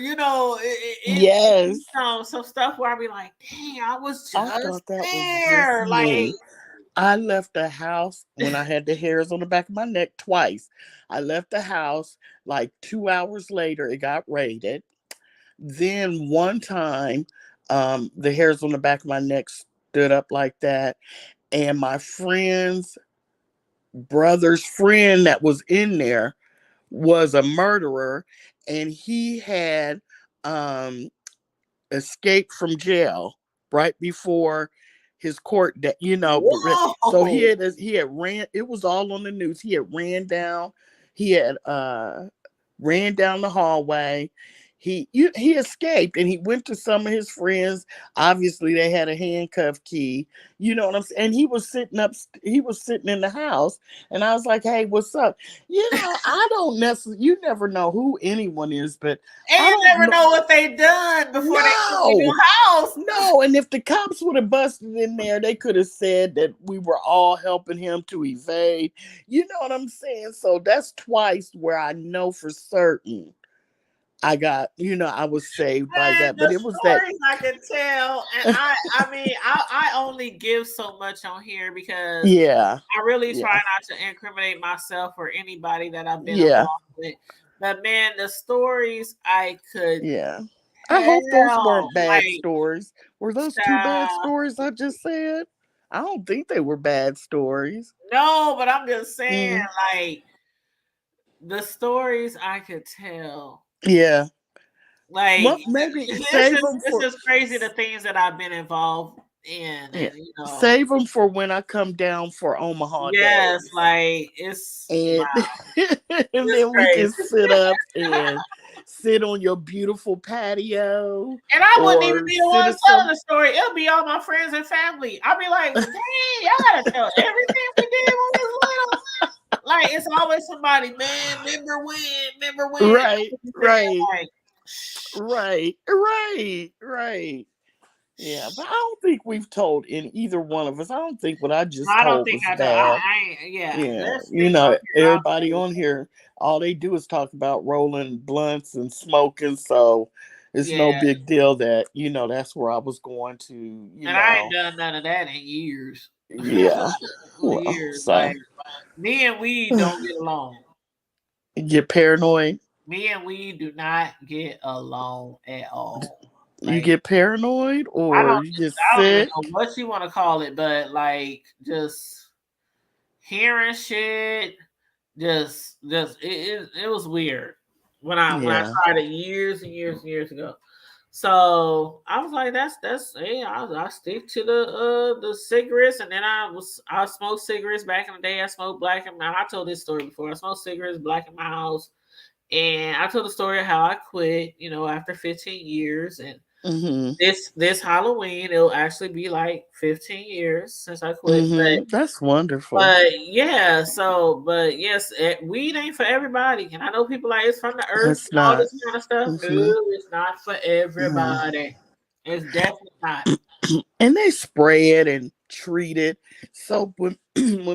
C: yes,
B: some stuff where I'd be like, dang, I was just
C: there.
B: Like,
C: I left the house when I had the hairs on the back of my neck twice. I left the house like 2 hours later. It got raided. Then one time, the hairs on the back of my neck stood up like that, and my friend's brother's friend that was in there was a murderer, and he had escaped from jail right before his court that so he had ran. It was all on the news. He had ran down the hallway. He escaped, and he went to some of his friends. Obviously, they had a handcuff key. You know what I'm saying? And he was sitting in the house, and I was like, "Hey, what's up?" I don't necessarily. You never know who anyone is, but
B: you never know what they done before they come in your house.
C: No, and if the cops would have busted in there, they could have said that we were all helping him to evade. You know what I'm saying? So that's twice where I know for certain I got, I was saved by that. But it was that
B: I could tell. And I only give so much on here because
C: I
B: really try not to incriminate myself or anybody that I've been involved with. But man, the stories I could
C: I hope those weren't bad stories. Were those 2 bad stories I just said? I don't think they were bad stories.
B: No, but I'm just saying, like, the stories I could tell.
C: Yeah.
B: Like,
C: well, maybe
B: this is crazy, the things that I've been involved in. And,
C: save them for when I come down for Omaha.
B: Yes,
C: days.
B: like, it's
C: and,
B: wow.
C: and then we can sit up and sit on your beautiful patio,
B: And I wouldn't even
C: or
B: be the
C: sit
B: one
C: at
B: telling
C: some.
B: the story. It'll be all my friends and family. I'll be like, dang, y'all gotta tell everything we did when we was little. Like, it's always somebody, man, remember when, remember when.
C: Right, right,
B: Like,
C: right. Yeah, but I don't think we've told in either one of us. I don't think what I just
B: I don't
C: told
B: think
C: was
B: I know.
C: bad.
B: I ain't, yeah.
C: Yeah,
B: There's things on here
C: everybody on here, all they do is talk about rolling blunts and smoking. So it's no
B: yeah.
C: big deal that, that's where I was going to,
B: And I ain't done none of that in years.
C: yeah. Well,
B: Years.
C: so
B: Like, me and weed don't get along.
C: get paranoid.
B: Me and weed do not get along at all.
C: You
B: Like,
C: get paranoid, or you get
B: I don't even
C: sick.
B: know what you want to call it, but like just hearing shit, it was weird when I
C: Yeah.
B: tried it years and years and years ago. So I was like, that's hey, I stick to the cigarettes, and then I smoked cigarettes back in the day. I smoked black in my. I told this story before. I smoked cigarettes black in my house, and I told the story of how I quit. After 15 years, and
C: Mm-hmm.
B: this Halloween it'll actually be like 15 years since I quit.
C: Mm-hmm. That's wonderful.
B: But yeah, but yes, weed ain't for everybody. And I know people like it's from the earth
C: It's
B: and all
C: not.
B: this kind of stuff.
C: Mm-hmm.
B: No, it's not for everybody. It's definitely not.
C: And they spray it and treat it. So when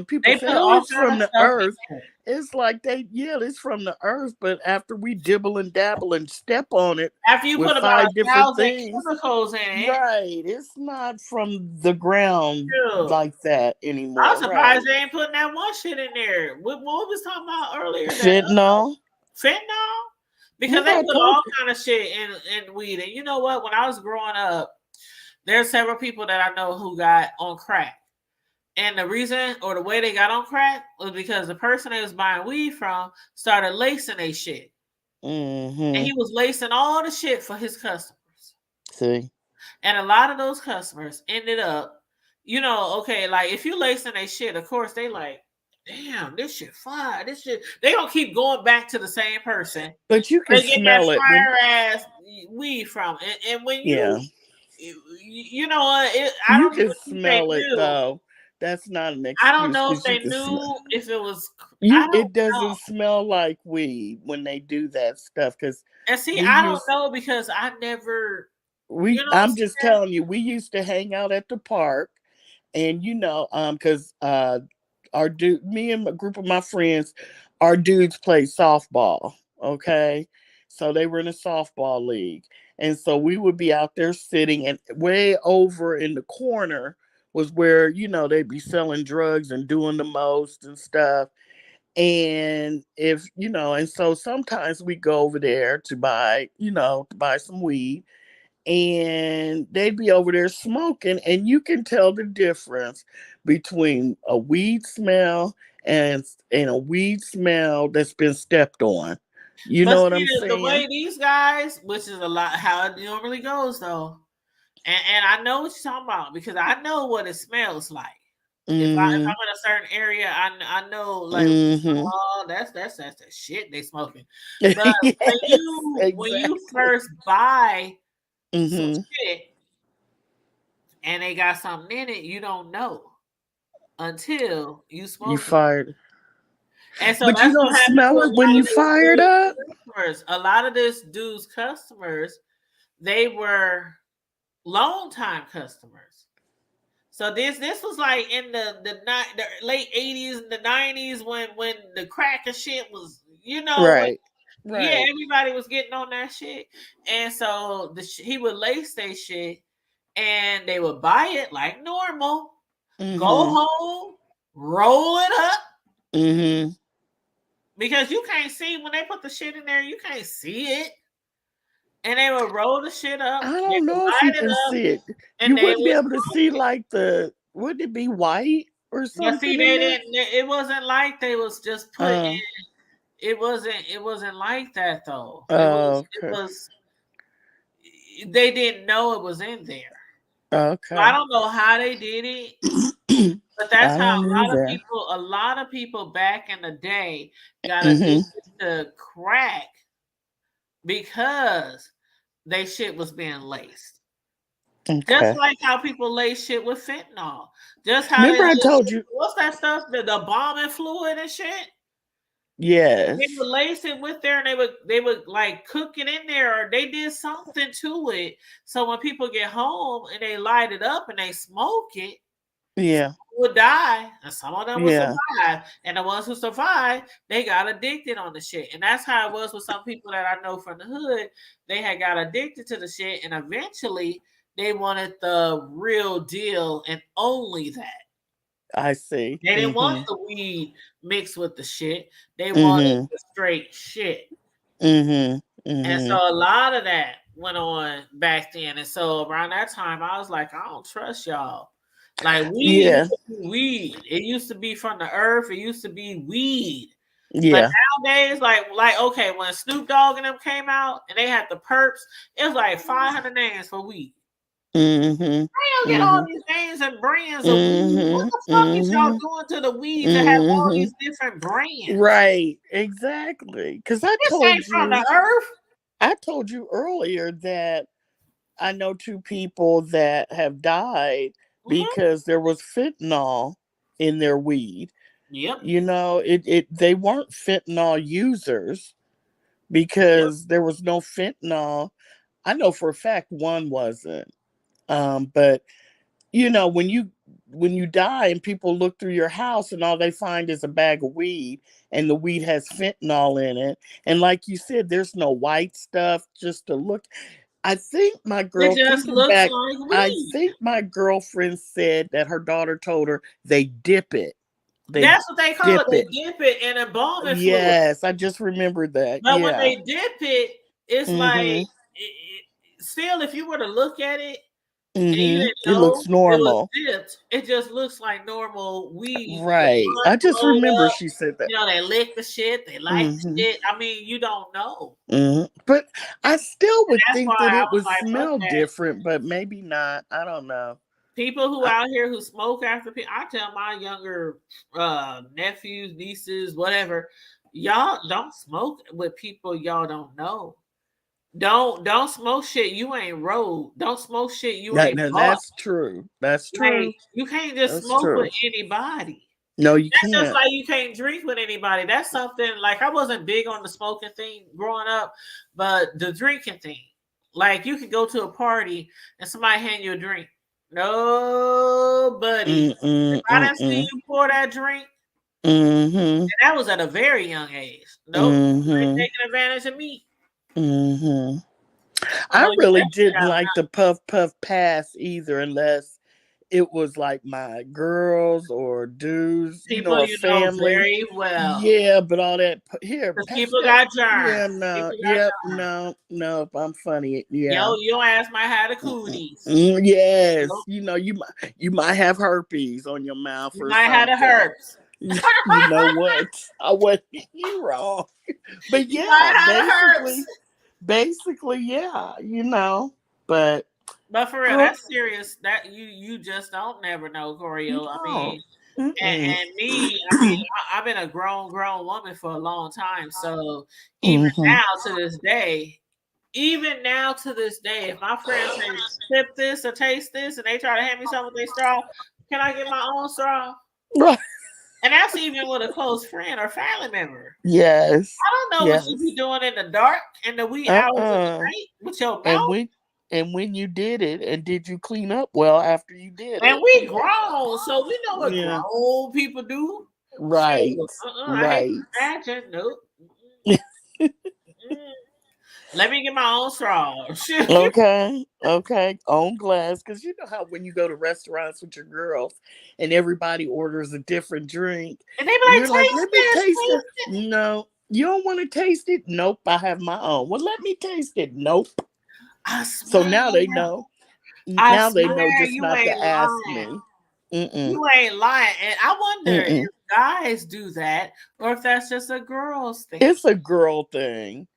C: people
B: They
C: say,
B: put
C: "Oh,
B: all
C: it's
B: kind
C: from
B: of
C: the
B: stuff
C: earth,"
B: in it.
C: it's like it's from the earth. But after we dibble and dabble and step on it,
B: After you
C: with
B: put about
C: 5 different
B: 1,000
C: things,
B: chemicals in it.
C: right? It's not from the ground
B: Dude,
C: like that anymore.
B: I'm surprised
C: right?
B: they ain't putting that one shit in there. What we was talking about earlier?
C: Fentanyl.
B: Fentanyl? Because they put all kind of shit in weed. And you know what? When I was growing up, there's several people that I know who got on crack. And the reason or the way they got on crack was because the person they was buying weed from started lacing their shit.
C: Mm-hmm.
B: And he was lacing all the shit for his customers.
C: See?
B: And a lot of those customers ended up, okay, like if you lacing their shit, of course they like, damn, this shit fire. This shit, they gonna keep going back to the same person.
C: But you can smell it.
B: Fire ass weed from. And when you know what? I don't
C: can smell it though. That's not an excuse.
B: I don't know if they knew if it was.
C: It doesn't smell like weed when they do that stuff.
B: And see, I don't know because I never.
C: I'm just telling you, we used to hang out at the park, and because me and a group of my friends, our dudes played softball. Okay, so they were in a softball league, and so we would be out there sitting, and way over in the corner was where they'd be selling drugs and doing the most and stuff. And and so sometimes we go over there to buy some weed, and they'd be over there smoking, and you can tell the difference between a weed smell and a weed smell that's been stepped on. You know what I'm saying?
B: The way these guys, which is a lot how it normally goes though, and I know what you're talking about because I know what it smells like. If I'm in a certain area, I know like oh that's the shit they smoking. But
C: yes,
B: when you first buy some
C: Mm-hmm.
B: shit and they got something in it, you don't know until you smoke.
C: You fired.
B: And so
C: But you don't smell it when you fired up.
B: A lot of this dude's customers, they were long time customers. So this was like in the late 80s and the 90s when the crack and shit was,
C: Right.
B: Yeah, everybody was getting on that shit. And so he would lace their shit and they would buy it like normal,
C: Mm-hmm.
B: go home, roll it up.
C: Mm-hmm.
B: Because you can't see when they put the shit in there, you can't see it. And they would roll the shit up.
C: I don't know if you can see it. You wouldn't be able to see would it be white or something?
B: Yeah, see, they didn't. It wasn't like they was just put in. It wasn't like that though. It was. They didn't know it was in there.
C: Okay.
B: So I don't know how they did it, but that's how a lot of people back in the day got addicted to crack because they shit was being laced.
C: Okay.
B: Just like how people lace shit with fentanyl. Just how
C: Remember I told you.
B: what's that stuff? The bombing fluid and shit.
C: Yes.
B: They would lace it with there, and they would like cook it in there, or they did something to it. So when people get home and they light it up and they smoke it,
C: Yeah.
B: would die, and some of them would
C: Yeah.
B: survive. And the ones who survived, they got addicted on the shit. And that's how it was with some people that I know from the hood. They had got addicted to the shit, and eventually they wanted the real deal and only that.
C: I see.
B: They didn't want the weed mixed with the shit. They wanted the straight shit. And so a lot of that went on back then. And so around that time, I was like, I don't trust y'all. Like weed,
C: Yeah.
B: weed. It used to be from the earth. It used to be weed.
C: Yeah.
B: But nowadays, like okay, when Snoop Dogg and them came out and they had the perps, it was like 500 names for weed. They don't get all these names and brands of weed. What the fuck is y'all doing to the weed to have all these different brands?
C: Right. Exactly. Because I
B: This
C: told
B: ain't from the earth.
C: I told you earlier that I know 2 people that have died because there was fentanyl in their weed.
B: Yep.
C: You know, they weren't fentanyl users because there was no fentanyl. I know for a fact one wasn't. But you know, when you die and people look through your house and all they find is a bag of weed and the weed has fentanyl in it, and like you said, there's no white stuff just to look. I think my girl,
B: It just looks
C: back,
B: like
C: I
B: weed.
C: think my girlfriend said that her daughter told her they dip it.
B: That's what they call it. They dip it in embalming fluid.
C: Yes, I just remembered that.
B: But when they dip it, it's like still, if you were to look at it, and you didn't know
C: it looks normal.
B: It was dipped, it just looks like normal weed.
C: Right. I just remember she said that.
B: You know, they lick the shit, they like the shit. I mean, you don't know.
C: But I still would think that it would
B: like,
C: smell different, but maybe not. I don't know.
B: People who out here who smoke after people, I tell my younger nephews, nieces, whatever, y'all don't smoke with people y'all don't know. Don't smoke shit you ain't rode. Don't smoke shit you ain't bought.
C: That's true. That's true.
B: Like, you can't just smoke with anybody.
C: No, you
B: That's
C: can't.
B: just like you can't drink with anybody. That's something like I wasn't big on the smoking thing growing up, but the drinking thing. Like you could go to a party and somebody hand you a drink. Nobody. If I didn't see you pour that drink, and that was at a very young age. Nope, they're taking advantage of me.
C: I really didn't like the puff pass either, unless it was like my girls or dudes,
B: people you know,
C: family.
B: very well.
C: Yeah, but all that here,
B: people got germs.
C: Yeah, no, I'm funny. Yeah,
B: yo, your ass might have the cooties.
C: Yes, you know, you might have herpes on your mouth.
B: You might have the herpes.
C: You know what? I wasn't wrong, but yeah, basically, yeah, you know, but
B: for real, that's serious. That you just don't never know, Corio. I mean, and me, I mean, I've been a grown woman for a long time, so even now to this day, if my friends say sip this or taste this, and they try to hand me some with their straw, can I get my own straw?
C: Right.
B: And that's even with a close friend or family member.
C: Yes.
B: I don't know what you be doing in the dark and the wee hours of the night with your mouth.
C: And when you did it, and did you clean up well after you did it?
B: And we grown, so we know what grown people do.
C: Right. Right.
B: I imagine. Nope. Let me get my own straw.
C: Okay. Own glass. Because you know how when you go to restaurants with your girls and everybody orders a different drink.
B: And they be like,
C: let me taste it. No, you don't want to taste it? Nope, I have my own. Well, let me taste it. Nope. So now they know. Now they know just not to ask me.
B: You ain't lying. And I wonder if guys do that or if that's just a girl's thing.
C: It's a girl thing.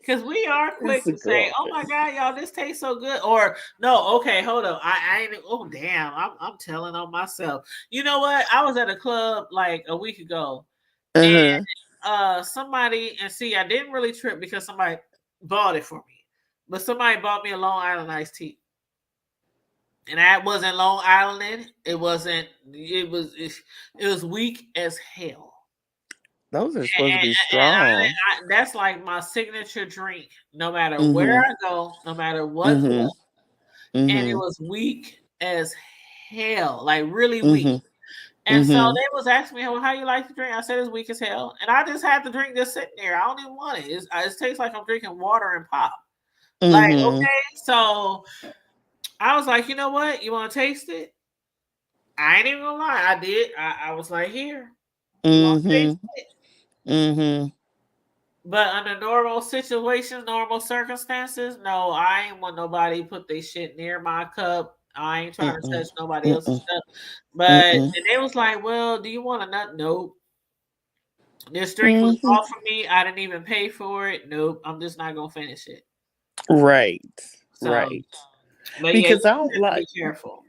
B: Because we are quick to say, "Oh my God, y'all, this tastes so good," or "No, okay, hold on, I ain't." Oh damn, I'm telling on myself. You know what? I was at a club like a week ago, and somebody, and see, I didn't really trip because somebody bought it for me. But somebody bought me a Long Island iced tea. And that wasn't Long Island. It wasn't. It was weak as hell.
C: Those are supposed to be
B: And
C: strong.
B: that's like my signature drink. No matter
C: Mhm.
B: where I go, no matter what,
C: Mhm.
B: and it
C: Mhm.
B: was weak as hell, like really weak.
C: Mhm.
B: And so
C: Mhm.
B: they was asking me, well, how you like the drink? I said it's weak as hell. And I just had the drink just sitting there. I don't even want it. It tastes like I'm drinking water and pop. Like,
C: Mhm.
B: okay. So I was like, you know what? You want to taste it? I ain't even gonna lie. I did. I was like, here. You want to taste
C: Mhm.
B: it?
C: Mhm.
B: But under normal situations, normal circumstances, no, I ain't want nobody put their shit near my cup. I ain't trying to touch nobody else's
C: Mm-mm.
B: stuff. But
C: Mm-mm.
B: and they was like, well, do you want a nut? Nope. This drink was
C: Mhm.
B: offered me. I didn't even pay for it. Nope. I'm just not gonna finish it.
C: Right.
B: So,
C: Right.
B: but yeah,
C: Because
B: you
C: I
B: do
C: don't
B: have to be
C: like.
B: careful.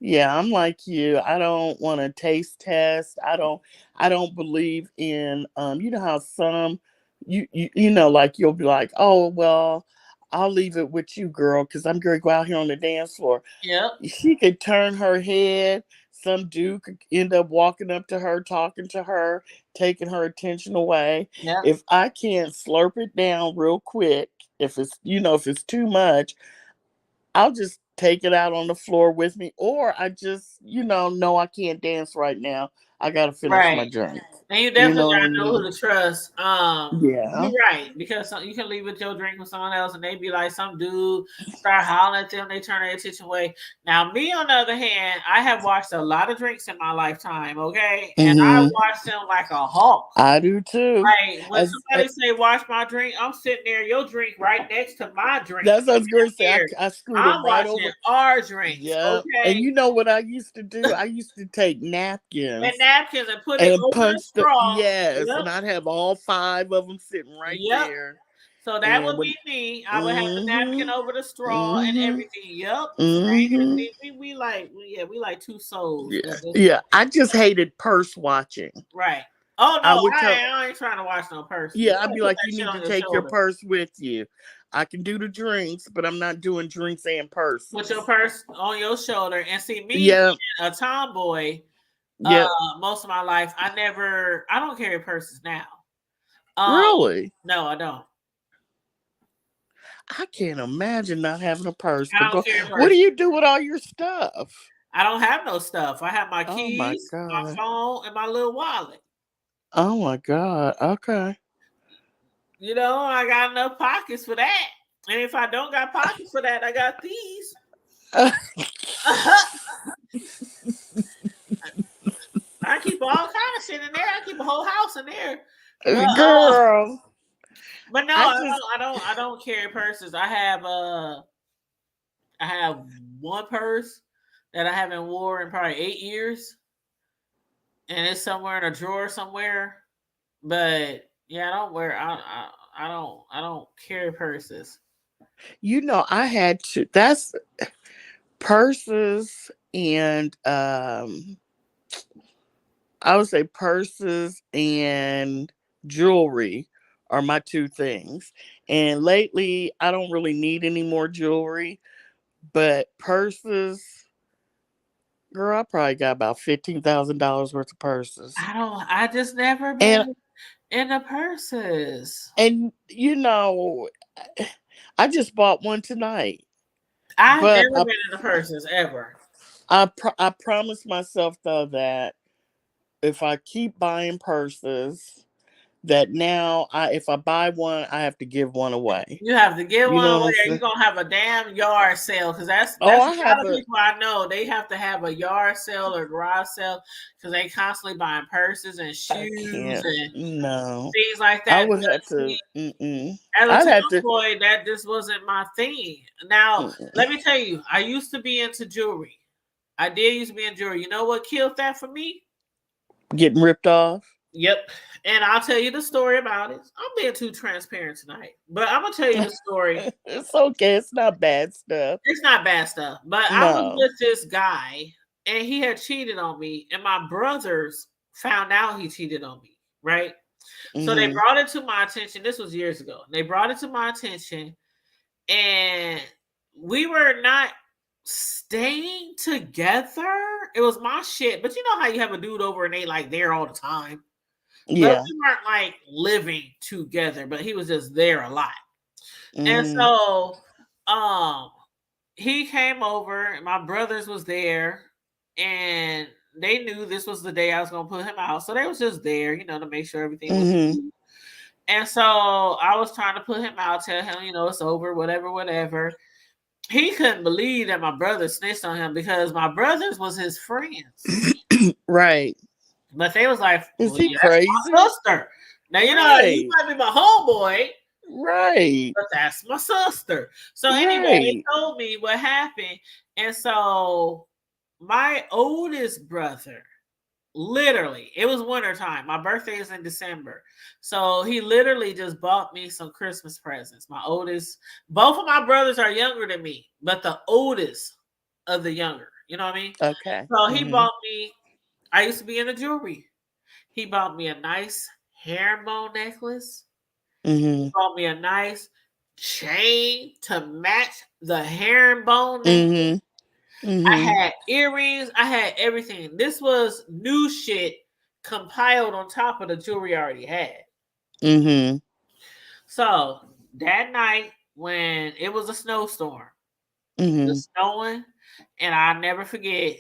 C: Yeah, I'm like you. I don't want to taste test. I don't believe in you know how some you know, like you'll be like, "Oh, well, I'll leave it with you, girl, cuz I'm going to go out here on the dance floor."
B: Yep.
C: She could turn her head. Some dude could end up walking up to her, talking to her, taking her attention away.
B: Yep.
C: If I can't slurp it down real quick, if it's, you know, if it's too much, I'll just take it out on the floor with me, or I just, you know I can't dance right now. I gotta finish my
B: Right.
C: drink.
B: And you
C: You
B: definitely
C: know what I
B: gotta know
C: mean?
B: who to trust.
C: Yeah.
B: You're right, because you can leave with your drink with someone else, and they be like, some dude start hollering at them, they turn their attention away. Now, me on the other hand, I have watched a lot of drinks in my lifetime, okay, and I
C: Hmm.
B: watched them like a hawk.
C: I do too.
B: Like when
C: As
B: somebody say, "Watch my drink," I'm sitting there, your drink right next to my drink.
C: that's what I was going to say.
B: Here,
C: I screwed it
B: I'm
C: right
B: watching
C: over.
B: our drinks,
C: Yeah. And
B: okay,
C: you know what I used to do? I used to take
B: and
C: napkins
B: napkins and put it
C: and
B: over the
C: punch the
B: straw.
C: yes,
B: Yep,
C: and I'd have all 5 of them sitting right
B: yep.
C: there.
B: So that
C: And
B: would
C: when
B: be me. I would have the napkin
C: mhm.
B: over the straw and
C: Mhm.
B: everything. Yep. Same.
C: Mhm.
B: We like two souls.
C: Yeah. Yeah. I just hated purse watching.
B: Right. Oh
C: I
B: no,
C: would tell
B: I ain't trying to watch no person. You
C: yeah, I'd
B: gotta
C: be
B: put
C: like,
B: that
C: you
B: shit
C: need to
B: on your
C: take your
B: shoulder.
C: purse with you. I can do the drinks, but I'm not doing drinks and
B: Put your
C: purses.
B: purse on your shoulder and see me
C: Yeah.
B: being a tomboy.
C: Yep.
B: Most of my life, I don't carry purses now. Um,
C: Really?
B: no, I don't.
C: I can't imagine not having a purse.
B: I
C: But
B: don't
C: go,
B: carry
C: what do
B: purses.
C: you do with all your stuff?
B: I don't have no stuff. I have my
C: Oh my
B: keys, my
C: God.
B: phone, and my little wallet.
C: Oh my God. Okay.
B: You know, I got enough pockets for that. And if I don't got pockets for that, I got these. I keep all kind of shit in there. I keep a whole house in there. But
C: Girl.
B: but no,
C: I just
B: I don't carry purses. I have one purse that I haven't wore in probably 8 years, and it's somewhere in a drawer somewhere. But yeah, I don't wear. I don't carry purses.
C: I had to that's purses and I would say purses and jewelry are my two things. And lately I don't really need any more jewelry, but purses, girl, I probably got about $15,000 worth of purses.
B: I just never
C: And
B: been in the purses.
C: and I just bought one tonight.
B: I've
C: But
B: never been in the purses ever.
C: I promised myself though that if I keep buying purses, that now if I buy one, I have to give one away.
B: You have to give
C: You
B: one
C: know
B: away,
C: what I'm
B: or you're
C: saying?
B: gonna have a damn yard sale, because that's
C: Oh,
B: a
C: I
B: lot
C: have
B: of
C: a
B: people I know. They have to have a yard sale or garage sale because they constantly buying purses and
C: I
B: shoes
C: can't.
B: and
C: No,
B: things like
C: I
B: that.
C: would
B: But
C: have to.
B: see,
C: Mm-mm.
B: as
C: I'd
B: a
C: have to.
B: tomboy, that just wasn't my thing. Now,
C: Mm-mm.
B: let me tell you, I used to be into jewelry. I did used to be in jewelry. You know what killed that for me?
C: Getting ripped off.
B: Yep. And I'll tell you the story about it. I'm being too transparent tonight, but I'm gonna tell you the story.
C: It's okay. It's not bad stuff.
B: It's not bad stuff, but I was
C: No.
B: with this guy and he had cheated on me, and my brothers found out he cheated on me, right? So they
C: Mhm.
B: brought it to my attention. This was years ago. They brought it to my attention, and we were not staying together. It was my shit. But you know how you have a dude over and they like there all the time. But
C: Yeah.
B: we weren't like living together, but he was just there a lot. And
C: Mhm.
B: so he came over, and my brothers was there, and they knew this was the day I was gonna put him out. So they was just there, you know, to make sure everything was
C: Mhm.
B: cool. And so I was trying to put him out, tell him, you know, it's over, whatever, whatever. He couldn't believe that my brother snitched on him because my brothers was his friends.
C: Right.
B: But they was like,
C: Is
B: well,
C: he
B: yeah, that's
C: crazy?
B: my sister. Now, you know, he
C: Right.
B: might be my homeboy,
C: Right.
B: but that's my sister. So anyway, they
C: Right.
B: told me what happened. And so my oldest brother, literally, it was wintertime. My birthday is in December. So he literally just bought me some Christmas presents. My oldest, both of my brothers are younger than me, but the oldest of the younger. You know what I mean?
C: Okay.
B: So he
C: Mhm.
B: bought me, I used to be in the jewelry. He bought me a nice herringbone necklace. He
C: Mhm.
B: bought me a nice chain to match the herringbone necklace.
C: Mhm.
B: I
C: Mhm.
B: had earrings. I had everything. This was new shit compiled on top of the jewelry I already had.
C: Mhm.
B: So that night when it was a snowstorm, it
C: Mhm.
B: was snowing, and I'll never forget,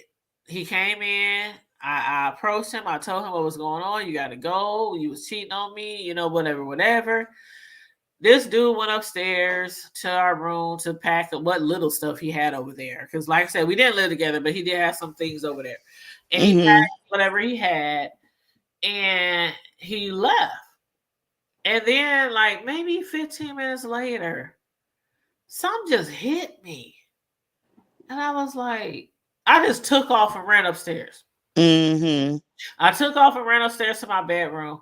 B: he came in. I approached him. I told him what was going on. You got to go. You was cheating on me, you know, whatever, whatever. This dude went upstairs to our room to pack up what little stuff he had over there. Because, like I said, we didn't live together, but he did have some things over there. And he
C: Mhm.
B: packed whatever he had, and he left. And then, like maybe 15 minutes later, something just hit me. And I was like, I just took off and ran upstairs.
C: Mhm.
B: I took off and ran upstairs to my bedroom.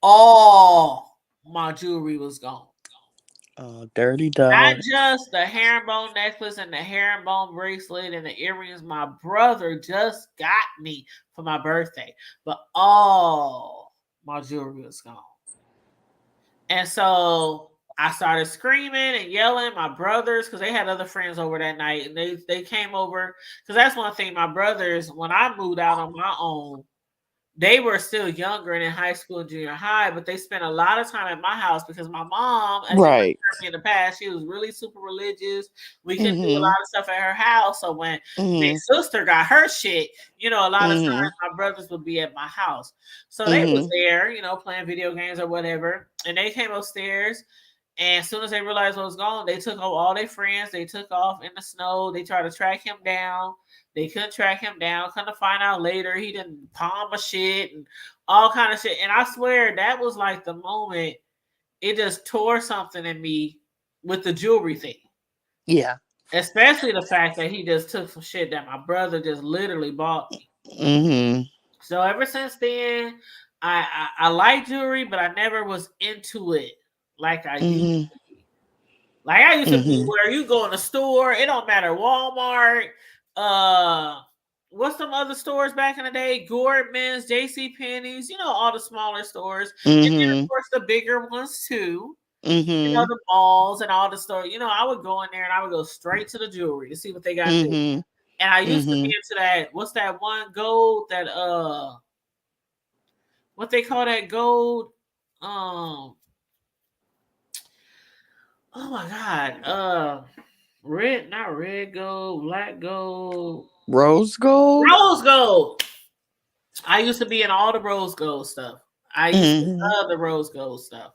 B: All my jewelry was gone.
C: Oh, dirty
B: Not
C: dog.
B: just the herringbone necklace and the herringbone bracelet and the earrings my brother just got me for my birthday, but all my jewelry was gone. And so I started screaming and yelling. My brothers, because they had other friends over that night, and they came over. Because that's one thing, my brothers, when I moved out on my own, they were still younger and in high school and junior high, but they spent a lot of time at my house because my mom, as you
C: Right.
B: heard me in the past, she was really super religious. We couldn't do a
C: Mhm.
B: lot of stuff at her house. So when big
C: Mhm.
B: sister got her shit, you know, a lot of
C: Mhm.
B: times my brothers would be at my house. So they was
C: Mhm.
B: there, you know, playing video games or whatever. And they came upstairs. And as soon as they realized what was going on, they took all their friends. They took off in the snow. They tried to track him down. They couldn't track him down. Come to find out later, he didn't palm a shit and all kind of shit. And I swear that was like the moment it just tore something in me with the jewelry thing.
C: Yeah.
B: Especially the fact that he just took some shit that my brother just literally bought me.
C: Mhm.
B: So ever since then, I like jewelry, but I never was into it like I used
C: Mhm.
B: to be. Like I used to be
C: Mhm.
B: where you go in the store, it don't matter, Walmart, what's some other stores back in the day? Gordman's, JC Penney's, you know, all the smaller stores. And then of
C: Mhm.
B: course the bigger ones too. You know,
C: Mhm.
B: the malls and all the stores. You know, I would go in there and I would go straight to the jewelry to see what they got there.
C: Mhm.
B: And I used to be
C: Mhm.
B: into that, what's that one gold that what they call that gold? Um oh my god. Red, not red gold, black gold,
C: Rose gold.
B: rose gold. I used to be in all the rose gold stuff. I used to
C: Mhm.
B: love the rose gold stuff.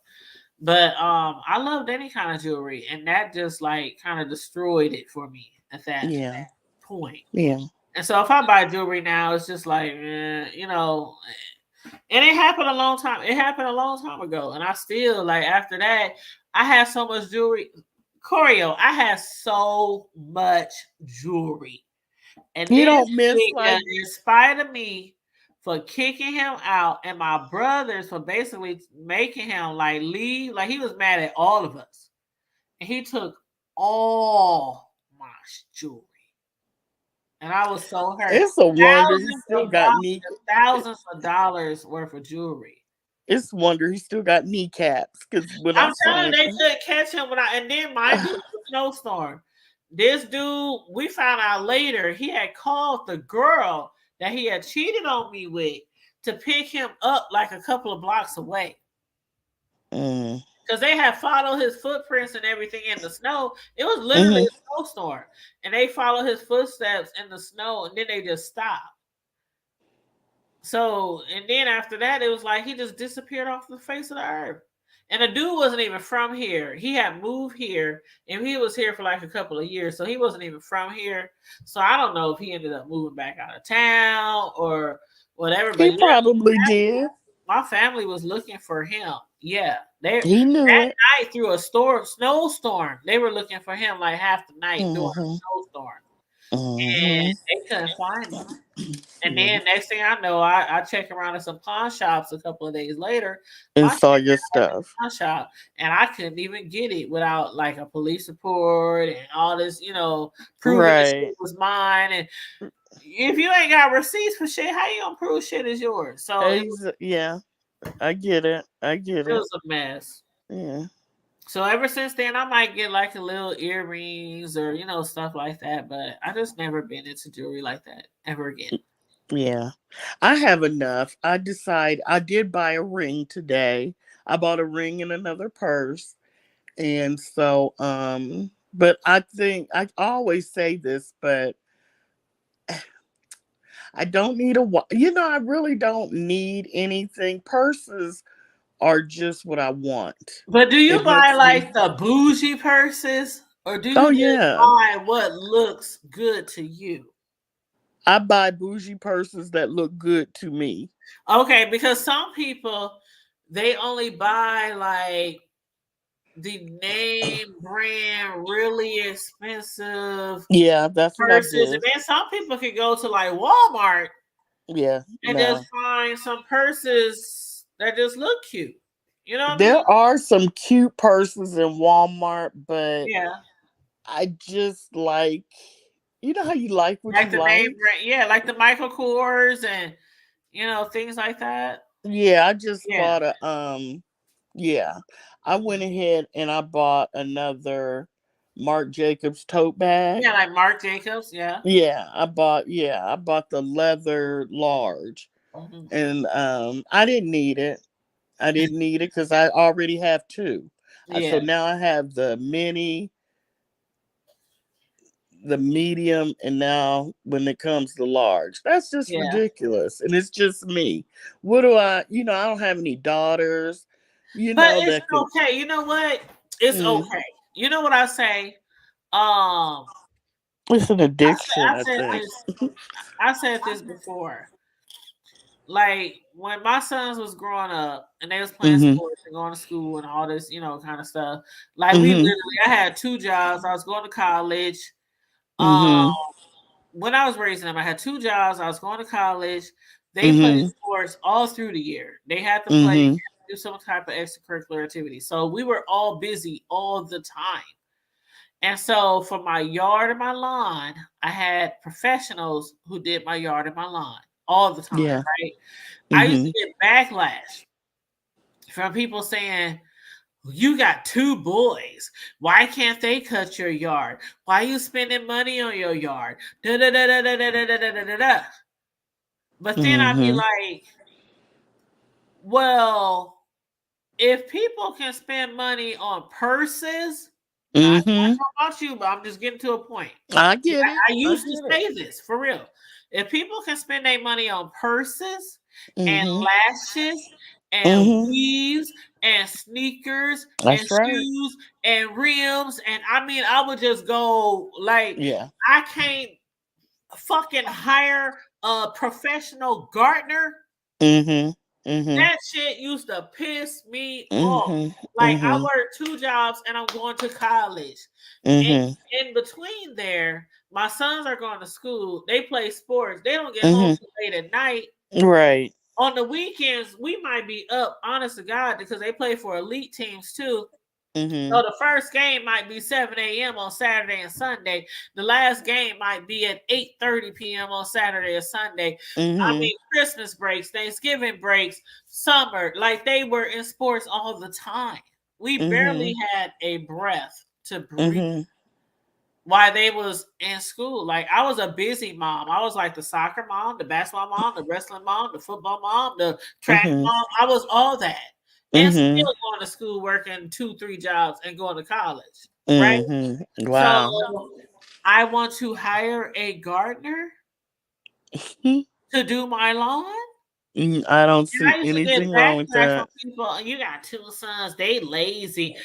B: But I loved any kind of jewelry, and that just like kind of destroyed it for me at that
C: Yeah.
B: point.
C: Yeah.
B: And so if I buy jewelry now, it's just like, you know, and it happened a long time. It happened a long time ago, and I still like after that, I had so much jewelry. Choreo, I had so much jewelry. And
C: You
B: this
C: don't miss
B: nigga,
C: like.
B: in spite of me for kicking him out and my brothers for basically making him like leave, like he was mad at all of us. And he took all my jewelry. And I was so hurt.
C: It's a wonder he still got me.
B: Thousands of dollars worth of jewelry.
C: It's wonder he still got kneecaps. Because when I
B: I'm
C: saw
B: telling you, they
C: him,
B: couldn't catch him and then mind you, it was a snowstorm. This dude, we found out later, he had called the girl that he had cheated on me with to pick him up like a couple of blocks away.
C: mm,
B: Because they had followed his footprints and everything in the snow. It was literally a snowstorm. And they followed his footsteps in the snow and then they just stopped. So, and then after that, it was like he just disappeared off the face of the earth. And the dude wasn't even from here. He had moved here and he was here for like a couple of years. So he wasn't even from here. So I don't know if he ended up moving back out of town or whatever. But
C: he probably did.
B: my family was looking for him. Yeah.
C: He knew
B: That
C: it.
B: night through a snowstorm, they were looking for him like half the night during a snowstorm. And they couldn't find him. And then next thing I know, I checked around at some pawn shops a couple of days later
C: And saw your stuff.
B: pawn shop, and I couldn't even get it without like a police report and all this, proving the shit was mine. And if you ain't got receipts for shit, how you gonna prove shit is yours? So
C: Yeah, I get it.
B: it was a mess.
C: Yeah.
B: So ever since then, I might get like a little earrings or stuff like that, but I just never been into jewelry like that ever again.
C: Yeah, I have enough. I did buy a ring today. I bought a ring and another purse. And so, but I think I always say this, but I don't need I really don't need anything. Purses are just what I want.
B: But do you buy like the bougie purses or do you just buy what looks good to you?
C: I buy bougie purses that look good to me.
B: Okay, because some people, they only buy like the name brand, really expensive
C: that's
B: purses.
C: what I do.
B: And then some people can go to like Walmart and just find some purses that just look cute. You know what
C: there
B: I mean?
C: are some cute purses in Walmart, but I just like, you know how you like what
B: like
C: you
B: the
C: like?
B: name brand, like the Michael Kors and things like that.
C: Yeah, I just bought I went ahead and I bought another Marc Jacobs tote bag.
B: Yeah, like Marc Jacobs, yeah.
C: Yeah, I bought the leather large. And I didn't need it. I didn't need it because I already have two. So now I have the mini, the medium, and now when it comes to large. That's just ridiculous. And it's just me. What do I don't have any daughters.
B: But it's okay. You know what? It's okay. You know what I say?
C: It's an addiction.
B: I said this before. Like when my sons was growing up and they was playing sports and going to school and all this, kind of stuff. Like I had two jobs. I was going to college. When I was raising them, I had two jobs. I was going to college. They played sports all through the year. They had to play, do some type of extracurricular activity. So we were all busy all the time. And so for my yard and my lawn, I had professionals who did my yard and my lawn all the time, right? I used to get backlash from people saying, you got two boys. Why can't they cut your yard? Why are you spending money on your yard? Da, da, da, da, da, da, da, da, da, da, da. But then I'd be like, well, if people can spend money on purses, I don't know about you, but I'm just getting to a point.
C: I get it.
B: I used to say this for real. If people can spend their money on purses and lashes and weaves and sneakers and shoes and rims, and I would just go like, I can't fucking hire a professional gardener. That shit used to piss me off. Like I worked two jobs and I'm going to college. And in between there, my sons are going to school. They play sports. They don't get home till late at night.
C: Right.
B: On the weekends, we might be up, honest to God, because they play for elite teams too.
C: Mm-hmm.
B: So the first game might be 7 a.m. on Saturday and Sunday. The last game might be at 8:30 p.m. on Saturday or Sunday. I
C: Mm-hmm.
B: mean, Christmas breaks, Thanksgiving breaks, summer, like they were in sports all the time. We barely had a breath to breathe
C: Mm-hmm.
B: while they was in school. Like I was a busy mom. I was like the soccer mom, the basketball mom, the wrestling mom, the football mom, the track
C: Mm-hmm.
B: mom. I was all that. And still
C: Mm-hmm.
B: going to school, working 2-3 jobs and going to college. Right.
C: Mm-hmm.
B: So
C: Wow.
B: I want to hire a gardener to do my lawn.
C: I don't
B: And
C: see
B: I used to get
C: anything wrong with
B: backlash from
C: that.
B: people. You got 2 sons, they lazy.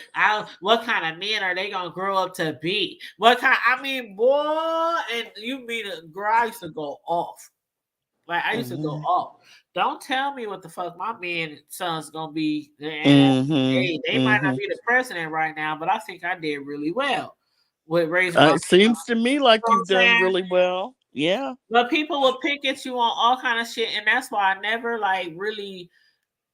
B: What kind of men are they gonna grow up to be? What kind? I mean, boy, and you mean it? Girl, I used to go off. Like I used to go
C: Mm-hmm.
B: off. Don't tell me what the fuck my men sons gonna be. And
C: Mm-hmm.
B: they might not
C: Mm-hmm.
B: be the president right now, but I think I did really well with raising my.
C: It seems to me like
B: You know
C: you've
B: what I'm
C: done
B: saying?
C: really well. Yeah.
B: But people will pick at you on all kind of shit, and that's why I never like really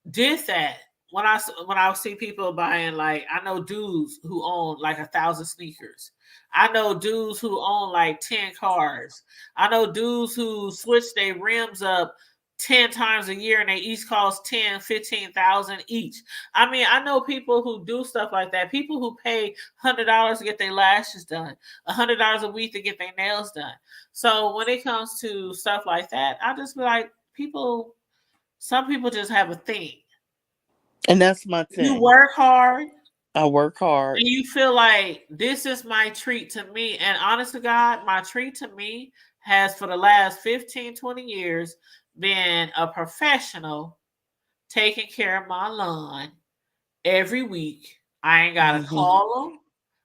B: did that. When I see people buying, like, I know dudes who own like 1,000 sneakers. I know dudes who own like 10 cars. I know dudes who switch their rims up 10 times a year and they each cost 10, 15,000 each. I mean, I know people who do stuff like that. People who pay $100 to get their lashes done, $100 a week to get their nails done. So when it comes to stuff like that, I just be like, some people just have a thing.
C: And that's my
B: You
C: thing.
B: work hard
C: I work hard.
B: and you feel like this is my treat to me. And honest to God, my treat to me has for the last 15, 20 years been a professional taking care of my lawn every week. I ain't got to
C: Mm-hmm.
B: call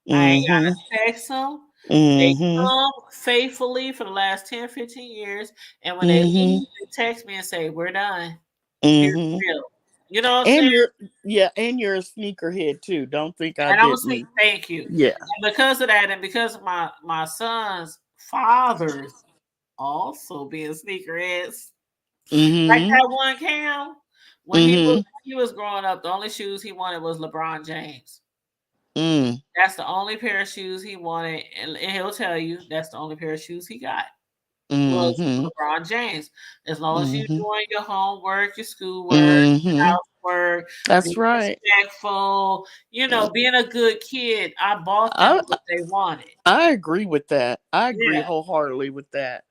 B: them. I ain't got
C: Mm-hmm.
B: to text them. They
C: Mm-hmm.
B: come faithfully for the last 10, 15 years. And when they
C: Mm-hmm.
B: leave, they text me and say, we're done. Here's
C: Mm-hmm.
B: the bill. You know what I'm
C: And
B: saying?
C: you're a sneakerhead too. Don't think I
B: And I'm gonna say
C: didn't.
B: thank you.
C: Yeah.
B: And because of that, and because of my son's fathers also being sneakerheads, like
C: Mm-hmm.
B: that one Cam, when
C: Mm-hmm.
B: he was growing up, the only shoes he wanted was LeBron James.
C: Mm.
B: That's the only pair of shoes he wanted, and he'll tell you that's the only pair of shoes he got was
C: Mm-hmm.
B: LeBron James. As long as you're
C: Mm-hmm.
B: doing your homework, your schoolwork,
C: Mm-hmm.
B: housework,
C: That's
B: being
C: right.
B: respectful, being a good kid, I bought them
C: I
B: what they wanted.
C: I agree with that. I agree
B: Yeah,
C: wholeheartedly with that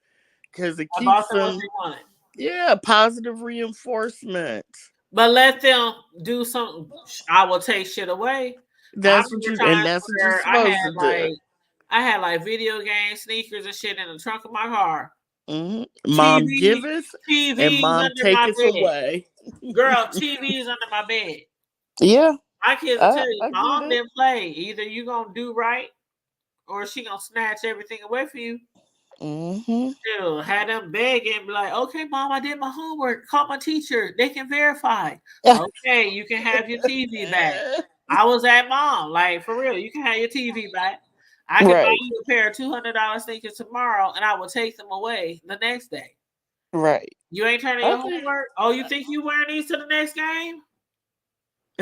C: because it
B: I bought
C: keeps
B: them what
C: them,
B: they wanted.
C: yeah, positive reinforcement.
B: But let them do something. I will take shit away. I remember times
C: That's what you're
B: where
C: supposed to do.
B: I had like video games, sneakers, and shit in the trunk of my car.
C: Mm-hmm. Mom giveth and
B: TV's
C: mom
B: under my
C: taketh
B: bed.
C: away.
B: Girl, TV's under my bed.
C: Yeah,
B: My kids will tell you,
C: I get
B: mom
C: it.
B: didn't play. Either you gonna do right or she gonna snatch everything away from you.
C: Mm-hmm.
B: Still had them begging, be like, okay, mom, I did my homework. Call my teacher. They can verify. Okay, you can have your TV back. I was at mom, like for real. You can have your TV back. I can buy
C: Right,
B: you a pair of $200 sneakers tomorrow, and I will take them away the next day.
C: right.
B: You ain't turning your
C: Okay.
B: homework. Oh, you think you wearing these to the next game?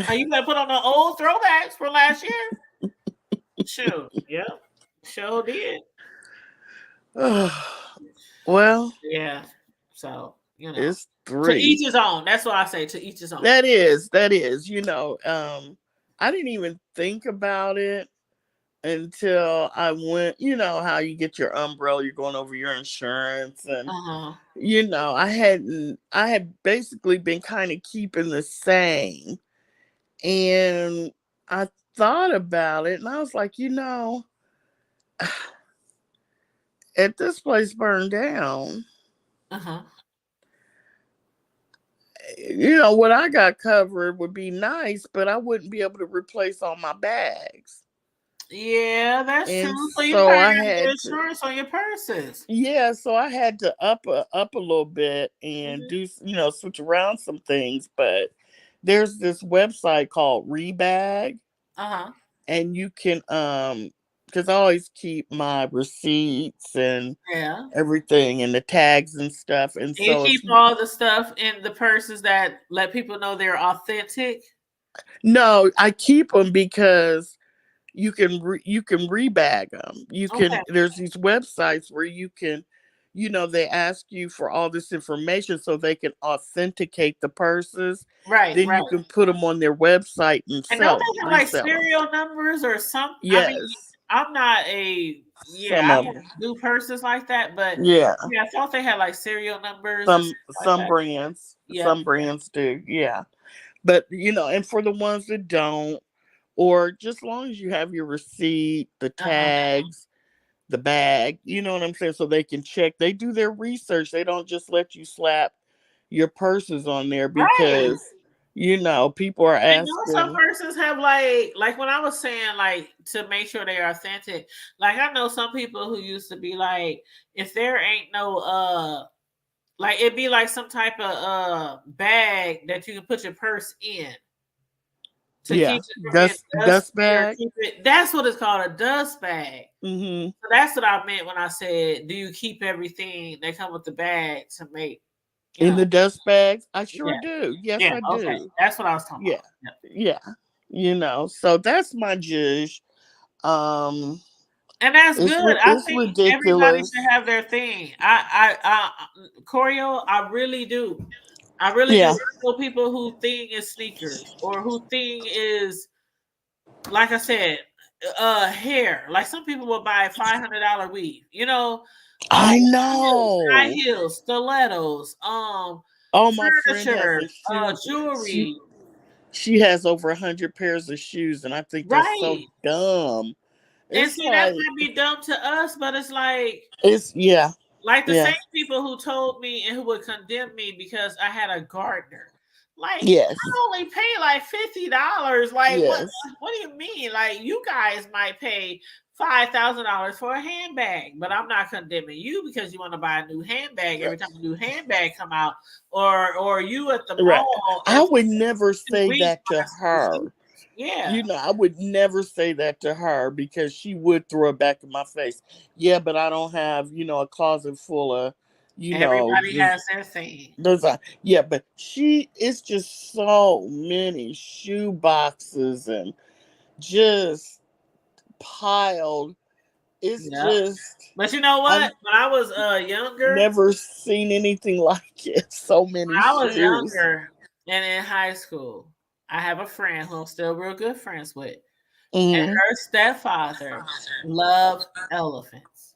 B: Oh, you better put on the old throwbacks from last year. Sure, yeah, sure did.
C: Well,
B: Yeah, so
C: it's
B: to each
C: 3.
B: his own. That's what I say. To each his own.
C: That is. I didn't even think about it until I went, how you get your umbrella, you're going over your insurance and
B: Uh-huh.
C: I had basically been kind of keeping the same. And I thought about it and I was like, if this place burned down,
B: Uh-huh.
C: what I got covered would be nice, but I wouldn't be able to replace all my bags.
B: Yeah, that's
C: And
B: true. So you
C: so
B: probably
C: I
B: got good
C: had to,
B: insurance on your purses.
C: so I had to up a little bit and do, switch around some things. But there's this website called Rebag,
B: Uh-huh.
C: and you can, because I always keep my receipts and
B: Yeah.
C: everything and the tags and stuff. And
B: And you
C: so
B: keep all the stuff in the purses that let people know they're authentic.
C: No, I keep them because you can rebag them. You can.
B: Okay.
C: There's these websites where you can, they ask you for all this information so they can authenticate the purses.
B: Right,
C: Then
B: right.
C: you can put them on their website and
B: And don't
C: sell them,
B: they have like
C: resell them.
B: serial numbers or something? I mean,
C: Yes,
B: I'm not a
C: some
B: I
C: of
B: don't
C: them.
B: do purses like that, but
C: Yeah,
B: I thought they had like serial numbers and stuff like
C: some
B: that.
C: brands,
B: Yeah.
C: some brands do. Yeah, but and for the ones that don't, or just as long as you have your receipt, the tags, the bag, you know what I'm saying, so they can check. They do their research. They don't just let you slap your purses on there
B: Right.
C: because people are
B: I know some
C: asking.
B: persons have like when I was saying like to make sure they are authentic. Like I know some people who used to be like, if there ain't no like it'd be like some type of bag that you can put your purse in to
C: Yeah,
B: keep it from getting
C: dust
B: dusty or
C: bag.
B: keep it. That's what it's called, a dust bag.
C: Mm-hmm.
B: So that's what I meant when I said, do you keep everything that come with the bag to make
C: In the dust bags, I sure
B: Yeah.
C: do. Yes,
B: Yeah,
C: I
B: okay.
C: do.
B: That's what I was talking
C: Yeah,
B: about. Yeah.
C: yeah. So that's my judge. Um,
B: And that's
C: it's
B: good. I
C: it's
B: think everybody
C: ridiculous.
B: should have their thing. I Choreo, I really do. I really do.
C: Yeah.
B: I know people who thing is sneakers or who thing is, like I said, hair. Like some people will buy a $500 weave.
C: I know.
B: High heels, stilettos,
C: Oh, my friend has
B: furniture,
C: a shoe.
B: jewelry.
C: She has over 100 pairs of shoes, and I think that's so
B: Right.
C: dumb.
B: And
C: It's
B: see, that
C: like
B: might be dumb to us, but it's like
C: yeah.
B: the same people who told me and who would condemn me because I had a gardener. Like,
C: Yes.
B: I only pay like $50. Like,
C: Yes.
B: what do you mean? Like, you guys might pay $5,000 for a handbag, but I'm not condemning you because you want to buy a new handbag every time a new handbag come out, or you at the
C: Right.
B: mall.
C: I would never say
B: weeks
C: that to her.
B: Yeah.
C: I would never say that to her because she would throw it back in my face. Yeah, but I don't have, a closet full of,
B: Everybody has their thing.
C: Yeah, but it's just so many shoe boxes and just piled. It's just.
B: But you know what?
C: I've
B: When I was younger,
C: never seen anything like it. So many
B: when I was
C: shoes.
B: younger and in high school, I have a friend who I'm still real good friends with.
C: Mm-hmm.
B: And her stepfather loved elephants.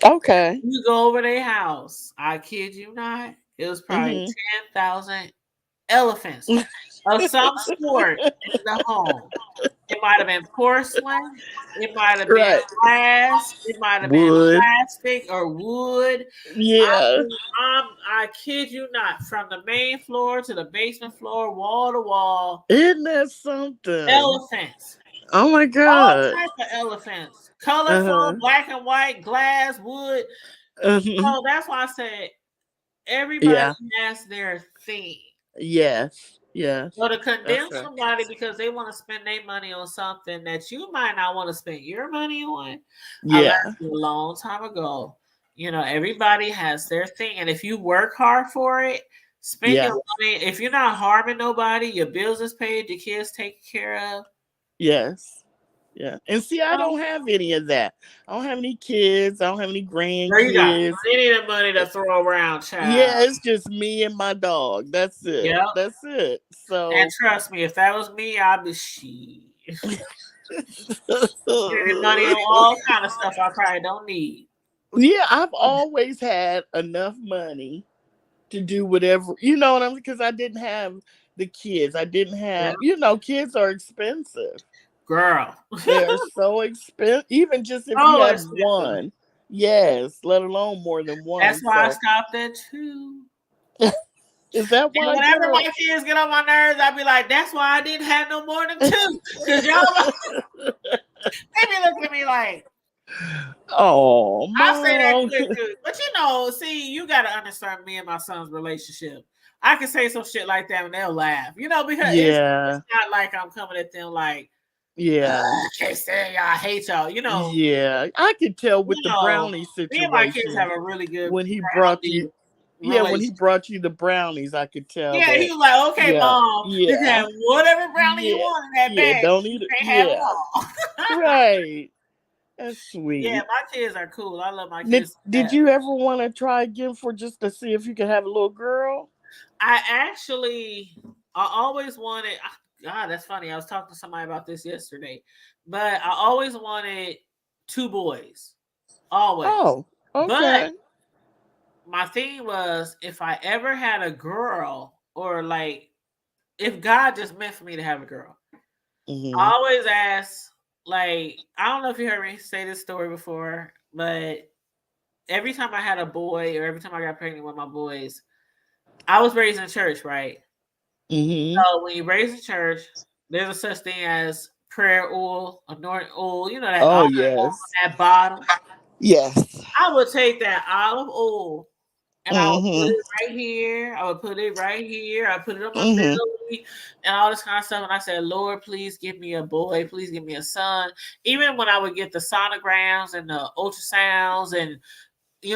C: Okay.
B: You go over their house, I kid you not, it was probably 10,000 elephants of some sort in the home. It might have been porcelain, it might have been glass, it might have been plastic or wood.
C: Yeah.
B: I kid you not, from the main floor to the basement floor, wall to wall.
C: Isn't that something?
B: Elephants.
C: Oh my God.
B: All types of elephants. Colorful, black and white, glass, wood. So that's why I said everybody has their thing.
C: Yes. Yes.
B: So to condemn somebody because they want to spend their money on something that you might not want to spend your money on.
C: Yeah.
B: I learned a long time ago. Everybody has their thing. And if you work hard for it, spend your money. If you're not harming nobody, your bills is paid, your kids taken care of.
C: Yes. Yeah. And see, I don't have any of that. I don't have any kids. I don't have any grandkids.
B: Any of the money to throw around, child.
C: Yeah, it's just me and my dog. That's it.
B: Yep.
C: That's it. So
B: and trust me, if that was me, I'd be spending money on all kind of stuff I probably don't need.
C: Yeah, I've always had enough money to do whatever, what I mean? Because I didn't have the kids. I didn't have, kids are expensive.
B: Girl.
C: They're so expensive. Even just if you have one. Yes, let alone more than one.
B: That's why I stopped at 2.
C: Is that why?
B: Whenever my kids get on my nerves, I'd be like, that's why I didn't have no more than 2. Because y'all they be looking at me like,
C: oh,
B: I'll say that quick too. But see, you gotta understand me and my son's relationship. I can say some shit like that and they'll laugh. Because it's not like I'm coming at them like, I can't stand y'all, I hate y'all,
C: Yeah, I could tell with the brownie situation.
B: Me and my kids have a really good
C: when he brought you. Yeah, when he
B: relationship.
C: brought you the brownies, I could tell
B: Yeah, he
C: that.
B: was like, okay,
C: Yeah,
B: mom, you can
C: yeah,
B: have whatever brownie you
C: yeah,
B: want in that
C: yeah.
B: bag.
C: Don't
B: You
C: eat it.
B: can't have them
C: Yeah,
B: all.
C: right. That's
B: Yeah,
C: sweet.
B: my kids are cool. I love my
C: Did,
B: kids to
C: did
B: death.
C: you ever want to try again for just to see if you could have a little girl?
B: I always wanted, God, that's funny. I was talking to somebody about this yesterday, but I always wanted two boys, always.
C: Oh,
B: But
C: okay.
B: my thing was, if I ever had a girl, or like, if God just meant for me to have a girl, I
C: Hmm.
B: always ask, like, I don't know if you heard me say this story before, but every time I had a boy or every time I got pregnant with my boys, I was raised in church, right?
C: Hmm.
B: So when you raise in church, there's a such thing as prayer oil, anointing oil, you know, that
C: Oh,
B: olive oil
C: yes.
B: on that bottle.
C: Yes.
B: I would take that olive oil and I would put
C: Hmm.
B: it right here. I would put it right here. I put it on my
C: Hmm.
B: belly and all this kind of stuff. And I said, Lord, please give me a boy. Please give me a son. Even when I would get the sonograms and the ultrasounds and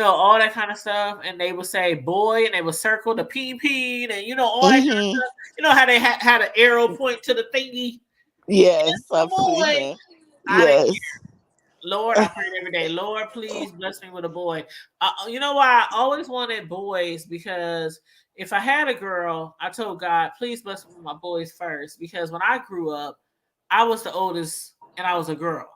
B: all that kind of stuff, and they would say boy, and they would circle the PP, and all that kind of
C: Hmm.
B: stuff. You know how they had an arrow point to the thingy?
C: Yes,
B: The
C: I've seen
B: boy,
C: that.
B: I didn't.
C: Yes.
B: Lord, I prayed every day. Lord, please bless me with a boy. You know why I always wanted boys? Because if I had a girl, I told God, please bless me with my boys first. Because when I grew up, I was the oldest, and I was a girl.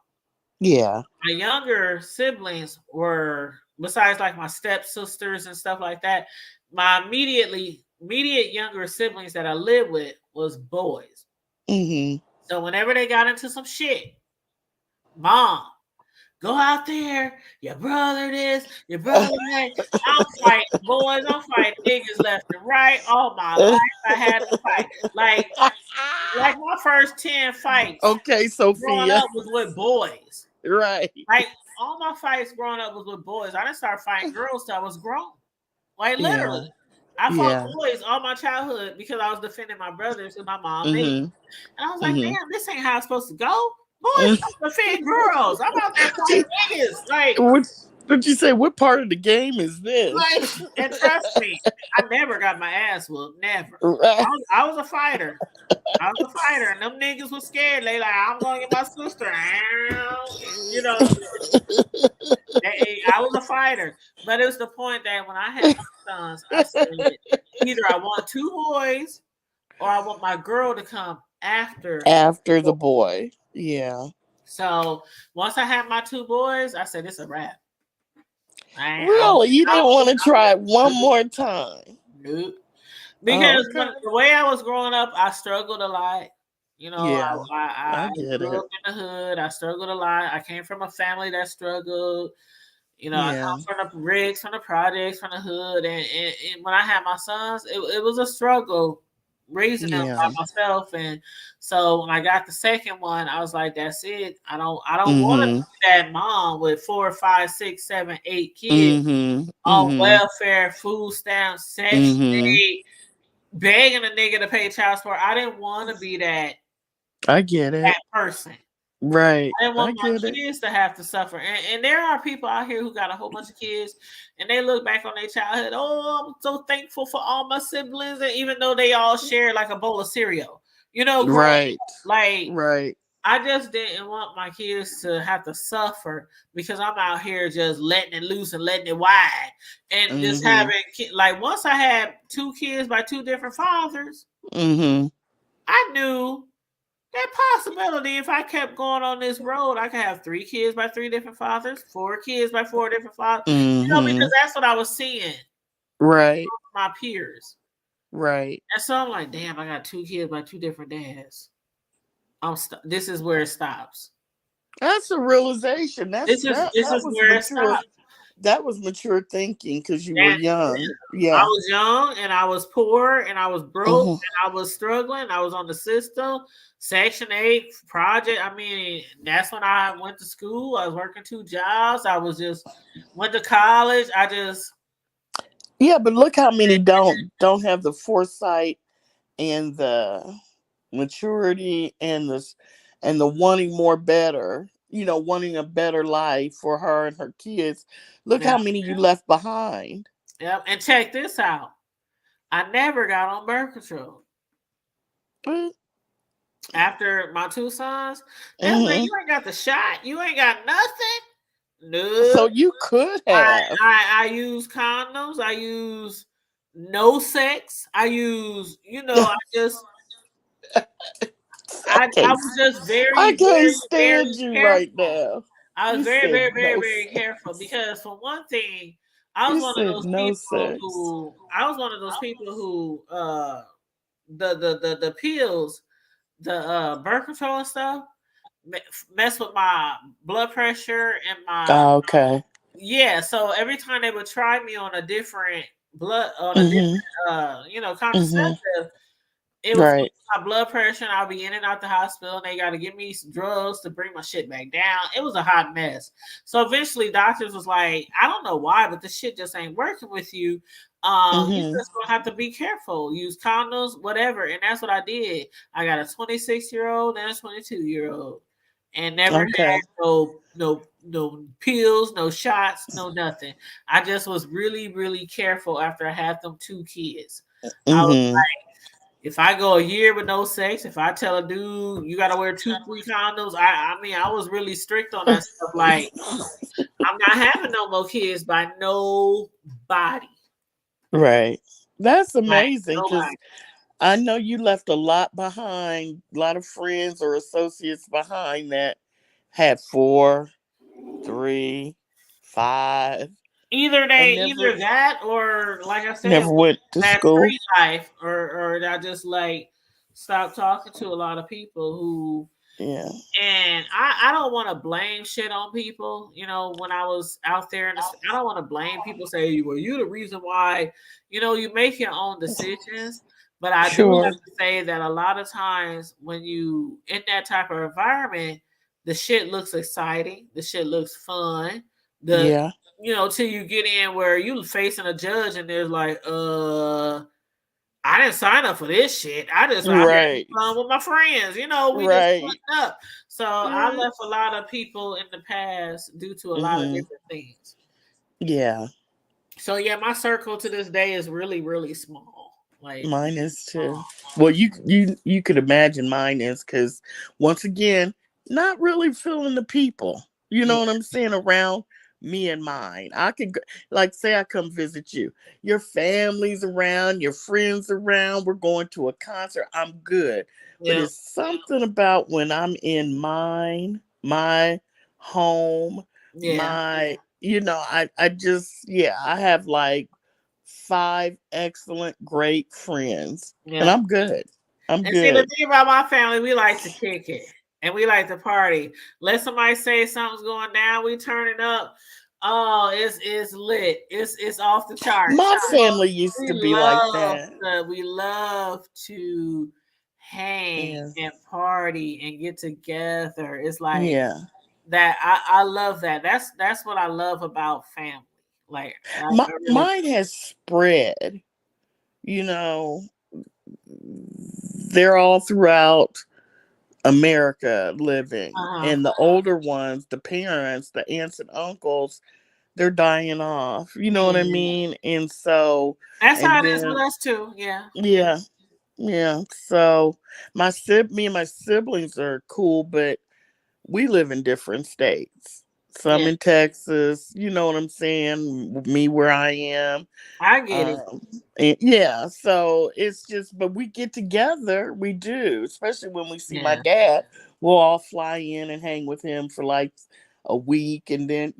C: Yeah.
B: My younger siblings were, besides like my stepsisters and stuff like that, my immediate younger siblings that I lived with was boys.
C: Hmm.
B: So whenever they got into some shit, mom, go out there, your brother this, your brother that. I'm fighting boys, I'm fighting niggas left and right. All my life I had to fight. Like my first 10 fights
C: Okay,
B: growing
C: Sophia.
B: up was with boys.
C: Right.
B: Like all my fights growing up was with boys. I didn't start fighting girls till I was grown. Like
C: Yeah.
B: literally. I fought
C: Yeah.
B: boys all my childhood because I was defending my brothers and my mom made.
C: Hmm.
B: And I was like,
C: Hmm.
B: damn, this ain't how it's supposed to go. Boys don't defend girls. I'm out there fighting niggas.
C: What you say? What part of the game is this?
B: And trust me, I never got my ass whooped. Never.
C: Right.
B: I was a fighter. I was a fighter, and them niggas was scared. They like, I'm gonna get my sister. You know, I was a fighter, but it was the point that when I had my sons, I said either I want two boys or I want my girl to come after.
C: After the boy. Yeah.
B: So once I had my two boys, I said it's a wrap.
C: Really? You didn't want to try it one more time?
B: Nope.
C: Oh,
B: Because
C: okay.
B: the way I was growing up, I struggled a lot.
C: Yeah. I
B: I
C: get
B: grew
C: it.
B: up in the hood. I struggled a lot. I came from a family that struggled. I
C: Yeah.
B: come from the bricks, from the projects, from the hood. And when I had my sons, it was a struggle raising them
C: Yeah.
B: by myself. And so when I got the second one, I was like, that's it. I don't want to
C: Mm-hmm.
B: be that mom with 4, 5, 6, 7, 8 kids
C: Mm-hmm.
B: on
C: Mm-hmm.
B: welfare, food stamps, Section
C: Mm-hmm.
B: 8, begging a nigga to pay child support. I didn't want to be that
C: I get it.
B: person.
C: Right.
B: I didn't
C: I
B: want my
C: get it.
B: kids to have to suffer. And there are people out here who got a whole bunch of kids and they look back on their childhood. Oh, I'm so thankful for all my siblings. And even though they all share like a bowl of cereal,
C: Right.
B: like
C: Right.
B: I just didn't want my kids to have to suffer because I'm out here just letting it loose and letting it wide and just
C: Mm-hmm.
B: having like once I had 2 kids by 2 different fathers,
C: Mm-hmm.
B: I knew that possibility if I kept going on this road, I could have 3 kids by 3 different fathers, 4 kids by 4 different fathers.
C: Mm-hmm.
B: Because that's what I was seeing
C: Right.
B: my peers.
C: Right.
B: And so I'm like, damn, I got 2 kids by 2 different dads. This is where it stops.
C: That's a realization.
B: This is
C: That was
B: where it
C: mature.
B: stops.
C: That was mature thinking because you were
B: And
C: young.
B: I
C: Yeah.
B: was young and I was poor and I was broke
C: Mhm.
B: and I was struggling. I was on the system, Section 8 project. I mean, that's when I went to school. I was working 2 jobs. I was just went to college.
C: Yeah, but look how many don't have the foresight and the maturity and the wanting more better, wanting a better life for her and her kids. Look
B: Yeah.
C: how many you left behind.
B: Yep. And check this out. I never got on birth control.
C: Mm,
B: After my 2 sons, they was like,
C: mhm.
B: you ain't got the shot. You ain't got nothing.
C: So
B: No.
C: you could have.
B: I use condoms. I use no sex. I use, I just I
C: can't,
B: was just
C: I
B: very,
C: can't
B: very, very
C: stand you right
B: careful.
C: now.
B: I was
C: You
B: very,
C: said
B: very, very,
C: no
B: very careful
C: sex.
B: because for one thing, I was
C: You
B: one of
C: said
B: those
C: no
B: people
C: sex.
B: who the pills, the birth control and stuff mess with my blood pressure and my
C: Oh, okay.
B: so every time they would try me on a different
C: Mhm. Mhm.
B: contraceptive, it was
C: Right.
B: my blood pressure, and I'll be in and out the hospital, and they got to give me some drugs to bring my shit back down. It was a hot mess. So eventually, doctors was like, I don't know why, but the shit just ain't working with you. You
C: Mhm.
B: just gonna have to be careful. Use condoms, whatever. And that's what I did. I got a 26-year-old and a 22-year-old, and never
C: Okay.
B: had no pills, no shots, no nothing. I just was really, really careful after I had them 2 kids. I was
C: Mhm.
B: if I go a year with no sex, if I tell a dude you gotta wear 2, 3 condoms, I mean I was really strict on that stuff. Like I'm not having no more kids by nobody.
C: Right. That's
B: Like
C: amazing because
B: nobody.
C: I know you left a lot behind, a lot of friends or associates behind that had 4, 3, 5, and
B: Either that or like I said,
C: never went to
B: that
C: school.
B: street life or I just like stopped talking to a lot of people who
C: Yeah.
B: and I don't want to blame shit on people. When I was out there, I don't want to blame people. Say, well, you the reason why. You make your own decisions. But I do
C: Sure.
B: have to say that a lot of times when you in that type of environment, the shit looks exciting. The shit looks fun. The
C: Yeah.
B: till you get in where you facing a judge and there's like, I didn't sign up for this shit. I had
C: Right.
B: fun with my friends. We just
C: Right.
B: fucked up. So I left a lot of people in the past due to a lot of
C: Mhm.
B: different things.
C: Yeah.
B: So yeah, my circle to this day is really, really small. Like
C: Mine is too. Well, you could imagine mine is because once again, not really feeling the people. You
B: yeah,
C: know what I'm saying around me and mine. I could like say I come visit you. Your family's around, your friends around. We're going to a concert. I'm good, but
B: yeah,
C: it's something about when I'm in my home,
B: yeah.
C: I just I have like 5 excellent, great friends, and
B: Yeah.
C: I'm good. I'm
B: And see, the
C: good.
B: thing about my family, we like to kick it and we like to party. Let somebody say something's going down, we turn it up. Oh, it's lit. It's off the charts.
C: My family used
B: We
C: to be like
B: love
C: that.
B: we love to hang
C: Yeah.
B: and party and get together. It's like
C: Yeah.
B: that. I love that. That's what I love about family. Like I really
C: Mine has spread. You know, they're all throughout America living.
B: uh-huh.
C: And the older ones, the parents, the aunts and uncles, they're dying off. You know what I
B: Yeah.
C: mean? And so,
B: That's
C: and
B: how it is with
C: then,
B: us too. Yeah.
C: yeah, yeah. So me and my siblings are cool, but we live in different states. Some
B: Yeah.
C: in Texas, you know what I'm saying? Me where I am.
B: I get it.
C: Um, and yeah, so it's just, but we get together, we do, especially when we see my
B: Yeah.
C: dad. We'll all fly in and hang with him for like a week, and then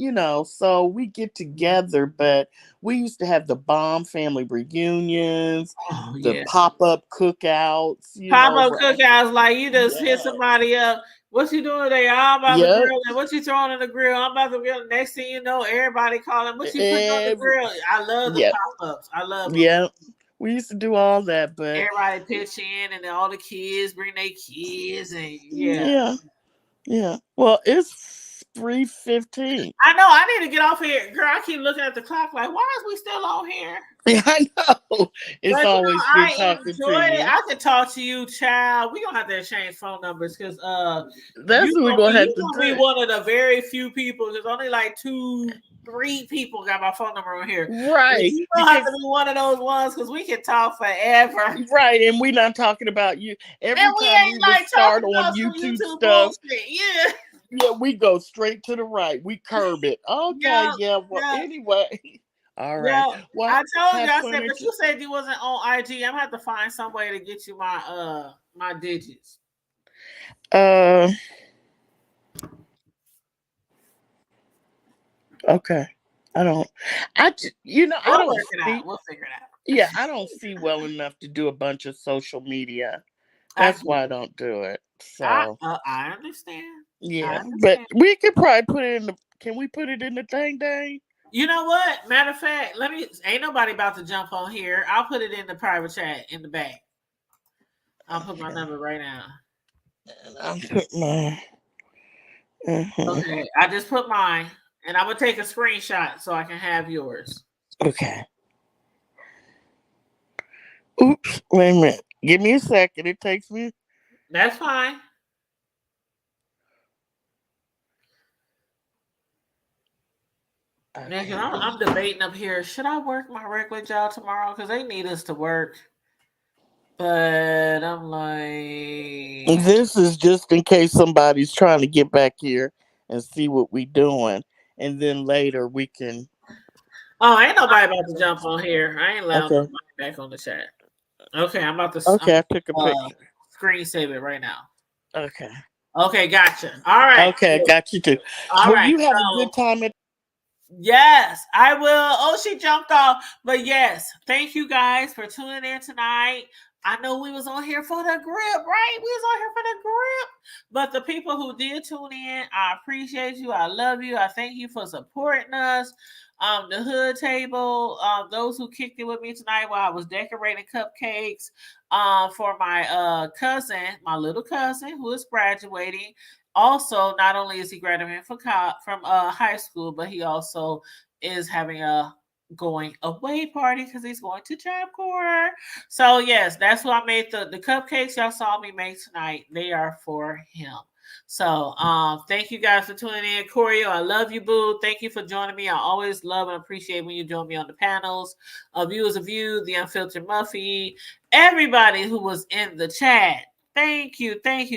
C: so we get together. But we used to have the bomb family reunions,
B: Oh
C: the
B: yeah.
C: pop up cookouts,
B: Pop up
C: right?
B: cookouts like you just hit
C: Yeah.
B: somebody up. What you doing today? Oh, I'm about to
C: Yep.
B: grill. And what you throwing in the grill? I'm about to grill. Next thing you know, everybody calling. What you putting on the
C: Every,
B: grill? I love the
C: yep.
B: pop ups. I love them.
C: Yep. We used to do all that, but
B: Everybody pitch in, and then all the kids bring their kids, and yeah.
C: yeah. Yeah. Well, it's 3:15.
B: I know. I need to get off here, girl. I keep looking at the clock, like, why is we still on here?
C: Yeah, I know. It's
B: But
C: always good
B: I
C: talking to
B: enjoyed it.
C: you.
B: I could talk to you, child. We gonna have to exchange phone numbers because
C: That's what we're gonna have
B: you
C: to
B: gonna be
C: do.
B: one of the very few people. There's only like 2 3 people got my phone number on here.
C: Right.
B: You don't have to be one of those ones because we can talk forever.
C: Right, and we're not talking about you. Every
B: And we
C: time
B: ain't
C: we
B: like
C: would start
B: talking
C: on
B: about some
C: YouTube
B: YouTube
C: stuff,
B: bullshit. Yeah.
C: yeah, we go straight to the right. We curb it. Okay,
B: Yeah,
C: well,
B: yeah.
C: anyway. All right.
B: Yeah,
C: Well,
B: I told you.
C: have
B: I
C: fun
B: said,
C: at
B: but you said you wasn't on IG. I'm gonna have to find some way to get you my my digits.
C: Okay. I don't
B: We'll work it out. We'll figure it out.
C: Yeah, I don't see well enough to do a bunch of social media. That's why I don't do it. So
B: I understand.
C: yeah,
B: I
C: but
B: understand.
C: we could probably put it in the. Can we put it in the thing, Dang?
B: You know what? Matter of fact, ain't nobody about to jump on here. I'll put it in the private chat in the back. I'll put my number right now.
C: And I'll put my.
B: Okay, I just put mine, and I'm gonna take a screenshot so I can have yours.
C: Okay. Oops! Wait a minute. Give me a second. It takes me.
B: That's fine. Okay. I'm debating up here. Should I work my regular job tomorrow? Because they need us to work. But I'm like,
C: This is just in case somebody's trying to get back here and see what we doing, and then later we can.
B: Oh, ain't nobody about to jump on here. I ain't allowed
C: Okay.
B: nobody back on the chat. Okay, I'm about to.
C: Okay, I took a picture.
B: Screen save it right now.
C: Okay.
B: Okay, gotcha. All right.
C: Okay, got you too.
B: All right.
C: You have a good time at.
B: Yes, I will. Oh, she jumped off. But yes, thank you guys for tuning in tonight. I know we was on here for the grip, right? We was on here for the grip. But the people who did tune in, I appreciate you. I love you. I thank you for supporting us. The hood table, those who kicked it with me tonight while I was decorating cupcakes for my cousin, my little cousin who is graduating. Also, not only is he graduating from high school, but he also is having a going away party because he's going to Job Corps. So yes, that's what I made the cupcakes y'all saw me make tonight. They are for him. So thank you guys for tuning in. Corio, I love you, boo. Thank you for joining me. I always love and appreciate when you join me on the panels. Viewers of you, the Unfiltered Muffy, everybody who was in the chat. Thank you. Make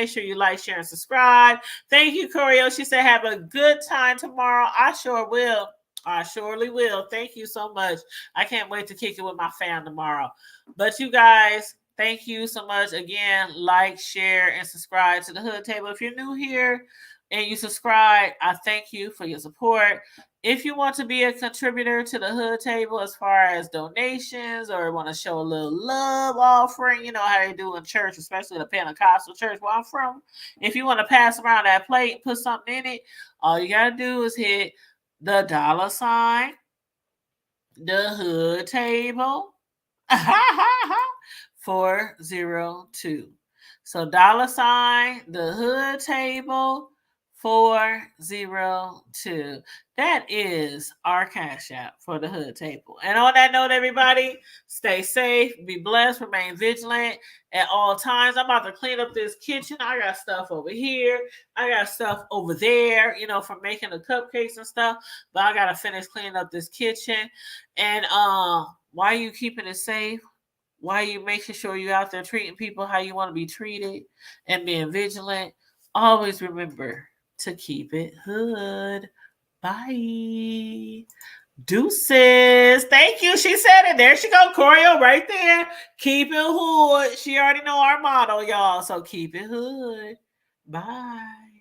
B: sure you like, share, and subscribe. Thank you, Corio. She said, have a good time tomorrow. I sure will. I surely will. Thank you so much. I can't wait to kick it with my fam tomorrow. But you guys, thank you so much. Again, like, share, and subscribe to the Hood Table. If you're new here and you subscribe, I thank you for your support. If you want to be a contributor to the Hood Table as far as donations or want to show a little love offering, you know how they do in church, especially the Pentecostal church where I'm from. If you want to pass around that plate, put something in it, all you got to do is hit the $, the Hood Table, 402. So $, the Hood Table, 402. That is our cash app for the Hood Table. And on that note, everybody, stay safe, be blessed, remain vigilant at all times. I'm about to clean up this kitchen. I got stuff over here. I got stuff over there, you know, from making the cupcakes and stuff. But I got to finish cleaning up this kitchen. And why are you keeping it safe? Why are you making sure you're out there treating people how you want to be treated and being vigilant? Always remember to keep it hood. Bye. Deuces. Thank you. She said it. There she go. Corio right there. Keep it hood. She already know our motto, y'all. So keep it hood. Bye.